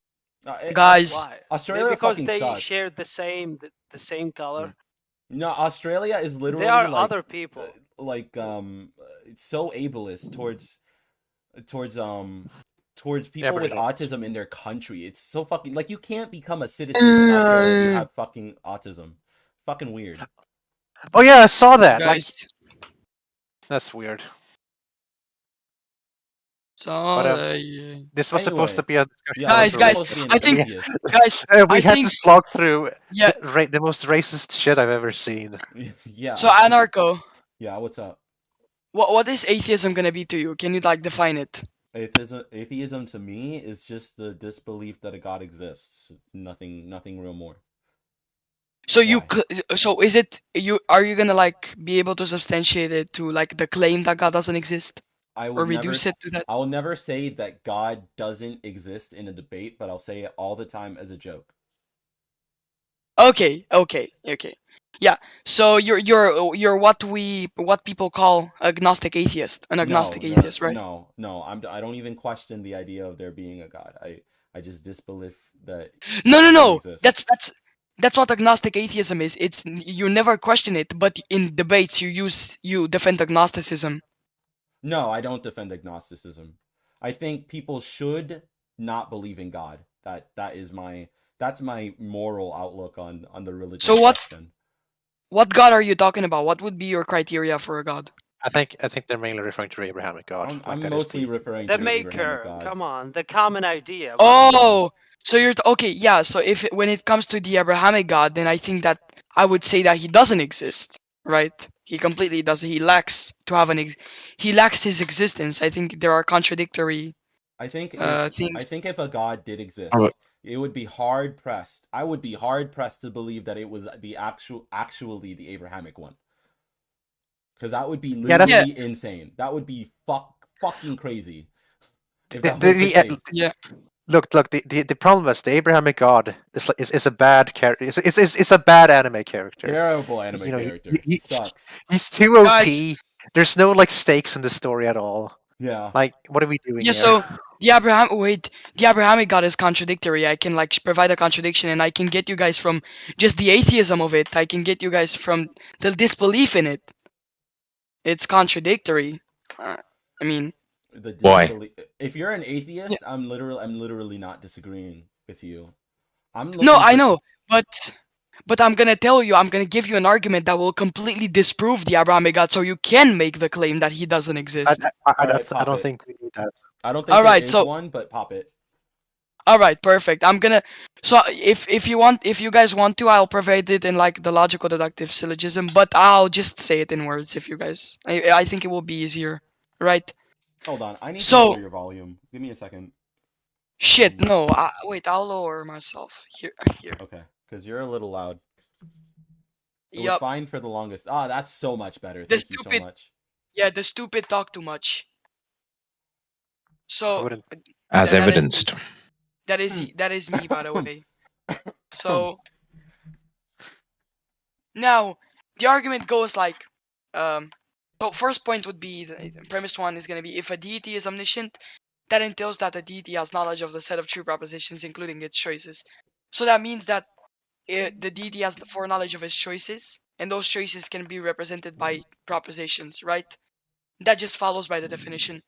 Guys, Why? Australia because fucking they sucks. share the same color. No, Australia is literally They are like, other people. It's so ableist towards people with Everything. autism in their country. It's so fucking like you can't become a citizen in Australia if you have fucking autism. Fucking weird. Oh yeah, I saw that. guys. That's weird. So But this was supposed to be a discussion. Yeah, guys, it's guys, supposed to be an I think, atheist. guys, we I had think, to slog through yeah. the most racist shit I've ever seen. Yeah. So Anarcho, Yeah, what's up? what is atheism gonna be to you? Can you like define it? Atheism to me is just the disbelief that a god exists. Nothing real more. So so is it are you gonna like be able to substantiate it to like the claim that God doesn't exist? I Or will reduce it to that? I will never say that God doesn't exist in a debate, but I'll say it all the time as a joke. Okay. Yeah. So you're what people call agnostic atheist, an agnostic atheist, right? No. I don't even question the idea of there being a god. I just disbelieve that No. God exists. That's what agnostic atheism is. It's you never question it, but in debates you defend agnosticism. No, I don't defend agnosticism. I think people should not believe in God. That's my moral outlook on the religious So question. what God are you talking about? What would be your criteria for a God? I think they're mainly referring to the Abrahamic God. I'm mostly referring The to maker. Abrahamic gods. Come on, the common idea. Oh, so you're okay, yeah. So when it comes to the Abrahamic God, then I think that I would say that he doesn't exist, right? He completely doesn't. He lacks his existence. I think there are contradictory. I think things. if a god did exist, it would be hard pressed. I would be hard pressed to believe that it was actually the Abrahamic one. Because that would be literally insane. That would be fucking crazy. Yeah. Look. The problem is the Abrahamic God is a bad character. It's a bad anime character. Terrible anime character. He sucks. He's too OP. There's no like stakes in the story at all. Yeah. Like, what are we doing? Yeah. Here? So the Abrahamic God is contradictory. I can like provide a contradiction, and I can get you guys from just the atheism of it. I can get you guys from the disbelief in it. It's contradictory. I mean. Why? If you're an atheist, I'm literally not disagreeing with you. No, I know, but I'm gonna tell you, I'm gonna give you an argument that will completely disprove the Abrahamic God, so you can make the claim that he doesn't exist. I don't think we need that. I don't think there is one, but pop it. All right, perfect. I'm gonna. So if you guys want to, I'll provide it in like the logical deductive syllogism, but I'll just say it in words if you guys. I think it will be easier, right? Hold on, I need to lower your volume. Give me a second. Shit, no. Wait, I'll lower myself here. Okay, because you're a little loud. It was fine for the longest. That's so much better. Thank you so much. Yeah, the stupid talk too much. So As that is me. evidenced. That is me, by the way. So now the argument goes like, so first point would be premise one is going to be if a deity is omniscient, that entails that the deity has knowledge of the set of true propositions, including its choices. So that means that the deity has the foreknowledge of its choices, and those choices can be represented by propositions, right? That just follows by the definition.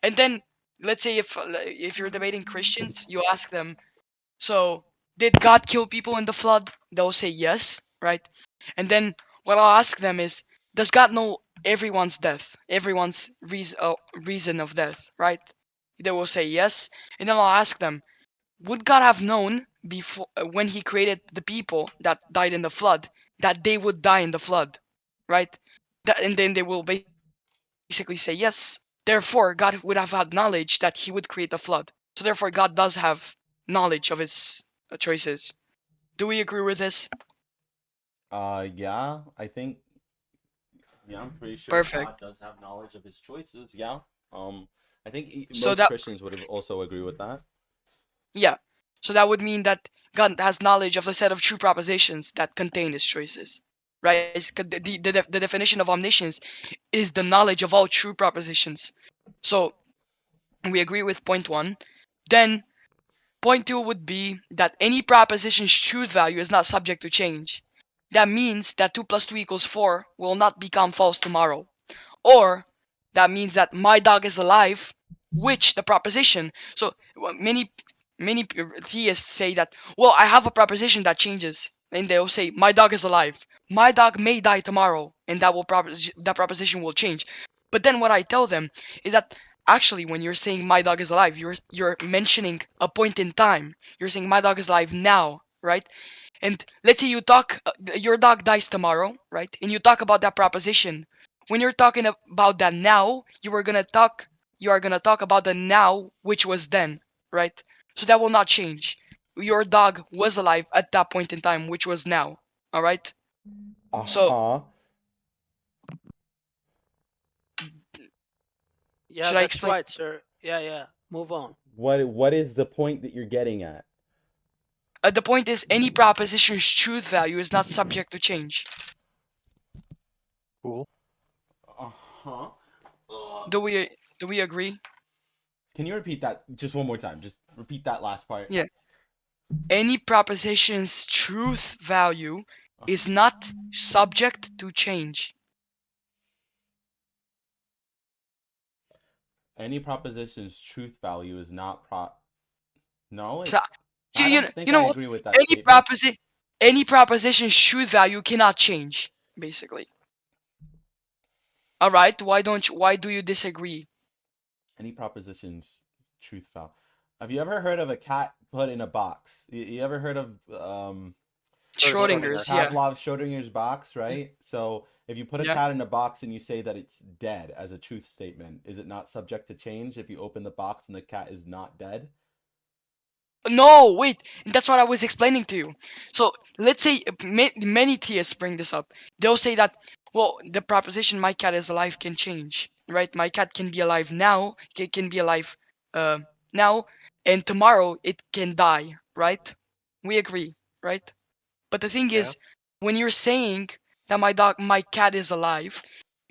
And then let's say if you're debating Christians, you ask them, so did God kill people in the flood? They'll say yes, right? And then what I'll ask them is, does God know everyone's death, everyone's reason of death, right? They will say yes. And then I'll ask them, would God have known before when He created the people that died in the flood that they would die in the flood, right? And then they will basically say yes. Therefore, God would have had knowledge that He would create the flood. So therefore, God does have knowledge of His choices. Do we agree with this? Yeah, I think. Yeah, I'm pretty sure Perfect. God does have knowledge of His choices. Yeah. I think So most that- Christians would also agree with that. Yeah. So that would mean that God has knowledge of the set of true propositions that contain His choices, right? The definition of omniscience is the knowledge of all true propositions. So we agree with point one. Then point two would be that any proposition's truth value is not subject to change. That means that 2 plus 2 equals 4 will not become false tomorrow. Or that means that my dog is alive, which the proposition. So many theists say that, well, I have a proposition that changes, and they'll say my dog is alive. My dog may die tomorrow, and that proposition will change. But then what I tell them is that actually, when you're saying my dog is alive, you're mentioning a point in time. You're saying my dog is alive now, right? And let's say you talk, your dog dies tomorrow, right? And you talk about that proposition. When you're talking about that now, you are gonna talk about the now, which was then, right? So that will not change. Your dog was alive at that point in time, which was now. All right. So Yeah, should I that's explain? right, sir. Yeah. Move on. What is the point that you're getting at? The point is, any proposition's truth value is not subject to change. Cool. Uh-huh. Do we agree? Can you repeat that just one more time? Just repeat that last part. Yeah. Any proposition's truth value is not subject to change. Any proposition's truth value is not No, So, I you don't think know I what? agree with that statement. Any proposition's truth value cannot change, basically. All right. Why do you disagree? Any proposition's truth value. Have you ever heard of a cat put in a box? You ever heard of Schrodinger's, yeah. Schrodinger's box, right? So if you put a Yeah. cat in a box and you say that it's dead as a truth statement, is it not subject to change if you open the box and the cat is not dead? No, wait. That's what I was explaining to you. So let's say many theists bring this up. They'll say that, well, the proposition "my cat is alive" can change, right? My cat can be alive now. It can be alive now, and tomorrow it can die, right? We agree, right? But the thing is, when you're saying that my cat is alive,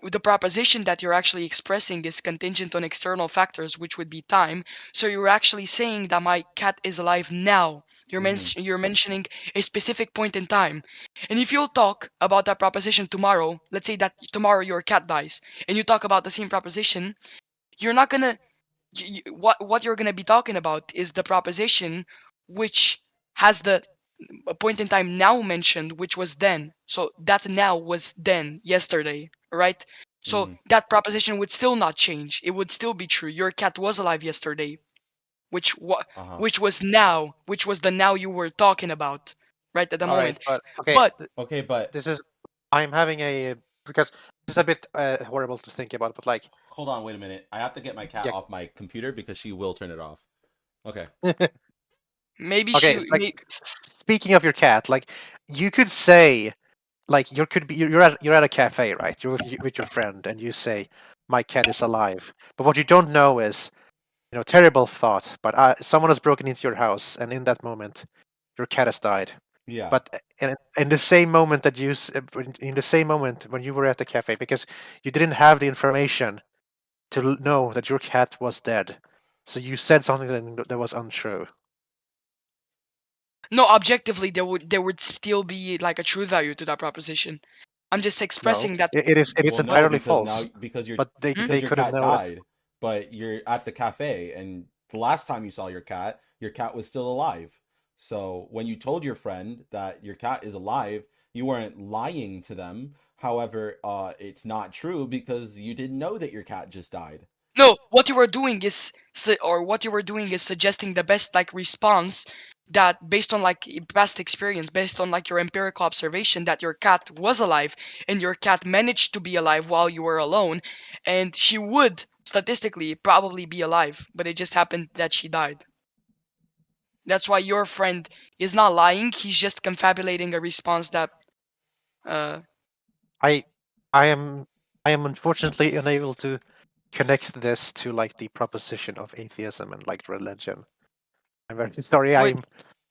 the proposition that you're actually expressing is contingent on external factors, which would be time. So you're actually saying that my cat is alive now. You're mentioning a specific point in time. And if you'll talk about that proposition tomorrow, let's say that tomorrow your cat dies, and you talk about the same proposition, you're not gonna. What you're gonna be talking about is the proposition which has the a point in time now mentioned, which was then. So that now was then, yesterday, right? So that proposition would still not change. It would still be true. Your cat was alive yesterday, which was now, which was the now you were talking about, right at the All right, moment. but this is I'm having a because this is a bit horrible to think about, but like Hold on, wait a minute. I have to get my cat off my computer because she will turn it off. Okay. Maybe okay. Speaking of your cat, like you could say, like you're at a cafe, right? You're with your friend, and you say, my cat is alive. But what you don't know is, terrible thought, but someone has broken into your house, and in that moment, your cat has died. Yeah. But in the same moment that in the same moment when you were at the cafe, because you didn't have the information to know that your cat was dead, so you said something that was untrue. No, objectively, there would still be like a true value to that proposition. I'm just No, expressing that. it is Well, no, entirely because false. because But they your couldn't cat know that. died, but you're at the cafe, and the last time you saw your cat was still alive. So when you told your friend that your cat is alive, you weren't lying to them. However, it's not true because you didn't know that your cat just died. No, what you were doing is suggesting the best like response that based on like past experience, based on like your empirical observation that your cat was alive and your cat managed to be alive while you were alone, and she would statistically probably be alive, but it just happened that she died. That's why your friend is not lying, he's just confabulating a response that I am unfortunately unable to connect this to like the proposition of atheism and like religion. I'm very sorry. Wait.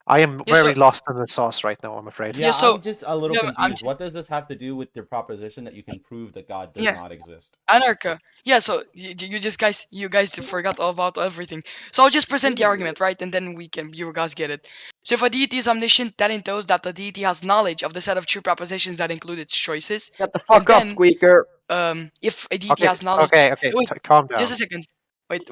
I am Yeah, so very lost in the sauce right now, I'm afraid. Yeah, so I'm just a little yeah, I'm confused. just What does this have to do with the proposition that you can prove that God does yeah. not exist? Anarcha. Yeah, so you guys forgot all about everything. So I'll just present the argument, right? And then you guys get it. So if a deity is omniscient, that entails that the deity has knowledge of the set of true propositions that include its choices. Shut the And fuck up, then, Squeaker. if a deity Okay, has knowledge, okay, wait, calm just down. a second. Wait.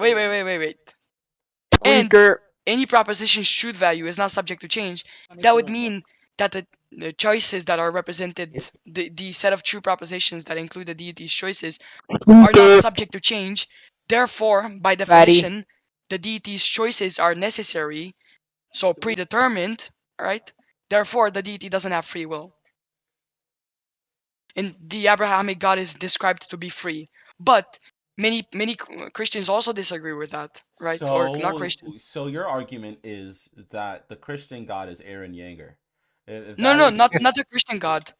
And Squeaker. any proposition's truth value is not subject to change. That would mean that the choices that are represented, the set of true propositions that include the deity's choices, are not subject to change. Therefore, by definition, the deity's choices are necessary, so predetermined, right? Therefore, the deity doesn't have free will. And the Abrahamic God is described to be free. But many Christians also disagree with that, right? Or not Christians. So your argument is that the Christian God is Aaron Yeager. If No, that is, not the Christian God.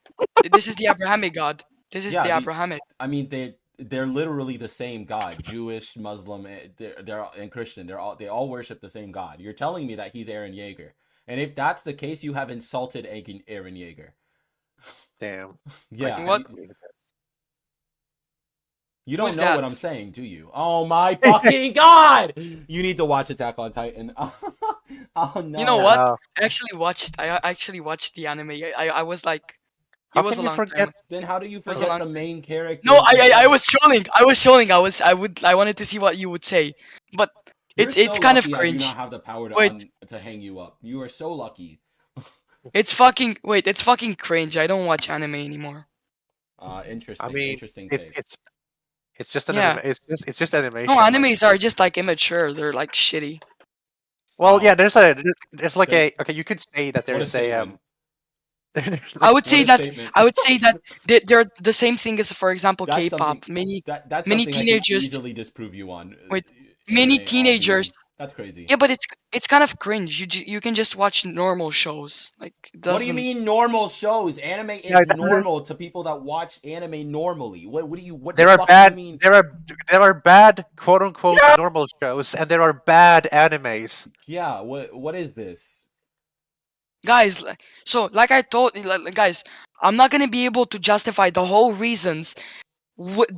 This is the Abrahamic God. This is yeah, the Abrahamic. I mean they're literally the same God. Jewish, Muslim, and Christian. They all worship the same God. You're telling me that he's Aaron Yeager, and if that's the case, you have insulted Aaron Yeager. Damn. Yeah. What? You don't Who's know that? what I'm saying, do you? Oh my fucking god! You need to watch Attack on Titan. Oh no. You know what? I actually watched the anime. I was like, it How was can a you long forget? time. Then how do you It was a forget long the time. main character? No, I was trolling. I wanted to see what you would say, but You're it's so kind of lucky I do cringe. not have the power Wait, to hang you up. You are so lucky. it's fucking cringe. I don't watch anime anymore. Interesting. I mean, Interesting it's take. it's just an Yeah. it's just animation. No, like, animes are just like immature. They're like shitty. Well, Wow. yeah, there's like There's- okay, you could say that What a there's a statement. I would say a that statement. they're the same thing as, for example, That's K-pop. something Many that's many something I can teenagers. easily disprove you on. Wait, many Anime, teenagers. That's crazy. Yeah, but it's kind of cringe. You can just watch normal shows. Like it What do you doesn't. mean normal shows? Anime is Yeah, normal to people that watch anime normally. What there the are fuck bad do you mean? there are bad quote unquote normal shows, and there are bad animes. Yeah, what is this? Guys, so like I told, guys, I'm not gonna be able to justify the whole reasons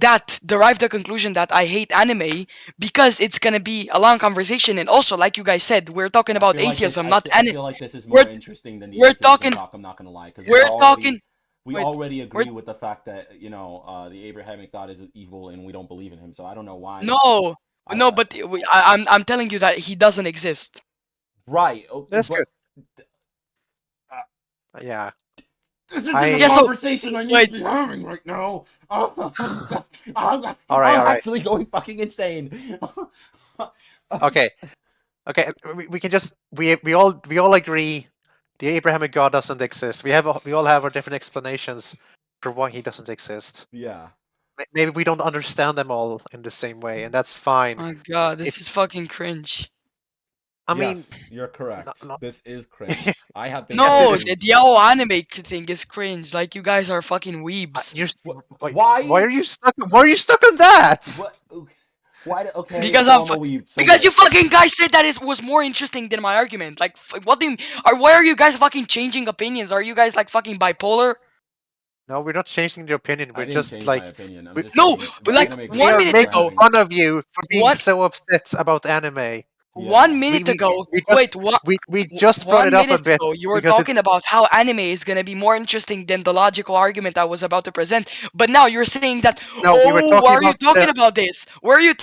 that derive the conclusion that I hate anime because it's gonna be a long conversation, and also, like you guys said, we're talking about atheism, not I anime. feel like this is more interesting than the We're atheism talking. talk. I'm not gonna lie, because We're talking. we Wait, already agree with the fact that the Abrahamic God is evil and we don't believe in him. So I don't know why. No, but I'm telling you that he doesn't exist. Right. That's but, good. Yeah. This isn't the conversation I need to be having right now. I'm actually going fucking insane. Okay. We can just we all agree the Abrahamic God doesn't exist. We all have our different explanations for why he doesn't exist. Yeah. Maybe we don't understand them all in the same way, and that's fine. Oh god, this is fucking cringe. I mean, yes, you're correct. no. This is cringe. I have been. No, Yes, the whole anime thing is cringe. Like you guys are fucking weebs. Why? Why are you stuck? Why are you stuck on that? What? Why? Okay, Because so I'm a weeb. So because what? you fucking guys said that it was more interesting than my argument. Like, what do you, or why are you guys fucking changing opinions? Are you guys like fucking bipolar? No, we're not changing the opinion. I We're didn't just change like my opinion. I'm we, just No, saying but the like anime we 1 are minute critics were making ago, having. fun of you for being one so upset about anime. one Yeah. minute ago, We just wait, what? we just brought it One up a minute bit ago, you were because talking it's about how anime is gonna be more interesting than the logical argument I was about to present. But now you're saying that, no, we were oh, why talking are you about talking the about this? Why are you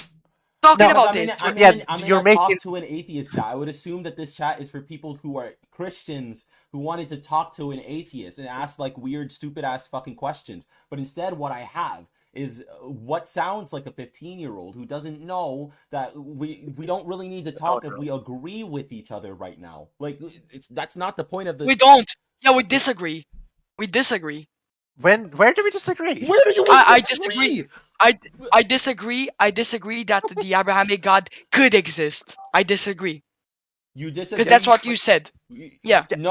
talking no. Because about this? Yeah, I'm in you're a making talk to an atheist chat. I would assume that this chat is for people who are Christians who wanted to talk to an atheist and ask like weird, stupid ass fucking questions. But instead, what I have is what sounds like a 15-year-old who doesn't know that we don't really need to talk if we agree with each other right now. Like that's not the point of the. We don't. Yeah, we disagree. We disagree. where do we disagree? Where do you I disagree? disagree. I disagree. I disagree that the Abrahamic God could exist. I disagree. You Because disagree? that's what you said. Yeah. No.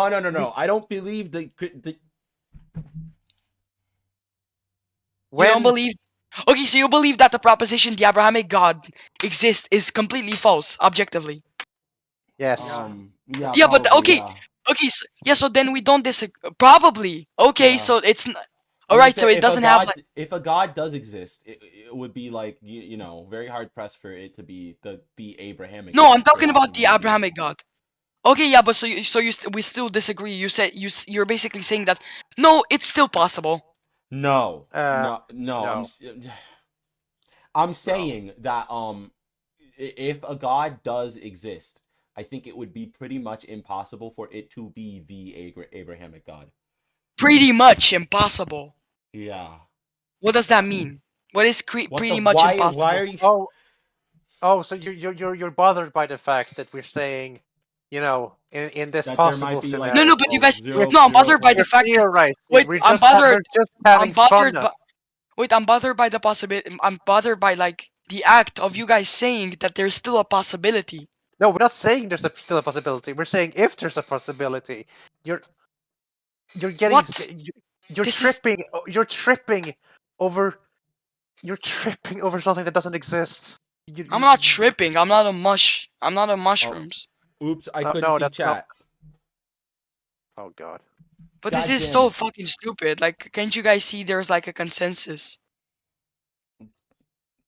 I don't believe the. You don't believe. Okay, so you believe that the proposition the Abrahamic God exists is completely false, objectively. Yes. Yeah. Yeah, but Probably, okay. yeah. Okay, so, yeah, so then we don't disagree. Probably. Okay, Yeah. so it's. I'm Alright, just so saying, it doesn't have like. if a god does exist, it would be like you know very hard pressed for it to be the Abrahamic. No, God I'm talking for about lack the of a better Abrahamic God. Okay, yeah, but we still disagree. You said you're basically saying that no, it's still possible. No, no. no. I'm saying that if a god does exist, I think it would be pretty much impossible for it to be the Abrahamic God. Pretty much impossible. Yeah. What does that mean? What is pretty much impossible? Why are you? Oh, so you're bothered by the fact that we're saying, in this That there possible might be like scenario. No, but you guys. zero No, I'm zero bothered by the point. fact. You're right. Wait, We're I'm just bothered. we're just having I'm bothered. fun. Wait, I'm bothered by the possibility. I'm bothered by like the act of you guys saying that there's still a possibility. No, we're not saying there's still a possibility. We're saying if there's a possibility, you're getting What? you're tripping you're tripping over something that doesn't exist. I'm not tripping. I'm not a mush. I'm not on mushrooms. Oops, I No, couldn't see that's chat. Oh god. But God this is damn so it. fucking stupid. Like, can't you guys see there's like a consensus?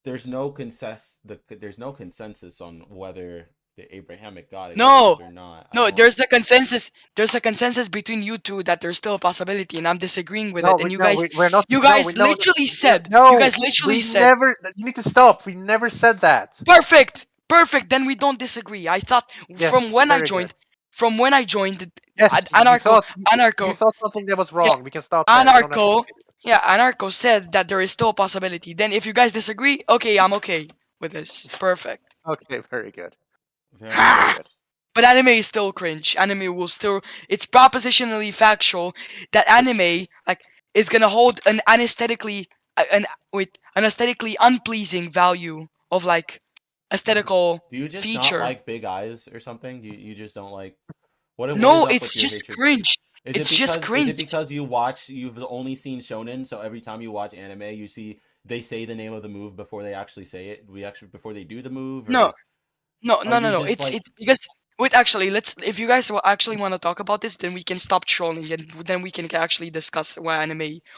There's no consensus on whether the Abrahamic God exists No, or not. no. There's a consensus. There's a consensus between you two that there's still a possibility, and I'm disagreeing with No, it. And you guys, we're not. you No, guys no, literally said. no, You guys literally we said. never. You need to stop. We never said that. Perfect, perfect. Then we don't disagree. I thought Yes, from when I very good. joined, from when I joined, Yes, anarcho, you thought something that was wrong. Yeah, We can stop there. We don't have to anarcho, yeah, anarcho said that there is still a possibility. Then if you guys disagree, okay, I'm okay with this. Perfect. Okay, very good. Very good. But anime is still cringe. Anime will still. It's propositionally factual that anime like is gonna hold an aesthetically an aesthetically unpleasing value of like aesthetical Do you just feature. not like big eyes or something? You just don't like. What No, is up it's with your just hatred? cringe. Is It's it just because cringe. you've only seen shonen, so every time you watch anime, you see they say the name of the move before they actually say it. Before they do the move. Or No, are you just It's like- it's because wait, actually, let's. If you guys actually want to talk about this, then we can stop trolling and then we can actually discuss why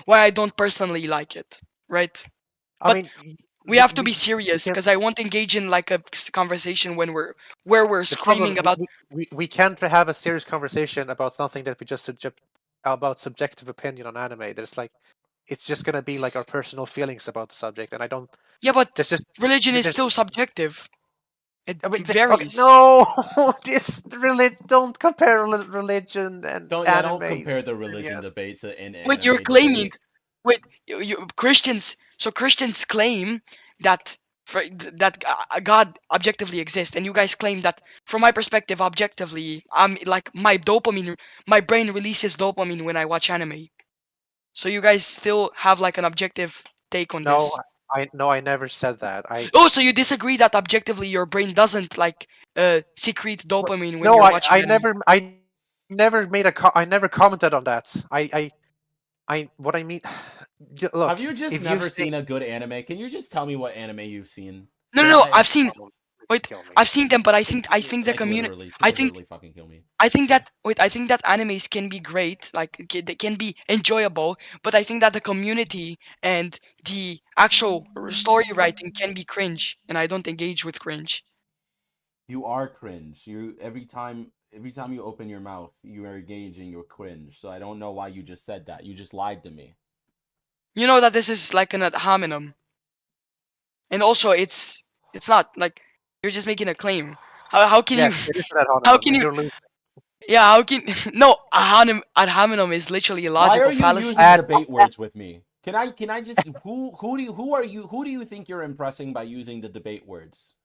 I don't personally like it, right? I But mean, we have to be serious can- because I won't engage in like a conversation when we're the problem screaming about. we can't have a serious conversation about something that we just about subjective opinion on anime. There's like, it's just gonna be like our personal feelings about the subject, and I don't. Yeah, but There's just religion is there's- still subjective. It I mean, varies. okay, no, don't compare religion and don't anime. compare the religion debate to an anime. Wait, you're debate. claiming. Wait, Christians. So Christians claim that God objectively exists, and you guys claim that, from my perspective, objectively, I'm like my brain releases dopamine when I watch anime. So you guys still have like an objective take on No, this. I never said that. Oh, so you disagree that objectively your brain doesn't like secrete dopamine when No, you're watching anime? I never made I never commented on that. What I mean. Look, Have you just if you never think seen a good anime? Can you just tell me what anime you've seen? No, no, there's no. a I've seen. problem, please Wait, kill me. I've seen them, but I think the Like community. literally, I literally think fucking kill me. I think that wait, I think that animes can be great, like they can be enjoyable, but I think that the community and the actual story writing can be cringe, and I don't engage with cringe. You are cringe. You every time you open your mouth, you are engaging your cringe. So I don't know why you just said that. You just lied to me. You know that this is like an ad hominem, and also it's not like you're just making a claim. How can you Yes, it is that how honor, can and you you're losing. yeah how can no ad hominem is literally a Why logical are you fallacy. using debate words with me? Can I just who do you think you're impressing by using the debate words?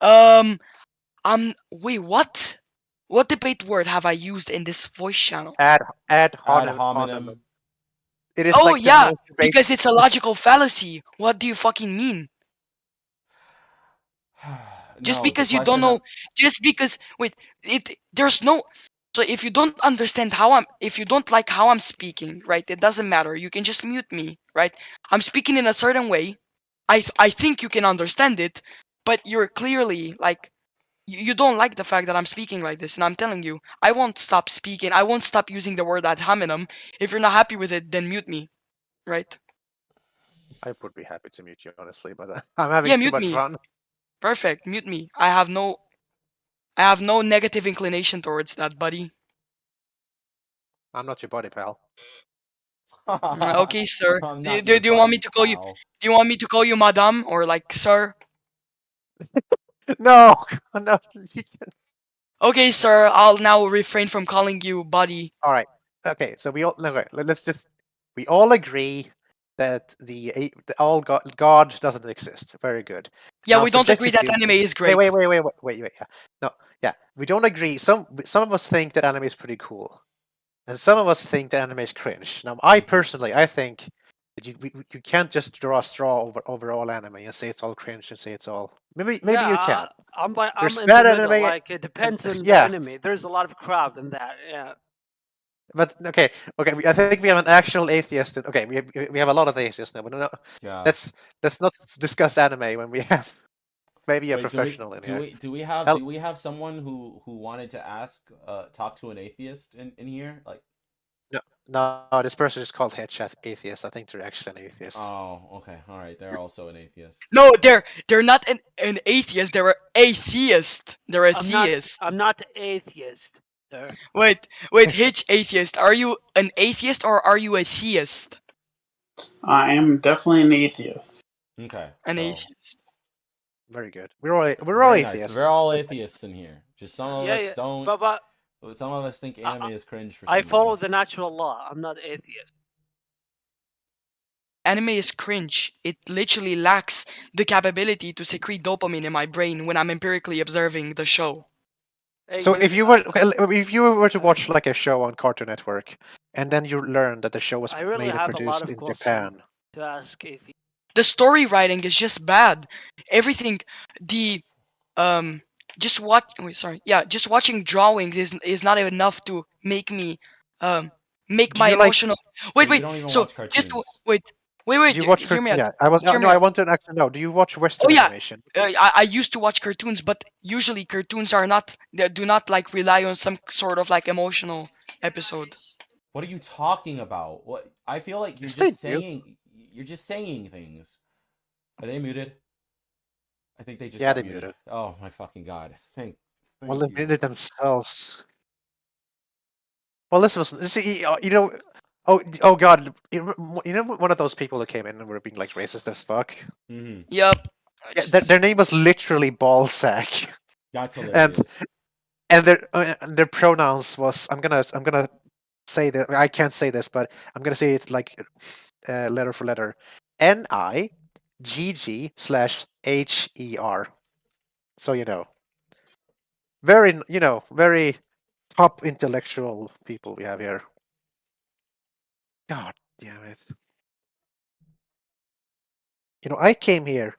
Um, wait, what? What debate word have I used in this voice channel? Ad Ad hominem. hominem. It is Oh like the yeah, most debate. because it's a logical fallacy. What do you fucking mean? Just No, the because you don't question. know, just because wait, there's no. So if you don't understand how if you don't like how I'm speaking, right? It doesn't matter. You can just mute me, right? I'm speaking in a certain way. I think you can understand it, but you're clearly like you don't like the fact that I'm speaking like this, and I'm telling you, I won't stop speaking. I won't stop using the word ad hominem. If you're not happy with it, then mute me, right? I would be happy to mute you, honestly, but I'm having Yeah, too mute much me. fun. Perfect, mute me. I have no negative inclination towards that, buddy. I'm not your buddy, pal. Okay, sir. I'm Do, not do, your do you want me buddy, to call you? pal. Do you want me to call you madam or like sir? No, no. Okay, sir. I'll now refrain from calling you buddy. All right. Okay. So we all okay, let's just we all agree that the all God doesn't exist. Very good. Yeah, Now we don't agree that subjectively, anime is wait, great. wait, wait, wait, wait, wait, wait. Yeah. No, yeah. We don't agree. Some of us think that anime is pretty cool, and some of us think that anime is cringe. Now, I personally, I think that you can't just draw a straw over all anime and say it's all cringe and say it's all. Maybe you can. I'm There's in bad the middle. anime. Like it And, depends on the yeah, enemy. There's a lot of crowd in that. Yeah. but okay. I think we have an actual atheist. Okay, we have a lot of atheists now. But no, Yeah. let's not discuss anime when we have maybe a Wait, professional in here. do we have someone who wanted to talk to an atheist in here? Like, no, this person is called Headshot Atheist. I think they're actually an atheist. oh, okay, all right, they're also an atheist. No, they're not an atheist. They're an atheist. They're a theist. I'm not atheist. Sir. Wait, Hitch atheist. Are you an atheist or are you a theist? I am definitely an atheist. Okay, An so atheist. Very good. We're all very nice. atheists. We're all atheists in here. Just some of us Yeah, don't. but Some of us think anime is cringe for. I some follow reason. the natural law. I'm not atheist. Anime is cringe. It literally lacks the capability to secrete dopamine in my brain when I'm empirically observing the show. Hey, So if you were to watch like a show on Cartoon Network, and then you learn that the show was I really made and have a lot produced of in question Japan, to ask atheist. The story writing is just bad. Everything, the just just watching drawings is not enough to make me make do my you like? emotional. So Wait, you don't even So watch just cartoons. wait. Do you watch? Hear me out. Yeah, I was. Hear No, me I out. want to actually know. Do you watch Oh Western yeah, animation? I used to watch cartoons, but usually cartoons are not. They do not like rely on some sort of like emotional episode. What are you talking about? What I feel like you're Yes, they just do. saying. You're just saying things. Are they muted? I think they just Yeah, got they muted. muted. Oh my fucking god! Thank Well, they you. muted themselves. Well, you know. Oh God! You know one of those people that came in and were being like racist as fuck. Mm-hmm. Yep. Yeah, their name was literally Ballsack. That's and hilarious. and their pronouns was I'm gonna say that I can't say this, but I'm gonna say it like letter for letter. NIGG/HER. So very top intellectual people we have here. God damn it. I came here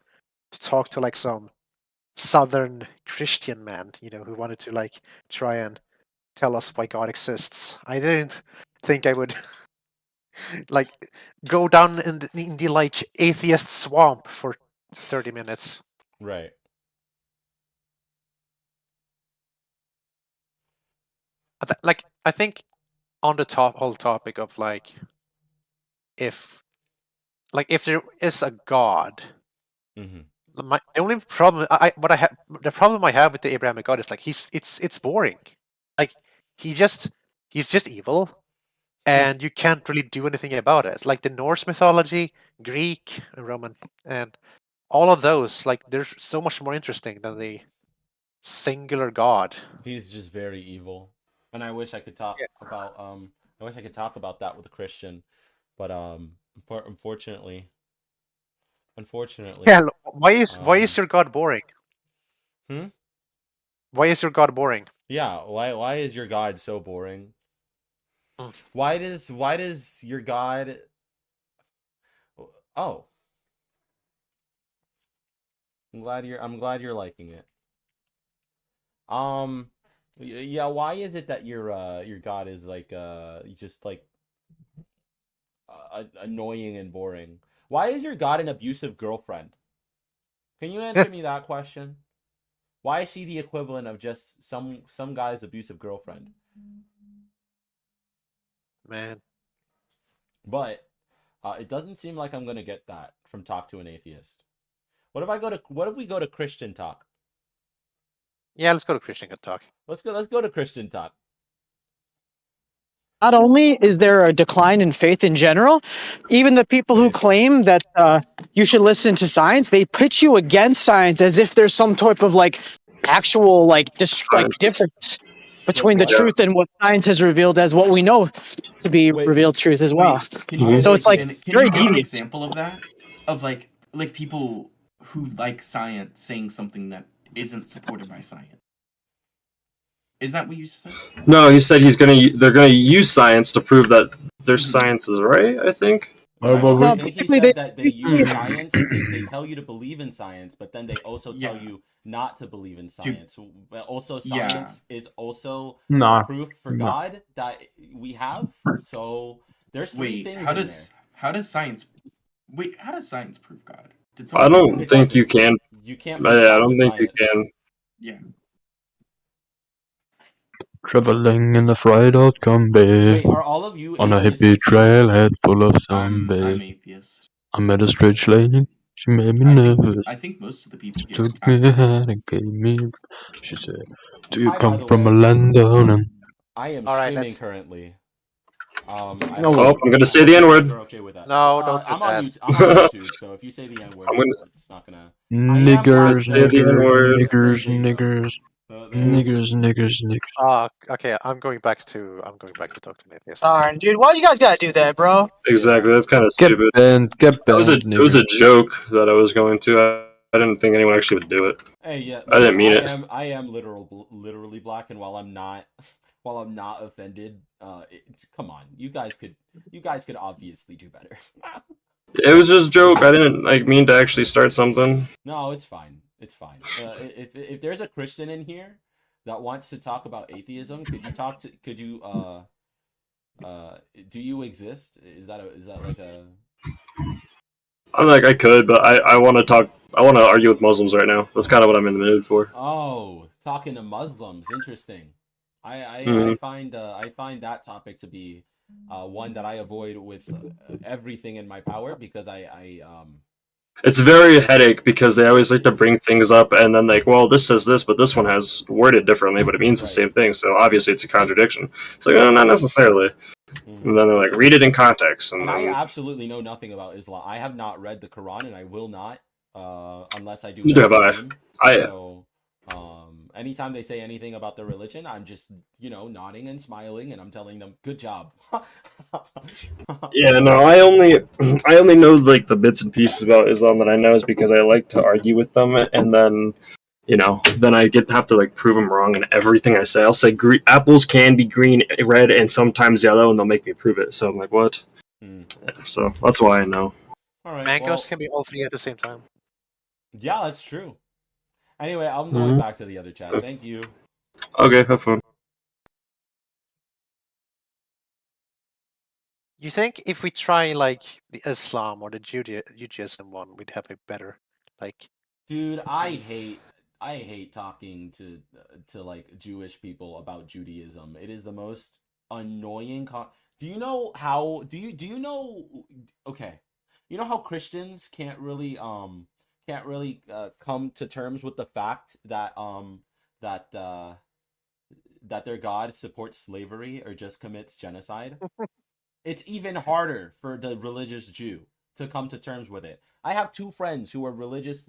to talk to like some Southern Christian man, who wanted to like try and tell us why God exists. I didn't think I would like go down in the like atheist swamp for 30 minutes. Right. Like I think on the whole topic of like if there is a God, Mhm. the only problem the problem I have with the Abrahamic God is like it's boring. Like he's just evil, and you can't really do anything about it. Like the Norse mythology, Greek, Roman, and all of those, like they're so much more interesting than the singular God. He's just very evil, and I wish I could talk about that with a Christian, but unfortunately, Yeah. Why is your God boring? Hmm? Why is your God boring? Yeah. Why is your God so boring? Mm. Why does your God? Oh, I'm glad you're liking it. Yeah. Why is it that your God is like just like annoying and boring? Why is your God an abusive girlfriend? Can you answer me that question? Why is she the equivalent of just some guy's abusive girlfriend? Man. But it doesn't seem like I'm gonna get that from Talk to an Atheist. What if we go to Christian Talk? Yeah, let's go to Christian Talk. Let's go to Christian Talk. Not only is there a decline in faith in general, even the people who claim that you should listen to science, they pitch you against science as if there's some type of like actual like difference between the truth and what science has revealed as what we know to be revealed truth as well. So it's like Can very you give an devious. example of that? Of like people who like science saying something that isn't supported by science. Is that what you said? No, he said they're gonna use science to prove that their science is right. I think. I think he said that they use science. They tell you to believe in science, but then they also tell you not to believe in science. But also, science is also Nah. proof for God that we have. So there's three things in there. How does science prove God? I don't think you can. You can't. Yeah, I don't think you can. Yeah. Traveling in a fried out combi. Wait, are all of you on a atheists hippie too? trailhead full of I'm zombies? atheist. I met a strange lady. She made me nervous. I think most of the people She here took me ahead and gave me. She said, "Do you Hi, by come the from a way. land down and?" I am All right, streaming currently. I Oh, hope I'm gonna say the N-word. you're okay with that. No, don't do I'm on that. I'm on YouTube, so if you say the N-word, it's not gonna. Niggers, I am black, though. niggers, There you go. niggers, niggers, niggers, niggers. Okay, I'm going back to talk to an atheist. Darn, dude, why you guys gotta do that, bro? Exactly. That's kind of stupid. Get It was banned, a nigger. joke that I was going to. I didn't think anyone actually would do it. Hey, yeah, I didn't mean it. I am literally black, and while I'm not offended, come on, you guys could obviously do better. It was just a joke. I didn't mean to actually start something. No, it's fine. It's fine. If there's a Christian in here that wants to talk about atheism, could you do you exist? Is that like a? I could, but I want to talk. I want to argue with Muslims right now. That's kind of what I'm in the mood for. Oh, talking to Muslims, interesting. I find that topic to be one that I avoid with everything in my power because It's very a headache because they always like to bring things up and then well, this says this, but this one has worded differently, but it means the same thing. So obviously it's a contradiction. It's like, not necessarily. And then they're like, read it in context. And I then, absolutely know nothing about Islam. I have not read the Quran, and I will not unless I do. Neither have I. So, anytime they say anything about their religion, I'm just nodding and smiling, and I'm telling them, "Good job." yeah, no, I only know like the bits and pieces about Islam that I know is because I like to argue with them, and then then I have to prove them wrong in everything I say. I'll say apples can be green, red, and sometimes yellow, and they'll make me prove it. So I'm like, what? Yeah, so that's why I know. All All right. Mangoes Well, can be all three at the same time. yeah, that's true. Anyway, I'm going Mhm. back to the other chat. Thank you. Okay, have fun. You think if we try like the Islam or the Judaism one, we'd have a better like? Dude, I hate talking to like Jewish people about Judaism. It is the most annoying Do you know how do you know okay. You know how Christians can't really come to terms with the fact that that that their God supports slavery or just commits genocide? It's even harder for the religious Jew to come to terms with it. I have two friends who are religious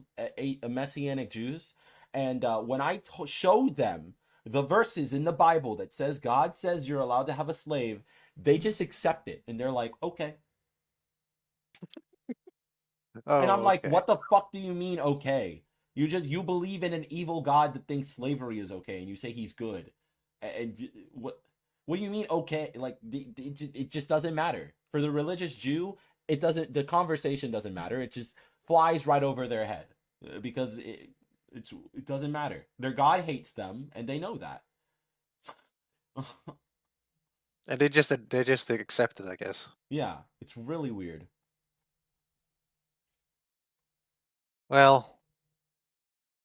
Messianic Jews, and when I showed them the verses in the Bible that says God says you're allowed to have a slave, they just accept it, and they're like, okay. And I'm like, okay. what the fuck do you mean, okay? You believe in an evil God that thinks slavery is okay, and you say he's good, and what do you mean okay? Like it just doesn't matter for the religious Jew. It doesn't. The conversation doesn't matter. It just flies right over their head because it doesn't matter. Their God hates them, and they know that. And they just accept it, I guess. Yeah, it's really weird. Well,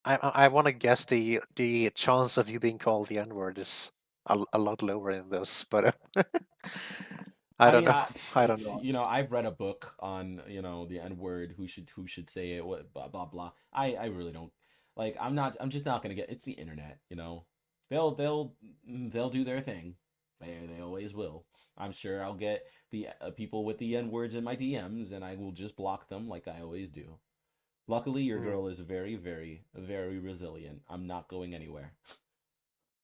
I want to guess the chance of you being called the N-word is a lot lower in those, but I don't know. I don't know. You know, I've read a book on the N word. Who should say it? What blah blah blah. I really don't like. I'm just not gonna get. It's the internet. They'll do their thing. They always will. I'm sure I'll get the people with the N words in my DMs, and I will just block them like I always do. Luckily, your girl is very, very, very resilient. I'm not going anywhere.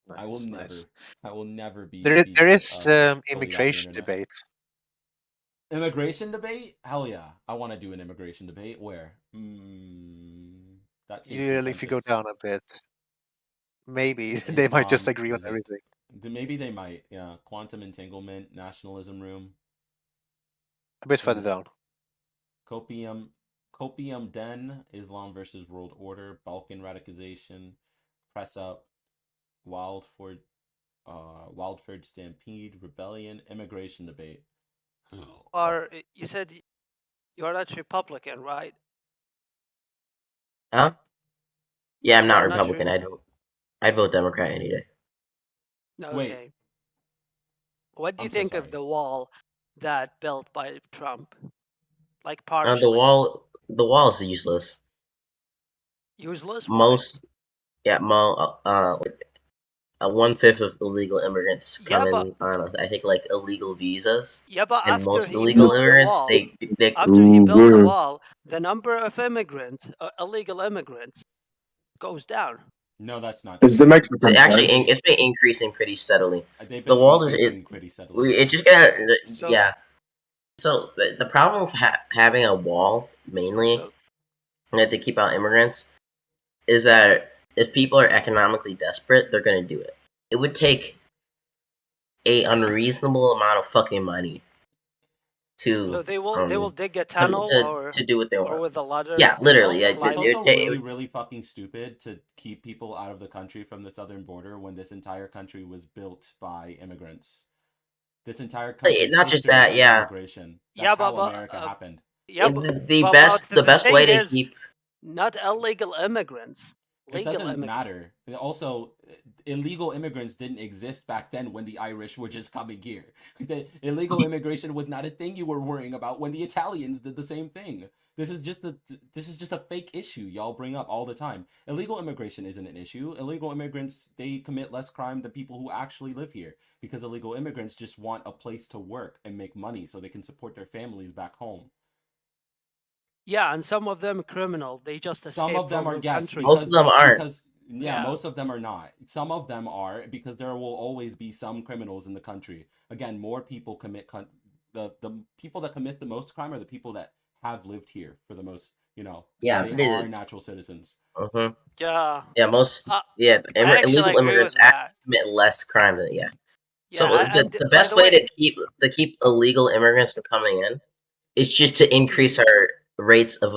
Nice, I will never. nice. I will never be. There is bullied off the immigration internet. debate. Immigration debate? Hell yeah! I want to do an immigration debate. Where? That seems If you go contentious. down a bit, maybe Islam, they might just agree on is it? everything. Maybe they might. Yeah. Quantum entanglement, nationalism room. A bit further down. Copium Den, Islam versus World Order, Balkan radicalization, press up, Wildford Stampede, rebellion, immigration debate. Or you said you're not Republican, right? Huh? Yeah, I'm not You're not Republican. I'd vote Democrat any day. Okay. Wait. What do you I'm so think of sorry. the wall that built by Trump? Like The partially wall is useless. useless? Why? Yeah, 1/5 of illegal immigrants come Yeah, but in on, I think, like illegal visas. yeah, but And after most he illegal built the immigrants, wall, they after he built the wall, the number of immigrants, illegal immigrants, goes down. No, that's not Is true. the Mexican It's actually side? it's been increasing pretty steadily. They've The been wall increasing pretty steadily. it just got So- yeah. So the problem with having a wall mainly to keep out immigrants is that if people are economically desperate, they're gonna do it. It would take a unreasonable amount of fucking money to So they will dig a tunnel to do what they or want. with a ladder. Yeah, literally. Yeah, It's also really, really fucking stupid to keep people out of the country from the southern border when this entire country was built by immigrants. This entire country, not just that, yeah. Immigration. That's how America happened. Yeah, the best way to keep not illegal immigrants. It Legal doesn't immigrants. matter. And also, illegal immigrants didn't exist back then when the Irish were just coming here. The illegal immigration was not a thing you were worrying about when the Italians did the same thing. This is just a fake issue y'all bring up all the time. Illegal immigration isn't an issue. Illegal immigrants, they commit less crime than people who actually live here because illegal immigrants just want a place to work and make money so they can support their families back home. Yeah, and some of them criminal. They just escape Some of them from are, the yes. country. Most of them aren't. Because, yeah, most of them are not. Some of them are because there will always be some criminals in the country. Again, more people commit the people that commit the most crime are the people that have lived here for the most. Yeah, they are natural citizens. Mm-hmm. Yeah. Yeah, most actually illegal agree immigrants with that. commit less crime than So Yeah, the best way to keep illegal immigrants from coming in is just to increase our rates of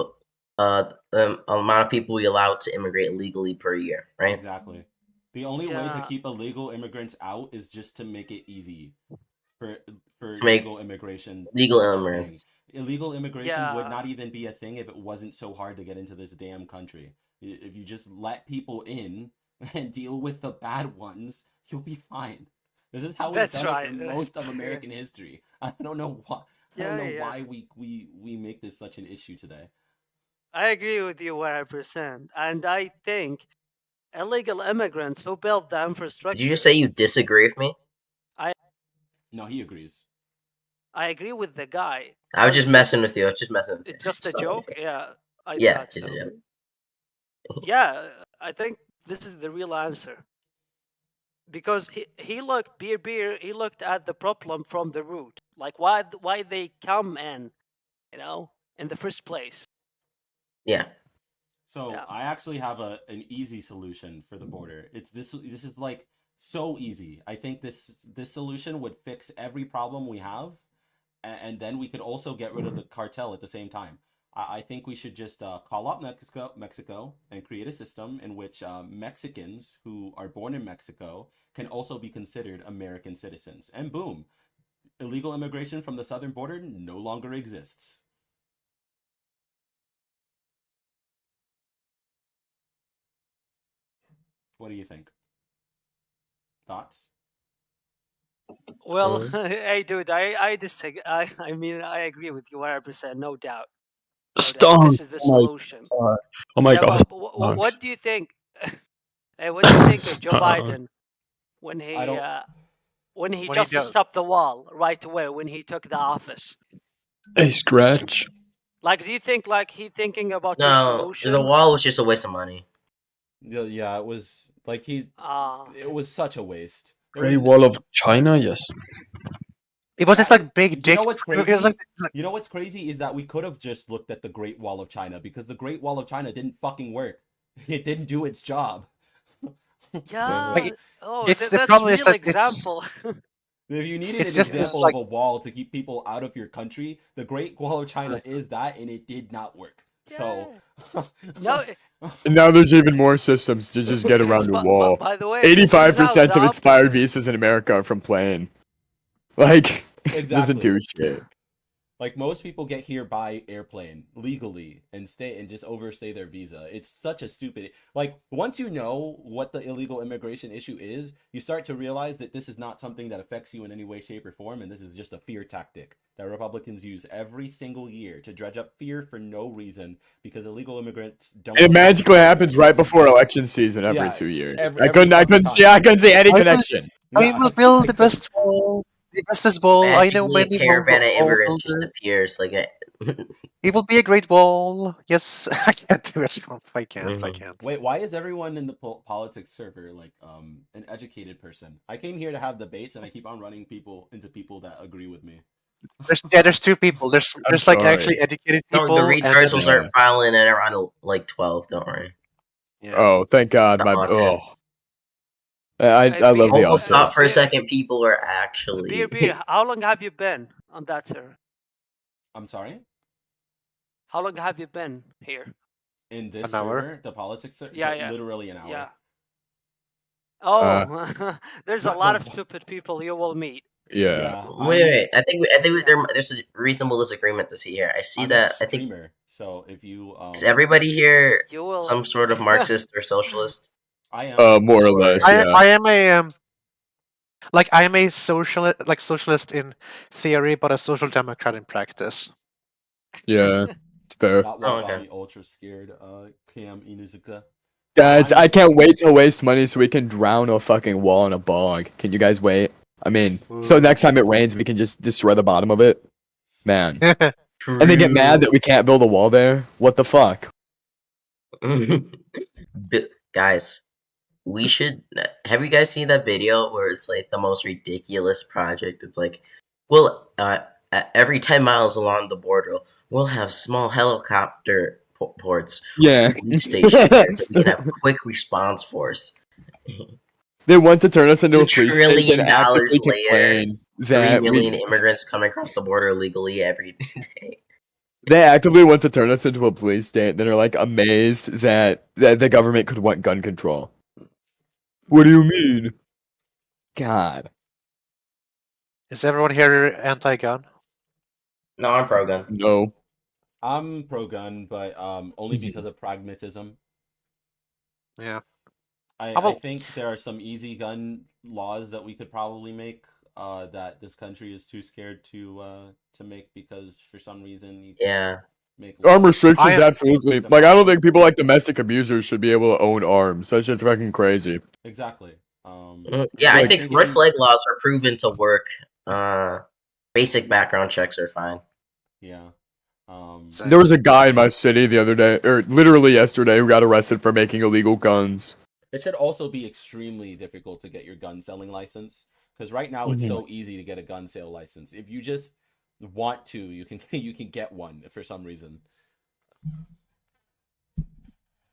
the amount of people we allow to immigrate legally per year, right? Exactly. The only way to keep illegal immigrants out is just to make it easy for legal immigration. Legal to be a immigrants. thing. Illegal immigration would not even be a thing if it wasn't so hard to get into this damn country. If you just let people in and deal with the bad ones, you'll be fine. This is how we've done it for most of American history. I don't know why. I don't know why we make this such an issue today. I agree with you 100%, and I think illegal immigrants who build the infrastructure. Did you just say you disagree with me? No, he agrees. I agree with the guy. I was just messing with you. I was just messing with you. It's just a joke. Yeah, I Yeah, thought so. yeah. Yeah, I think this is the real answer. Because he looked beer. He looked at the problem from the root, like why they come in, in the first place. Yeah. So I actually have an easy solution for the border. It's this is like so easy. I think this solution would fix every problem we have, and then we could also get rid of the cartel at the same time. I think we should just call up Mexico and create a system in which Mexicans who are born in Mexico can also be considered American citizens. And boom, illegal immigration from the southern border no longer exists. What do you think? Thoughts? Well, hey, dude, I disagree. I mean, I agree with you 100%, no doubt. Stonks. This is the solution. Oh my god. But what do you think? Hey, what do you think of Joe Biden when he just stopped the wall right away when he took the office? A scratch. Like, do you think he thinking about your No, solution? the wall was just a waste of money. Yeah, it was like it was such a waste. Great Wall of China, yes. It was just like big dick. You know what's crazy? It was like, You know what's crazy is that we could have just looked at the Great Wall of China because the Great Wall of China didn't fucking work. It didn't do its job. Yeah. it's the that's problem real is that example. If you needed It's an just example like- of a wall to keep people out of your country, the Great Wall of China is that, and it did not work. So, No, And now there's even more systems to just get around the wall. by the way, it turns out 85% the of expired visas in America are from plane. Like, it doesn't do shit. like most people get here by airplane legally and stay and just overstay their visa. It's such a stupid. Like once you know what the illegal immigration issue is, you start to realize that this is not something that affects you in any way, shape, or form, and this is just a fear tactic that Republicans use every single year to dredge up fear for no reason because illegal immigrants don't. It magically happens right before election season every 2 years. I couldn't see any connection. We will build the best wall, the bestest wall. I know many caravan of wall immigrants just builders. appears like a. It will be a great wall. Yes, I can't do it. I can't. Wait, why is everyone in the politics server like an educated person? I came here to have debates, and I keep on running people into people that agree with me. There's two people. There's like actually educated people. No, the and retards will then- start filing in around like 12. Don't worry. Oh, thank God. I love the Hold, autism. stop for a second. People are actually. Beer, how long have you been on that server? I'm sorry? How long have you been here? In this An hour? server, the politics server? Yeah. Literally an hour. Yeah. Oh, there's a lot of stupid people you will meet. Yeah. Wait. I think there's a reasonable disagreement to see here. I see I'm that. a I think streamer, so if you is everybody here You will- some sort of Marxist or socialist? I am. More or less, yeah. I am a I am a socialist in theory, but a social democrat in practice. Yeah, it's fair. Not Oh, one okay. body ultra scared. Cam Inuzuka. Guys, I can't wait to waste money so we can drown a fucking wall in a bog. Can you guys wait? I mean, so next time it rains, we can just destroy the bottom of it. Man. And they get mad that we can't build a wall there? What the fuck? Guys, we should. Have you guys seen that video where it's like the most ridiculous project? It's like, well, every 10 miles along the border, we'll have small helicopter ports. Yeah. Police station there so we can have a quick response force. They want to turn us into a police $1 station trillion and actively later, complain 3 that million we... immigrants coming across the border illegally every day. They actively want to turn us into a police state that are like amazed that the government could want gun control. What do you mean? God. Is everyone here anti-gun? No, I'm pro-gun. No. I'm pro-gun, but only because of pragmatism. Yeah. I think there are some easy gun laws that we could probably make that this country is too scared to make because for some reason you Yeah. make Arm restrictions, I am- absolutely. Like, I don't think people like domestic abusers should be able to own arms. That's just fucking crazy. Exactly. Yeah, I Like- think red flag laws are proven to work. Basic background checks are fine. Yeah. There was a guy in my city the other day, or literally yesterday, who got arrested for making illegal guns. It should also be extremely difficult to get your gun selling license because right now it's so easy to get a gun sale license. If you just want to, you can get one for some reason.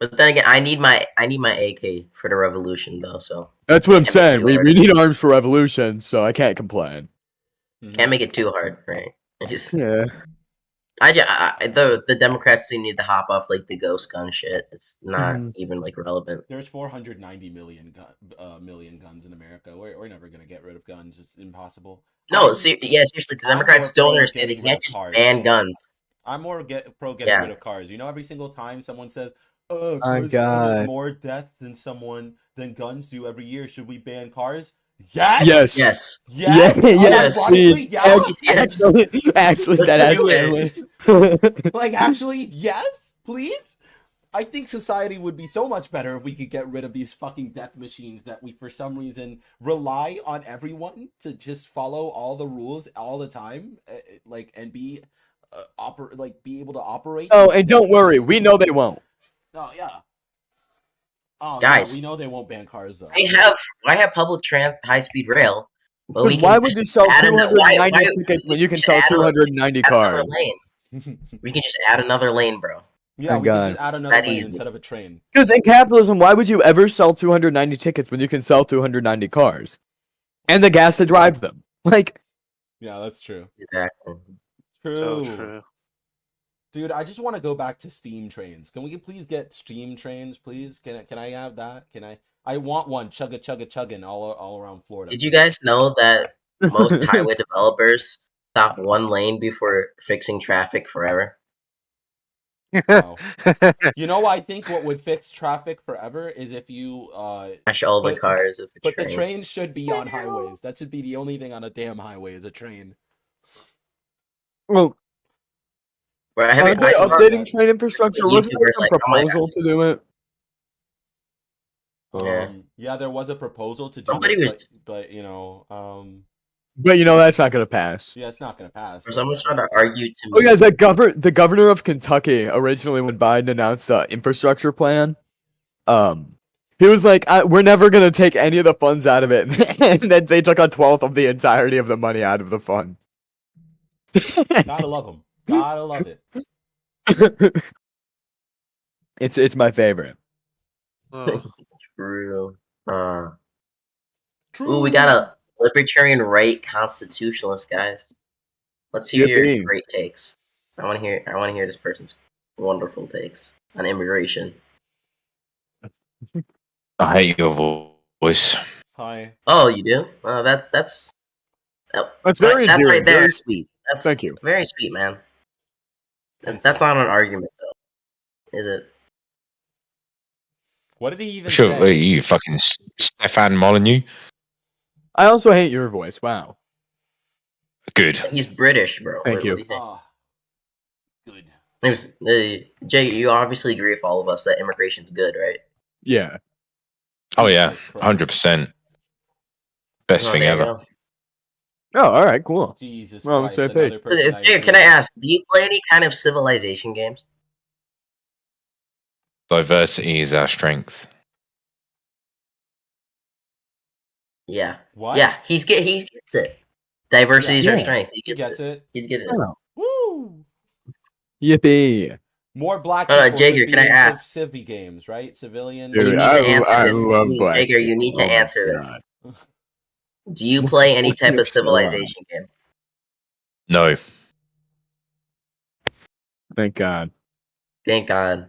But then again, I need my AK for the revolution though, so That's what I'm saying. We need arms for revolution, so I can't complain. can't make it too hard, right? Yeah. The Democrats seem need to hop off like the ghost gun shit. It's not even like relevant. There's 490 million guns in America. We're never gonna get rid of guns. It's impossible. No, seriously, the Democrats don't understand they can't just ban guns. I'm more pro getting Yeah. rid of cars. You know, every single time someone says, "Oh, My cars God. more deaths than guns do every year. Should we ban cars?" Yes. Yes. Yes. Yes. Yes. Ironically, yes. Actually, that Let's like, actually, yes, please. I think society would be so much better if we could get rid of these fucking death machines that we, for some reason, rely on everyone to just follow all the rules all the time, and be be able to operate. Oh, and don't worry, we know they won't. Oh yeah. Oh, Guys. no, we know they won't ban cars though. I have public high speed rail. But we Why can would just you sell add 290 tickets when you can just sell add 290 add another cars? lane. We can just add another lane, bro. Yeah, My we God. could just add another That lane easy. instead of a train. Because in capitalism, why would you ever sell 290 tickets when you can sell 290 cars? And the gas to drive them. Like, Yeah, that's true. Exactly. True. So true. Dude, I just want to go back to steam trains. Can we please get steam trains, please? Can I have that? I want one chugging all around Florida. Did you guys know that most highway developers stop one lane before fixing traffic forever? Wow. You know, I think what would fix traffic forever is if you Crash all the cars with the but train. the train should be on highways. That should be the only thing on a damn highway is a train. well, Bro, aren't they saw updating train infrastructure? Wasn't there YouTubers some like, oh my proposal to do it? Yeah, there was a proposal to do Somebody it, was- but you know, But you know that's not gonna pass. yeah, it's not gonna pass. Someone's trying to argue to me. Oh yeah, the governor of Kentucky originally when Biden announced the infrastructure plan, he was like, "We're never gonna take any of the funds out of it," and then they took 1/12 of the entirety of the money out of the fund. Gotta love them. Gotta love it. It's my favorite. True. Ooh, we got a libertarian right constitutionalist, guys. Let's hear your Yippee. great takes. I want to hear this person's wonderful takes on immigration. I hate your voice. Hi. Oh, you do? That's That's very that's endearing, right there. very sweet. That's Thank you. very sweet, man. That's not an argument, though, is it? What did he even Sure, say? you fucking Stefan Molyneux. I also hate your voice. Wow. Good. He's British, bro. Thank What you. do you think? Ah, good. Anyways, Jay, you obviously agree with all of us that immigration's good, right? Yeah. Oh yeah, 100%. Best Oh, thing there you ever. go. Oh, all right, cool. Jesus We're on the Christ, same page. another person I Jay, agree can I with. ask, do you play any kind of civilization games? Diversity is our strength. Yeah. What? Yeah, he gets it. Diversity is our Yeah. strength. He gets it. He's getting it. Oh. Woo! Yippee. More black Hold on, people Jager, should can be I in ask? civvy games, right? Civilian. Dude, You need to I answer this. love black Jager, you people. need to Oh my answer this. God. Do you play any type of Yes, civilization game? No. Thank God. Thank God.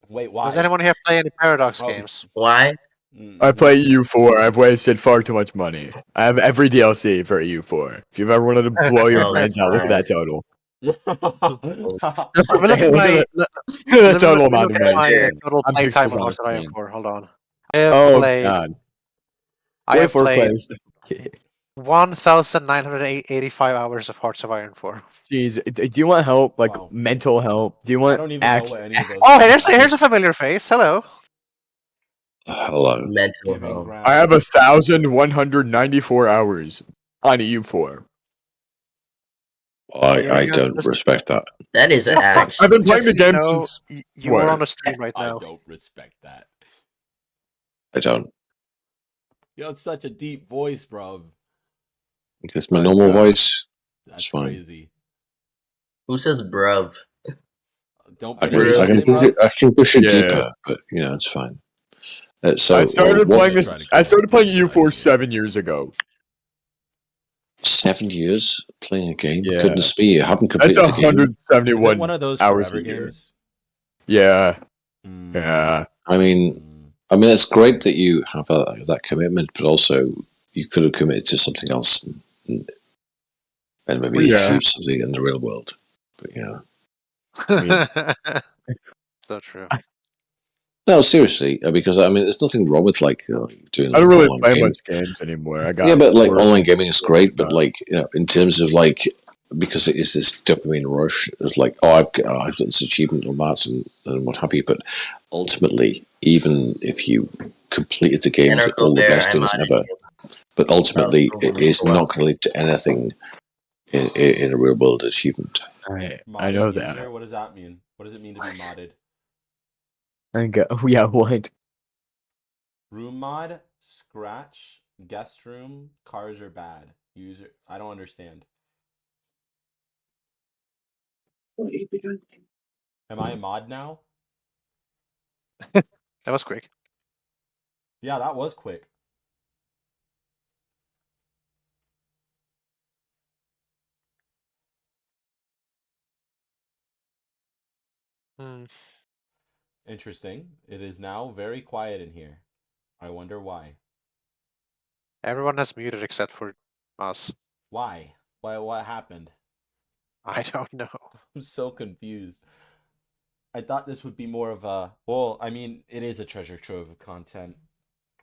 Wait, why? Does anyone here play any Paradox Oh, games? Why? I play EU4. I've wasted far too much money. I have every DLC for EU4. If you've ever wanted to blow your Oh, brains out, look at that total. Let Look me look at my the total amount of money. my total I'm playtime pixels on on the Hearts of Iron screen. 4. Hold on. I have Oh played. God. I have J4 played plays. 1,985 hours of Hearts of Iron 4. Jeez, do you want help? Like mental help? Do you want? I don't even know what any of those. Oh, here's a familiar face. Hello. Hello. Mental health. I have 1,194 hours on EU4. I don't respect that. That is actually. I've been playing the game know, since. you were on a stream right I now. don't respect that. I don't. Yo, it's such a deep voice, bro. It's my normal voice. That's It's fine. crazy. Who says bruv? Don't I British can people push say it. I can push it Yeah. deeper, but it's fine. So I started what- playing this. I started playing EU4 7 years ago. 7 years playing a game. Yeah. Goodness me, I haven't That's completed the game. 171 Is it one of those hours forever a year. games? Yeah. Yeah. I mean, it's great that you have that commitment, but also you could have committed to something else and maybe Yeah. achieve something in the real world. But So true. No, seriously, because there's nothing wrong with doing. I don't really online play game. much games anymore. I got Yeah, but work online and gaming is stuff great, like but in terms of because it is this dopamine rush, it's like, I've done this achievement on that and what have you. But ultimately, even if you completed the game with all the best things ever, but ultimately it is not going to lead to anything in a real world achievement. I know that. User? What does that mean? What does it mean to be modded? Yeah, what? Room mod, scratch, guest room, cars are bad. User, I don't understand. Am I a mod now? That was quick. Yeah, that was quick. Interesting. It is now very quiet in here. I wonder why. Everyone has muted except for us. Why? What happened? I don't know. I'm so confused. I thought this would be more of a... Well, I mean, it is a treasure trove of content.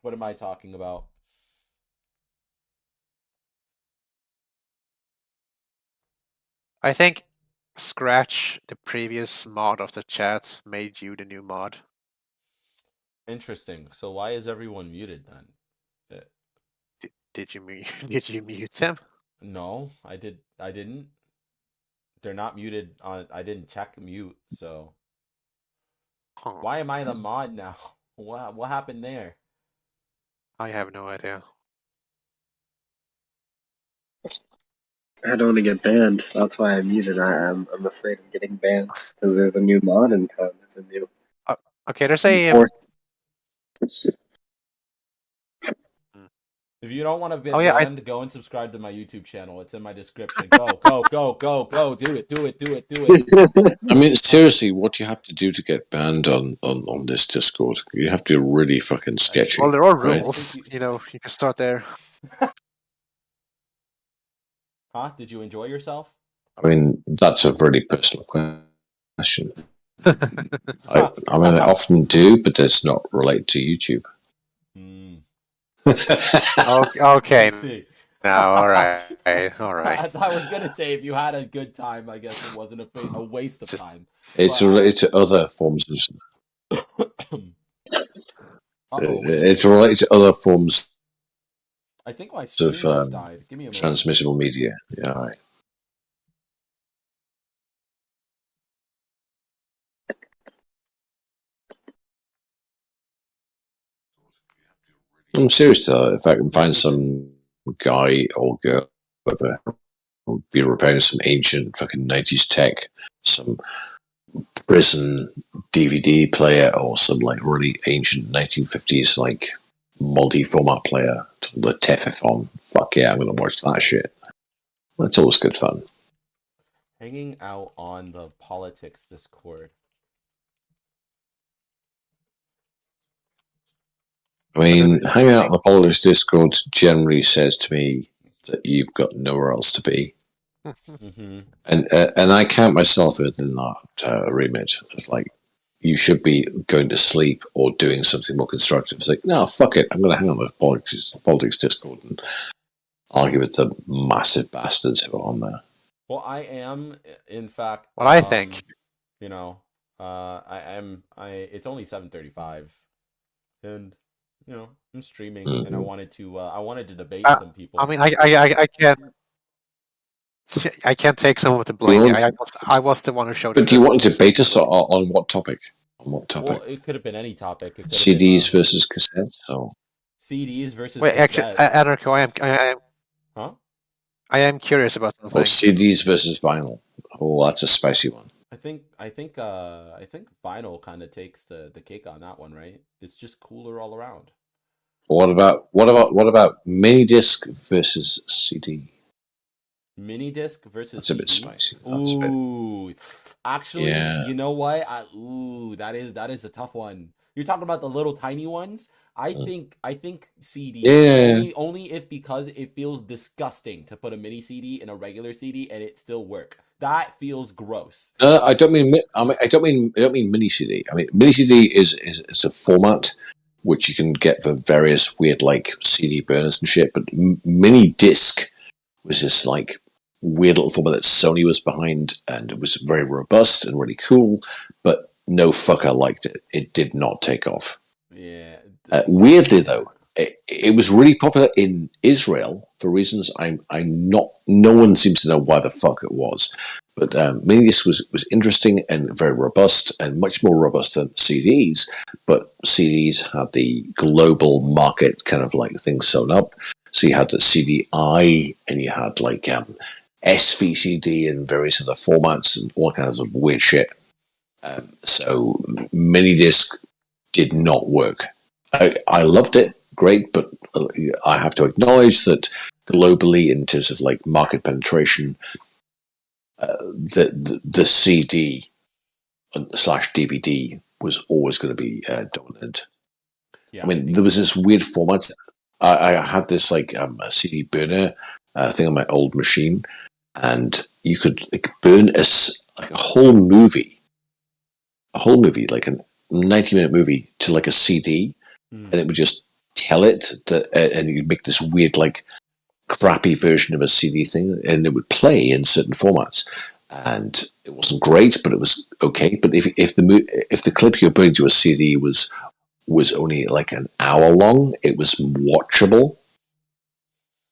What am I talking about? I think Scratch, the previous mod of the chat, made you the new mod. Interesting. So why is everyone muted then? Did you mute? Did you mute them? No, I didn't. They're not muted on. I didn't check mute. So why am I the mod now? What happened there? I have no idea. I don't want to get banned. That's why I'm muted. I'm afraid of getting banned because there's a new mod in town. There's a new. Okay, there's a. If you don't want to be Oh, yeah, banned, go and subscribe to my YouTube channel. It's in my description. Go, go, go, go, go. Do it, do it, do it, do it. Seriously, what do you have to do to get banned on this Discord? You have to be really fucking sketchy. Well, there are right? rules. You know, you can start there. Huh? Did you enjoy yourself? I mean, that's a very personal question. I often do, but it's not related to YouTube. Okay. Now, all right. I was gonna say if you had a good time, I guess it wasn't a waste of time. It's related to other forms of. It's related to other forms. I think my stream just died. Give me a moment. Transmissible media. Yeah. All right. I'm serious though. If I can find some guy or girl who'll be repairing some ancient fucking 90s tech, some prison DVD player or some really ancient 1950s multi-format player, the Tefifon. Fuck yeah, I'm gonna watch that shit. That's always good fun. Hanging out on the politics Discord. I mean, hanging out on the politics Discord generally says to me that you've got nowhere else to be. Mm-hmm. And I count myself within that remit. It's like, you should be going to sleep or doing something more constructive. It's like, no, fuck it. I'm going to hang on the politics Discord and argue with the massive bastards who are on there. Well, I am, in fact. What I think. You know, it's only 7:35, and you know, I'm streaming, and I wanted to debate some people. I mean, I can't take some of the blame. I was the one who showed. But do you want to debate us on what topic? On what topic? Well, it could have been any topic. CDs versus cassettes, or CDs versus. Wait, actually, Anarcho, Huh? I am curious about something. or CDs versus vinyl. Oh, that's a spicy one. I think vinyl kind of takes the cake on that one, right? It's just cooler all around. What about mini disc versus CD? Mini disc versus That's a bit CD? spicy. Ooh, actually, Yeah. you know what? That is a tough one. You're talking about the little tiny ones. I think CD. Yeah. Only if because it feels disgusting to put a mini CD in a regular CD and it still work. That feels gross. I don't mean mini CD. I mean mini CD is a format which you can get for various weird like CD burners and shit. But mini disc was this like weird little format that Sony was behind, and it was very robust and really cool. But no fucker liked it. It did not take off. Yeah. Weirdly though, it was really popular in Israel for reasons no one seems to know why the fuck it was. But Minidisc was interesting and very robust, and much more robust than CDs. But CDs had the global market kind of like thing sewn up. So you had the CDI, and you had like SVCD and various other formats and all kinds of weird shit. So Minidisc did not work. I loved it, great, but I have to acknowledge that globally, in terms of like market penetration, the CD / DVD was always going to be dominant. Yeah, I mean, there was this weird format. I had this like a CD burner thing on my old machine, and you could like burn a whole movie, like a 90-minute movie, to like a CD. And it would just tell it that, and you'd make this weird, like, crappy version of a CD thing, and it would play in certain formats. And it wasn't great, but it was okay. But if the clip you're putting to a CD was only like an hour long, it was watchable.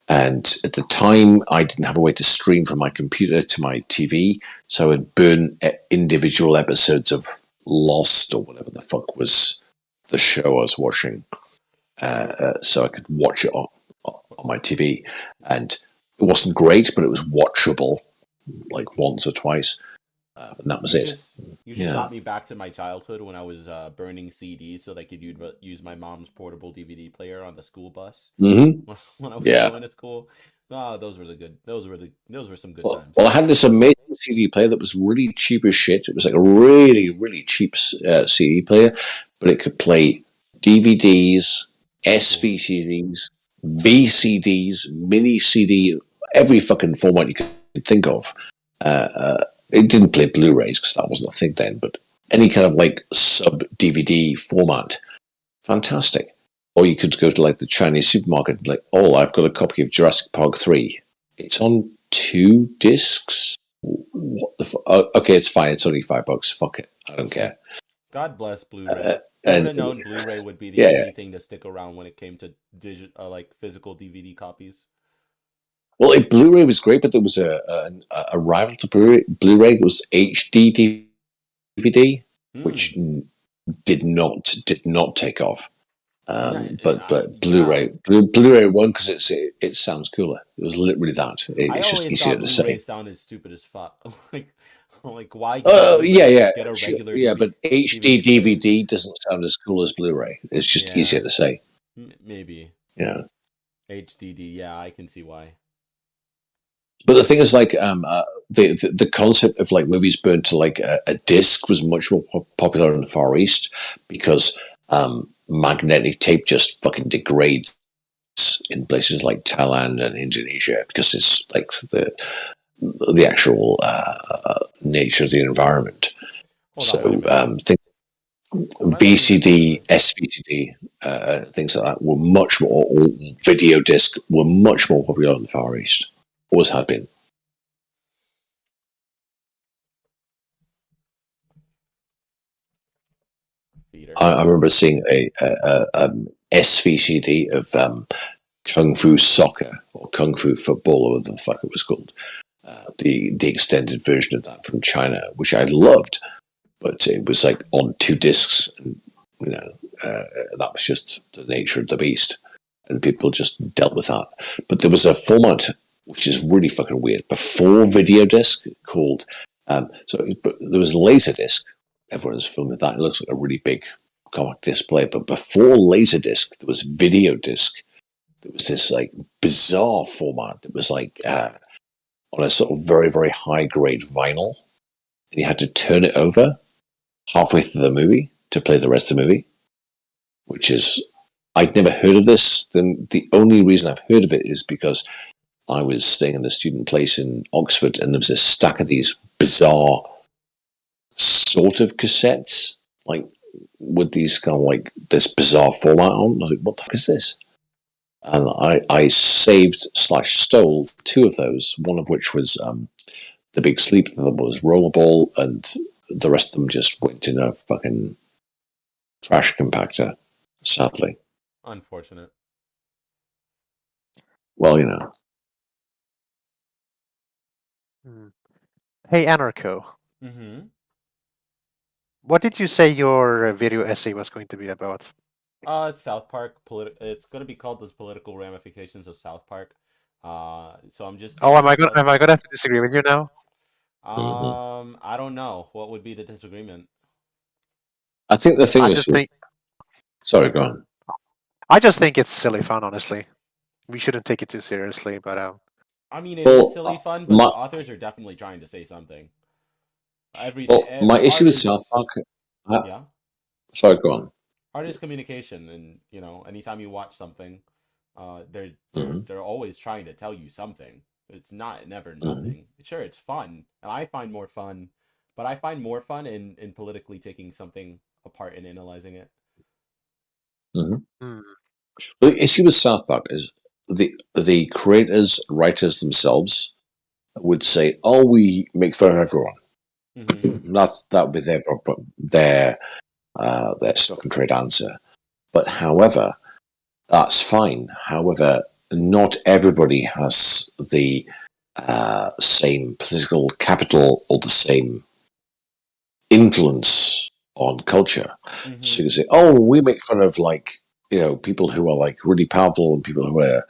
And at the time, I didn't have a way to stream from my computer to my TV, so I would burn individual episodes of Lost or whatever the fuck was the show I was watching, so I could watch it on my TV. And it wasn't great, but it was watchable, like once or twice, and that was it. You just brought me back to my childhood when I was burning CDs so that I could use my mom's portable DVD player on the school bus. Mm-hmm. When I was Yeah. going to school. Those were some good times. Well, I had this amazing CD player that was really cheap as shit. It was like a really, really cheap CD player, but it could play DVDs, SVCDs, VCDs, mini CD, every fucking format you could think of. It didn't play Blu-rays because that wasn't a thing then, but any kind of like sub-DVD format, fantastic. Or you could go to like the Chinese supermarket and like, oh, I've got a copy of Jurassic Park 3. It's on 2 discs? What the fuck? Okay, it's fine. It's only $5. Fuck it. I don't care. God bless Blu-ray. I would have known Blu-ray would be the only thing to stick around when it came to like physical DVD copies. Well, Blu-ray was great, but there was a rival to Blu-ray. It was HD DVD, which did not take off. But Blu-ray won because it sounds cooler. It was literally that. It's just easier to say. Blu-ray sounded stupid as fuck. like why? Yeah. Get a regular yeah, but HD DVD doesn't sound as cool as Blu-ray. It's just easier to say. Maybe. Yeah. HDD. Yeah, I can see why. But the thing is, like, the concept of like movies burned to like a disc was much more popular in the Far East because magnetic tape just fucking degrades in places like Thailand and Indonesia because it's like the actual nature of the environment. VCD, SVCD, things like that were much more, or video disc were much more popular in the Far East. Always have been. I remember seeing a SVCD of Kung Fu Soccer or Kung Fu Football, or whatever the fuck it was called. The extended version of that from China, which I loved, but it was like on 2 discs, and that was just the nature of the beast, and people just dealt with that. But there was a format which is really fucking weird before video disc called there was Laserdisc. Everyone's filming that. It looks like a really big comic display, but before Laserdisc, there was video disc. There was this like bizarre format that was like on a sort of very, very high grade vinyl, and you had to turn it over halfway through the movie to play the rest of the movie, which is, I'd never heard of this. Then the only reason I've heard of it is because I was staying in a student place in Oxford, and there was a stack of these bizarre sort of cassettes, like with these kind of like this bizarre format on. I was like, what the fuck is this? And I saved/stole 2 of those, one of which was The Big Sleep, the other was Rollerball, and the rest of them just went in a fucking trash compactor, sadly. Unfortunate. Well, you know. Hey, Anarcho. Mm-hmm. What did you say your video essay was going to be about? It's South Park. It's going to be called "The Political Ramifications of South Park." So I'm just. Oh, am I gonna have to disagree with you now? I don't know. What would be the disagreement? I think the thing is. Sorry, go on. I just think it's silly fun, honestly. We shouldn't take it too seriously, but I mean, it is silly fun, but the authors are definitely trying to say something. My issue with South Park. Yeah. Sorry, go on. Art is communication, and anytime you watch something, they're always trying to tell you something. It's never nothing. Sure, it's fun, and I find more fun, but I find more fun in politically taking something apart and analyzing it. The issue with South Park is the creators, writers themselves would say, "Oh, we make fun of everyone." That would be their stock and trade answer. But however, that's fine. However, not everybody has the same political capital or the same influence on culture. So you can say, "Oh, we make fun of people who are like really powerful and people who are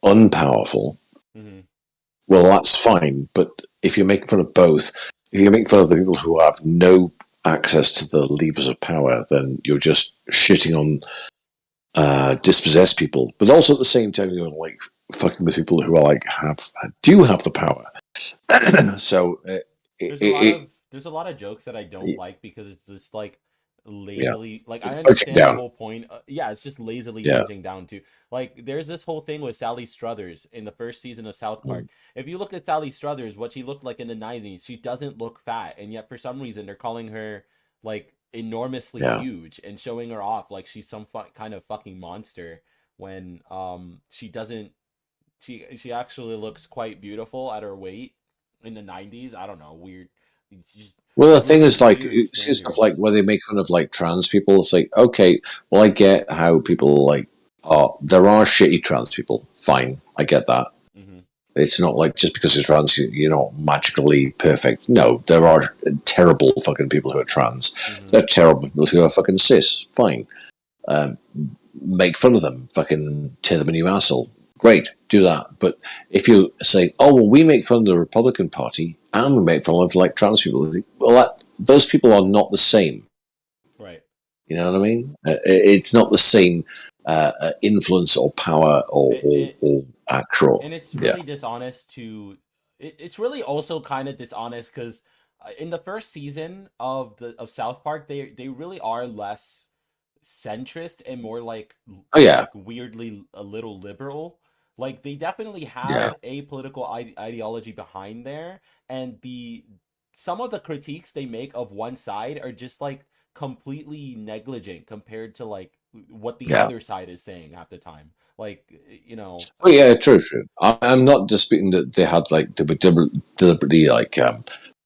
unpowerful." Well, that's fine. But if you're making fun of both, if you make fun of the people who have no access to the levers of power, then you're just shitting on dispossessed people. But also at the same time, you're like fucking with people who are do have the power. So there's a lot of jokes that I don't like because it's just like lazily It's I understand the down. whole point. It's just lazily Yeah. punching down to there's this whole thing with Sally Struthers in the first season of South Park. If you look at Sally Struthers, what she looked like in the 90s, she doesn't look fat, and yet for some reason they're calling her enormously huge and showing her off like she's some kind of fucking monster when she doesn't. She actually looks quite beautiful at her weight in the 90s. I don't know, weird. Well, the thing is, you see stuff where they make fun of trans people. It's like, okay, well, I get how people there are shitty trans people. Fine, I get that. It's not like just because you're trans, you're not magically perfect. No, there are terrible fucking people who are trans. There are terrible people who are fucking cis. Fine, make fun of them. Fucking tear them a new asshole. Great, do that. But if you say, "Oh, well, we make fun of the Republican Party and we make fun of trans people," well, those people are not the same. Right. You know what I mean? It's not the same influence or power or actual. And it's really dishonest to it's really also kind of dishonest because in the first season of South Park, they really are less centrist and more like Oh yeah, like weirdly a little liberal. Like they definitely have yeah. a political ideology behind there, and some of the critiques they make of one side are just like completely negligent compared to like what the Yeah. other side is saying half the time. Like, you know. Oh yeah, true. I'm not disputing that they had like they were deliberately like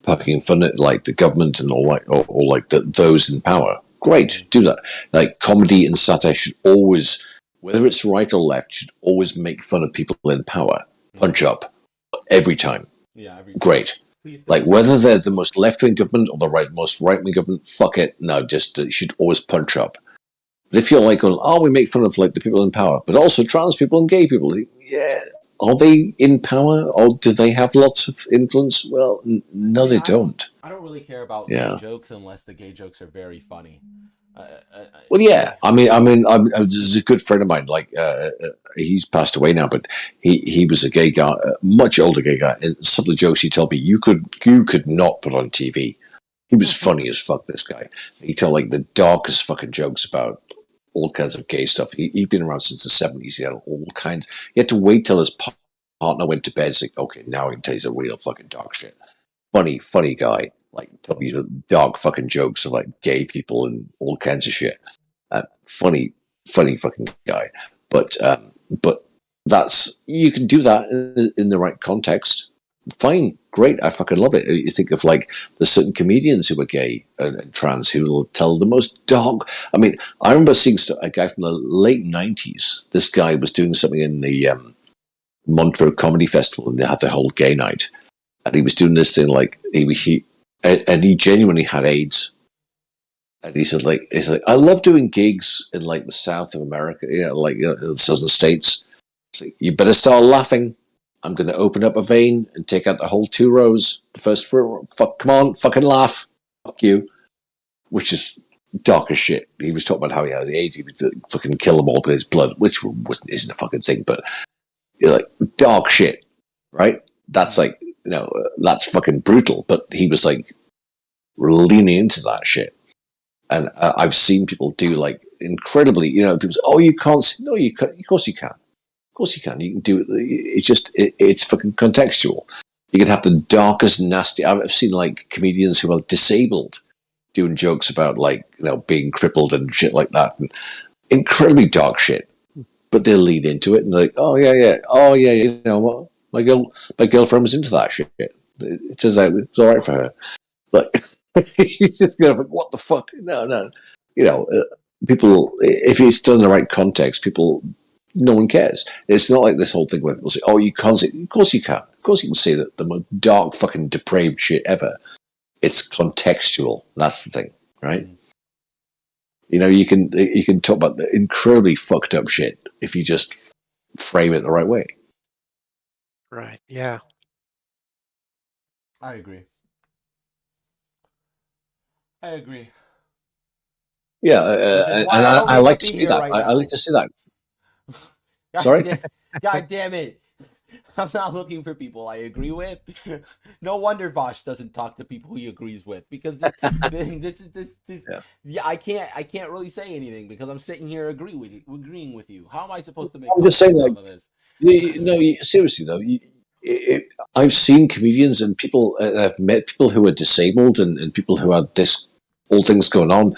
poking fun at like the government and all like or like those in power. Great, do that. Like comedy and satire should always, whether it's right or left, should always make fun of people in power. Punch up every time. Yeah, great. Like whether they're the most left-wing government or the most right-wing government, fuck it. No, just it should always punch up. But if you're like going, oh, we make fun of like the people in power, but also trans people and gay people, yeah, are they in power or do they have lots of influence? Well, no, they don't. I don't really care about Yeah. gay jokes unless the gay jokes are very funny. Well, yeah. I mean, there's a good friend of mine. Like, he's passed away now, but he was a gay guy, a much older gay guy. And some of the jokes he told me, you could not put on TV. He was funny as fuck. This guy. He told like the darkest fucking jokes about all kinds of gay stuff. He'd been around since the 70s. He had all kinds. He had to wait till his partner went to bed. It's like, okay, now I can tell you some real fucking dark shit. Funny guy. Like, tell you dark fucking jokes of like gay people and all kinds of shit. Funny fucking guy. But that's, you can do that in the right context. Fine, great, I fucking love it. You think of like the certain comedians who are gay and trans who will tell the most dark. I mean, I remember seeing a guy from the late 90s. This guy was doing something in the Montreux Comedy Festival, and they had the whole gay night, and he was doing this thing like he genuinely had AIDS. And he said, like, I love doing gigs in like the south of America, like the southern states. It's like, you better start laughing. I'm going to open up a vein and take out the whole 2 rows. The first row, come on, fucking laugh. Fuck you. Which is dark as shit. He was talking about how he had the AIDS, he would fucking kill them all with his blood, which isn't a fucking thing, but you're like, dark shit, right? That's like, that's fucking brutal. But he was like leaning into that shit. And I've seen people do like incredibly, people say, oh, you can't. No, you can. Of course you can. Of course you can. You can do it. It's just, it's fucking contextual. You can have the darkest, nasty. I've seen like comedians who are disabled doing jokes about like, being crippled and shit like that. And incredibly dark shit. But they'll lead into it and they're like, oh yeah. Oh yeah, what? My girlfriend was into that shit. It turns out it's all right for her. But he's just going to, what the fuck? No. People, if it's done in the right context, no one cares. It's not like this whole thing where people say, oh, you can't say, of course you can. Of course you can say that the most dark, fucking depraved shit ever. It's contextual. That's the thing, right? You can talk about the incredibly fucked up shit if you just frame it the right way. Right, yeah. I agree. Yeah, and I like to see that. I like to see that. Sorry? God damn it. I'm not looking for people I agree with. No wonder Vosh doesn't talk to people he agrees with, because I can't really say anything because I'm sitting here agreeing with you. How am I supposed to make I'm just saying, like, of this? Seriously though, I've seen comedians and people, and I've met people who are disabled and people who had all things going on,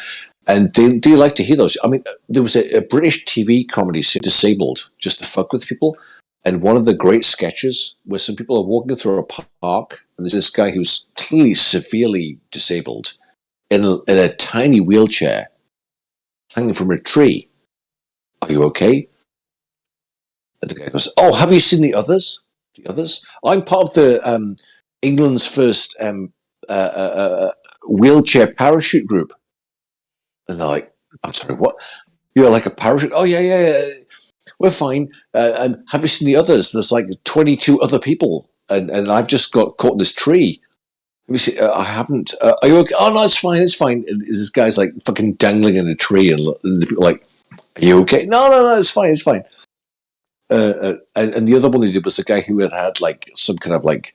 and they do like to hear those. I mean, there was a British TV comedy series, Disabled, just to fuck with people, and one of the great sketches where some people are walking through a park, and there's this guy who's clearly severely disabled in a tiny wheelchair hanging from a tree. Are you okay? And the guy goes, oh, have you seen the others? The others? I'm part of the England's first wheelchair parachute group. And they're like, I'm sorry, what? You're like a parachute? Oh, yeah. We're fine. And have you seen the others? There's like 22 other people. And I've just got caught in this tree. Have you seen, I haven't. Are you okay? Oh, no, it's fine. And this guy's like fucking dangling in a tree. And the people are like, are you okay? No, it's fine. And the other one he did was a guy who had like some kind of like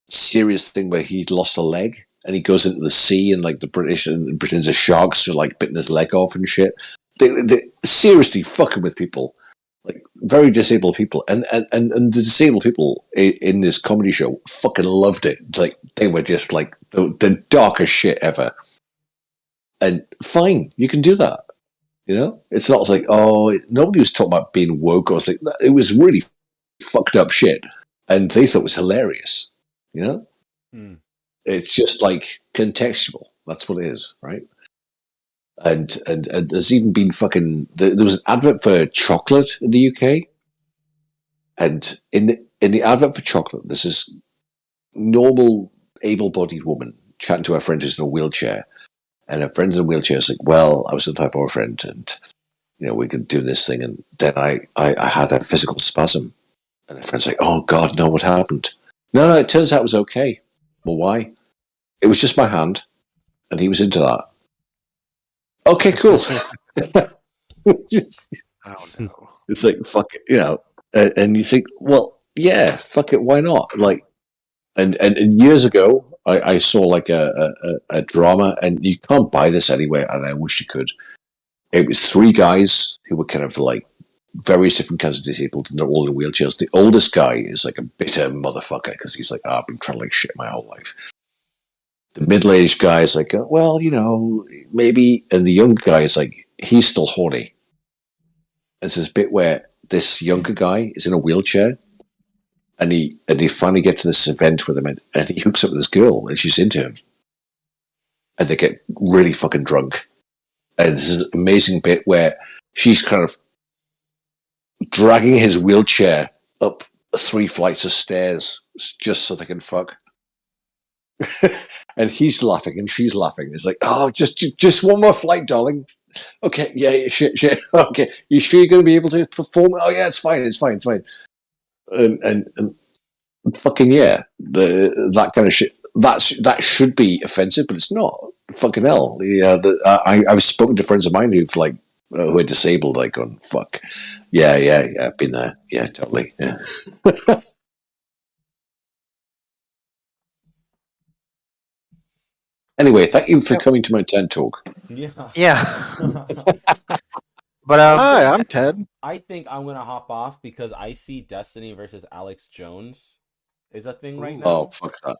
serious thing where he'd lost a leg and he goes into the sea and like the British and Britain's sharks were like bitten his leg off and shit. They seriously fucking with people, like very disabled people, and the disabled people in this comedy show fucking loved it. Like they were just like the darkest shit ever. And fine, you can do that. You know, it's not like, oh, nobody was talking about being woke. Or like, it was really fucked up shit, and they thought it was hilarious. You know, it's just like contextual. That's what it is, right? And there's even been fucking. There was an advert for chocolate in the UK, and in the advert for chocolate, there's this normal, able-bodied woman chatting to her friend who's in a wheelchair, and her friend's in a wheelchair is like, "Well, I was with my boyfriend, and you know we could do this thing, and then I had a physical spasm." And the friend's like, "Oh God, no! What happened?" No, it turns out it was okay. Well, why? It was just my hand, and he was into that. Okay, cool. It's like fuck it, you know. And you think, well, yeah, fuck it, why not? Like, and years ago, I saw like a drama, and you can't buy this anywhere, and I wish you could. It was three guys who were kind of like various different kinds of disabled, and they're all in wheelchairs. The oldest guy is like a bitter motherfucker because he's like, I've been trying to like shit my whole life. The middle-aged guy is like, well, you know, maybe, and the young guy is like, he's still horny. And there's this bit where this younger guy is in a wheelchair, and he finally gets to this event with him, and he hooks up with this girl, and she's into him, and they get really fucking drunk. And there's this amazing bit where she's kind of dragging his wheelchair up 3 flights of stairs just so they can fuck. And he's laughing and she's laughing. It's like, oh, just one more flight, darling. Okay, yeah, shit. Okay, you sure you're going to be able to perform? Oh yeah, it's fine. And fucking yeah, that kind of shit. That should be offensive, but it's not. Fucking hell. Yeah, I've spoken to friends of mine who've like who are disabled, like going, fuck. Yeah, been there. Yeah, totally. Yeah. Anyway, thank you for coming to my TED talk. Yeah. But hi, I'm Ted. I think I'm gonna hop off because I see Destiny versus Alex Jones is a thing right now. Oh, fuck that.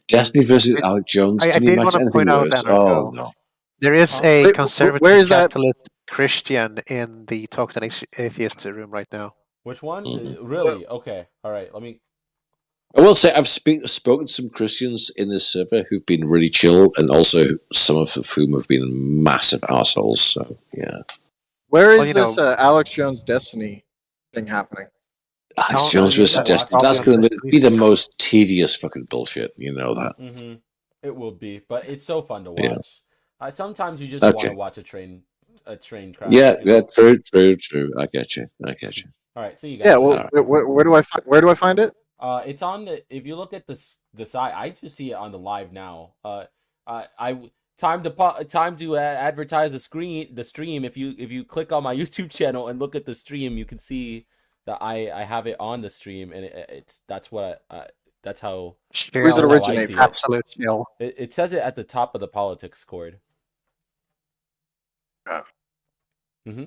Destiny versus Alex Jones. I did want to point out that no. There is a conservative where is that? capitalist Christian in the Talk to an Atheist room right now. Which one? Really? Okay. All right. Let me. I will say I've spoken to some Christians in this server who've been really chill, and also some of whom have been massive assholes. So yeah. Where is this Alex Jones Destiny thing happening? Alex Jones versus Destiny. That's going to be the most tedious fucking bullshit. You know that. Mm-hmm. It will be, but it's so fun to watch. Yeah. Sometimes you just want to watch a train crash. Yeah, true. I get you. All right, see you guys. Yeah, well, where do I find it? It's on the. If you look at the side, I just see it on the live now. Time to advertise the stream. If you click on my YouTube channel and look at the stream, you can see that I have it on the stream, and that's how. Where does it originate? Absolute chill. It says it at the top of the politics cord. Oh. Mm-hmm.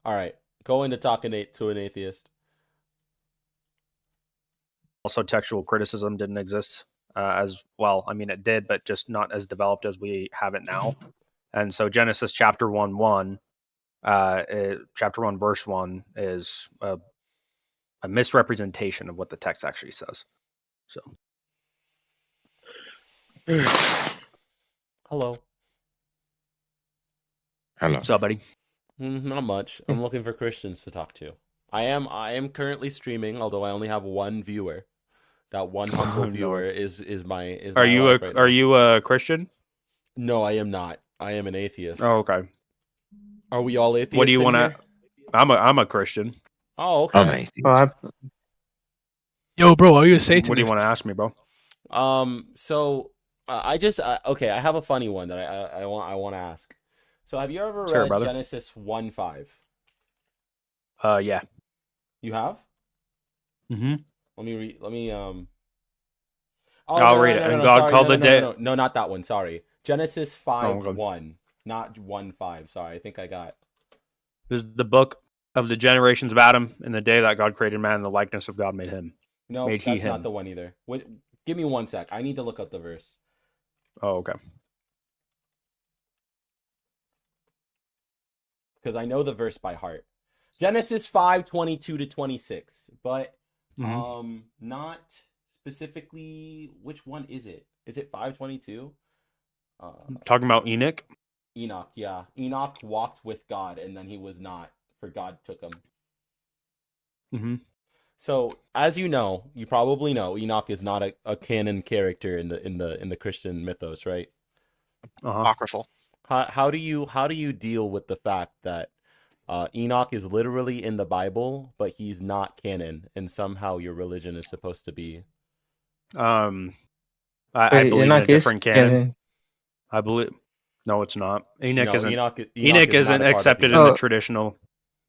All right, go into talking to an atheist. Also, textual criticism didn't exist as well. I mean, it did, but just not as developed as we have it now. And so Genesis chapter 1:1, chapter 1 verse 1 is a misrepresentation of what the text actually says. So, hello. What's up, buddy? Not much. I'm looking for Christians to talk to. I am currently streaming, although I only have one viewer. That one humble viewer is my. Are you a Christian? No, I am not. I am an atheist. Oh, okay. Are we all atheists? What do you want to? I'm a Christian. Oh, okay. Yo, bro, are you a Satanist? What do you want to ask me, bro? So I just okay. I have a funny one that I want to ask. So have you ever read Genesis 1:5? Yeah. You have? Mm-hmm. Let me Oh, I'll read it. And God called the day. No, not that one. Sorry. Genesis 5 God. 1, not 1 5. Sorry, I think I got. This is the book of the generations of Adam, in the day that God created man, in the likeness of God made him. No, made he that's not him. the one either. Wait, give me 1 sec. I need to look up the verse. Oh, okay. Because I know the verse by heart. Genesis 5:22-26, but not specifically. Which one is it? Is it 5:22? Talking about Enoch. Enoch, yeah. Enoch walked with God, and then he was not, for God took him. Mm-hmm. So, as you know, you probably know, Enoch is not a canon character in the Christian mythos, right? Apocryphal. How do you deal with the fact that Enoch is literally in the Bible, but he's not canon, and somehow your religion is supposed to be? I believe in a different canon. I believe. No, it's not. Enoch isn't. Enoch isn't accepted in the traditional.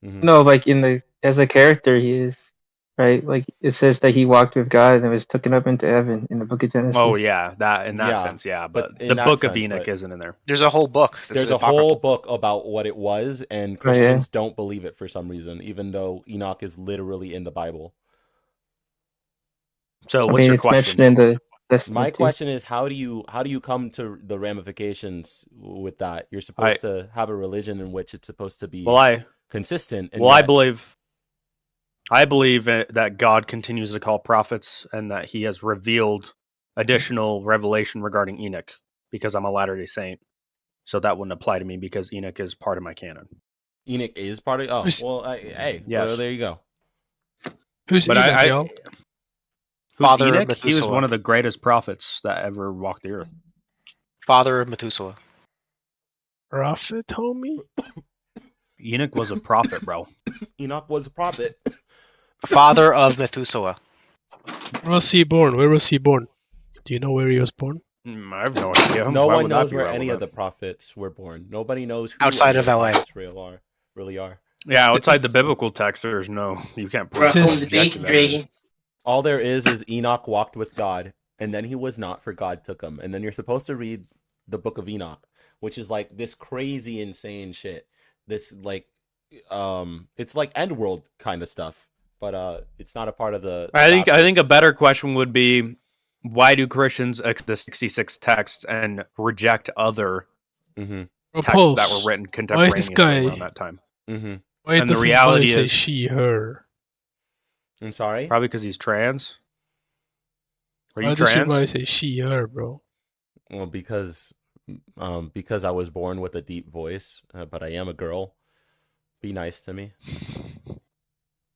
No, like as a character, he is, right? Like it says that he walked with God and was taken up into heaven in the book of Genesis. Oh yeah, that in that sense, yeah. But the book of Enoch isn't in there. There's a whole book. There's a whole book about what it was, and Christians don't believe it for some reason, even though Enoch is literally in the Bible. So what's your question? My question is, how do you come to the ramifications with that? You're supposed to have a religion in which it's supposed to be consistent. And I believe that God continues to call prophets, and that He has revealed additional revelation regarding Enoch, because I'm a Latter-day Saint. So that wouldn't apply to me because Enoch is part of my canon. Enoch is part of. Oh, well, hey, yes. Well, there you go. Who's Enoch, y'all? Father Enoch? of Methuselah. He was one of the greatest prophets that ever walked the earth. Father of Methuselah. Prophet, homie? Enoch was a prophet, bro. Enoch was a prophet. Father of Methuselah. Where was he born? Do you know where he was born? I have no idea. No one knows where any of the prophets were born. Nobody knows who outside of LA really are. Yeah, outside the biblical text, there's no. You can't prove it. All there is Enoch walked with God, and then he was not, for God took him. And then you're supposed to read the book of Enoch, which is like this crazy, insane shit. This like, it's like end world kind of stuff, but it's not a part of the. I think a better question would be, why do Christians accept the 66 texts and reject other texts that were written contemporaneously around that time? Why and does the reality his body say is, she, her? I'm sorry? Probably because he's trans. Are you Why does your trans? body say she, her, bro? Well, because I was born with a deep voice, but I am a girl. Be nice to me.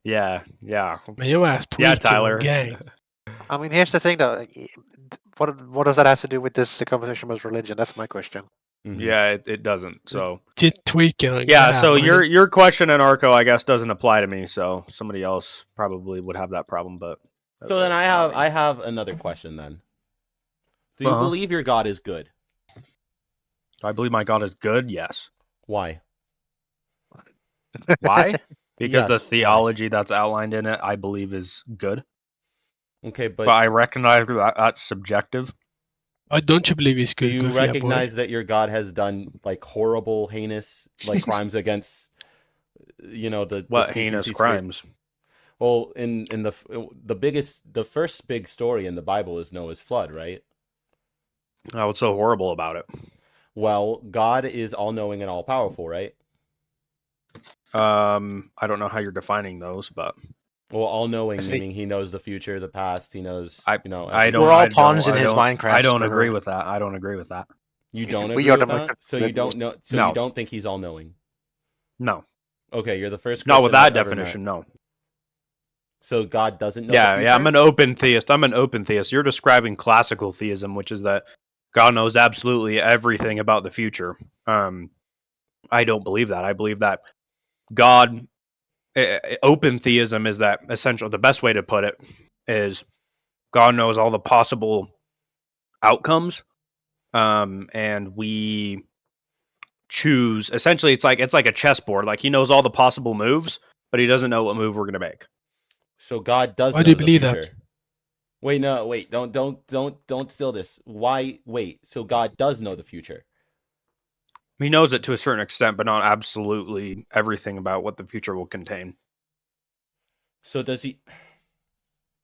Yeah. Man, your ass yeah, Tyler. Gang. I mean, here's the thing, though. What does that have to do with this conversation about religion? That's my question. Yeah, it doesn't. So just tweaking. Yeah, so your question in Arco, I guess, doesn't apply to me. So somebody else probably would have that problem. But so then I have another question. Then, do you believe your God is good? Do I believe my God is good? Yes. Why? Why? Because the theology that's outlined in it, I believe, is good. Okay, but I recognize that that's subjective. Why don't you believe he's good? Do you recognize that your God has done like horrible, heinous, like crimes against, the heinous crimes? Well, in the first big story in the Bible is Noah's flood, right? Oh, what's so horrible about it? Well, God is all-knowing and all-powerful, right? I don't know how you're defining those, but well, all-knowing meaning he knows the future, the past. He knows. We're all pawns in his Minecraft. I don't agree with that. I don't agree with that. You don't agree with that? So you don't know? So no. You don't think he's all-knowing? No. Okay, you're the first. No, with that definition, no. So God doesn't know. Yeah. I'm an open theist. You're describing classical theism, which is that God knows absolutely everything about the future. I don't believe that. I believe that God. Open theism is that essential. The best way to put it is God knows all the possible outcomes, and we choose. Essentially, it's like a chessboard. Like he knows all the possible moves, but he doesn't know what move we're gonna make. So God does. Why do you believe that? Wait, no, wait, don't steal this. Why? Wait, so God does know the future. He knows it to a certain extent, but not absolutely everything about what the future will contain. So does he?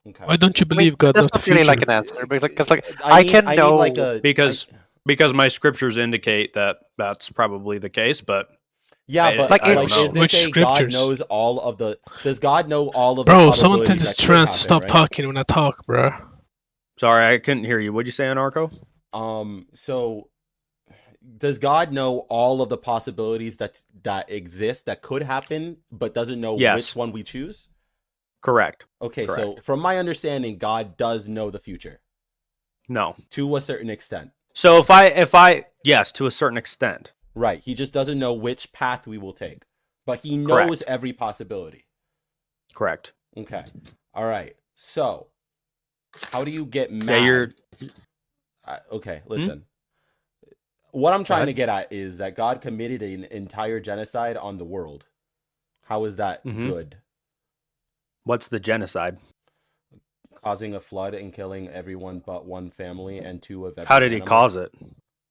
Okay. Why don't you believe God knows That's the not really future? like an answer, because like I can need know like a because my scriptures indicate that that's probably the case, but yeah, but like, I don't like know. is this Which saying God scriptures? knows all of the? Does God know all of the Bro, someone tell probabilities this that could trans to happen, stop right? talking when I talk, bro. Sorry, I couldn't hear you. What'd you say, Anarcho? So does God know all of the possibilities that exist that could happen, but doesn't know Yes. which one we choose? Correct. Okay, Correct. so from my understanding, God does know the future No. to a certain extent. So if I yes, to a certain extent. Right, he just doesn't know which path we will take, but he knows Correct. every possibility. Correct. Okay, all right. So, how do you get mad? Yeah, you're. Okay, listen. What I'm trying ahead. to get at is that God committed an entire genocide on the world. How is that good? What's the genocide? Causing a flood and killing everyone but one family and two of every How did he animal. cause it?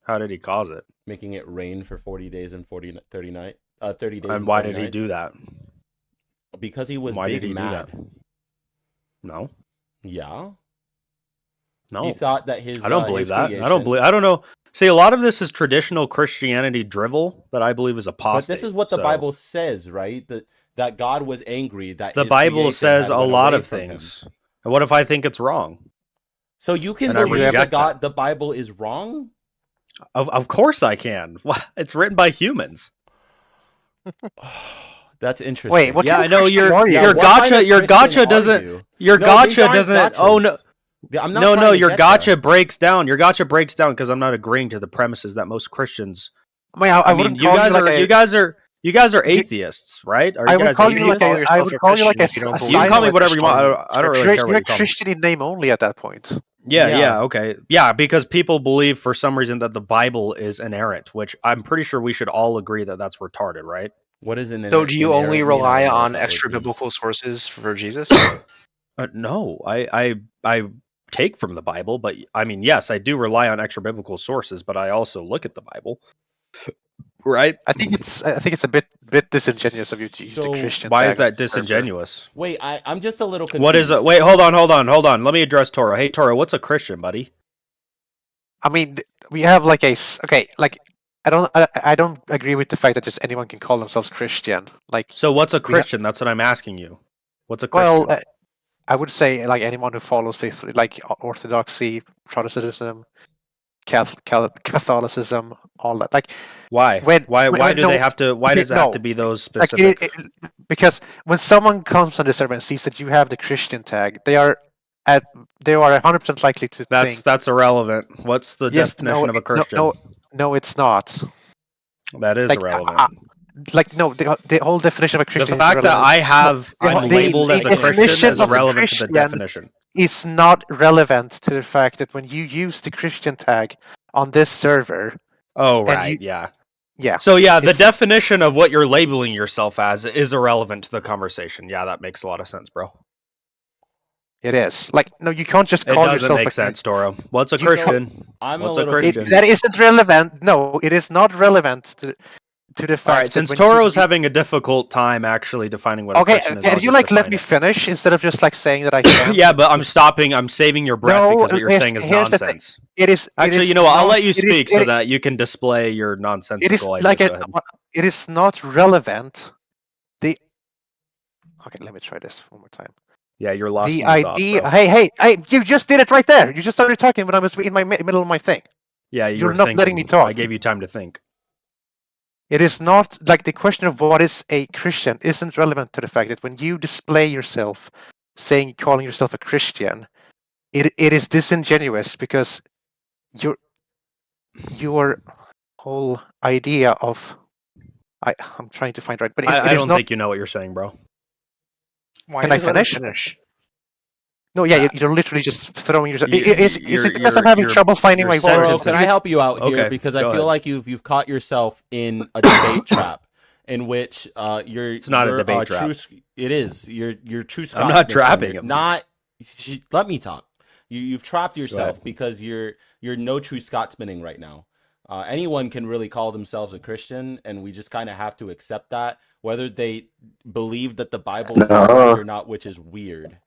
How did he cause it? Making it rain for 40 days and 30 days. And why did he do that? Because he was Why big did he mad. do that? No. Yeah. No. He thought that his I don't believe his that. creation, I don't know. See, a lot of this is traditional Christianity drivel that I believe is apostate. But this is what the Bible says, right? That God was angry that the his Bible creation says had a went lot away of from things. And what if I think it's wrong? So you can And I believe reject that the Bible is wrong? Of course I can. It's written by humans. That's interesting. Wait, what Yeah, kind I of know Christian your are you? gotcha your gotcha are doesn't you? your No, gotcha these aren't doesn't oh no. gotchas. I'm not No, trying to your get gotcha there. breaks down. Your gotcha breaks down because I'm not agreeing to the premises that most Christians. I mean, I wouldn't you call guys you like are a- you guys are atheists, right? Are you I would guys call you like atheists? a I would call you like a You can call me whatever you want. I don't really care what You're you call me. Christian in name only at that point. Yeah, okay. Yeah, because people believe for some reason that the Bible is inerrant, which I'm pretty sure we should all agree that that's retarded, right? What is an So do you only rely on extra biblical sources for Jesus? No, I take from the Bible, but I mean, yes, I do rely on extra biblical sources, but I also look at the Bible. Right? I think it's a bit disingenuous of you to use the Christian. Why tag is that on the server. disingenuous? Wait, I'm just a little confused. What is it? Wait, hold on. Let me address Toro. Hey, Toro, what's a Christian, buddy? I mean, we have like like I don't agree with the fact that just anyone can call themselves Christian. Like, so what's a Christian? That's what I'm asking you. What's a Christian? Well, I would say like anyone who follows the like Orthodoxy, Protestantism, Catholicism, all that. Like, why? Why do they have to? Why does it have to be those specifics? Because when someone comes on the server and sees that you have the Christian tag, they are 100% likely to think that's irrelevant. What's the definition of a Christian? No, it's not. That is irrelevant. The whole definition of a Christian. The fact that I'm labeled as a Christian is irrelevant to the definition. Is not relevant to the fact that when you use the Christian tag on this server. Oh right, yeah. Yeah. So yeah, the definition of what you're labeling yourself as is irrelevant to the conversation. Yeah, that makes a lot of sense, bro. It is. Like, no, you can't just call yourself make sense, Toro. What's a Christian? What's a Christian? That isn't relevant. No, it is not relevant to the fact. All right, since Toro's having a difficult time actually defining what a Christian is. Can you let me finish instead of just like saying that I can't? Yeah, but I'm stopping. I'm saving your breath because what you're saying is nonsense. It is actually. You know what? I'll let you speak so that you can display your nonsensical ideas. It is not relevant. Okay, let me try this one more time. Yeah, you're lost. The idea. Hey! You just did it right there. You just started talking when I was in my middle of my thing. Yeah, you're not letting me talk. I gave you time to think. It is not like the question of what is a Christian isn't relevant to the fact that when you display yourself, calling yourself a Christian, it is disingenuous because your whole idea of I'm trying to find right, but I don't think you know what you're saying, bro. Can I finish? No, yeah, you're literally just throwing yourself. Is it because I'm having trouble finding my words? Can I help you out here? Because I feel like you've caught yourself in a debate trap in which you're. It's not a debate trap. It is. You're true. I'm not trapping him. Let me talk. You've trapped yourself because you're no true Scotsmaning right now. Anyone can really call themselves a Christian, and we just kind of have to accept that, whether they believe that the Bible is correct or not, which is weird.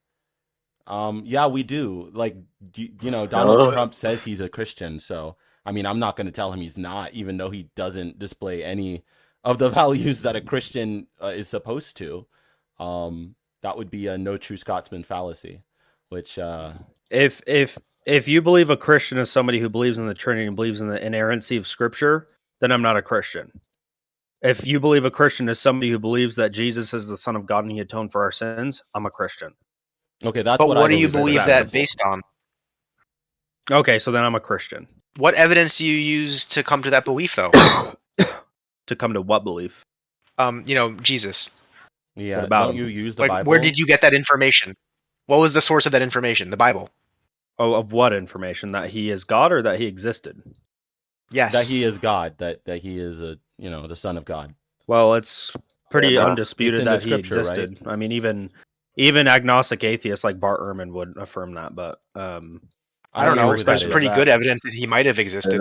Yeah, we do. Like, you know, Donald Trump says he's a Christian, so I mean, I'm not going to tell him he's not, even though he doesn't display any of the values that a Christian is supposed to. That would be a no true Scotsman fallacy, which if you believe a Christian is somebody who believes in the Trinity and believes in the inerrancy of Scripture, then I'm not a Christian. If you believe a Christian is somebody who believes that Jesus is the Son of God and he atoned for our sins, I'm a Christian. Okay, that's but what do you believe that based on? Okay, so then I'm a Christian. What evidence do you use to come to that belief, though? To come to what belief? You know, Jesus. Yeah, what about don't him? you use the Like, Bible? where did you get that information? What was the source of that information? The Bible. Oh, of what information? That he is God or that he existed? Yes. That he is God, that he is the Son of God. Well, it's pretty undisputed it's in that the he scripture, existed. right? I mean, even agnostic atheists like Bart Ehrman would affirm that, but I don't know. There's pretty good evidence that he might have existed.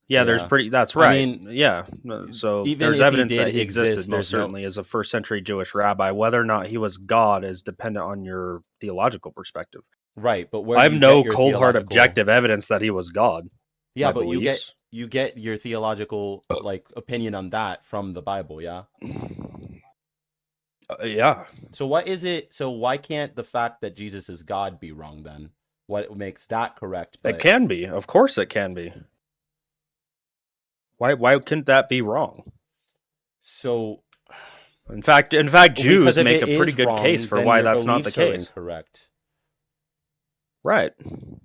yeah, there's pretty. That's right. I mean, yeah. So even there's if he evidence did that he existed exist, most there's no- certainly as a first century Jewish rabbi. Whether or not he was God is dependent on your theological perspective. Right, but where I do have you no get your cold hard theological- objective evidence that he was God. Yeah, My but beliefs. you get your theological like opinion on that from the Bible, yeah? Yeah. So what is it? So why can't the fact that Jesus is God be wrong then? What makes that correct? It can be. Of course it can be. Why couldn't that be wrong? So in fact Jews because if make a it pretty is good wrong, case for then why your that's not the beliefs are case. incorrect. Right.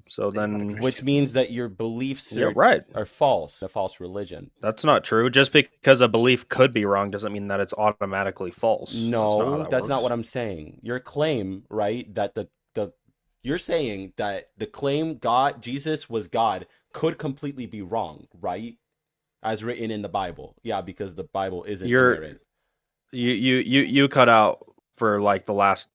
So then Which means that your beliefs Yeah, right. are false, a false religion. That's not true. Just because a belief could be wrong doesn't mean that it's automatically false. No, that's not works. what I'm saying. Your claim, right, that the you're saying that the claim Jesus was God could completely be wrong, right? As written in the Bible. Yeah, because the Bible isn't inerrant. You cut out for like the last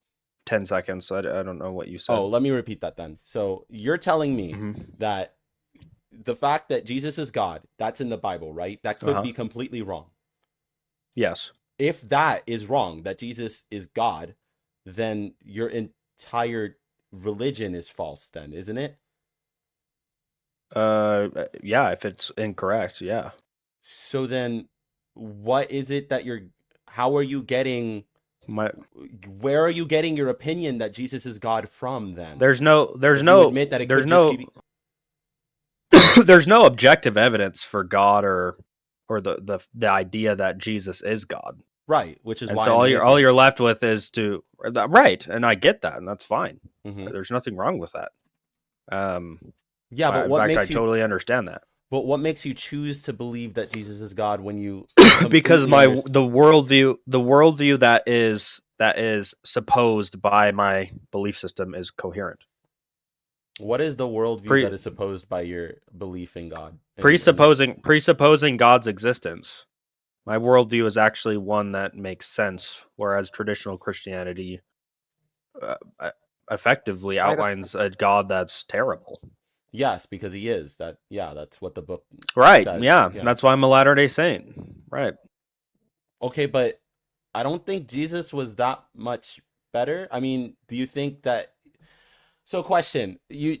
10 seconds. I don't know what you said. Oh, let me repeat that then. So you're telling me that the fact that Jesus is God, that's in the Bible, right? That could be completely wrong. Yes. If that is wrong, that Jesus is God, then your entire religion is false then, isn't it? Yeah, if it's incorrect, yeah. So then what is it that how are you getting where are you getting your opinion that Jesus is God from then? There's no admit that it there's could no just there's no objective evidence for God or the idea that Jesus is God. Right, which is and why so all you're left with is to right, and I get that, and that's fine. There's nothing wrong with that. Yeah, but what makes I totally understand that. But what makes you choose to believe that Jesus is God when you because the worldview that is supposed by my belief system is coherent. What is the worldview that is supposed by your belief in God? Presupposing God's existence. My worldview is actually one that makes sense, whereas traditional Christianity effectively outlines a God that's terrible. Yes, because he is. That's what the book says. Yeah, that's why I'm a Latter-day Saint. Right. Okay, but I don't think Jesus was that much better. I mean, do you think that... So question, do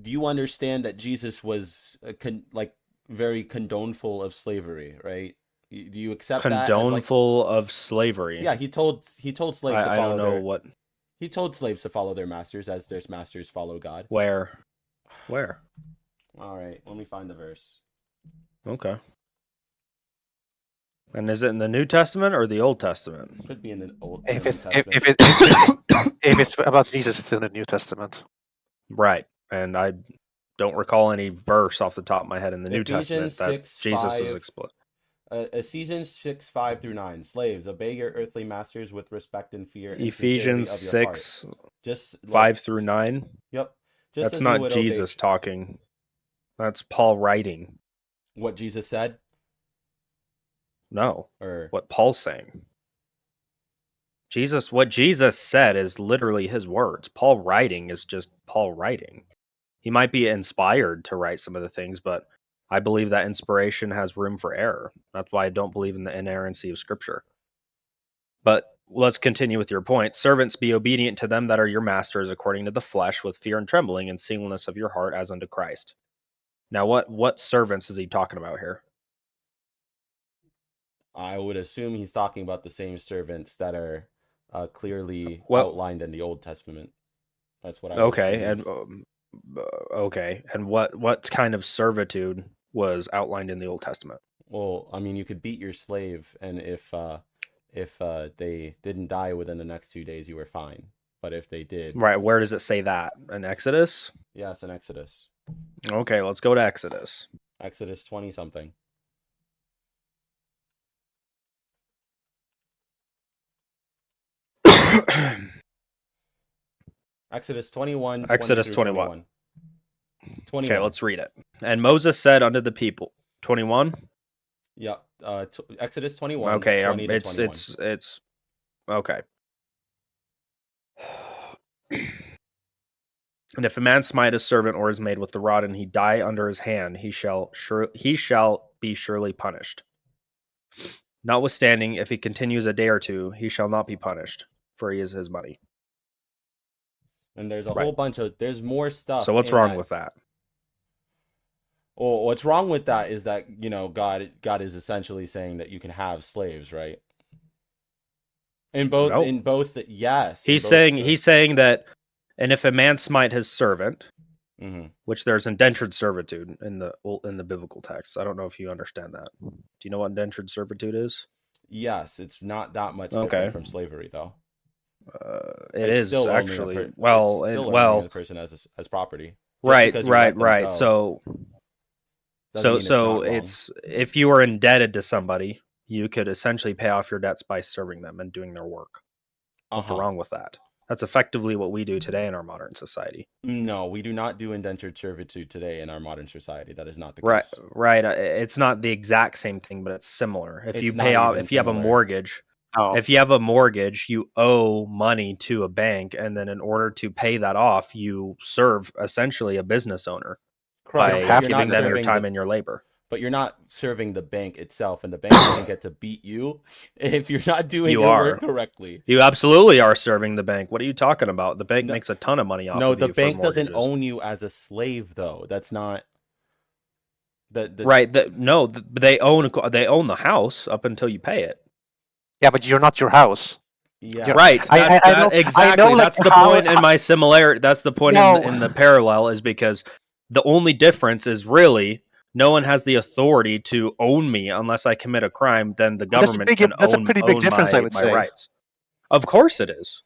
you understand that Jesus was very condoneful of slavery, right? Do you accept that? Condoneful of slavery. Yeah, he told slaves to follow I don't know what... He told slaves to follow their masters as their masters follow God. Where? All right, let me find the verse. Okay. And is it in the New Testament or the Old Testament? It could be in the Old If Testament. if it's about Jesus, it's in the New Testament. Right, and I don't recall any verse off the top of my head in the New Testament that Jesus is explicit. Ephesians 6, 5 through 9. Slaves, obey your earthly masters with respect and fear. Ephesians and sincerity of your 6, heart. Just 5 through 9. Yep. That's not Jesus talking. That's Paul writing. What Jesus said? No. Or what Paul's saying. What Jesus said is literally his words. Paul writing is just Paul writing. He might be inspired to write some of the things, but I believe that inspiration has room for error. That's why I don't believe in the inerrancy of Scripture. But let's continue with your point. Servants, be obedient to them that are your masters according to the flesh, with fear and trembling and singleness of your heart as unto Christ. Now, what servants is he talking about here? I would assume he's talking about the same servants that are clearly Well- outlined in the Old Testament. That's what I would Okay, assume and and what kind of servitude was outlined in the Old Testament? Well, I mean, you could beat your slave, and if they didn't die within the next 2 days, you were fine. But if they did, Right, where does it say that? In Exodus? yeah, it's in Exodus. Okay, let's go to Exodus. Exodus 20 something. Exodus 21. Exodus 20 through 21. 21. Okay, let's read it. And Moses said unto the people, 21? Yep. Exodus 21. Okay, 20 to it's 21. it's okay. And if a man smite his servant or his maid with the rod, and he die under his hand, he shall be surely punished. Notwithstanding, if he continues a day or two, he shall not be punished, for he is his money. And there's a whole bunch of there's more stuff. So what's in wrong with that? Well, what's wrong with that is that, you know, God is essentially saying that you can have slaves, right? In both, Nope. yes. He's saying that, and if a man smite his servant, Mhm. which there's indentured servitude in the biblical text. I don't know if you understand that. Do you know what indentured servitude is? Yes, it's not that much Okay. different from slavery, though. It It's is still owning actually it's well, still well, owning the person as property. Just right, because you let them right. go So doesn't mean it's not wrong. it's if you are indebted to somebody, you could essentially pay off your debts by serving them and doing their work. What's wrong with that? That's effectively what we do today in our modern society. No, we do not do indentured servitude today in our modern society. That is not the case. Right, right. It's not the exact same thing, but it's similar. If you It's pay not off, even if you have a similar. mortgage, if you have a mortgage, you owe money to a bank, and then in order to pay that off, you serve essentially a business owner Correct. by You're not giving them your serving time the- and your labor. But you're not serving the bank itself, and the bank doesn't get to beat you if you're not doing You your are work correctly. You absolutely are serving the bank. What are you talking about? The bank makes a ton of money off No, of the you bank for doesn't mortgages. own you as a slave, though. That's not. Right. They own the house up until you pay it. Yeah, but you're not your house. Yeah. Right. Exactly. Exactly. That's the point in my similarity. That's the point in the parallel, is because the only difference is really no one has the authority to own me unless I commit a crime. Then the government can That's a own pretty big difference, I would my say. rights. Of course it is.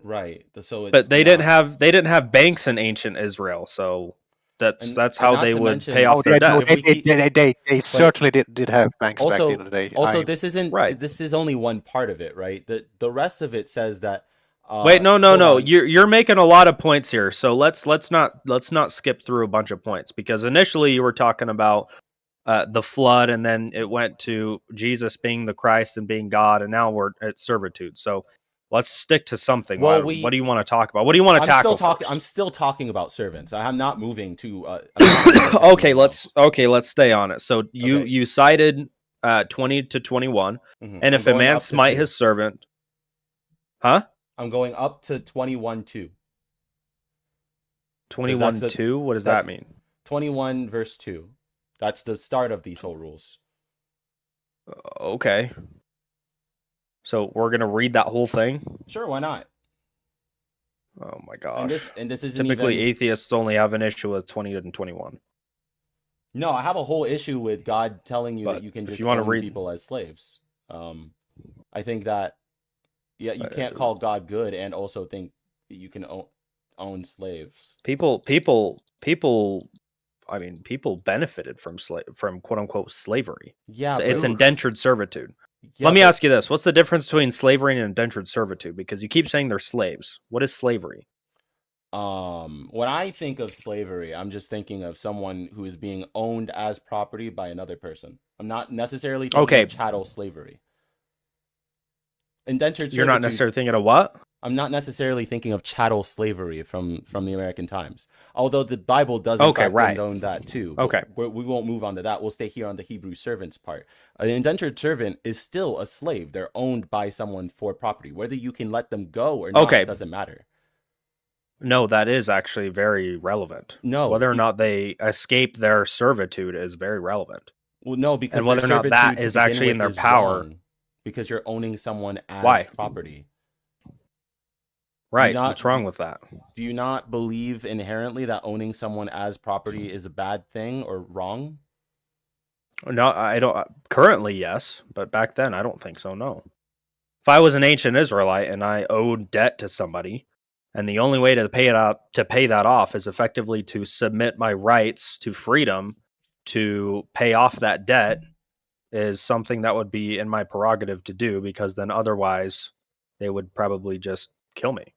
Right. So it's But they not. didn't have banks in ancient Israel, so that's And how not they to would mention- pay off Oh, their yeah, debt. no, They certainly did have banks back in the day. Also, this isn't this is only one part of it, right? The rest of it says that. Wait, no. hold on. You're making a lot of points here. So let's not skip through a bunch of points, because initially you were talking about the flood, and then it went to Jesus being the Christ and being God, and now we're at servitude. So let's stick to something. Well, what do you want to talk about? What do you want to tackle? I'm still talking about servants. I'm not moving to. Okay, let's stay on it. So you cited 20 to 21, Mhm. and I'm if a going man up to smite 2. his servant, huh? I'm going up to 21:2. 21:2. What does that mean? 21 verse 2. That's the start of these whole rules. Okay. So we're gonna read that whole thing. Sure, why not? Oh my gosh. And this isn't Typically even. atheists only have an issue with 20 and 21. No, I have a whole issue with God telling you that you can if just you wanna own read- people as slaves. I think that, yeah, you can't call God good and also think that you can own slaves. People I mean, people benefited from quote unquote slavery. Yeah, so but- it's indentured servitude. Yeah, Let me but- ask you this: what's the difference between slavery and indentured servitude? Because you keep saying they're slaves. What is slavery? When I think of slavery, I'm just thinking of someone who is being owned as property by another person. I'm not necessarily thinking of chattel slavery. Indentured You're not servitude. necessarily thinking of what? I'm not necessarily thinking of chattel slavery from the American Times, although the Bible does in fact condone that too. Okay. We won't move on to that. We'll stay here on the Hebrew servants part. An indentured servant is still a slave. They're owned by someone for property. Whether you can let them go or not doesn't matter. No, that is actually very relevant. No, whether or not they escape their servitude is very relevant. Well, no, because and whether or not that is actually in their power, because you're owning someone as Why? property. Right. What's wrong with that? Do you not believe inherently that owning someone as property is a bad thing or wrong? No, I don't. Currently, yes, but back then, I don't think so. No. If I was an ancient Israelite and I owed debt to somebody, and the only way to pay that off is effectively to submit my rights to freedom to pay off that debt, is something that would be in my prerogative to do, because then otherwise they would probably just kill me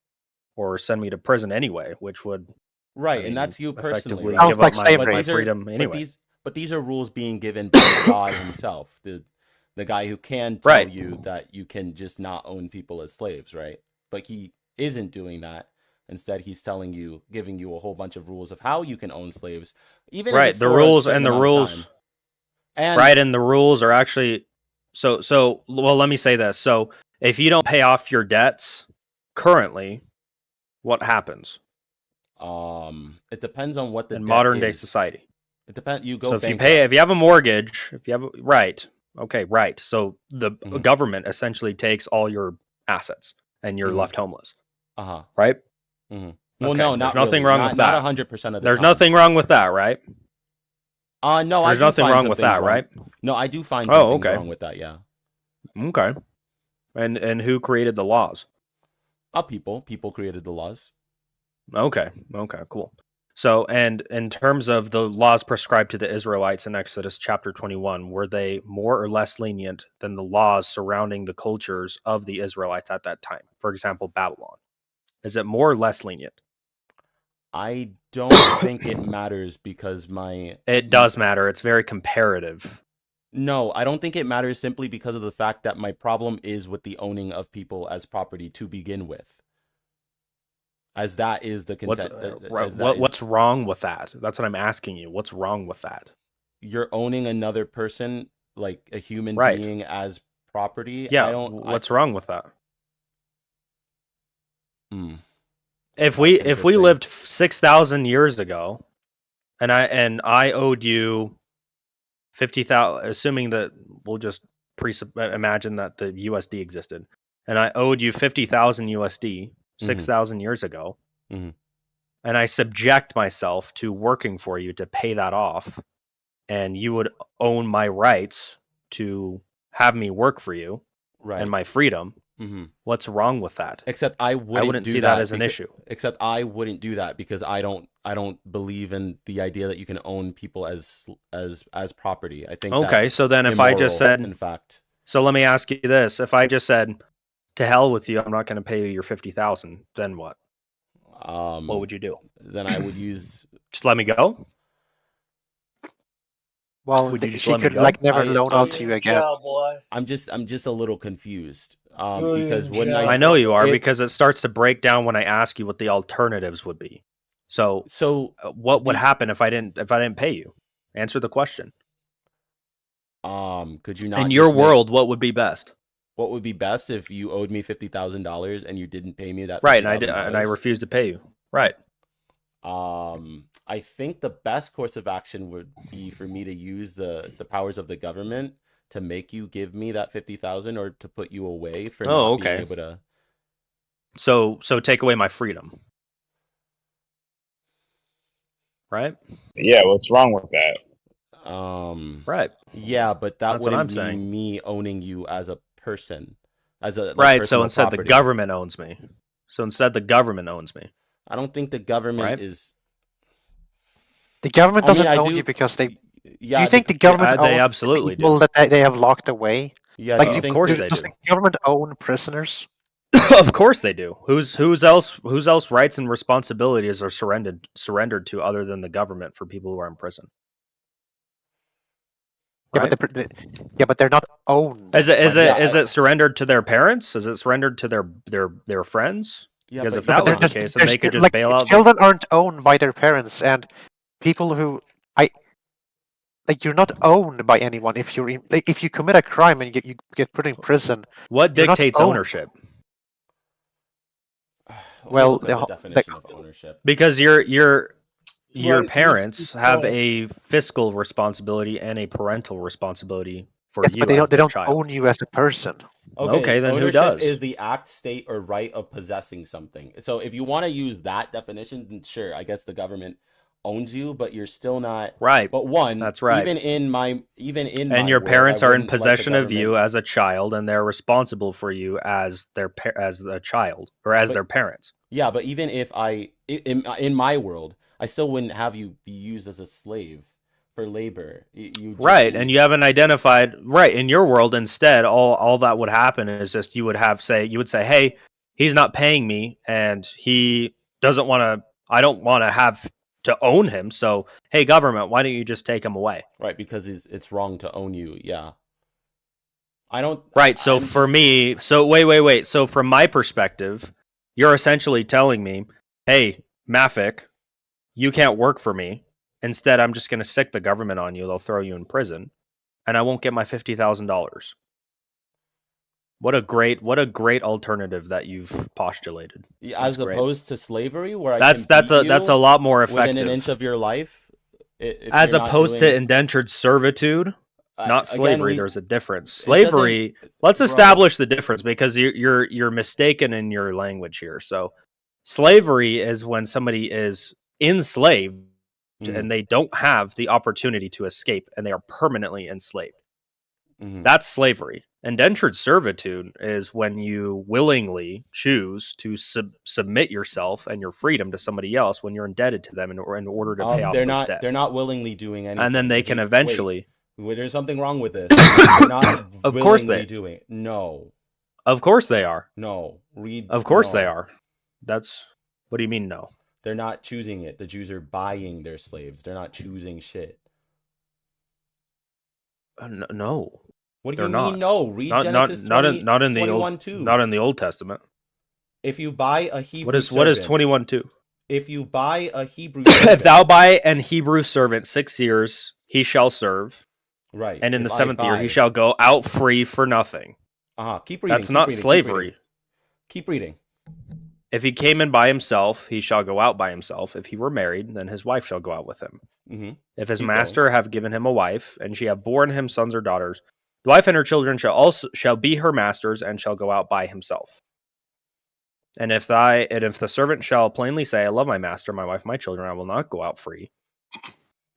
or send me to prison anyway, which would and that's you personally. Give up my freedom anyway. But these are rules being given by God himself, the guy who can tell you that you can just not own people as slaves, right? But he isn't doing that. Instead, he's telling you, giving you a whole bunch of rules of how you can own slaves, even if it's the for rules a certain and the amount of rules, time. And and the rules are actually well. Let me say this: so if you don't pay off your debts currently, what happens? It depends on what the in debt modern day is. society. It depends. You go. So if bankrupt. you have a mortgage, if you have right. So the government essentially takes all your assets, and you're left homeless. Right. Well, no, there's not nothing really. wrong with that. Not 100% of the There's time. nothing wrong with that, right? No, there's nothing wrong with that, right? No, I do find something wrong with that. Yeah. Okay. And who created the laws? People created the laws. Okay, cool. So, and in terms of the laws prescribed to the Israelites in Exodus chapter 21, were they more or less lenient than the laws surrounding the cultures of the Israelites at that time? For example, Babylon. Is it more or less lenient? I don't think it matters because It does matter. It's very comparative. No, I don't think it matters simply because of the fact that my problem is with the owning of people as property to begin with. As that is the content. What's wrong with that? That's what I'm asking you. What's wrong with that? You're owning another person, like a human being, as property. Yeah. What's wrong with that? If we lived 6,000 years ago, and I owed you 50,000, assuming that we'll just imagine that the USD existed, and I owed you 50,000 USD 6,000 years ago, and I subject myself to working for you to pay that off, and you would own my rights to have me work for you and my freedom. What's wrong with that? Except I wouldn't see that as an issue. Except I wouldn't do that because I don't believe in the idea that you can own people as property. I think so then if I just said, in fact, so let me ask you this: if I just said, to hell with you, I'm not going to pay you your 50,000, then what? What would you do? Then I would use just let me go. Well, would you just she let me could go? like never loan out to you again. I'm just a little confused because wouldn't I know you are because it starts to break down when I ask you what the alternatives would be. So what would happen if I didn't pay you? Answer the question. Could you not? In your world, what would be best? What would be best if you owed me $50,000 and you didn't pay me that? Right, and I refused to pay you. Right. I think the best course of action would be for me to use the powers of the government to make you give me that 50,000 or to put you away for not being able to. So take away my freedom. Right? Yeah, what's wrong with that? Right. Yeah, but that That's what wouldn't I'm be saying. me owning you as a person. As a Right, so personal instead property. the government owns me. I don't think the government Right? is. The government I mean, doesn't I own do- you because they. Yeah, do you think the government they owns absolutely the people do. that they have locked away? Yeah, like, do you Of think course that- they does do. the government own prisoners? Of course they do. Whose else rights and responsibilities are surrendered to other than the government for people who are in prison? Yeah, right? but they're not owned. Is by it surrendered to their parents? Is it surrendered to their friends? Yeah, Because but if you that was don't. the case, then they could just bail out. Children aren't owned by their parents, and people who you're not owned by anyone. If if you commit a crime and you get put in prison, What you're not dictates owned. ownership? Well, Look up the definition of ownership. Because your Right, parents this- have oh. a fiscal responsibility and a parental responsibility for Yes, you but they as don't. They their don't child. own you as a person. Okay, then who ownership does? is the act, state, or right of possessing something. So if you want to use that definition, then sure, I guess the government owns you, but you're still not right. But one, that's right. Even in my and your world, parents I are in wouldn't let the possession of you government- as a child, and they're responsible for you as as a child or as But- their parents. Yeah, but even if in my world, I still wouldn't have you be used as a slave for labor. You just Right, be- and you haven't identified right in your world. Instead, all that would happen is just you would say, hey, he's not paying me, and he doesn't want to. I don't want to have to own him. So, hey, government, why don't you just take him away? Right, because it's wrong to own you. Yeah. I don't. Right. So I'm for just- me, so wait. So from my perspective, you're essentially telling me, hey, Mafik, you can't work for me. Instead, I'm just going to sick the government on you. They'll throw you in prison, and I won't get my $50,000. What a great alternative that you've postulated. Yeah, That's as great. opposed to slavery, where That's I can that's a lot more within effective. an inch of your life. If As you're not opposed to doing- indentured servitude, not again, slavery. There's a difference. it doesn't- Slavery. Let's bro. establish the difference because you're mistaken in your language here. So, slavery is when somebody is enslaved and they don't have the opportunity to escape, and they are permanently enslaved. That's slavery. Indentured servitude is when you willingly choose to submit yourself and your freedom to somebody else when you're indebted to them in order to pay off they're those not. debts. They're not willingly doing anything. And then they can eventually. Wait, there's something wrong with this. They're not Of course willingly they- doing it. No. Of course they are. No. Read. Of course no. they are. That's what do you mean no? They're not choosing it. The Jews are buying their slaves. They're not choosing shit. No. What do They're you not. mean no? Read not, Genesis not in 21:2. the Old Testament. If you buy a Hebrew What is servant- 21:2? If you buy a Hebrew If servant, thou buy an Hebrew servant 6 years, he shall serve. Right. And in If the I 7th year, buy- he shall go out free for nothing. Keep reading. That's keep not reading, slavery. Keep reading. If he came in by himself, he shall go out by himself. If he were married, then his wife shall go out with him. Mhm. If his Keep master have given him a wife, and she have borne him sons or daughters, the wife and her children shall be her masters, and shall go out by himself. And if the servant shall plainly say, I love my master, my wife, my children, I will not go out free,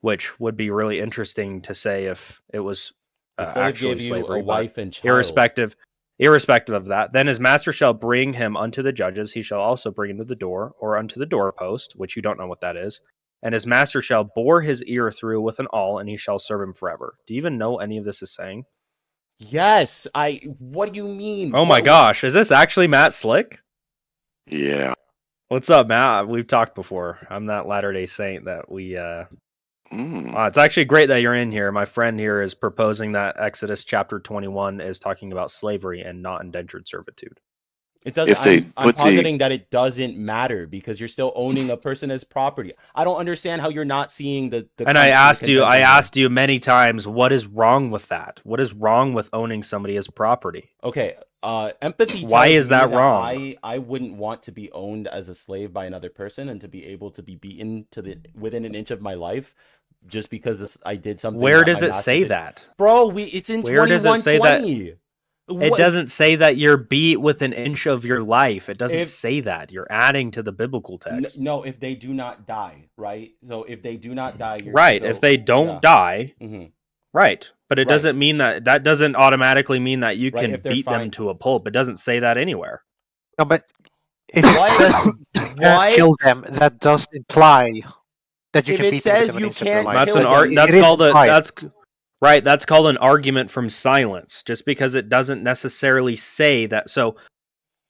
which would be really interesting to say if it was The slave actually gave you slavery, a but wife and child. irrespective of that, then his master shall bring him unto the judges. He shall also bring him to the door, or unto the doorpost, which you don't know what that is. And his master shall bore his ear through with an awl, and he shall serve him forever. Do you even know any of this is saying? Yes. What do you mean? Oh my gosh, is this actually Matt Slick? Yeah. What's up, Matt? We've talked before. I'm that Latter-day Saint that we it's actually great that you're in here. My friend here is proposing that Exodus chapter 21 is talking about slavery and not indentured servitude. It doesn't. If they I'm put the- positing that it doesn't matter because you're still owning a person as property. I don't understand how you're not seeing the And I asked you many times, what is wrong with that? What is wrong with owning somebody as property? Okay, empathy. Why tells is that me wrong? I wouldn't want to be owned as a slave by another person and to be able to be beaten within an inch of my life just because I did something. Where that does my it master say did. that? Bro? It's in Where does it say that? 21:20. It What- doesn't say that you're beat with an inch of your life. It doesn't If- say that. You're adding to the biblical text. No, if they do not die, right? So if they do not die, you're Right. still- If they don't yeah. die, Mhm. right. But it Right. doesn't mean that doesn't automatically mean that you Right, can if they're beat them fine. to a pulp. It doesn't say that anywhere. No, but if it says you can't kill them, that does imply that you If can it beat them says within an you inch of your can't life. That's kill an them. art. It That's is called a. implied. That's right. That's called an argument from silence. Just because it doesn't necessarily say that. So,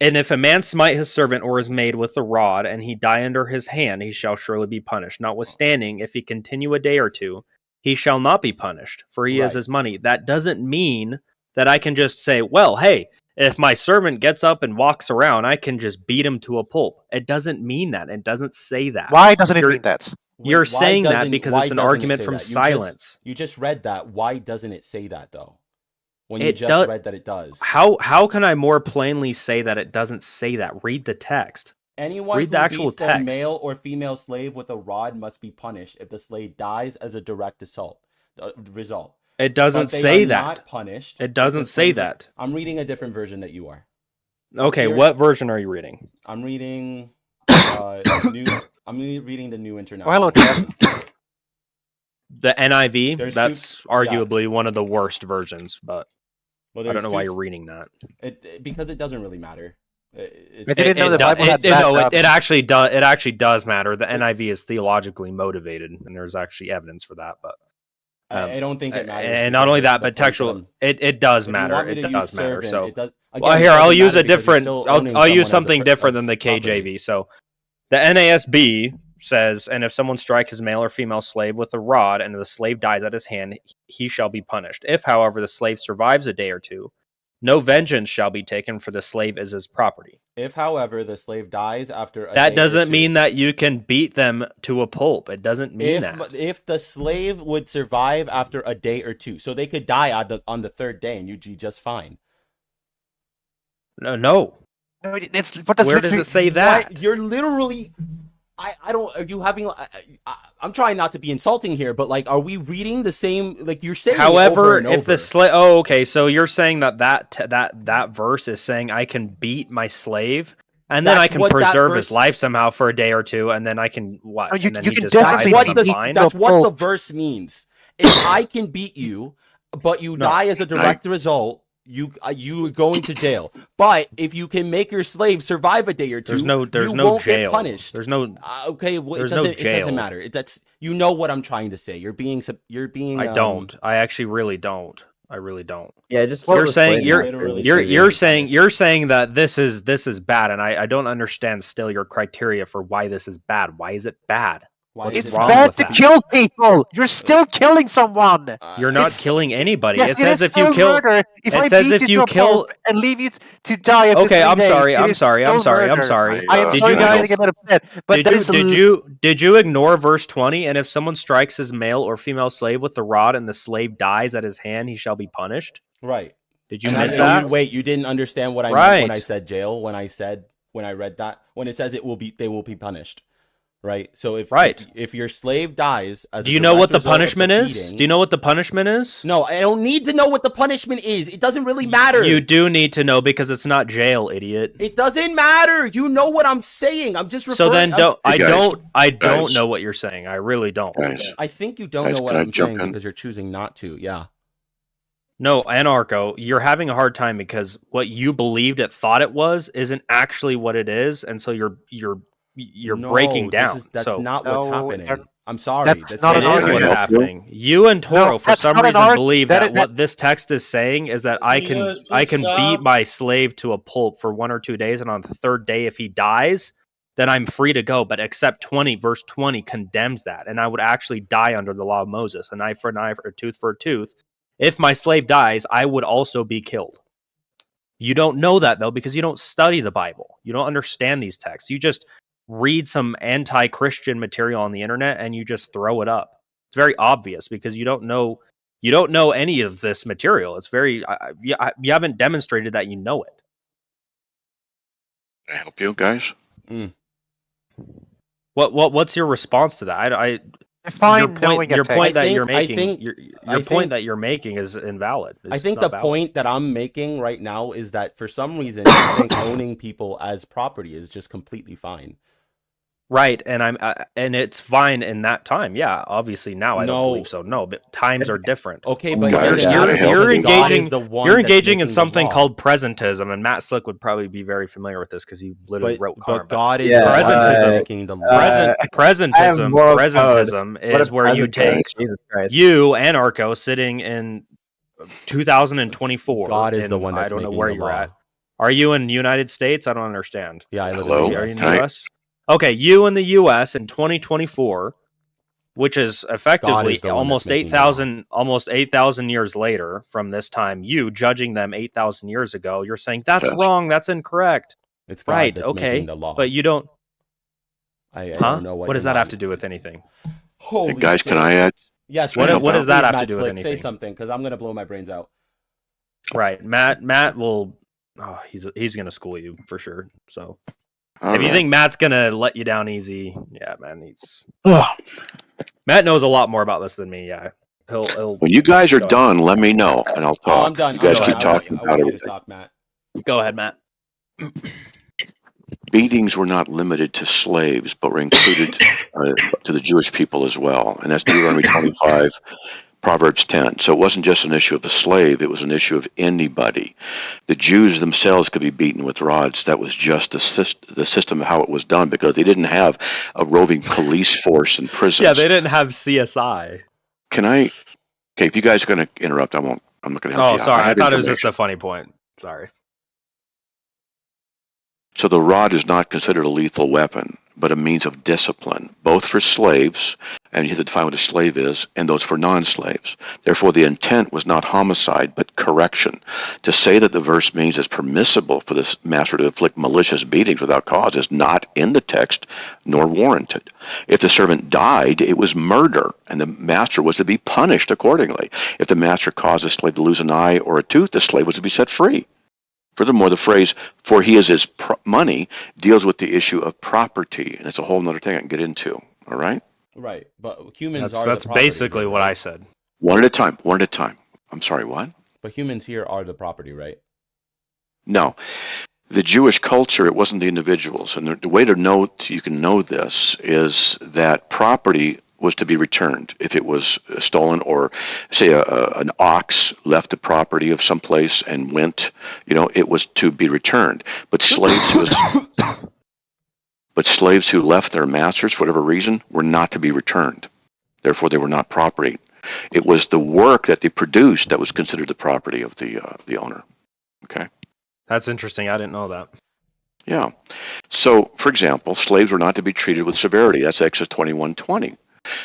and if a man smite his servant or his maid with a rod, and he die under his hand, he shall surely be punished. Notwithstanding, if he continue a day or two, he shall not be punished, for he is Right. his money. That doesn't mean that I can just say, well, hey, if my servant gets up and walks around, I can just beat him to a pulp. It doesn't mean that. It doesn't say that. Why doesn't it mean that? You're Why saying that doesn't- because why it's an doesn't it argument say from that? silence. You just read that. Why doesn't it say that though? When you It just does- read that it does. How can I more plainly say that it doesn't say that? Read the text. Anyone Read who the actual beats their text. male or female slave with a rod must be punished if the slave dies as a direct result. It doesn't But they say are that. not punished. It if the doesn't say slave- that. I'm reading a different version that you are. Okay, Here- what version are you reading? I'm reading new. I'm reading the New International. Well, hello, Jess. The NIV. There's That's two- arguably one of the worst versions, but Well, I don't there's know two why s- you're reading that. Because it doesn't really matter. I didn't know the Bible had it actually does. It actually does matter. The NIV is theologically motivated, and there's actually evidence for that. But I don't think it matters. And not because only the that, point but textual. that I'm- It does If you matter. want me It to does use matter. servant, So it does- well, again, it here I'll doesn't use a matter because you're different. still I'll owning use someone as something a- different as than the property. KJV. So the NASB says, and if someone strike his male or female slave with a rod, and the slave dies at his hand, he shall be punished. If, however, the slave survives a day or two, no vengeance shall be taken, for the slave is his property. If, however, the slave dies after a That day or doesn't two- mean that you can beat them to a pulp. It doesn't mean that. If the slave would survive after a day or two, so they could die on the third day and you'd be just fine. No. No, it's what does Where does literally- it say that? What? You're literally. I don't. Are you having? I'm trying not to be insulting here, but like, are we reading the same? Like you're saying. However, it over and if the over. slave, oh, okay, so you're saying that verse is saying I can beat my slave, and then I That's can what that preserve verse- his life somehow for a day or two, and then I can what? Oh, you- and then you he can just definitely dies That's and what I'm the fine? that's what the verse means. If I can beat you, but you die as a direct result, you are going to jail. But if you can make your slave survive a day or two, There's no you no won't jail. get punished. There's no okay. Well, there's it no doesn't. It doesn't jail. matter. That's you know what I'm trying to say. You're being. I don't. I actually really don't. I really don't. Yeah, just You're saying you're saying that this is bad, and I don't understand still your criteria for why this is bad. Why is it bad? Why It's bad to kill people. You're still killing someone. You're not killing anybody. Yes, it says is if you still kill. murder. If it I says beat if you you to a kill. pulp and leave you to die after Okay, 3 I'm days, sorry. it I'm is sorry. I'm still sorry. I'm murder. sorry. I am Did sorry, you guys, know- to get upset, but did that you is did you ignore verse 20? And if someone strikes his male or female slave with the rod, and the slave dies at his hand, he shall be punished. Right. Did you And miss then that? you didn't understand what I meant when I said jail. When I read that, when it says they will be punished. Right. So if your slave dies, as Do a you know direct what the result of the punishment is? beating- Do you know what the punishment is? No, I don't need to know what the punishment is. It doesn't really matter. You do need to know because it's not jail, idiot. It doesn't matter. You know what I'm saying. I'm just referring. So then I don't guys. know what you're saying. I really don't. I think you don't Guys, know what can I I'm jump saying in? because you're choosing not to. Yeah. No, Anarcho, you're having a hard time because what you believed it thought it was isn't actually what it is, and so you're No, breaking down. That's so not what's No, happening. I'm sorry. that's not it an is what's argument. happening. You and Toro, No, for that's some not an reason, arg- believe that- that, that- what this text is saying is that I can Yes, please beat stop. my slave to a pulp for 1 or 2 days, and on the third day, if he dies, then I'm free to go. But except verse 20 condemns that, and I would actually die under the law of Moses, an eye for an eye, a tooth for a tooth. If my slave dies, I would also be killed. You don't know that though because you don't study the Bible. You don't understand these texts. You just read some anti-Christian material on the internet and you just throw it up. It's very obvious because you don't know any of this material. It's very you haven't demonstrated that you know it. Can I help you guys? What's your response to that? Define knowing a your text. point that I you're think- making your I point think- that you're making is invalid. I It's think not the valid. point that I'm making right now is that for some reason, I think owning people as property is just completely fine. Right, and and it's fine in that time. Yeah, obviously now I don't No. believe so. No, but times are different. Okay, but Guys, it doesn't matter you're because God engaging is the one you're that's engaging in making the something law. called presentism, and Matt Slick would probably be very familiar with this because he literally wrote Karma. But God is Yeah, the one that's presentism. making the law. Presentism is What a where you present take case, Jesus Christ. you Anarcho sitting in 2024. God is the in- one I that's don't know making where the you're law. at. Are you in the United States? I don't understand. Yeah, I live Hello? in the Are you in US. the Hi. US? Okay, you in the US in 2024 which is God effectively is the one that's almost making the law. 8,000 years later from this time. You judging them 8,000 years ago, you're saying that's Yes. wrong, that's incorrect. It's God Right? that's Okay, making the law. but you don't. I Huh? don't know What what does you're that have not- to do with anything? Holy Guys, shit. can I add? Yes. What please, does that please, have to Matt do with Slick, Say anything? something, because I'm gonna blow my brains out. Right, Matt will. Oh, he's gonna school you for sure. So All if you right. think Matt's gonna let you down easy, yeah, man, Matt knows a lot more about this than me. Yeah, he'll. When you guys are Go ahead. done, let me know, and I'll talk. Oh, I'm done. You guys I'm keep done. talking I about want you to everything. talk, Matt. Go ahead, Matt. Beatings were not limited to slaves, but were included to the Jewish people as well, and that's Deuteronomy 25, Proverbs 10. So it wasn't just an issue of the slave; it was an issue of anybody. The Jews themselves could be beaten with rods. That was just the system of how it was done, because they didn't have a roving police force in prisons. Yeah, they didn't have CSI. Can I? Okay, if you guys are going to interrupt, I won't. I'm not going to help Oh, you out. sorry. I have thought it was just information. a funny point. Sorry. So the rod is not considered a lethal weapon, but a means of discipline, both for slaves, and you have to define what a slave is, and those for non-slaves. Therefore, the intent was not homicide, but correction. To say that the verse means it's permissible for the master to inflict malicious beatings without cause is not in the text, nor warranted. If the servant died, it was murder, and the master was to be punished accordingly. If the master caused a slave to lose an eye or a tooth, the slave was to be set free. Furthermore, the phrase, for he is his money, deals with the issue of property, and it's a whole other thing I can get into, all right? Right, but humans That's the property. basically here, what right? I said. One at a time, one at a time. I'm sorry, what? But humans here are the property, right? No. The Jewish culture, it wasn't the individuals. And the way to know, you can know this, is that property was to be returned if it was stolen, or say an ox left the property of some place and went, it was to be returned. But slaves who left their masters for whatever reason were not to be returned. Therefore, they were not property. It was the work that they produced that was considered the property of the owner. Okay. That's interesting. I didn't know that. Yeah. So, for example, slaves were not to be treated with severity. That's Exodus 21:20.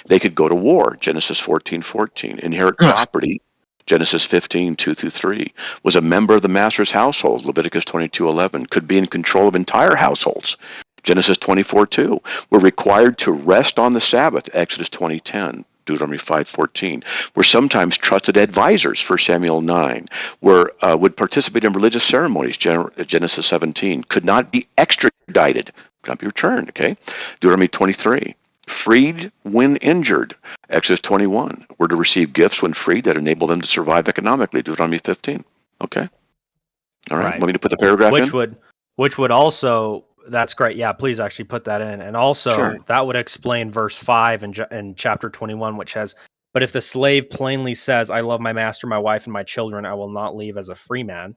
They could go to war, Genesis 14:14. Inherit property, Genesis 15:2-3. Was a member of the master's household, Leviticus 22:11. Could be in control of entire households, Genesis 24:2. Were required to rest on the Sabbath, Exodus 20:10. Deuteronomy 5:14, were sometimes trusted advisors, 1 Samuel 9, would participate in religious ceremonies, Genesis 17, could not be extradited, could not be returned, okay? Deuteronomy 23, freed when injured, Exodus 21, were to receive gifts when freed that enable them to survive economically, Deuteronomy 15, okay? All right, want me to put the paragraph in? Which would also, that's great. Yeah, please actually put that in. And also, Sure. that would explain verse 5 in chapter 21, which has, but if the slave plainly says, I love my master, my wife, and my children, I will not leave as a free man.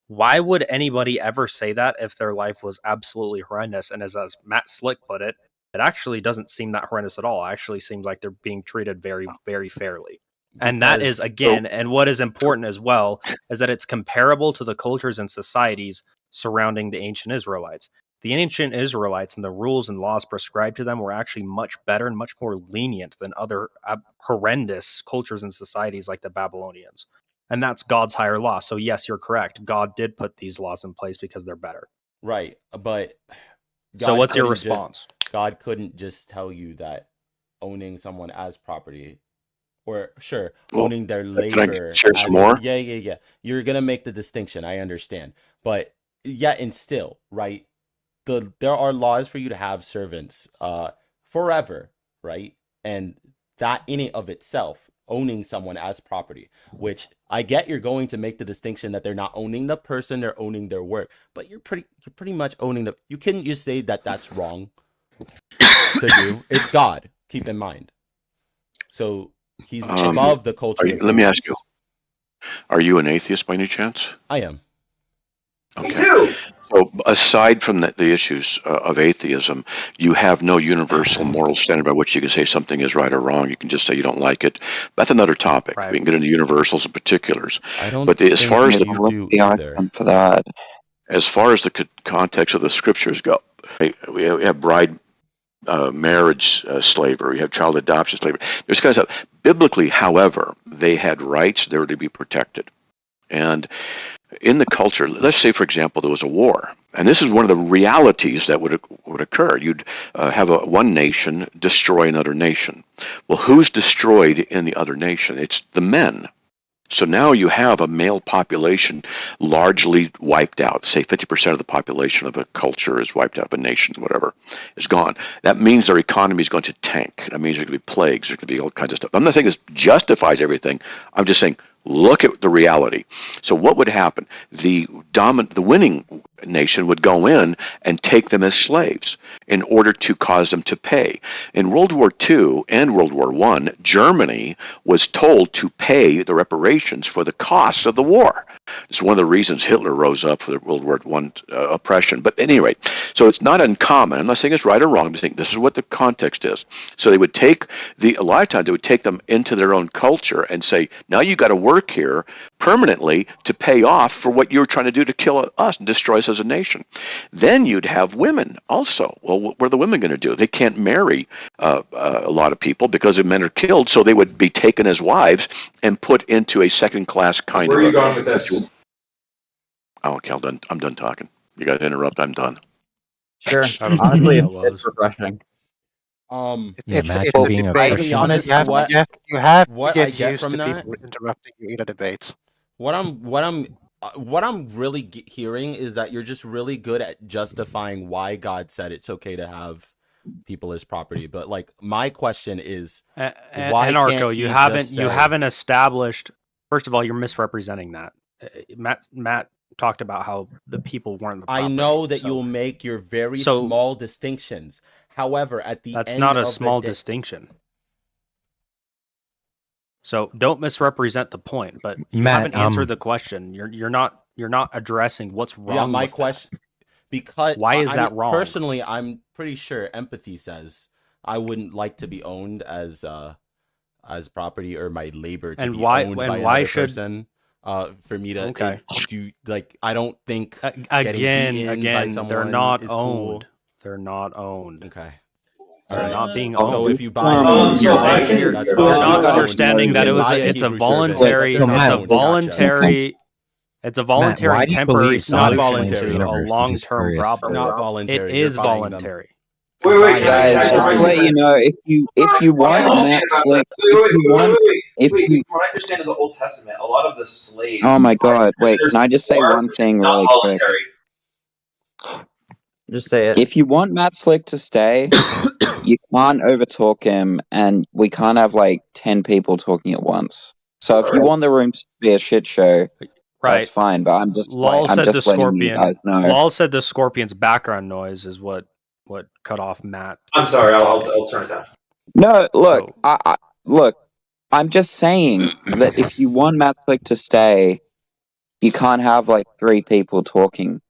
Why would anybody ever say that if their life was absolutely horrendous? And as Matt Slick put it, it actually doesn't seem that horrendous at all. It actually seems like they're being treated very, very fairly. And that is, again, and what is important as well, is that it's comparable to the cultures and societies surrounding the ancient Israelites. The ancient Israelites and the rules and laws prescribed to them were actually much better and much more lenient than other horrendous cultures and societies like the Babylonians. And that's God's higher law. So yes, you're correct. God did put these laws in place because they're better. Right, but so what's your response? God couldn't just tell you that owning someone as property, or owning their labor. Can I share some more? Yeah. You're gonna make the distinction. I understand, but yet and still, right? There are laws for you to have servants forever, right? And that in and of itself, owning someone as property, which I get you're going to make the distinction that they're not owning the person, they're owning their work, but you're pretty much owning the. You couldn't just say that that's wrong to do. It's God. Keep in mind. So he's above the culture. Let me ask you: are you an atheist by any chance? I am. Okay. Me too. So aside from the issues of atheism, you have no universal moral standard by which you can say something is right or wrong. You can just say you don't like it. That's another topic. Right. We can get into universals and particulars. I don't. But as far as for that, as far as the context of the scriptures go, we have bride marriage slavery, you have child adoption slavery. There's kinds of biblically, however, they had rights; they were to be protected. And in the culture, let's say, for example, there was a war, and this is one of the realities that would occur. You'd have one nation destroy another nation. Well, who's destroyed in the other nation? It's the men. So now you have a male population largely wiped out. Say 50% of the population of a culture is wiped out, a nation, whatever, is gone. That means their economy is going to tank. That means there's going to be plagues. There's going to be all kinds of stuff. I'm not saying this justifies everything. I'm just saying look at the reality. So what would happen? The winning nation would go in and take them as slaves in order to cause them to pay. In World War II and World War I, Germany was told to pay the reparations for the costs of the war. It's one of the reasons Hitler rose up for the World War I oppression. But at any rate, so it's not uncommon. I'm not saying it's right or wrong. I'm saying this is what the context is. So they would take a lot of times they would take them into their own culture and say, now you got to work here permanently to pay off for what you're trying to do to kill us and destroy us as a nation. Then you'd have women also. Well, what are the women going to do? They can't marry a lot of people because the men are killed, so they would be taken as wives and put into a second-class kind of. Where are you going with this? Oh, okay, I'm done talking. You guys interrupt. I'm done. Sure. Honestly, it's refreshing. It's being a debate. to be honest, you have what to I get get used from to that, people interrupting you in a debate. what I'm really hearing is that you're just really good at justifying why God said it's okay to have people as property. But like, my question is, why Anarcho, can't you he haven't just say, you haven't established. First of all, you're misrepresenting that. Matt talked about how the people weren't the property. I know that you'll make your very small distinctions. However, at the That's end not a of small the day, distinction. So don't misrepresent the point. But you Matt, haven't answered the question. You're not addressing what's wrong. yeah, my with question, because Why is that mean, wrong? Personally, I'm pretty sure empathy says I wouldn't like to be owned as property or my labor to And be why- owned and by why another should- person. For me to Okay. do, like, I don't think getting beaten by Again, someone they're not is owned. cool. They're not owned. Okay. They're not being So owned. if you buy a You're that's not fine. understanding that it's a voluntary. It's a voluntary. It's a voluntary why do you temporary believe God solution explains the to a universe? I'm just long-term curious. problem. Not voluntary. It You're is buying them. voluntary. Wait, guys, just to let you know, if you want Matt Slick, if you want, if you, From what I understand of the Old Testament, a lot of the slaves. oh my God, wait, can I just say one thing not really quick? voluntary. Just say it. If you want Matt Slick to stay, you can't overtalk him, and we can't have like 10 people talking at once. So if you want the room to be a shit show, that's fine. But I'm just Lol I'm said the just letting you scorpion. guys know. Lol said the scorpion's background noise is what cut off Matt. I'm sorry. I'll turn it down. No, look, look. I'm just saying that if you want Matt Slick to stay, you can't have like 3 people talking.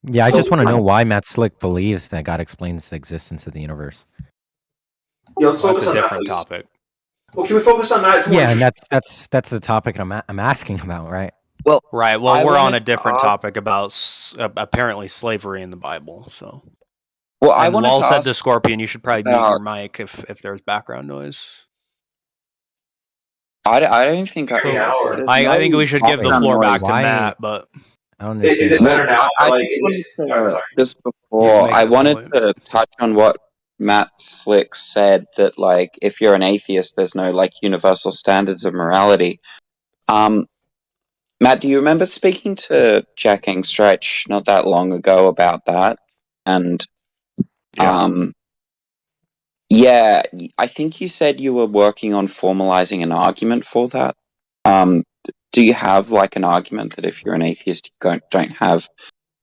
Yeah, I just want to know why Matt Slick believes that God explains the existence of the universe. Yeah, let's focus That's a on that, different please. topic. Well, can we focus on that? Yeah, and that's the topic I'm asking about, right? Well, right. Well, I we're on wanted a different to topic about apparently slavery in the Bible. So, well, I and wanted Lol to said ask the scorpion. You should probably mute about- your mic if there's background noise. I don't think I think we should give the floor back to Matt, but I don't Is it better now? Like, is it? I'm sorry. Just before, I wanted to touch on what Matt Slick said, that like if you're an atheist, there's no like universal standards of morality. Matt, do you remember speaking to Jack Stretch not that long ago about that? And yeah, I think you said you were working on formalizing an argument for that. Do you have like an argument that if you're an atheist, you don't have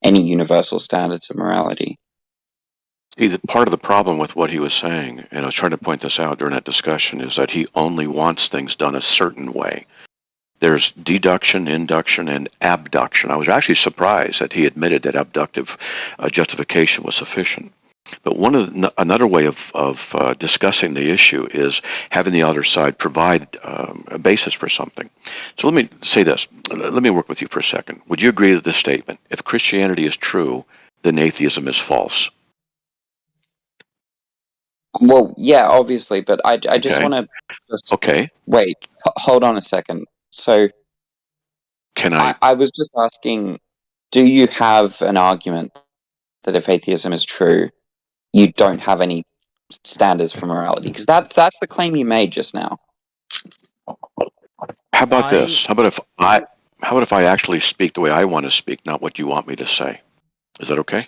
any universal standards of morality? See, part of the problem with what he was saying, and I was trying to point this out during that discussion, is that he only wants things done a certain way. There's deduction, induction, and abduction. I was actually surprised that he admitted that abductive justification was sufficient. But another way of discussing the issue is having the other side provide a basis for something. So let me say this. Let me work with you for a second. Would you agree to this statement? If Christianity is true, then atheism is false. Well, yeah, obviously, but I just Okay. want to just Okay. wait. Hold on a second. So, Can I? I was just asking, do you have an argument that if atheism is true, you don't have any standards for morality? Because that's the claim you made just now. How about this? How about if I actually speak the way I want to speak, not what you want me to say? Is that okay?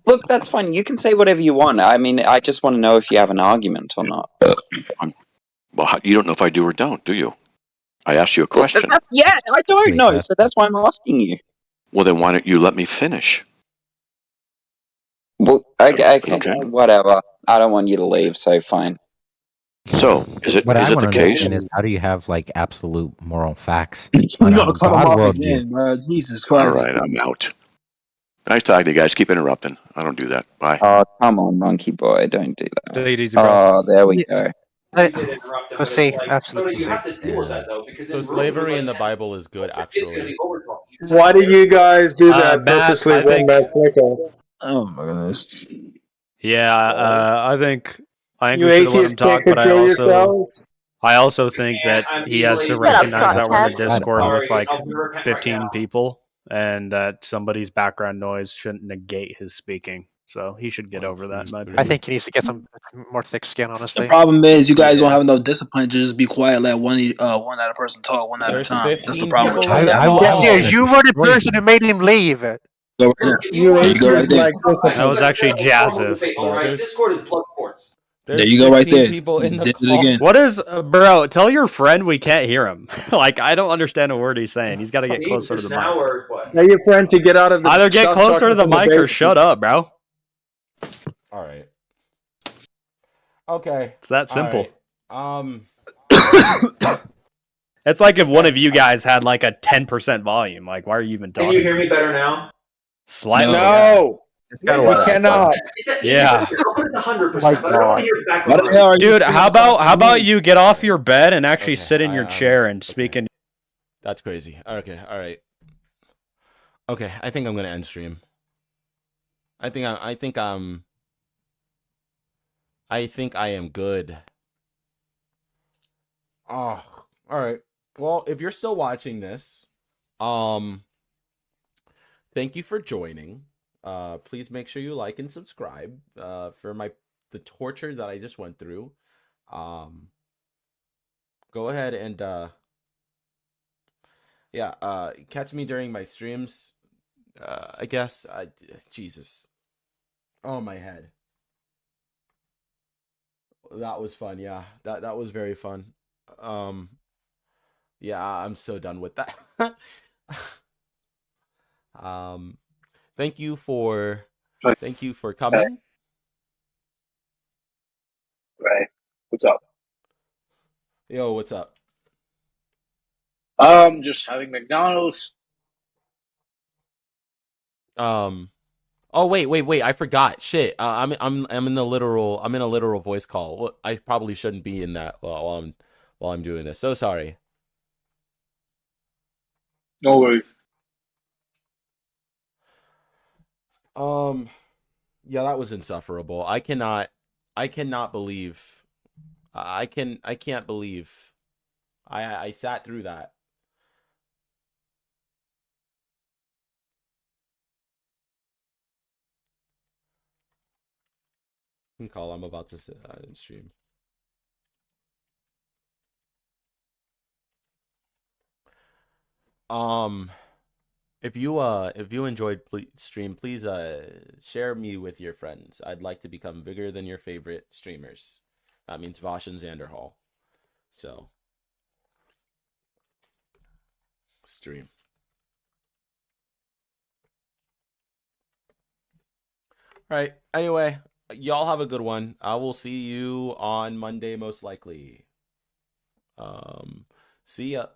Look, that's fine. You can say whatever you want. I mean, I just want to know if you have an argument or not. Well, you don't know if I do or don't, do you? I asked you a Well, question. yeah, I don't know, so that's why I'm asking you. Well, then why don't you let me finish? Well, okay, Okay. whatever. I don't want you to leave, so fine. So, is it What I the want to case? understand is how do you have like absolute moral facts You on a gotta cut him God off worldview? again, bro. Jesus All Christ. right, I'm out. Nice talking to you guys. Keep interrupting. I don't do that. Bye. Oh, come on, monkey boy, don't do that. Take it easy, bro. Oh, there we go. You did interrupt him, but Pussy, it's like, absolute no, you pussy. have to deal with that though, because So in rooms with slavery like in the 10 Bible is good, it's gonna actually. be over talking. Why did you guys do that Matt, purposely I when think. that Flicko? Oh my goodness. Yeah, I think You we should have let him atheists can't talk, but control yourselves? I also think that I'm he has to easily recognize that we're in a Chad. Discord with Sorry, like I'll repent right 15 now. people, and that somebody's background noise shouldn't negate his speaking. So he should get over that. In my I opinion. think he needs to get some more thick skin, honestly. The problem is you guys don't have enough discipline to just be quiet, let one at a person talk one at a There's time. That's the 15 problem with people you. in the Yes, call. you were the person who made him leave. Go right there. You There you go right atheists there. like discipline. That was actually Jazif. All right, There's- Discord is blood courts. There There's you go right 15 there. people in You the did it call. again. What is, bro? Tell your friend we can't hear him. Like I don't understand a word he's saying. He's got to get closer to the Now mic. or what? Tell your friend to get out of the Either get stop closer to talking the from mic or basement. shut up, bro. All right. Okay. It's that simple. All right. It's like if one of you guys had like a 10% volume. Like, why are you even talking? Can you hear me better now? Slightly. No, It's got a you lot. cannot. Yeah. I'll put it to 100%, My but I don't want to hear Why background the hell are you Dude, how about you get off your bed and actually Okay, sit in your chair and speak in? That's crazy. Okay. All right. Okay. I think I'm gonna end stream. I think I am good. Oh, all right. Well, if you're still watching this, thank you for joining. Please make sure you like and subscribe for the torture that I just went through. Go ahead and catch me during my streams. I guess Jesus. Oh, my head. That was fun. Yeah, that was very fun. Yeah, I'm so done with that. Thank you for coming. Right. What's up? Yo, what's up? Just having McDonald's. Oh wait, I forgot. Shit. I'm in a literal voice call. I probably shouldn't be in that while I'm doing this. So sorry. No worries. Yeah, that was insufferable. I cannot believe I can't believe I sat through that. Call I'm about to sit in stream. If you enjoyed stream, please share me with your friends. I'd like to become bigger than your favorite streamers. That means Vosh and Xanderhall. So stream. All right. Anyway, y'all have a good one. I will see you on Monday most likely. See ya.